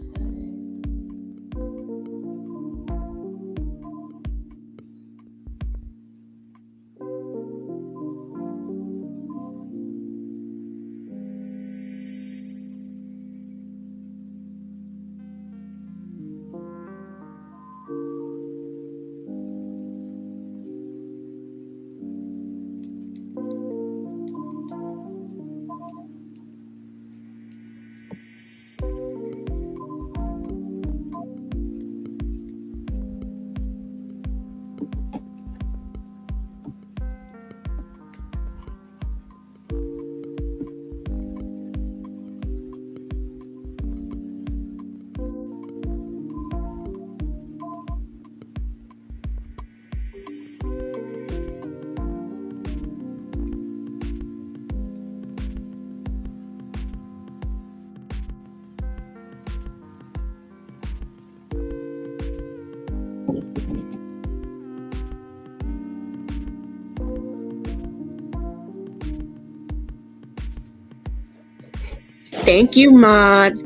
Thank you, mods.